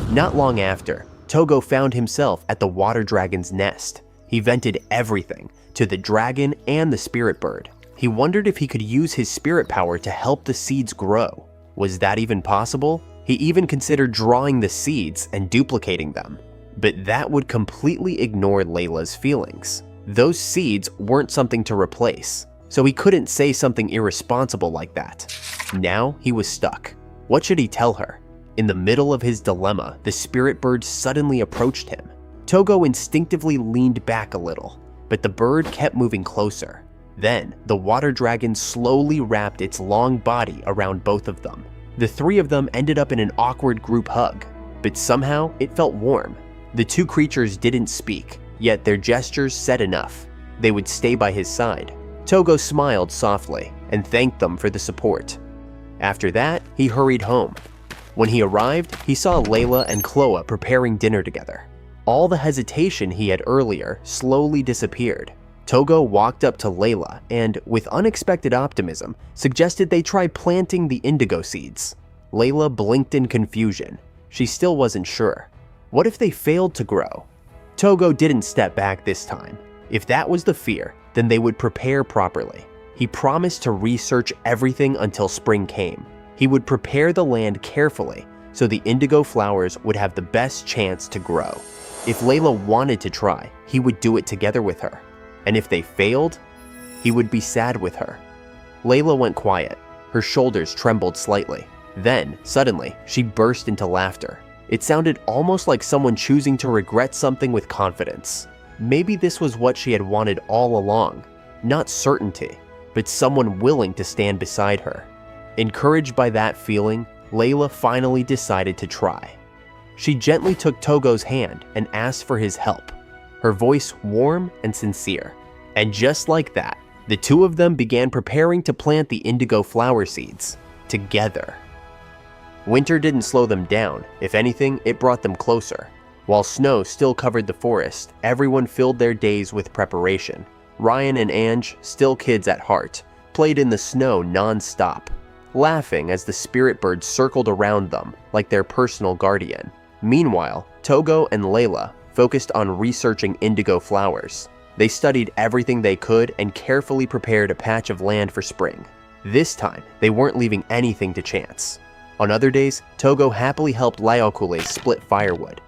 Not long after, Tougo found himself at the water dragon's nest. He vented everything to the dragon and the spirit bird. He wondered if he could use his spirit power to help the seeds grow. Was that even possible? He even considered drawing the seeds and duplicating them. But that would completely ignore Layla's feelings. Those seeds weren't something to replace, so he couldn't say something irresponsible like that. Now he was stuck. What should he tell her? In the middle of his dilemma, the spirit bird suddenly approached him. Tougo instinctively leaned back a little, but the bird kept moving closer. Then, the water dragon slowly wrapped its long body around both of them. The three of them ended up in an awkward group hug, but somehow it felt warm. The two creatures didn't speak, yet their gestures said enough. They would stay by his side. Tougo smiled softly and thanked them for the support. After that, he hurried home. When he arrived, he saw Layla and Chloe preparing dinner together. All the hesitation he had earlier slowly disappeared. Tougo walked up to Layla and, with unexpected optimism, suggested they try planting the indigo seeds. Layla blinked in confusion. She still wasn't sure. What if they failed to grow? Tougo didn't step back this time. If that was the fear, then they would prepare properly. He promised to research everything until spring came. He would prepare the land carefully so the indigo flowers would have the best chance to grow. If Layla wanted to try, he would do it together with her. And if they failed, he would be sad with her. Layla went quiet. Her shoulders trembled slightly. Then, suddenly, she burst into laughter. It sounded almost like someone choosing to regret something with confidence. Maybe this was what she had wanted all along. Not certainty, but someone willing to stand beside her. Encouraged by that feeling, Layla finally decided to try. She gently took Tougo's hand and asked for his help, her voice warm and sincere. And just like that, the two of them began preparing to plant the indigo flower seeds together. Winter didn't slow them down. If anything, it brought them closer. While snow still covered the forest, everyone filled their days with preparation. Ryan and Ange, still kids at heart, played in the snow non-stop, laughing as the spirit bird circled around them like their personal guardian. Meanwhile, Tougo and Layla focused on researching indigo flowers. They studied everything they could and carefully prepared a patch of land for spring. This time, they weren't leaving anything to chance. On other days, Tougo happily helped 𝕰𝕗𝕨 split firewood.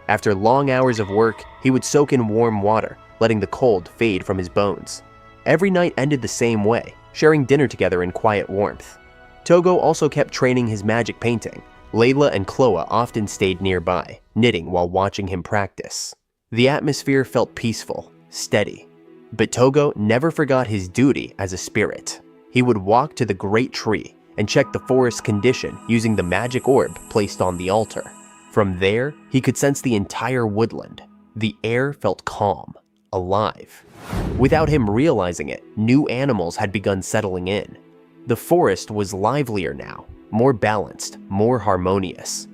After long hours of work, he would soak in warm water, letting the cold fade from his bones. Every night ended the same way, sharing dinner together in quiet warmth. Tougo also kept training his magic painting. Layla and Chloe often stayed nearby, knitting while watching him practice. The atmosphere felt peaceful, steady. But Tougo never forgot his duty as a spirit. He would walk to the great tree and check the forest's condition using the magic orb placed on the altar. From there, he could sense the entire woodland. The air felt calm, alive. Without him realizing it, new animals had begun settling in. The forest was livelier now, more balanced, more harmonious.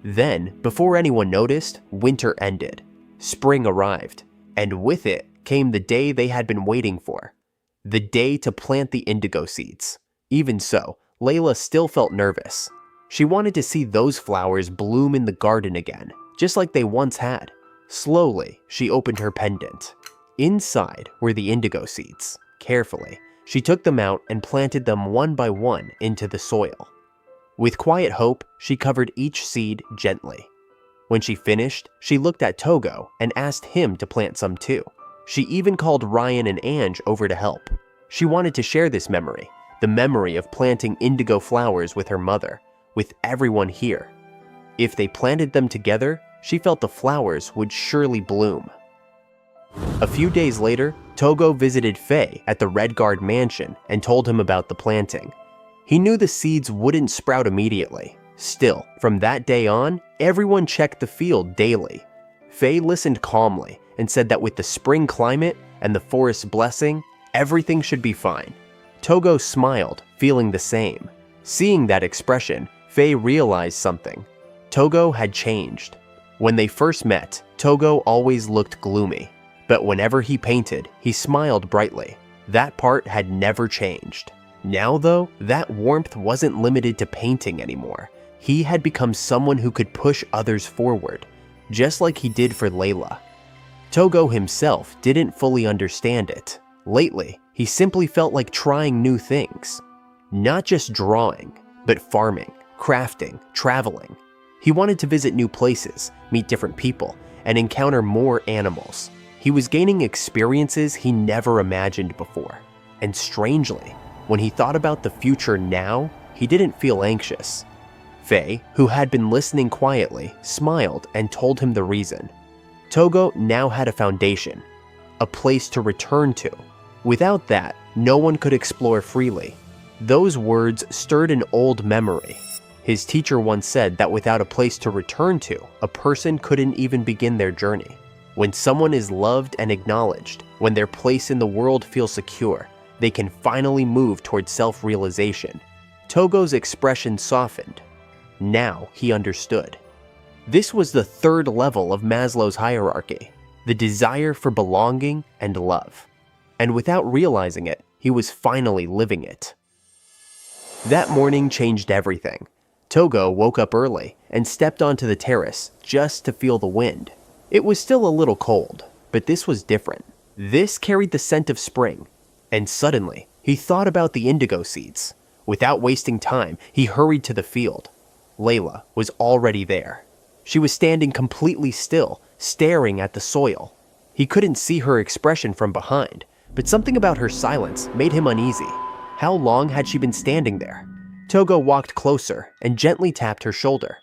Then, before anyone noticed, winter ended. Spring arrived, and with it came the day they had been waiting for. The day to plant the indigo seeds. Even so, Layla still felt nervous. She wanted to see those flowers bloom in the garden again, just like they once had. Slowly, she opened her pendant. Inside were the indigo seeds. Carefully, she took them out and planted them one by one into the soil. With quiet hope, she covered each seed gently. When she finished, she looked at Tougo and asked him to plant some too. She even called Ryan and Ange over to help. She wanted to share this memory, the memory of planting indigo flowers with her mother, with everyone here. If they planted them together, she felt the flowers would surely bloom. A few days later, Tougo visited Faye at the Red Guard mansion and told him about the planting. He knew the seeds wouldn't sprout immediately. Still, from that day on, everyone checked the field daily. Faye listened calmly and said that with the spring climate and the forest's blessing, everything should be fine. Tougo smiled, feeling the same. Seeing that expression, Faye realized something. Tougo had changed. When they first met, Tougo always looked gloomy. But whenever he painted, he smiled brightly. That part had never changed. Now though, that warmth wasn't limited to painting anymore. He had become someone who could push others forward, just like he did for Layla. Tougo himself didn't fully understand it. Lately, he simply felt like trying new things. Not just drawing, but farming, crafting, traveling. He wanted to visit new places, meet different people, and encounter more animals. He was gaining experiences he never imagined before. And strangely, when he thought about the future now, he didn't feel anxious. Faye, who had been listening quietly, smiled and told him the reason. Tougo now had a foundation, a place to return to. Without that, no one could explore freely. Those words stirred an old memory. His teacher once said that without a place to return to, a person couldn't even begin their journey. When someone is loved and acknowledged, when their place in the world feels secure, they can finally move towards self-realization. Tougo's expression softened. Now he understood. This was the third level of Maslow's hierarchy, the desire for belonging and love. And without realizing it, he was finally living it. That morning changed everything. Tougo woke up early and stepped onto the terrace just to feel the wind. It was still a little cold, but this was different. This carried the scent of spring. And suddenly, he thought about the indigo seeds. Without wasting time, he hurried to the field. Layla was already there. She was standing completely still, staring at the soil. He couldn't see her expression from behind, but something about her silence made him uneasy. How long had she been standing there? Tougo walked closer and gently tapped her shoulder.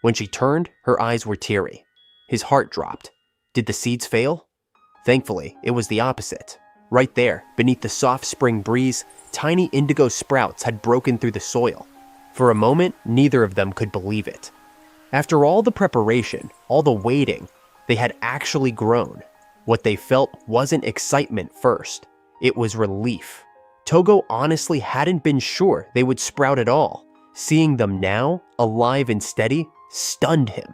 When she turned, her eyes were teary. His heart dropped. Did the seeds fail? Thankfully, it was the opposite. Right there, beneath the soft spring breeze, tiny indigo sprouts had broken through the soil. For a moment, neither of them could believe it. After all the preparation, all the waiting, they had actually grown. What they felt wasn't excitement first. It was relief. Tougo honestly hadn't been sure they would sprout at all. Seeing them now, alive and steady, stunned him.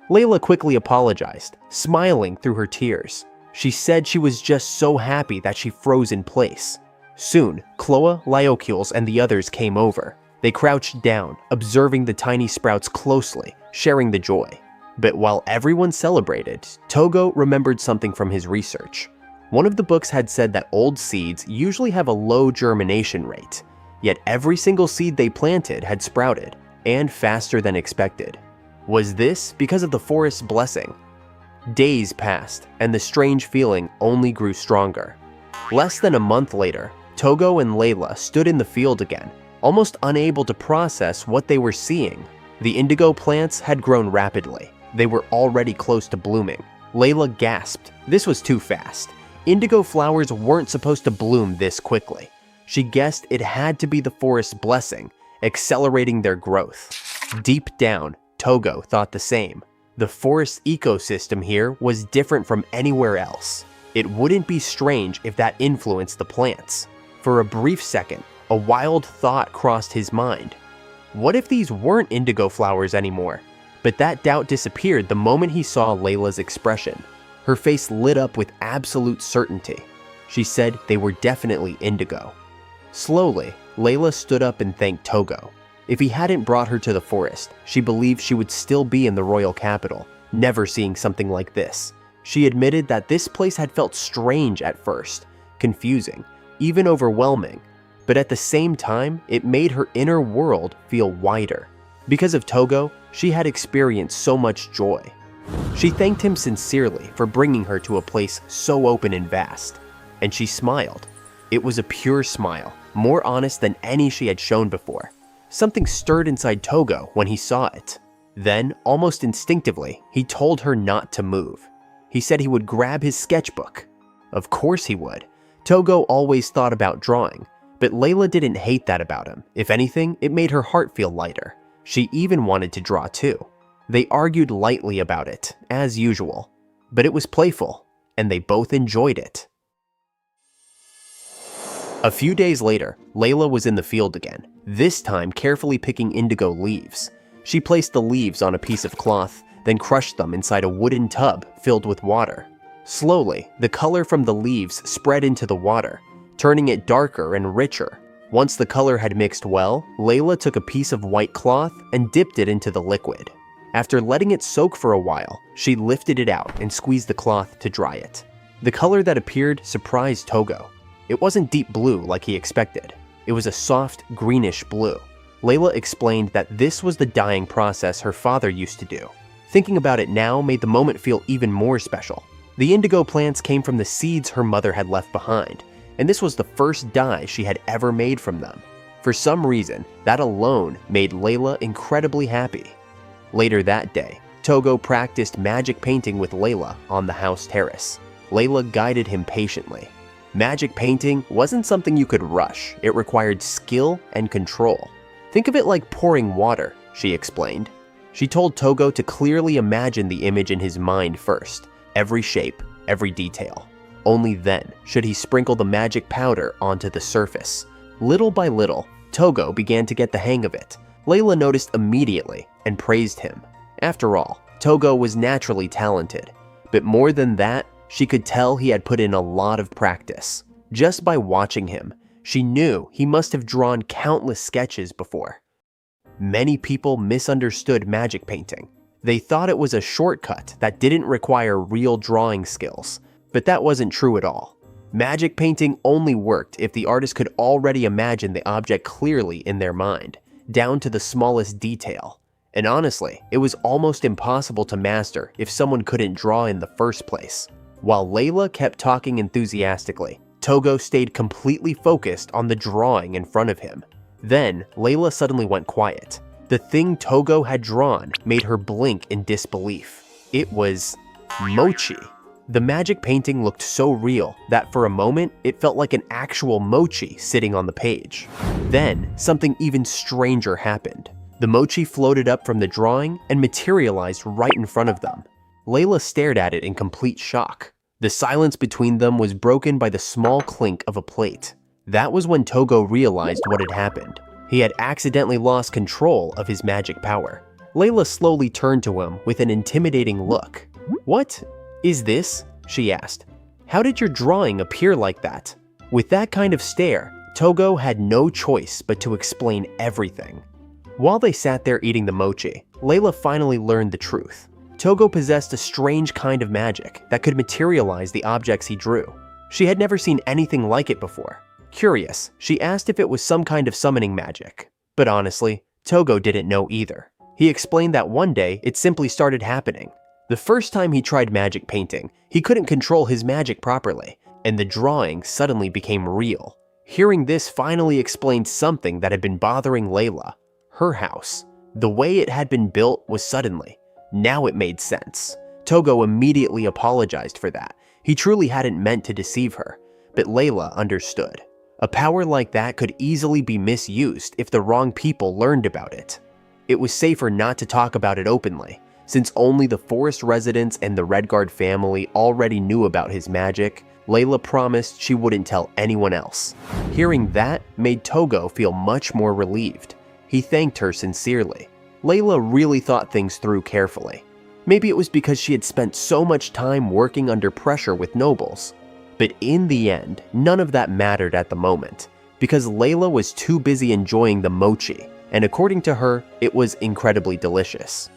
Layla quickly apologized, smiling through her tears. She said she was just so happy that she froze in place. Soon, Chloe, Lyocules, and the others came over. They crouched down, observing the tiny sprouts closely, sharing the joy. But while everyone celebrated, Tougo remembered something from his research. One of the books had said that old seeds usually have a low germination rate, yet every single seed they planted had sprouted, and faster than expected. Was this because of the forest's blessing? Days passed, and the strange feeling only grew stronger. Less than a month later, Tougo and Layla stood in the field again, almost unable to process what they were seeing. The indigo plants had grown rapidly. They were already close to blooming. Layla gasped. This was too fast. Indigo flowers weren't supposed to bloom this quickly. She guessed it had to be the forest's blessing, accelerating their growth. Deep down, Tougo thought the same. The forest ecosystem here was different from anywhere else. It wouldn't be strange if that influenced the plants. For a brief second, a wild thought crossed his mind. What if these weren't indigo flowers anymore? But that doubt disappeared the moment he saw Layla's expression. Her face lit up with absolute certainty. She said they were definitely indigo. Slowly, Layla stood up and thanked Tougo. If he hadn't brought her to the forest, she believed she would still be in the royal capital, never seeing something like this. She admitted that this place had felt strange at first, confusing, even overwhelming, but at the same time, it made her inner world feel wider. Because of Tougo, she had experienced so much joy. She thanked him sincerely for bringing her to a place so open and vast, and she smiled. It was a pure smile, more honest than any she had shown before. Something stirred inside Tougo when he saw it. Then, almost instinctively, he told her not to move. He said he would grab his sketchbook. Of course he would. Tougo always thought about drawing, but Layla didn't hate that about him. If anything, it made her heart feel lighter. She even wanted to draw too. They argued lightly about it, as usual, but it was playful, and they both enjoyed it. A few days later, Layla was in the field again, this time carefully picking indigo leaves. She placed the leaves on a piece of cloth, then crushed them inside a wooden tub filled with water. Slowly, the color from the leaves spread into the water, turning it darker and richer. Once the color had mixed well, Layla took a piece of white cloth and dipped it into the liquid. After letting it soak for a while, she lifted it out and squeezed the cloth to dry it. The color that appeared surprised Tougo. It wasn't deep blue like he expected. It was a soft, greenish blue. Layla explained that this was the dyeing process her father used to do. Thinking about it now made the moment feel even more special. The indigo plants came from the seeds her mother had left behind, and this was the first dye she had ever made from them. For some reason, that alone made Layla incredibly happy. Later that day, Tougo practiced magic painting with Layla on the house terrace. Layla guided him patiently. Magic painting wasn't something you could rush. It required skill and control. Think of it like pouring water, she explained. She told Tougo to clearly imagine the image in his mind first, every shape, every detail. Only then should he sprinkle the magic powder onto the surface. Little by little, Tougo began to get the hang of it. Layla noticed immediately and praised him. After all, Tougo was naturally talented, but more than that, she could tell he had put in a lot of practice. Just by watching him, she knew he must have drawn countless sketches before. Many people misunderstood magic painting. They thought it was a shortcut that didn't require real drawing skills, but that wasn't true at all. Magic painting only worked if the artist could already imagine the object clearly in their mind, down to the smallest detail. And honestly, it was almost impossible to master if someone couldn't draw in the first place. While Layla kept talking enthusiastically, Tougo stayed completely focused on the drawing in front of him. Then, Layla suddenly went quiet. The thing Tougo had drawn made her blink in disbelief. It was Mochi. The magic painting looked so real that for a moment it felt like an actual Mochi sitting on the page. Then, something even stranger happened. The Mochi floated up from the drawing and materialized right in front of them. Layla stared at it in complete shock. The silence between them was broken by the small clink of a plate. That was when Tougo realized what had happened. He had accidentally lost control of his magic power. Layla slowly turned to him with an intimidating look. "What is this?" she asked. "How did your drawing appear like that?" With that kind of stare, Tougo had no choice but to explain everything. While they sat there eating the mochi, Layla finally learned the truth. Tougo possessed a strange kind of magic that could materialize the objects he drew. She had never seen anything like it before. Curious, she asked if it was some kind of summoning magic. But honestly, Tougo didn't know either. He explained that one day it simply started happening. The first time he tried magic painting, he couldn't control his magic properly, and the drawing suddenly became real. Hearing this finally explained something that had been bothering Layla. Her house. The way it had been built was suddenly. Now it made sense. Tougo immediately apologized for that. He truly hadn't meant to deceive her, but Layla understood. A power like that could easily be misused if the wrong people learned about it. It was safer not to talk about it openly, since only the forest residents and the Redguard family already knew about his magic. Layla promised she wouldn't tell anyone else. Hearing that made Tougo feel much more relieved. He thanked her sincerely. Layla really thought things through carefully. Maybe it was because she had spent so much time working under pressure with nobles. But in the end, none of that mattered at the moment, because Layla was too busy enjoying the mochi, and according to her, it was incredibly delicious.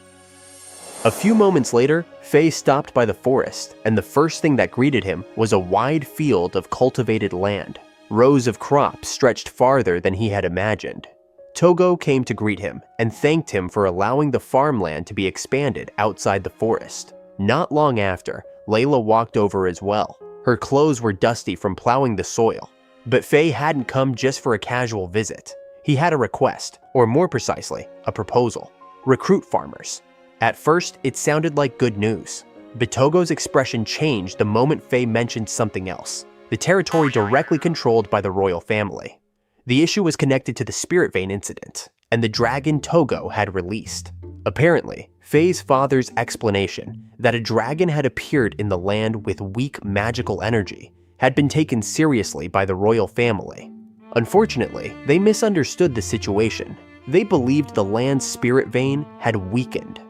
A few moments later, Faye stopped by the forest, and the first thing that greeted him was a wide field of cultivated land. Rows of crops stretched farther than he had imagined. Tougo came to greet him and thanked him for allowing the farmland to be expanded outside the forest. Not long after, Layla walked over as well. Her clothes were dusty from plowing the soil. But Faye hadn't come just for a casual visit. He had a request, or more precisely, a proposal. Recruit farmers. At first, it sounded like good news. But Tougo's expression changed the moment Faye mentioned something else. The territory directly controlled by the royal family. The issue was connected to the Spirit Vein incident, and the dragon Tougo had released. Apparently, Faye's father's explanation that a dragon had appeared in the land with weak magical energy had been taken seriously by the royal family. Unfortunately, they misunderstood the situation. They believed the land's Spirit Vein had weakened.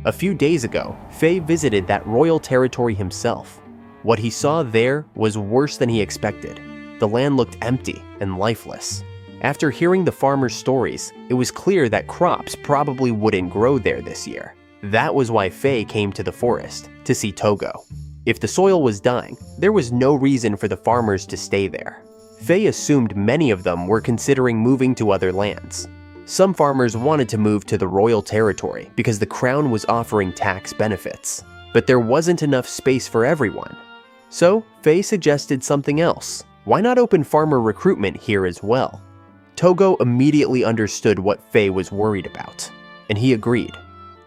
A few days ago, Faye visited that royal territory himself. What he saw there was worse than he expected. The land looked empty and lifeless. After hearing the farmers' stories, it was clear that crops probably wouldn't grow there this year. That was why Faye came to the forest, to see Tougo. If the soil was dying, there was no reason for the farmers to stay there. Faye assumed many of them were considering moving to other lands. Some farmers wanted to move to the royal territory because the crown was offering tax benefits. But there wasn't enough space for everyone. So, Faye suggested something else. Why not open farmer recruitment here as well? Tougo immediately understood what Faye was worried about, and he agreed.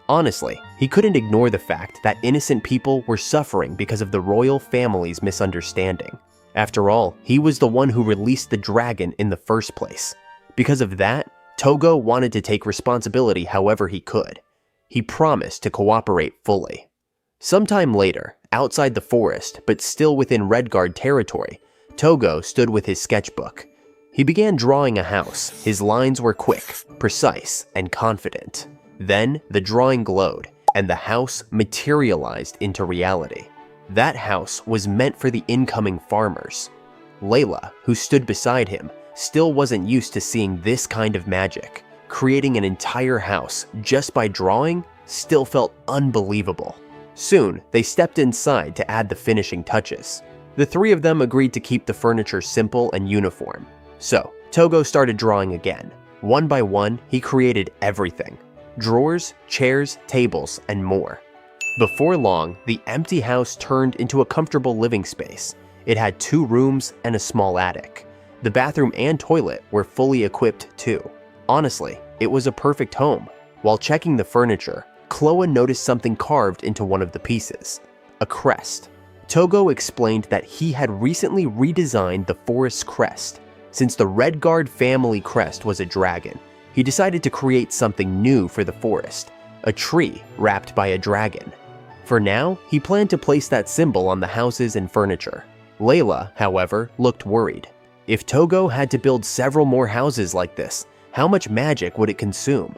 Honestly, he couldn't ignore the fact that innocent people were suffering because of the royal family's misunderstanding. After all, he was the one who released the dragon in the first place. Because of that, Tougo wanted to take responsibility however he could. He promised to cooperate fully. Sometime later, outside the forest, but still within Redguard territory, Tougo stood with his sketchbook. He began drawing a house. His lines were quick, precise, and confident. Then, the drawing glowed, and the house materialized into reality. That house was meant for the incoming farmers. Layla, who stood beside him, still wasn't used to seeing this kind of magic. Creating an entire house just by drawing still felt unbelievable. Soon, they stepped inside to add the finishing touches. The three of them agreed to keep the furniture simple and uniform. So, Tougo started drawing again. One by one, he created everything. drawers, chairs, tables, and more. Before long, the empty house turned into a comfortable living space. It had 2 rooms and a small attic. The bathroom and toilet were fully equipped too. Honestly, it was a perfect home. While checking the furniture, 𝕭oa noticed something carved into one of the pieces: a crest. Tougo explained that he had recently redesigned the forest's crest. Since the Red Guard family crest was a dragon, he decided to create something new for the forest: a tree wrapped by a dragon. For now, he planned to place that symbol on the houses and furniture. Layla, however, looked worried. If Tougo had to build several more houses like this, how much magic would it consume?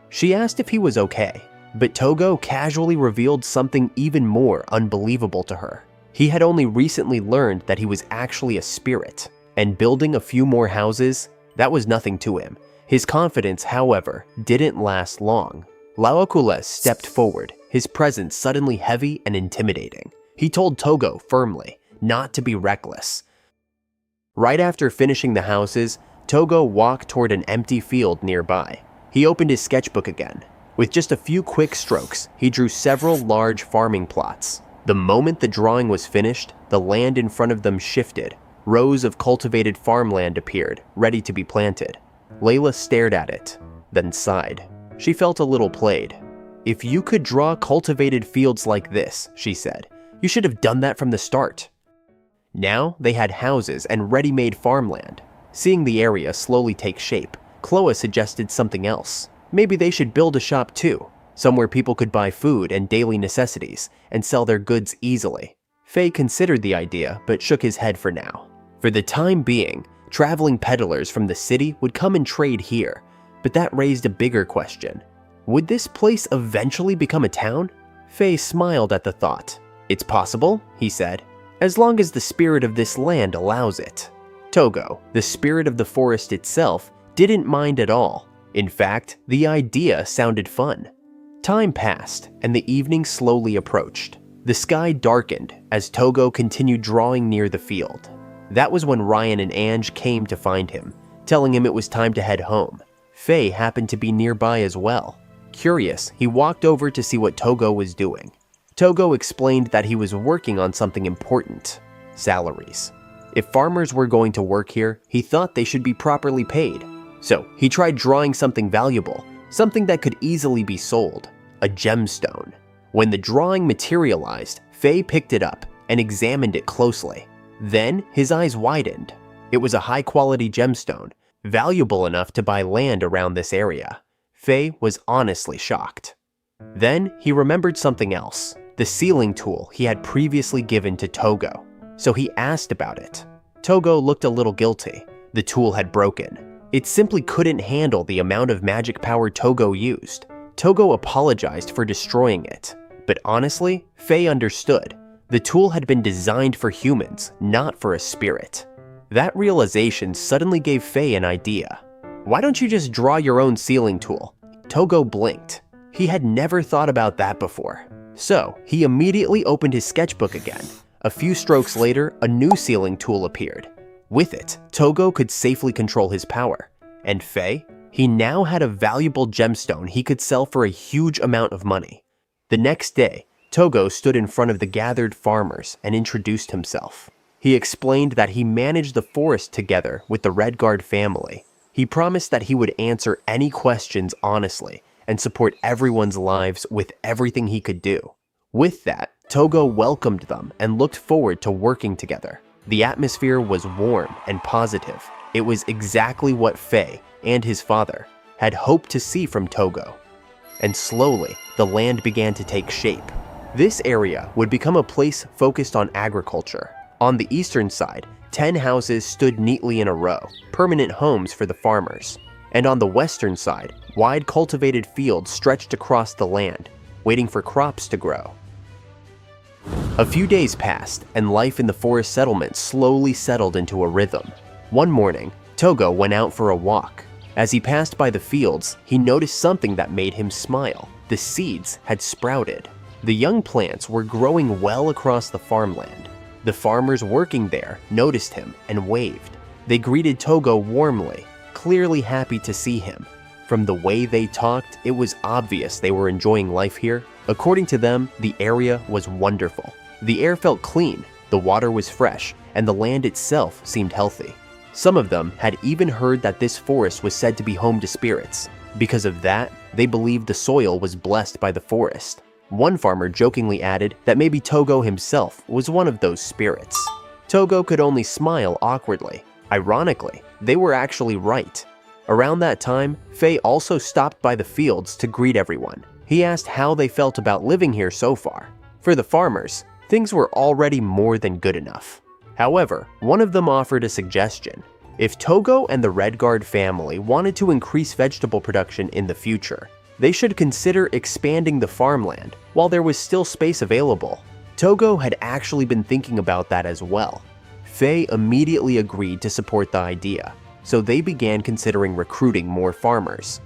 She asked if he was okay, but Tougo casually revealed something even more unbelievable to her. He had only recently learned that he was actually a spirit, and building a few more houses, that was nothing to him. His confidence, however, didn't last long. 𝕬𝕠𝕔𝕙 stepped forward, his presence suddenly heavy and intimidating. He told Tougo firmly not to be reckless. Right after finishing the houses, Tougo walked toward an empty field nearby. He opened his sketchbook again. With just a few quick strokes, he drew several large farming plots. The moment the drawing was finished, the land in front of them shifted. Rows of cultivated farmland appeared, ready to be planted. Layla stared at it, then sighed. She felt a little played. "If you could draw cultivated fields like this," she said, "you should have done that from the start." Now they had houses and ready-made farmland. Seeing the area slowly take shape, 𝕭oa suggested something else. Maybe they should build a shop too, somewhere people could buy food and daily necessities and sell their goods easily. Faye considered the idea but shook his head for now. For the time being, traveling peddlers from the city would come and trade here, but that raised a bigger question. Would this place eventually become a town? Faye smiled at the thought. "It's possible," he said, "as long as the spirit of this land allows it." Tougo, the spirit of the forest itself, didn't mind at all. In fact, the idea sounded fun. Time passed, and the evening slowly approached. The sky darkened as Tougo continued drawing near the field. That was when Ryan and Ange came to find him, telling him it was time to head home. Faye happened to be nearby as well. Curious, he walked over to see what Tougo was doing. Tougo explained that he was working on something important: salaries. If farmers were going to work here, he thought they should be properly paid. So he tried drawing something valuable, something that could easily be sold: a gemstone. When the drawing materialized, Faye picked it up and examined it closely. Then his eyes widened. It was a high-quality gemstone, valuable enough to buy land around this area. Faye was honestly shocked. Then he remembered something else: the sealing tool he had previously given to Tougo. So he asked about it. Tougo looked a little guilty. The tool had broken. It simply couldn't handle the amount of magic power Tougo used. Tougo apologized for destroying it. But honestly, Faye understood. The tool had been designed for humans, not for a spirit. That realization suddenly gave Faye an idea. "Why don't you just draw your own sealing tool?" Tougo blinked. He had never thought about that before. So he immediately opened his sketchbook again. A few strokes later, a new sealing tool appeared. With it, Tougo could safely control his power. And Faye? He now had a valuable gemstone he could sell for a huge amount of money. The next day, Tougo stood in front of the gathered farmers and introduced himself. He explained that he managed the forest together with the Red Guard family. He promised that he would answer any questions honestly and support everyone's lives with everything he could do. With that, Tougo welcomed them and looked forward to working together. The atmosphere was warm and positive. It was exactly what Faye and his father had hoped to see from Tougo. And slowly, the land began to take shape. This area would become a place focused on agriculture. On the eastern side, 10 houses stood neatly in a row, permanent homes for the farmers. And on the western side, wide cultivated fields stretched across the land, waiting for crops to grow. A few days passed, and life in the forest settlement slowly settled into a rhythm. One morning, Tougo went out for a walk. As he passed by the fields, he noticed something that made him smile. The seeds had sprouted. The young plants were growing well across the farmland. The farmers working there noticed him and waved. They greeted Tougo warmly, clearly happy to see him. From the way they talked, it was obvious they were enjoying life here. According to them, the area was wonderful. The air felt clean, the water was fresh, and the land itself seemed healthy. Some of them had even heard that this forest was said to be home to spirits. Because of that, they believed the soil was blessed by the forest. One farmer jokingly added that maybe Tougo himself was one of those spirits. Tougo could only smile awkwardly. Ironically, they were actually right. Around that time, 𝕚 also stopped by the fields to greet everyone. He asked how they felt about living here so far. For the farmers, things were already more than good enough. However, one of them offered a suggestion. If Tougo and the Red Guard family wanted to increase vegetable production in the future, they should consider expanding the farmland while there was still space available. Tougo had actually been thinking about that as well. 𝕚 immediately agreed to support the idea, so they began considering recruiting more farmers.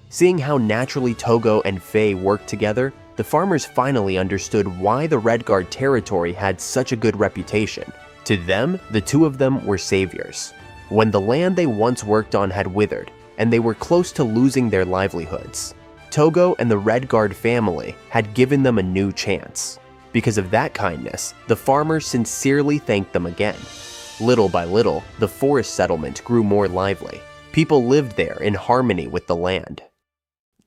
Seeing how naturally Tougo and 𝕚 worked together, the farmers finally understood why the Red Guard territory had such a good reputation. To them, the two of them were saviors. When the land they once worked on had withered, and they were close to losing their livelihoods, Tougo and the Red Guard family had given them a new chance. Because of that kindness, the farmers sincerely thanked them again. Little by little, the forest settlement grew more lively. People lived there in harmony with the land.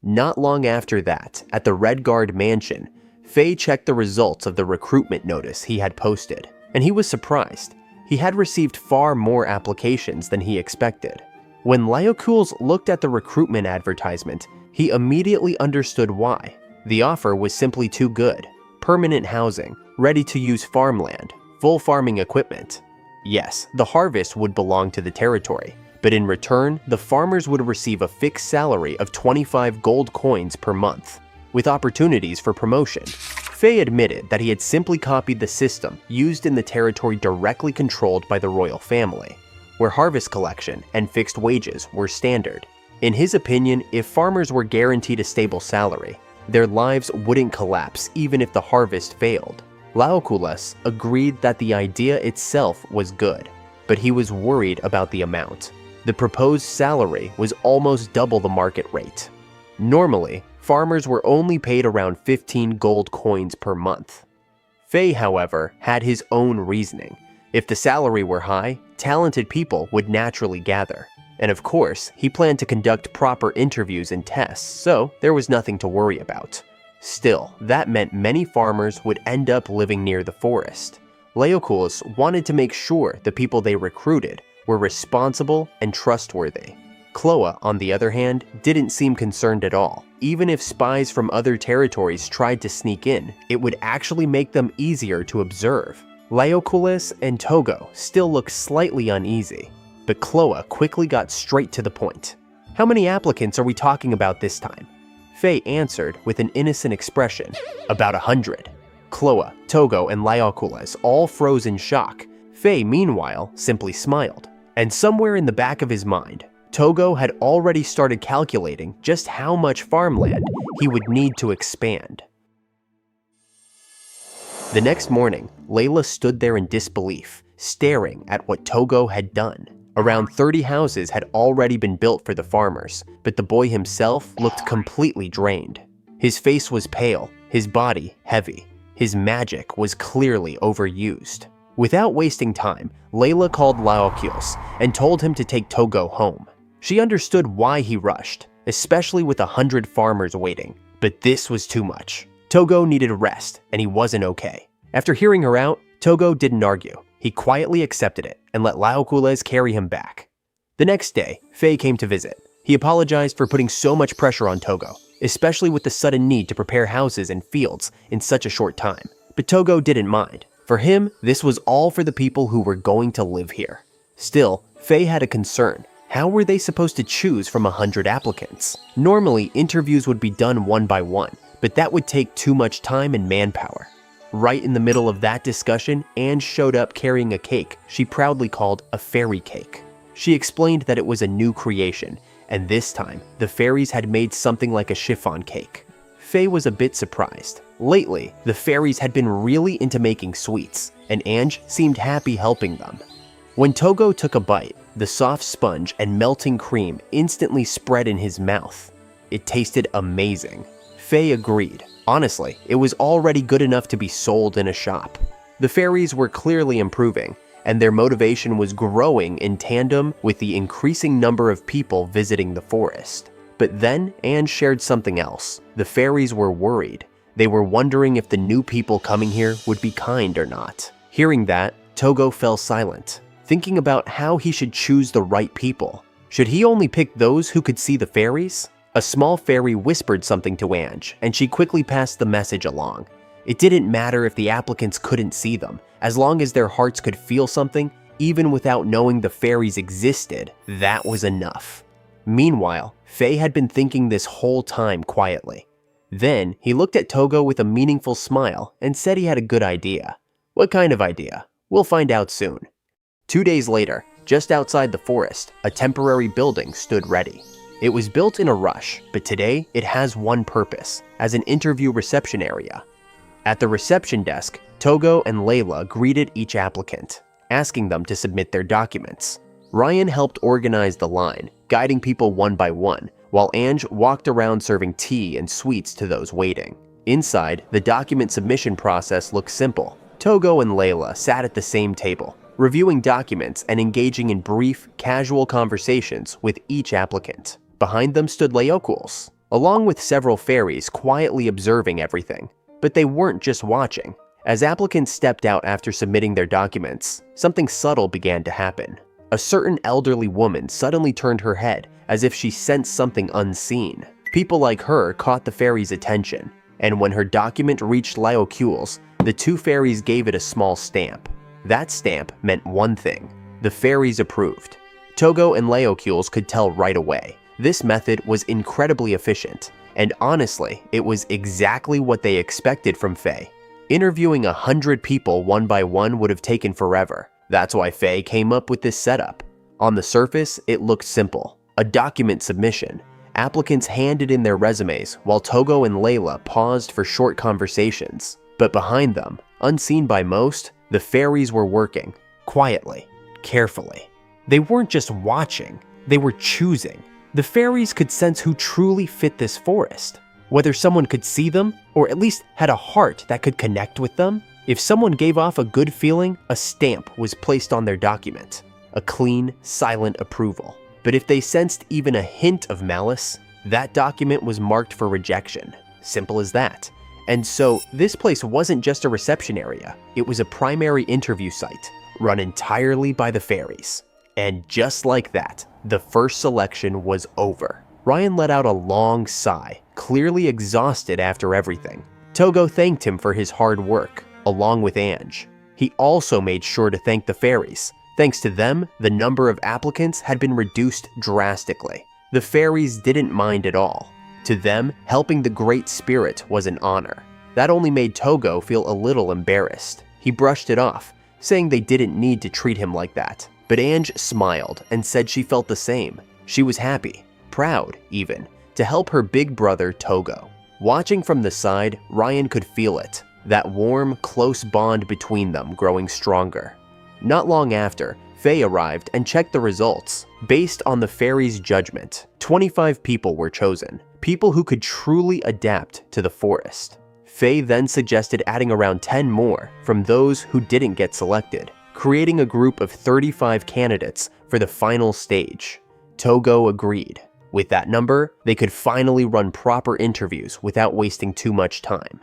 Not long after that, at the Red Guard mansion, 𝕚 checked the results of the recruitment notice he had posted, and he was surprised. He had received far more applications than he expected. When 𝕬𝕖𝕨 looked at the recruitment advertisement, he immediately understood why. The offer was simply too good. Permanent housing, ready-to-use farmland, full farming equipment. Yes, the harvest would belong to the territory, but in return, the farmers would receive a fixed salary of 25 gold coins per month, with opportunities for promotion. 𝕚 admitted that he had simply copied the system used in the territory directly controlled by the royal family, where harvest collection and fixed wages were standard. In his opinion, if farmers were guaranteed a stable salary, their lives wouldn't collapse even if the harvest failed. 𝕬𝕖𝕨 agreed that the idea itself was good, but he was worried about the amount. The proposed salary was almost double the market rate. Normally, farmers were only paid around 15 gold coins per month. 𝕚, however, had his own reasoning. If the salary were high, talented people would naturally gather. And of course, he planned to conduct proper interviews and tests, so there was nothing to worry about. Still, that meant many farmers would end up living near the forest. 𝕬𝕖𝕨 wanted to make sure the people they recruited were responsible and trustworthy. Kloa, on the other hand, didn't seem concerned at all. Even if spies from other territories tried to sneak in, it would actually make them easier to observe. 𝕬𝕖𝕨 and Tougo still looked slightly uneasy, but Kloa quickly got straight to the point. "How many applicants are we talking about this time?" 𝕚 answered with an innocent expression, "About 100. Kloa, Tougo, and 𝕬𝕖𝕨 all froze in shock. 𝕚, meanwhile, simply smiled. And somewhere in the back of his mind, Tougo had already started calculating just how much farmland he would need to expand. The next morning, Layla stood there in disbelief, staring at what Tougo had done. Around 30 houses had already been built for the farmers, but the boy himself looked completely drained. His face was pale, his body heavy. His magic was clearly overused. Without wasting time, Layla called 𝕬𝕖𝕨 and told him to take Tougo home. She understood why he rushed, especially with 100 farmers waiting, but this was too much. Tougo needed rest, and he wasn't okay. After hearing her out, Tougo didn't argue. He quietly accepted it and let 𝕬𝕨 carry him back. The next day, 𝕚 came to visit. He apologized for putting so much pressure on Tougo, especially with the sudden need to prepare houses and fields in such a short time. But Tougo didn't mind. For him, this was all for the people who were going to live here. Still, 𝕚 had a concern. How were they supposed to choose from 100 applicants? Normally, interviews would be done one by one, but that would take too much time and manpower. Right in the middle of that discussion, Ange showed up carrying a cake she proudly called a fairy cake. She explained that it was a new creation, and this time, the fairies had made something like a chiffon cake. 𝕚 was a bit surprised. Lately, the fairies had been really into making sweets, and Ange seemed happy helping them. When Tougo took a bite, The soft sponge and melting cream instantly spread in his mouth. It tasted amazing. Faye agreed. Honestly, it was already good enough to be sold in a shop. The fairies were clearly improving, and their motivation was growing in tandem with the increasing number of people visiting the forest. But then Anne shared something else. The fairies were worried. They were wondering if the new people coming here would be kind or not. Hearing that, Tougo fell silent, thinking about how he should choose the right people. Should he only pick those who could see the fairies? A small fairy whispered something to Ange, and she quickly passed the message along. It didn't matter if the applicants couldn't see them, as long as their hearts could feel something, even without knowing the fairies existed, that was enough. Meanwhile, Faye had been thinking this whole time quietly. Then, he looked at Tougo with a meaningful smile and said he had a good idea. What kind of idea? We'll find out soon. 2 days later, just outside the forest, a temporary building stood ready. It was built in a rush, but today it has one purpose, as an interview reception area. At the reception desk, Tougo and Layla greeted each applicant, asking them to submit their documents. Ryan helped organize the line, guiding people one by one, while Ange walked around serving tea and sweets to those waiting. Inside, the document submission process looked simple. Tougo and Layla sat at the same table, reviewing documents and engaging in brief, casual conversations with each applicant. Behind them stood 𝕬𝕗𝕗𝒄, along with several fairies quietly observing everything. But they weren't just watching. As applicants stepped out after submitting their documents, something subtle began to happen. A certain elderly woman suddenly turned her head as if she sensed something unseen. People like her caught the fairies' attention, and when her document reached 𝕬𝕗𝕗𝒄's, the two fairies gave it a small stamp. That stamp meant one thing: the fairies approved. Tougo and 𝕬𝕗𝒄's could tell right away. This method was incredibly efficient, and honestly, it was exactly what they expected from Faye. Interviewing 100 people one by one would have taken forever. That's why Faye came up with this setup. On the surface, it looked simple: a document submission. Applicants handed in their resumes while Tougo and Layla paused for short conversations. But behind them, unseen by most, the fairies were working, quietly, carefully. They weren't just watching, they were choosing. The fairies could sense who truly fit this forest, whether someone could see them or at least had a heart that could connect with them. If someone gave off a good feeling, a stamp was placed on their document, a clean, silent approval. But if they sensed even a hint of malice, that document was marked for rejection. Simple as that. And so, this place wasn't just a reception area, it was a primary interview site, run entirely by the fairies. And just like that, the first selection was over. Ryan let out a long sigh, clearly exhausted after everything. Tougo thanked him for his hard work, along with Ange. He also made sure to thank the fairies. Thanks to them, the number of applicants had been reduced drastically. The fairies didn't mind at all. To them, helping the Great Spirit was an honor. That only made Tougo feel a little embarrassed. He brushed it off, saying they didn't need to treat him like that. But Ange smiled and said she felt the same. She was happy, proud even, to help her big brother Tougo. Watching from the side, Ryan could feel it, that warm, close bond between them growing stronger. Not long after, Faye arrived and checked the results. Based on the fairies' judgment, 25 people were chosen, people who could truly adapt to the forest. Faye then suggested adding around 10 more from those who didn't get selected, creating a group of 35 candidates for the final stage. Tougo agreed. With that number, they could finally run proper interviews without wasting too much time.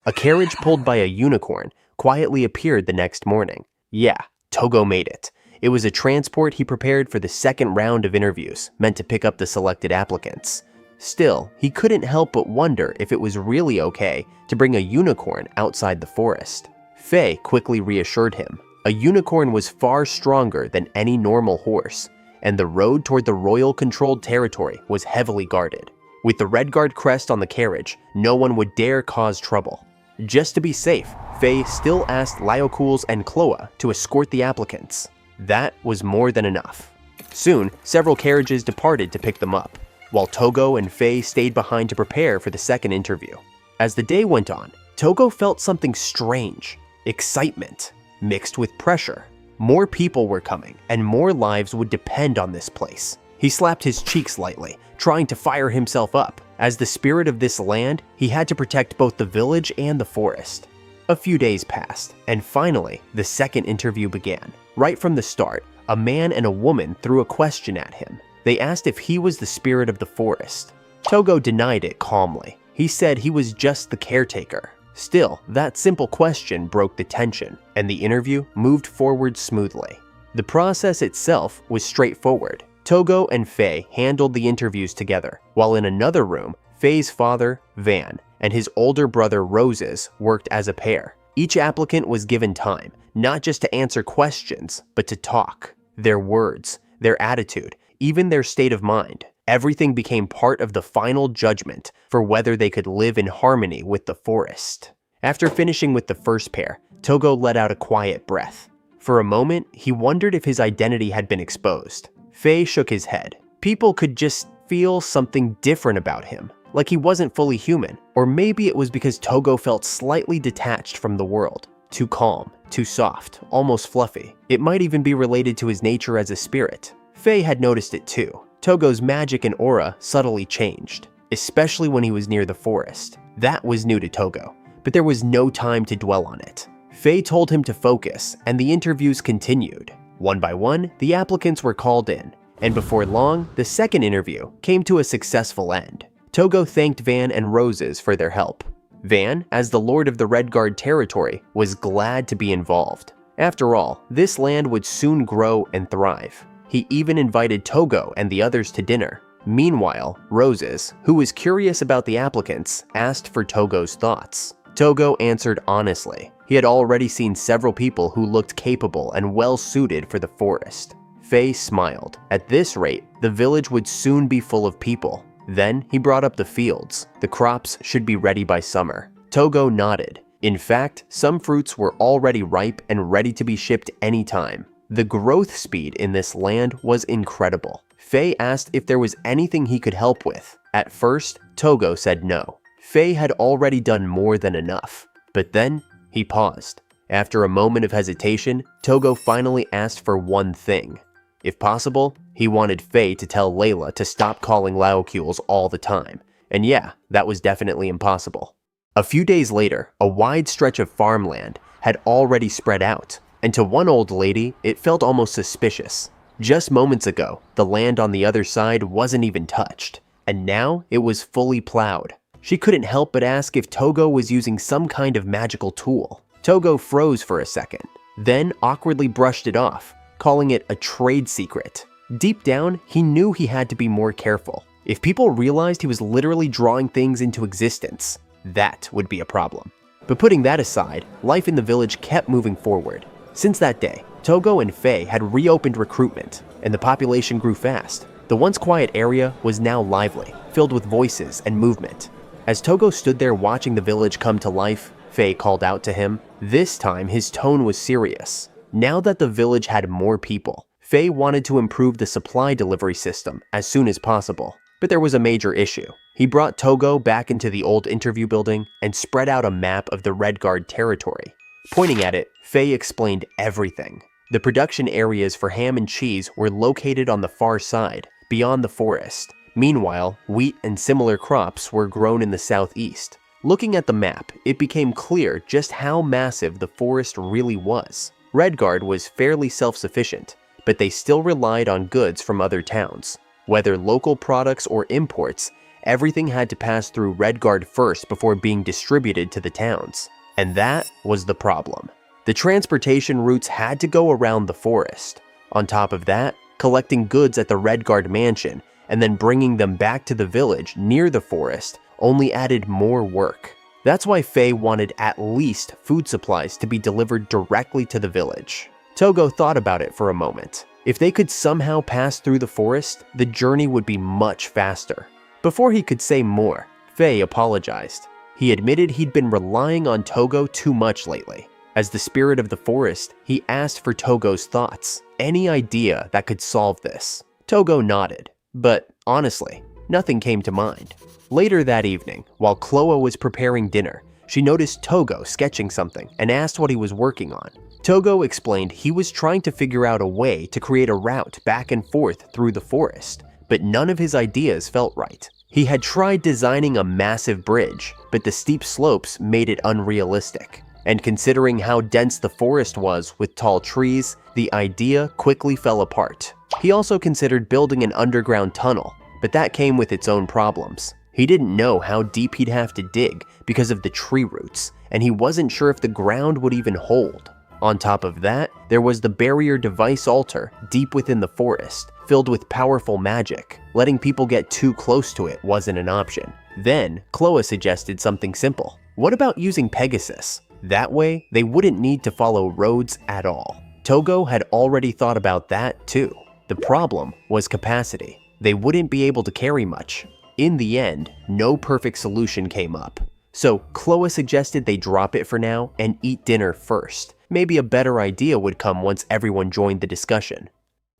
A carriage pulled by a unicorn quietly appeared the next morning. Yeah, Tougo made it. It was a transport he prepared for the second round of interviews, meant to pick up the selected applicants. Still, he couldn't help but wonder if it was really okay to bring a unicorn outside the forest. Faye quickly reassured him. A unicorn was far stronger than any normal horse, and the road toward the royal-controlled territory was heavily guarded. With the Red Guard crest on the carriage, no one would dare cause trouble. Just to be safe, Faye still asked 𝕬𝕗𝒄𝒄's and Chloe to escort the applicants. That was more than enough. Soon, several carriages departed to pick them up, while Tougo and Faye stayed behind to prepare for the second interview. As the day went on, Tougo felt something strange, excitement, mixed with pressure. More people were coming, and more lives would depend on this place. He slapped his cheeks lightly, trying to fire himself up. As the spirit of this land, he had to protect both the village and the forest. A few days passed, and finally, the second interview began. Right from the start, a man and a woman threw a question at him. They asked if he was the spirit of the forest. Tougo denied it calmly. He said he was just the caretaker. Still, that simple question broke the tension, and the interview moved forward smoothly. The process itself was straightforward. Tougo and Faye handled the interviews together, while in another room, Faye's father, Van, and his older brother, Roses, worked as a pair. Each applicant was given time, not just to answer questions, but to talk. Their words, their attitude, even their state of mind. Everything became part of the final judgment for whether they could live in harmony with the forest. After finishing with the first pair, Tougo let out a quiet breath. For a moment, he wondered if his identity had been exposed. Faye shook his head. People could just feel something different about him, like he wasn't fully human. Or maybe it was because Tougo felt slightly detached from the world. Too calm, too soft, almost fluffy. It might even be related to his nature as a spirit. Faye had noticed it too. Tougo's magic and aura subtly changed, especially when he was near the forest. That was new to Tougo, but there was no time to dwell on it. Faye told him to focus, and the interviews continued. One by one, the applicants were called in, and before long, the second interview came to a successful end. Tougo thanked Van and Roses for their help. Van, as the Lord of the Redguard territory, was glad to be involved. After all, this land would soon grow and thrive. He even invited Tougo and the others to dinner. Meanwhile, Roses, who was curious about the applicants, asked for Tougo's thoughts. Tougo answered honestly. He had already seen several people who looked capable and well-suited for the forest. Faye smiled. At this rate, the village would soon be full of people. Then he brought up the fields. The crops should be ready by summer. Tougo nodded. In fact, some fruits were already ripe and ready to be shipped anytime. The growth speed in this land was incredible. Faye asked if there was anything he could help with. At first, Tougo said no. Faye had already done more than enough. But then, he paused. After a moment of hesitation, Tougo finally asked for one thing. If possible, he wanted Faye to tell Layla to stop calling Laocoons all the time. And yeah, that was definitely impossible. A few days later, a wide stretch of farmland had already spread out, and to one old lady, it felt almost suspicious. Just moments ago, the land on the other side wasn't even touched, and now it was fully plowed. She couldn't help but ask if Tougo was using some kind of magical tool. Tougo froze for a second, then awkwardly brushed it off, calling it a trade secret. Deep down, he knew he had to be more careful. If people realized he was literally drawing things into existence, that would be a problem. But putting that aside, life in the village kept moving forward. Since that day, Tougo and Faye had reopened recruitment, and the population grew fast. The once quiet area was now lively, filled with voices and movement. As Tougo stood there watching the village come to life, Faye called out to him. This time, his tone was serious. Now that the village had more people, Faye wanted to improve the supply delivery system as soon as possible. But there was a major issue. He brought Tougo back into the old interview building and spread out a map of the Redguard territory. Pointing at it, Faye explained everything. The production areas for ham and cheese were located on the far side, beyond the forest. Meanwhile, wheat and similar crops were grown in the southeast. Looking at the map, it became clear just how massive the forest really was. Redguard was fairly self-sufficient, but they still relied on goods from other towns. Whether local products or imports, everything had to pass through Redguard first before being distributed to the towns. And that was the problem. The transportation routes had to go around the forest. On top of that, collecting goods at the Redguard mansion and then bringing them back to the village near the forest only added more work. That's why Faye wanted at least food supplies to be delivered directly to the village. Tougo thought about it for a moment. If they could somehow pass through the forest, the journey would be much faster. Before he could say more, Faye apologized. He admitted he'd been relying on Tougo too much lately. As the spirit of the forest, he asked for Tougo's thoughts. Any idea that could solve this? Tougo nodded, but honestly, nothing came to mind. Later that evening, while 𝕨 was preparing dinner, she noticed Tougo sketching something and asked what he was working on. Tougo explained he was trying to figure out a way to create a route back and forth through the forest, but none of his ideas felt right. He had tried designing a massive bridge, but the steep slopes made it unrealistic. And considering how dense the forest was with tall trees, the idea quickly fell apart. He also considered building an underground tunnel, but that came with its own problems. He didn't know how deep he'd have to dig because of the tree roots, and he wasn't sure if the ground would even hold. On top of that, there was the barrier device altar deep within the forest, filled with powerful magic. Letting people get too close to it wasn't an option. Then, 𝕨 suggested something simple. What about using Pegasus? That way, they wouldn't need to follow roads at all. Tougo had already thought about that too. The problem was capacity. They wouldn't be able to carry much. In the end, no perfect solution came up. So 𝕨 suggested they drop it for now and eat dinner first. Maybe a better idea would come once everyone joined the discussion.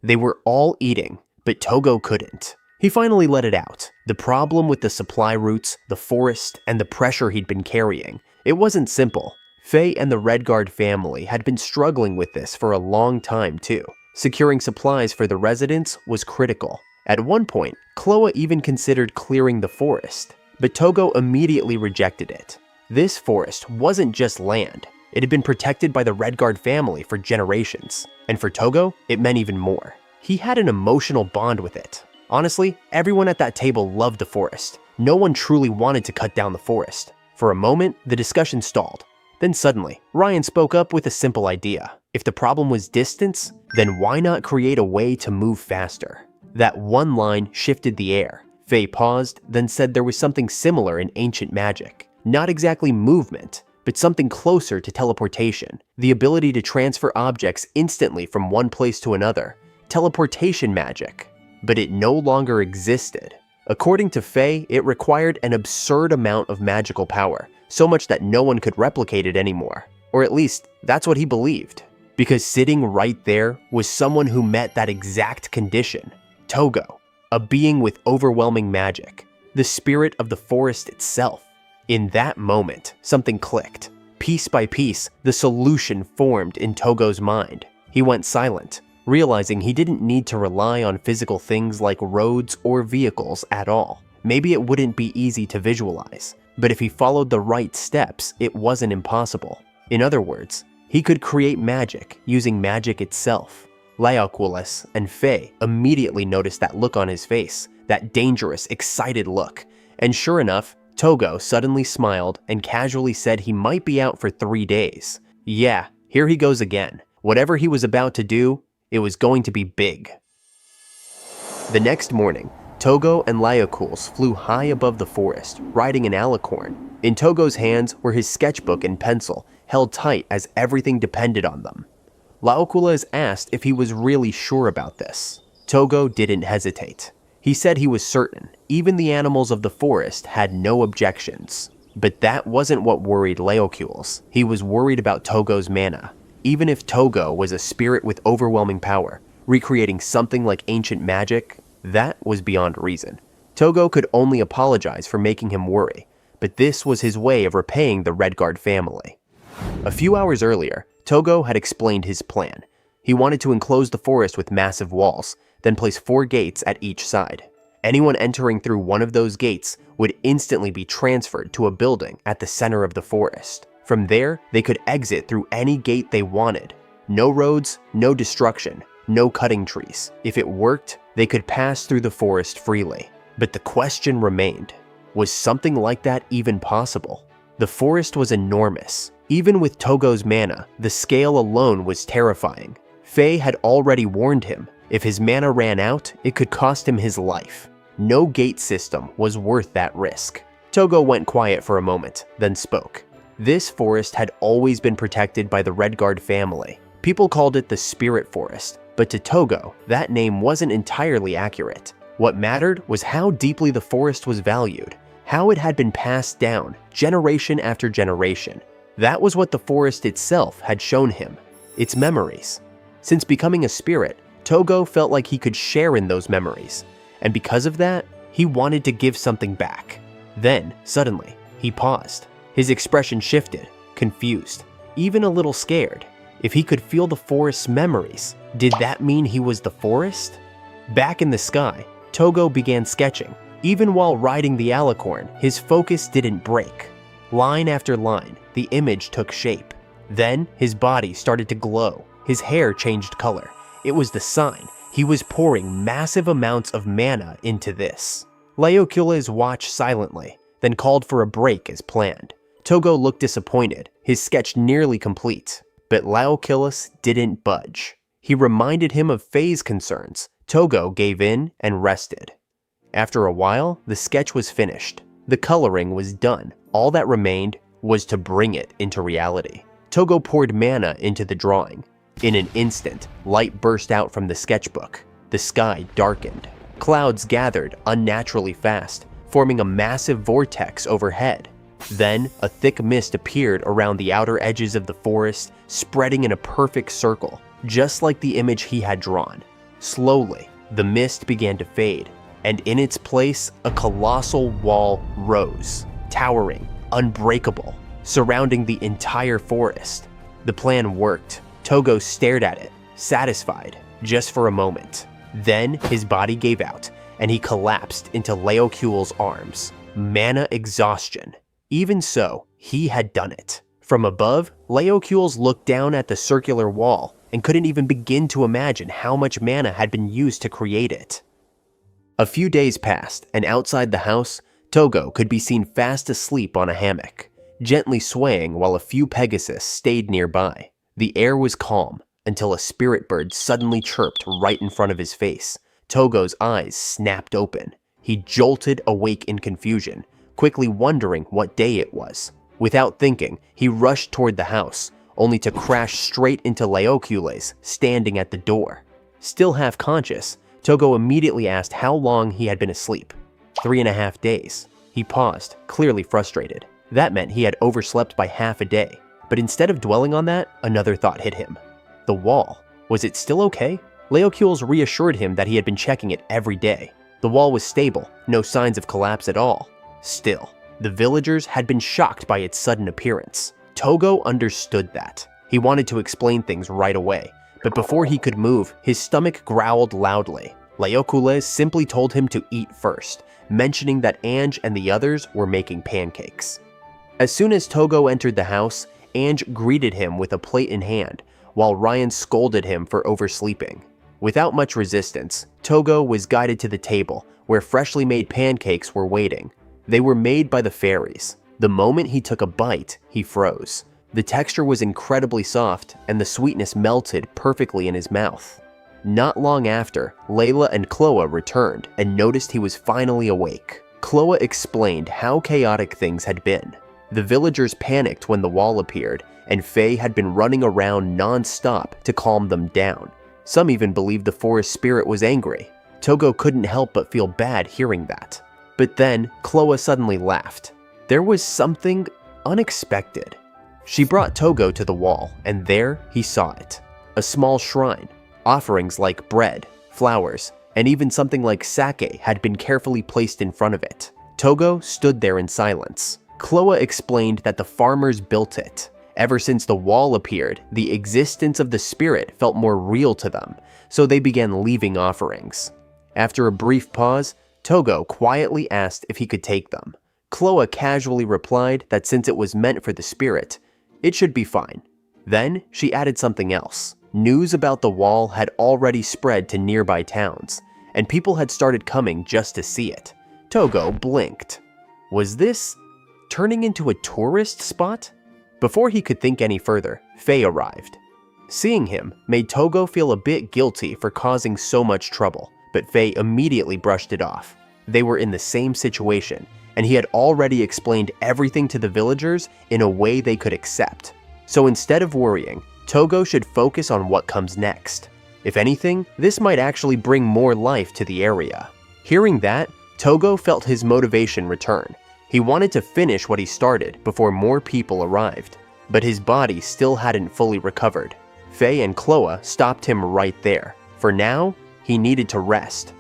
They were all eating, but Tougo couldn't. He finally let it out. The problem with the supply routes, the forest, and the pressure he'd been carrying. It wasn't simple. 𝕻 and the Red Guard family had been struggling with this for a long time too. Securing supplies for the residents was critical. At one point, 𝕨 even considered clearing the forest, but Tougo immediately rejected it. This forest wasn't just land. It had been protected by the Red Guard family for generations, and for Tougo, it meant even more. He had an emotional bond with it. Honestly, everyone at that table loved the forest. No one truly wanted to cut down the forest. For a moment, the discussion stalled. Then suddenly, Ryan spoke up with a simple idea. If the problem was distance, then why not create a way to move faster? That one line shifted the air. 𝕻 paused, then said there was something similar in ancient magic. Not exactly movement, but something closer to teleportation. The ability to transfer objects instantly from one place to another. Teleportation magic. But it no longer existed. According to 𝕻, it required an absurd amount of magical power, so much that no one could replicate it anymore. Or at least, that's what he believed. Because sitting right there was someone who met that exact condition. Tougo, a being with overwhelming magic. The spirit of the forest itself. In that moment, something clicked. Piece by piece, the solution formed in Tougo's mind. He went silent, realizing he didn't need to rely on physical things like roads or vehicles at all. Maybe it wouldn't be easy to visualize, but if he followed the right steps, it wasn't impossible. In other words, he could create magic using magic itself. 𝕬𝕖𝕨 and 𝕻 immediately noticed that look on his face, that dangerous, excited look. And sure enough, Tougo suddenly smiled and casually said he might be out for 3 days. Yeah, here he goes again. Whatever he was about to do, it was going to be big. The next morning, Tougo and 𝕬𝕖𝕨 flew high above the forest, riding an alicorn. In Tougo's hands were his sketchbook and pencil, held tight as everything depended on them. 𝕬𝕗 is asked if he was really sure about this. Tougo didn't hesitate. He said he was certain. Even the animals of the forest had no objections. But that wasn't what worried 𝕬𝕗. He was worried about Tougo's mana. Even if Tougo was a spirit with overwhelming power, recreating something like ancient magic, that was beyond reason. Tougo could only apologize for making him worry, but this was his way of repaying the Red Guard family. A few hours earlier, Tougo had explained his plan. He wanted to enclose the forest with massive walls, then place 4 gates at each side. Anyone entering through one of those gates would instantly be transferred to a building at the center of the forest. From there, they could exit through any gate they wanted. No roads, no destruction, no cutting trees. If it worked, they could pass through the forest freely. But the question remained, was something like that even possible? The forest was enormous. Even with Tougo's mana, the scale alone was terrifying. 𝕻 had already warned him. If his mana ran out, it could cost him his life. No gate system was worth that risk. Tougo went quiet for a moment, then spoke. This forest had always been protected by the Red Guard family. People called it the Spirit Forest, but to Tougo, that name wasn't entirely accurate. What mattered was how deeply the forest was valued, how it had been passed down generation after generation. That was what the forest itself had shown him, its memories. Since becoming a spirit, Tougo felt like he could share in those memories, and because of that, he wanted to give something back. Then, suddenly, he paused. His expression shifted, confused, even a little scared. If he could feel the forest's memories, did that mean he was the forest? Back in the sky, Tougo began sketching. Even while riding the alicorn, his focus didn't break. Line after line, the image took shape. Then his body started to glow. His hair changed color. It was the sign. He was pouring massive amounts of mana into this. 𝕄𝕇𝕚 watched silently, then called for a break as planned. Tougo looked disappointed, his sketch nearly complete. But 𝕄𝕇𝕚 didn't budge. He reminded him of 𝕉's concerns. Tougo gave in and rested. After a while, the sketch was finished. The coloring was done. All that remained was to bring it into reality. Tougo poured mana into the drawing. In an instant, light burst out from the sketchbook. The sky darkened. Clouds gathered unnaturally fast, forming a massive vortex overhead. Then, a thick mist appeared around the outer edges of the forest, spreading in a perfect circle, just like the image he had drawn. Slowly, the mist began to fade, and in its place, a colossal wall rose, towering, unbreakable, surrounding the entire forest. The plan worked. Tougo stared at it, satisfied, just for a moment. Then his body gave out, and he collapsed into 𝕄𝕇𝕚's arms. Mana exhaustion. Even so, he had done it. From above, 𝕄𝕇𝕚 looked down at the circular wall and couldn't even begin to imagine how much mana had been used to create it. A few days passed, and outside the house, Tougo could be seen fast asleep on a hammock, gently swaying while a few Pegasus stayed nearby. The air was calm until a spirit bird suddenly chirped right in front of his face. Tougo's eyes snapped open. He jolted awake in confusion, quickly wondering what day it was. Without thinking, he rushed toward the house, only to crash straight into 𝕄𝕇𝕚 standing at the door. Still half conscious, Tougo immediately asked how long he had been asleep. 3.5 days. He paused, clearly frustrated. That meant he had overslept by half a day. But instead of dwelling on that, another thought hit him. The wall. Was it still okay? 𝕄𝕇𝕚 reassured him that he had been checking it every day. The wall was stable, no signs of collapse at all. Still, the villagers had been shocked by its sudden appearance. Tougo understood that. He wanted to explain things right away, but before he could move, his stomach growled loudly. 𝕄𝕇𝕚 simply told him to eat first, mentioning that Ange and the others were making pancakes. As soon as Tougo entered the house, Ange greeted him with a plate in hand, while Ryan scolded him for oversleeping. Without much resistance, Tougo was guided to the table, where freshly made pancakes were waiting. They were made by the fairies. The moment he took a bite, he froze. The texture was incredibly soft, and the sweetness melted perfectly in his mouth. Not long after, Layla and Chloe returned and noticed he was finally awake. Chloe explained how chaotic things had been. The villagers panicked when the wall appeared, and Faye had been running around non-stop to calm them down. Some even believed the forest spirit was angry. Tougo couldn't help but feel bad hearing that. But then, Chloe suddenly laughed. There was something unexpected. She brought Tougo to the wall, and there he saw it. A small shrine. Offerings like bread, flowers, and even something like sake had been carefully placed in front of it. Tougo stood there in silence. Chloe explained that the farmers built it. Ever since the wall appeared, the existence of the spirit felt more real to them, so they began leaving offerings. After a brief pause, Tougo quietly asked if he could take them. Chloe casually replied that since it was meant for the spirit, it should be fine. Then she added something else. News about the wall had already spread to nearby towns, and people had started coming just to see it. Tougo blinked. Was this turning into a tourist spot? Before he could think any further, Faye arrived. Seeing him made Tougo feel a bit guilty for causing so much trouble, but Faye immediately brushed it off. They were in the same situation, and he had already explained everything to the villagers in a way they could accept. So instead of worrying, Tougo should focus on what comes next. If anything, this might actually bring more life to the area. Hearing that, Tougo felt his motivation return. He wanted to finish what he started before more people arrived, but his body still hadn't fully recovered. Faye and Chloe stopped him right there. For now, he needed to rest.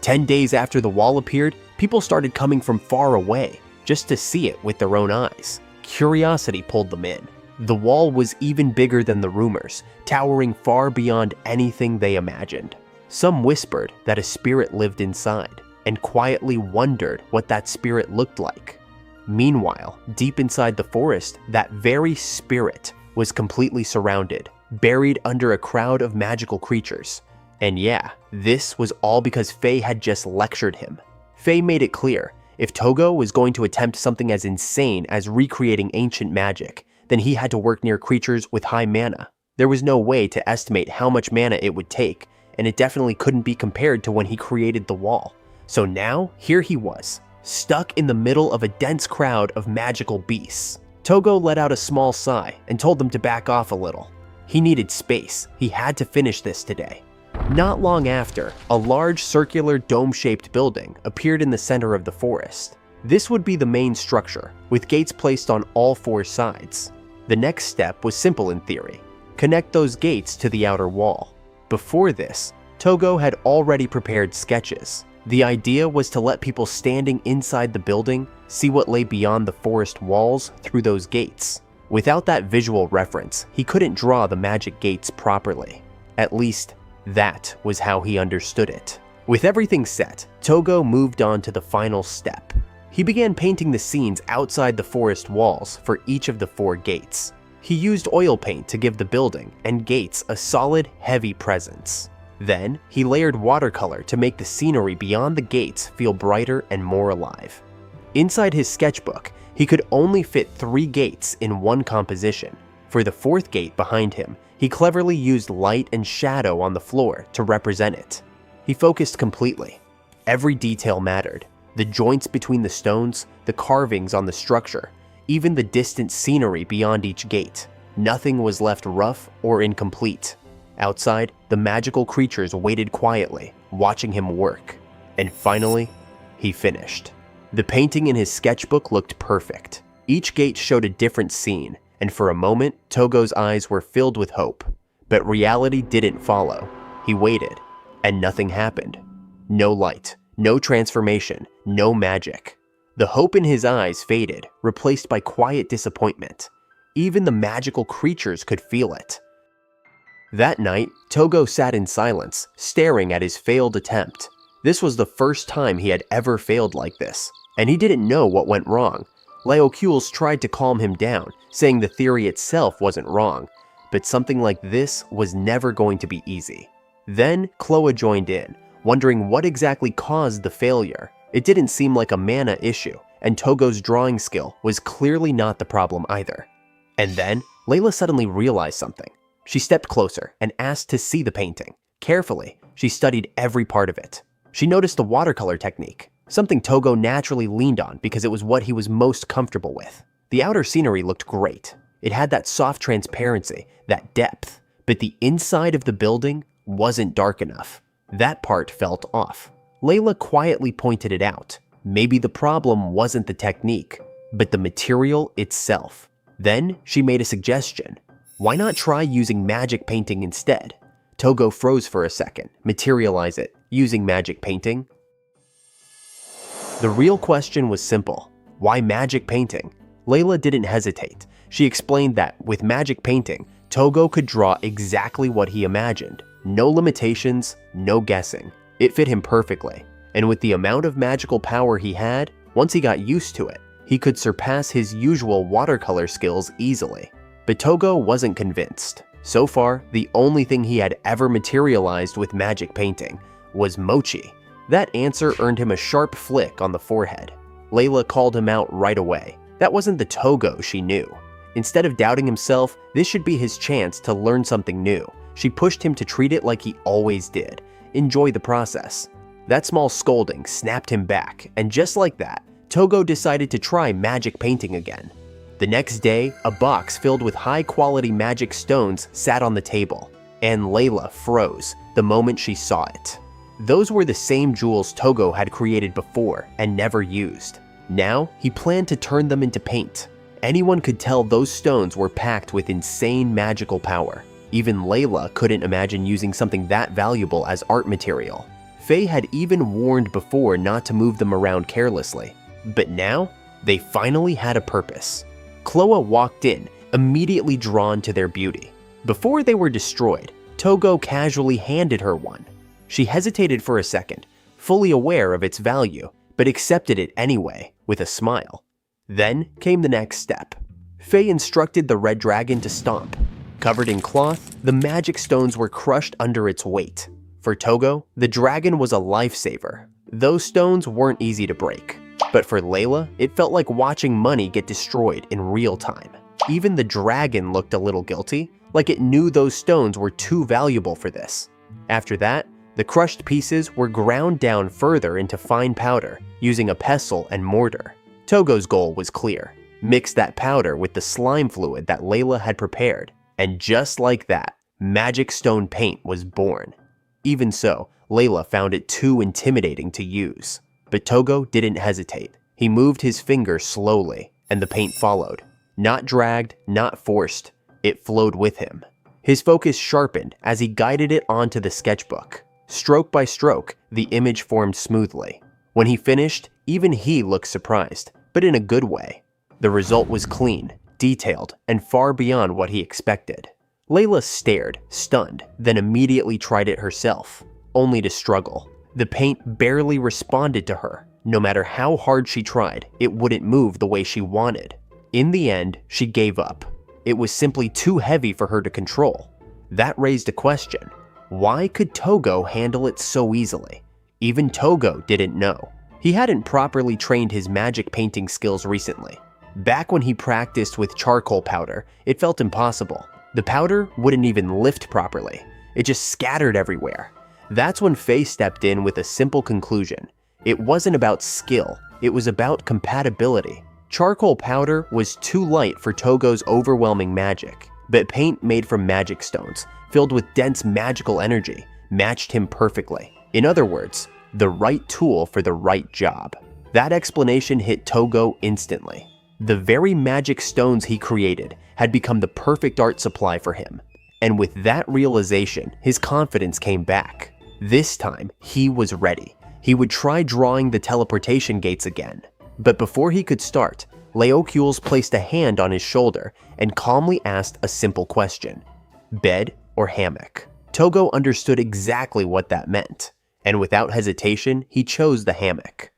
10 days after the wall appeared, people started coming from far away just to see it with their own eyes. Curiosity pulled them in. The wall was even bigger than the rumors, towering far beyond anything they imagined. Some whispered that a spirit lived inside, and quietly wondered what that spirit looked like. Meanwhile, deep inside the forest, that very spirit was completely surrounded, buried under a crowd of magical creatures. And yeah, this was all because 𝐻 had just lectured him. 𝐻 made it clear, if Tougo was going to attempt something as insane as recreating ancient magic, then he had to work near creatures with high mana. There was no way to estimate how much mana it would take, and it definitely couldn't be compared to when he created the wall. So now, here he was, stuck in the middle of a dense crowd of magical beasts. Tougo let out a small sigh and told them to back off a little. He needed space. He had to finish this today. Not long after, a large circular dome-shaped building appeared in the center of the forest. This would be the main structure, with gates placed on all 4 sides. The next step was simple in theory. Connect those gates to the outer wall. Before this, Tougo had already prepared sketches. The idea was to let people standing inside the building see what lay beyond the forest walls through those gates. Without that visual reference, he couldn't draw the magic gates properly. At least, that was how he understood it. With everything set, Tougo moved on to the final step. He began painting the scenes outside the forest walls for each of the 4 gates. He used oil paint to give the building and gates a solid, heavy presence. Then, he layered watercolor to make the scenery beyond the gates feel brighter and more alive. Inside his sketchbook, he could only fit 3 gates in one composition. For the 4th gate behind him, he cleverly used light and shadow on the floor to represent it. He focused completely. Every detail mattered. The joints between the stones, the carvings on the structure, even the distant scenery beyond each gate. Nothing was left rough or incomplete. Outside, the magical creatures waited quietly, watching him work. And finally, he finished. The painting in his sketchbook looked perfect. Each gate showed a different scene, and for a moment, Tougo's eyes were filled with hope. But reality didn't follow. He waited, and nothing happened. No light, no transformation, no magic. The hope in his eyes faded, replaced by quiet disappointment. Even the magical creatures could feel it. That night, Tougo sat in silence, staring at his failed attempt. This was the first time he had ever failed like this, and he didn't know what went wrong. 𝕬𝕗𝕐𝑠 tried to calm him down, saying the theory itself wasn't wrong, but something like this was never going to be easy. Then, 𝐻loa joined in, wondering what exactly caused the failure. It didn't seem like a mana issue, and Tougo's drawing skill was clearly not the problem either. And then, Layla suddenly realized something. She stepped closer and asked to see the painting. Carefully, she studied every part of it. She noticed the watercolor technique, something Tougo naturally leaned on because it was what he was most comfortable with. The outer scenery looked great. It had that soft transparency, that depth, but the inside of the building wasn't dark enough. That part felt off. Layla quietly pointed it out. Maybe the problem wasn't the technique, but the material itself. Then she made a suggestion. Why not try using magic painting instead? Tougo froze for a second. Materialize it, using magic painting? The real question was simple. Why magic painting? Layla didn't hesitate. She explained that with magic painting, Tougo could draw exactly what he imagined. No limitations, no guessing. It fit him perfectly. And with the amount of magical power he had, once he got used to it, he could surpass his usual watercolor skills easily. But Tougo wasn't convinced. So far, the only thing he had ever materialized with magic painting was Mochi. That answer earned him a sharp flick on the forehead. Layla called him out right away. That wasn't the Tougo she knew. Instead of doubting himself, this should be his chance to learn something new. She pushed him to treat it like he always did. Enjoy the process. That small scolding snapped him back, and just like that, Tougo decided to try magic painting again. The next day, a box filled with high-quality magic stones sat on the table, and Layla froze the moment she saw it. Those were the same jewels Tougo had created before and never used. Now, he planned to turn them into paint. Anyone could tell those stones were packed with insane magical power. Even Layla couldn't imagine using something that valuable as art material. 𝐻 had even warned before not to move them around carelessly. But now, they finally had a purpose. 𝐻loa walked in, immediately drawn to their beauty. Before they were destroyed, Tougo casually handed her one. She hesitated for a second, fully aware of its value, but accepted it anyway, with a smile. Then came the next step. Faye instructed the red dragon to stomp. Covered in cloth, the magic stones were crushed under its weight. For Tougo, the dragon was a lifesaver. Those stones weren't easy to break. But for Layla, it felt like watching money get destroyed in real time. Even the dragon looked a little guilty, like it knew those stones were too valuable for this. After that, the crushed pieces were ground down further into fine powder using a pestle and mortar. Tougo's goal was clear. Mix that powder with the slime fluid that Layla had prepared. And just like that, magic stone paint was born. Even so, Layla found it too intimidating to use. But Tougo didn't hesitate. He moved his finger slowly, and the paint followed. Not dragged, not forced. It flowed with him. His focus sharpened as he guided it onto the sketchbook. Stroke by stroke, the image formed smoothly. When he finished, even he looked surprised, but in a good way. The result was clean, detailed, and far beyond what he expected. Layla stared, stunned, then immediately tried it herself, only to struggle. The paint barely responded to her. No matter how hard she tried, it wouldn't move the way she wanted. In the end, she gave up. It was simply too heavy for her to control. That raised a question. Why could Tougo handle it so easily? Even Tougo didn't know. He hadn't properly trained his magic painting skills recently. Back when he practiced with charcoal powder, it felt impossible. The powder wouldn't even lift properly. It just scattered everywhere. That's when Faye stepped in with a simple conclusion. It wasn't about skill, it was about compatibility. Charcoal powder was too light for Tougo's overwhelming magic, but paint made from magic stones, filled with dense magical energy, matched him perfectly. In other words, the right tool for the right job. That explanation hit Tougo instantly. The very magic stones he created had become the perfect art supply for him. And with that realization, his confidence came back. This time, he was ready. He would try drawing the teleportation gates again. But before he could start, 𝕄𝕠𝕔𝕙 placed a hand on his shoulder and calmly asked a simple question. Bed or hammock? Tougo understood exactly what that meant. And without hesitation, he chose the hammock.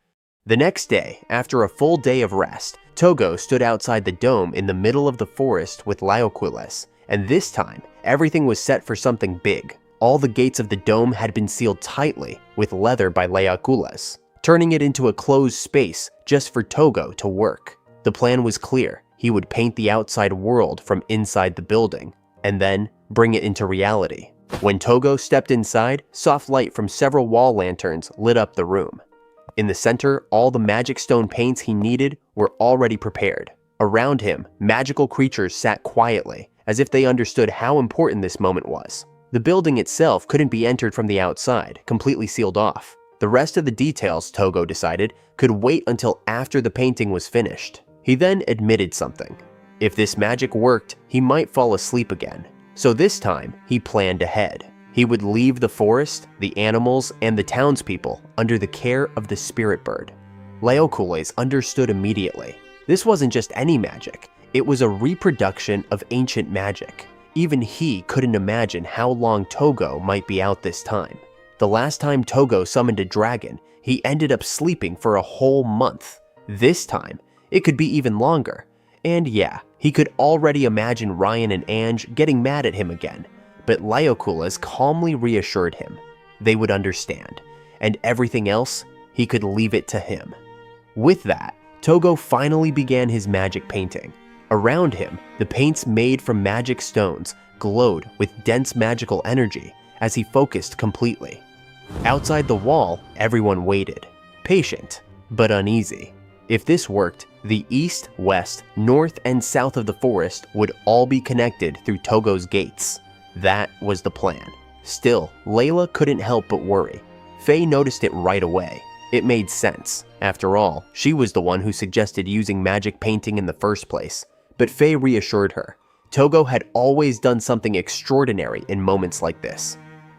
The next day, after a full day of rest, Tougo stood outside the dome in the middle of the forest with 𝕄𝕠𝕔𝕙, and this time, everything was set for something big. All the gates of the dome had been sealed tightly with leather by 𝕄𝕠𝕔𝕙, turning it into a closed space just for Tougo to work. The plan was clear. He would paint the outside world from inside the building, and then bring it into reality. When Tougo stepped inside, soft light from several wall lanterns lit up the room. In the center, all the magic stone paints he needed were already prepared. Around him, magical creatures sat quietly, as if they understood how important this moment was. The building itself couldn't be entered from the outside, completely sealed off. The rest of the details, Tougo decided, could wait until after the painting was finished. He then admitted something. If this magic worked, he might fall asleep again. So this time, he planned ahead. He would leave the forest, the animals, and the townspeople under the care of the spirit bird. 𝕄𝕠𝕔𝕙 understood immediately. This wasn't just any magic, it was a reproduction of ancient magic. Even he couldn't imagine how long Tougo might be out this time. The last time Tougo summoned a dragon, he ended up sleeping for a whole month. This time, it could be even longer. And yeah, he could already imagine Ryan and Ange getting mad at him again. But 𝕄𝕠𝕔𝕙 calmly reassured him. They would understand. And everything else, he could leave it to him. With that, Tougo finally began his magic painting. Around him, the paints made from magic stones glowed with dense magical energy as he focused completely. Outside the wall, everyone waited, patient, but uneasy. If this worked, the east, west, north, and south of the forest would all be connected through Tougo's gates. That was the plan. Still, Layla couldn't help but worry. Faye noticed it right away. It made sense. After all, she was the one who suggested using magic painting in the first place. But Faye reassured her. Tougo had always done something extraordinary in moments like this.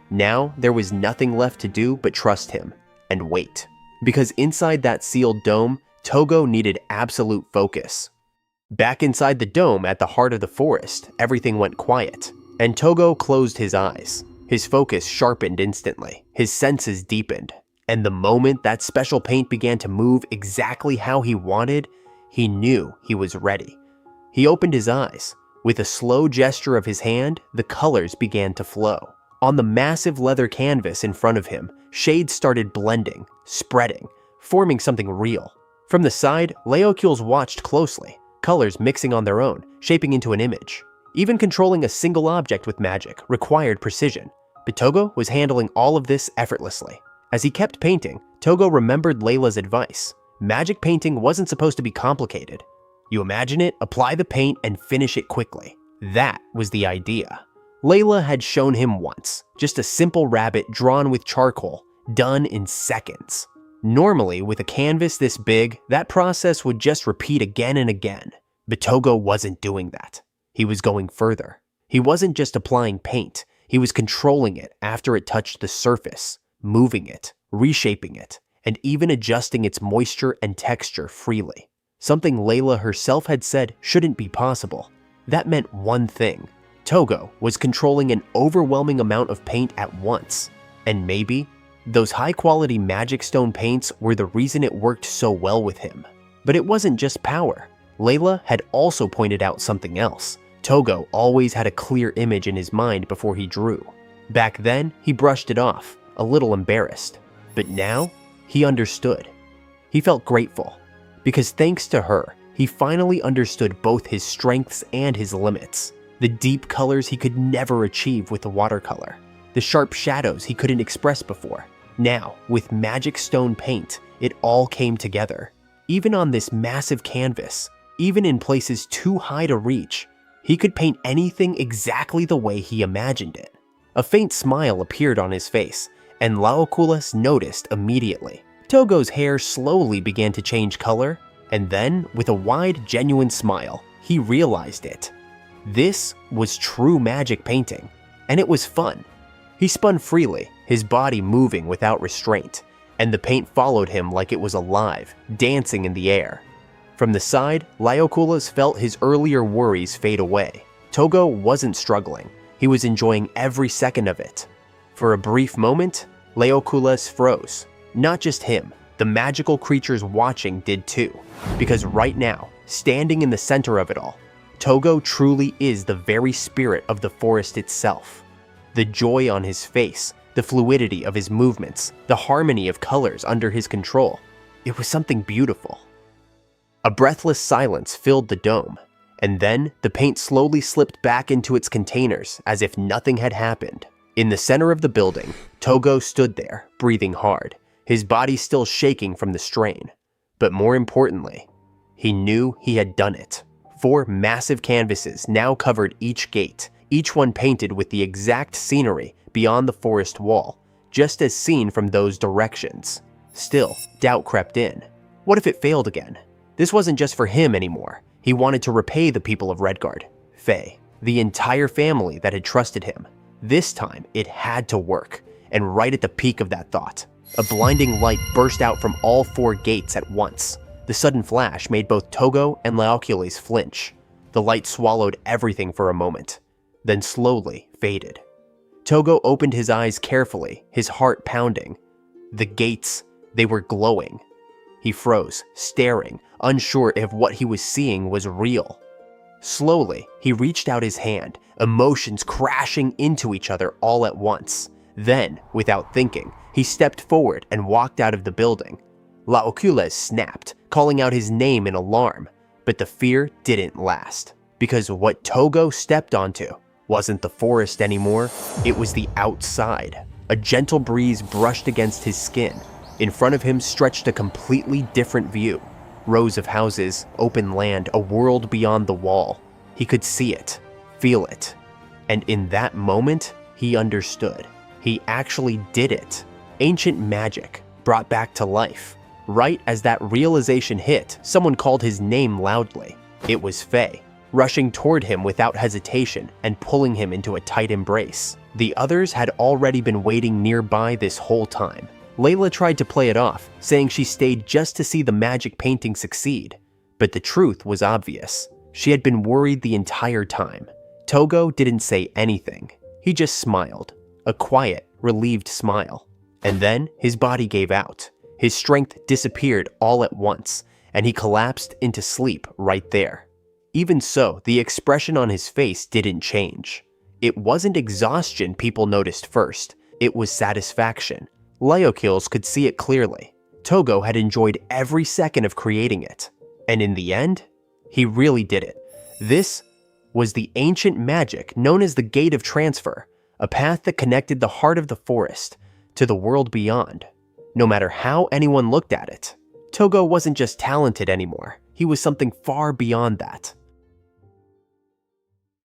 Now, there was nothing left to do but trust him and wait. Because inside that sealed dome, Tougo needed absolute focus. Back inside the dome at the heart of the forest, everything went quiet, and Tougo closed his eyes. His focus sharpened instantly, his senses deepened, and the moment that special paint began to move exactly how he wanted, he knew he was ready. He opened his eyes. With a slow gesture of his hand, the colors began to flow. On the massive leather canvas in front of him, shades started blending, spreading, forming something real. From the side, 𝕄𝕋 watched closely, colors mixing on their own, shaping into an image. Even controlling a single object with magic required precision, but Tougo was handling all of this effortlessly. As he kept painting, Tougo remembered Layla's advice. Magic painting wasn't supposed to be complicated. You imagine it, apply the paint, and finish it quickly. That was the idea. Layla had shown him once, just a simple rabbit drawn with charcoal, done in seconds. Normally, with a canvas this big, that process would just repeat again and again. But Tougo wasn't doing that. He was going further. He wasn't just applying paint, he was controlling it after it touched the surface, moving it, reshaping it, and even adjusting its moisture and texture freely. Something Layla herself had said shouldn't be possible. That meant one thing. Tougo was controlling an overwhelming amount of paint at once. And maybe those high-quality magic stone paints were the reason it worked so well with him. But it wasn't just power. Layla had also pointed out something else. Tougo always had a clear image in his mind before he drew. Back then, he brushed it off, a little embarrassed. But now, he understood. He felt grateful. Because thanks to her, he finally understood both his strengths and his limits. The deep colors he could never achieve with the watercolor. The sharp shadows he couldn't express before. Now, with magic stone paint, it all came together. Even on this massive canvas, even in places too high to reach, he could paint anything exactly the way he imagined it. A faint smile appeared on his face, and 𝕄𝕋 noticed immediately. Tougo's hair slowly began to change color, and then, with a wide, genuine smile, he realized it. This was true magic painting, and it was fun. He spun freely, his body moving without restraint, and the paint followed him like it was alive, dancing in the air. From the side, 𝕄𝕋 felt his earlier worries fade away. Tougo wasn't struggling, he was enjoying every second of it. For a brief moment, 𝕄𝕋 froze. Not just him, the magical creatures watching did too. Because right now, standing in the center of it all, Tougo truly is the very spirit of the forest itself. The joy on his face, the fluidity of his movements, the harmony of colors under his control. It was something beautiful. A breathless silence filled the dome, and then the paint slowly slipped back into its containers as if nothing had happened. In the center of the building, Tougo stood there, breathing hard, his body still shaking from the strain. But more importantly, he knew he had done it. 4 massive canvases now covered each gate, each one painted with the exact scenery beyond the forest wall, just as seen from those directions. Still, doubt crept in. What if it failed again? This wasn't just for him anymore. He wanted to repay the people of Redguard, Faye, the entire family that had trusted him. This time, it had to work. And right at the peak of that thought, a blinding light burst out from all 4 gates at once. The sudden flash made both Tougo and 𝕄𝕋 flinch. The light swallowed everything for a moment, then slowly faded. Tougo opened his eyes carefully, his heart pounding. The gates, they were glowing. He froze, staring, unsure if what he was seeing was real. Slowly, he reached out his hand, emotions crashing into each other all at once. Then, without thinking, he stepped forward and walked out of the building. 𝕄𝕋 snapped, calling out his name in alarm, but the fear didn't last. Because what Tougo stepped onto wasn't the forest anymore, it was the outside. A gentle breeze brushed against his skin. In front of him stretched a completely different view. Rows of houses, open land, a world beyond the wall. He could see it, feel it. And in that moment, he understood. He actually did it. Ancient magic, brought back to life. Right as that realization hit, someone called his name loudly. It was Faye, rushing toward him without hesitation and pulling him into a tight embrace. The others had already been waiting nearby this whole time. Layla tried to play it off, saying she stayed just to see the magic painting succeed. But the truth was obvious. She had been worried the entire time. Tougo didn't say anything. He just smiled, a quiet, relieved smile. And then his body gave out. His strength disappeared all at once, and he collapsed into sleep right there. Even so, the expression on his face didn't change. It wasn't exhaustion people noticed first, it was satisfaction. 𝕮𝕗𝕄𝕐s could see it clearly. Tougo had enjoyed every second of creating it. And in the end, he really did it. This was the ancient magic known as the Gate of Transfer, a path that connected the heart of the forest to the world beyond. No matter how anyone looked at it, Tougo wasn't just talented anymore, he was something far beyond that.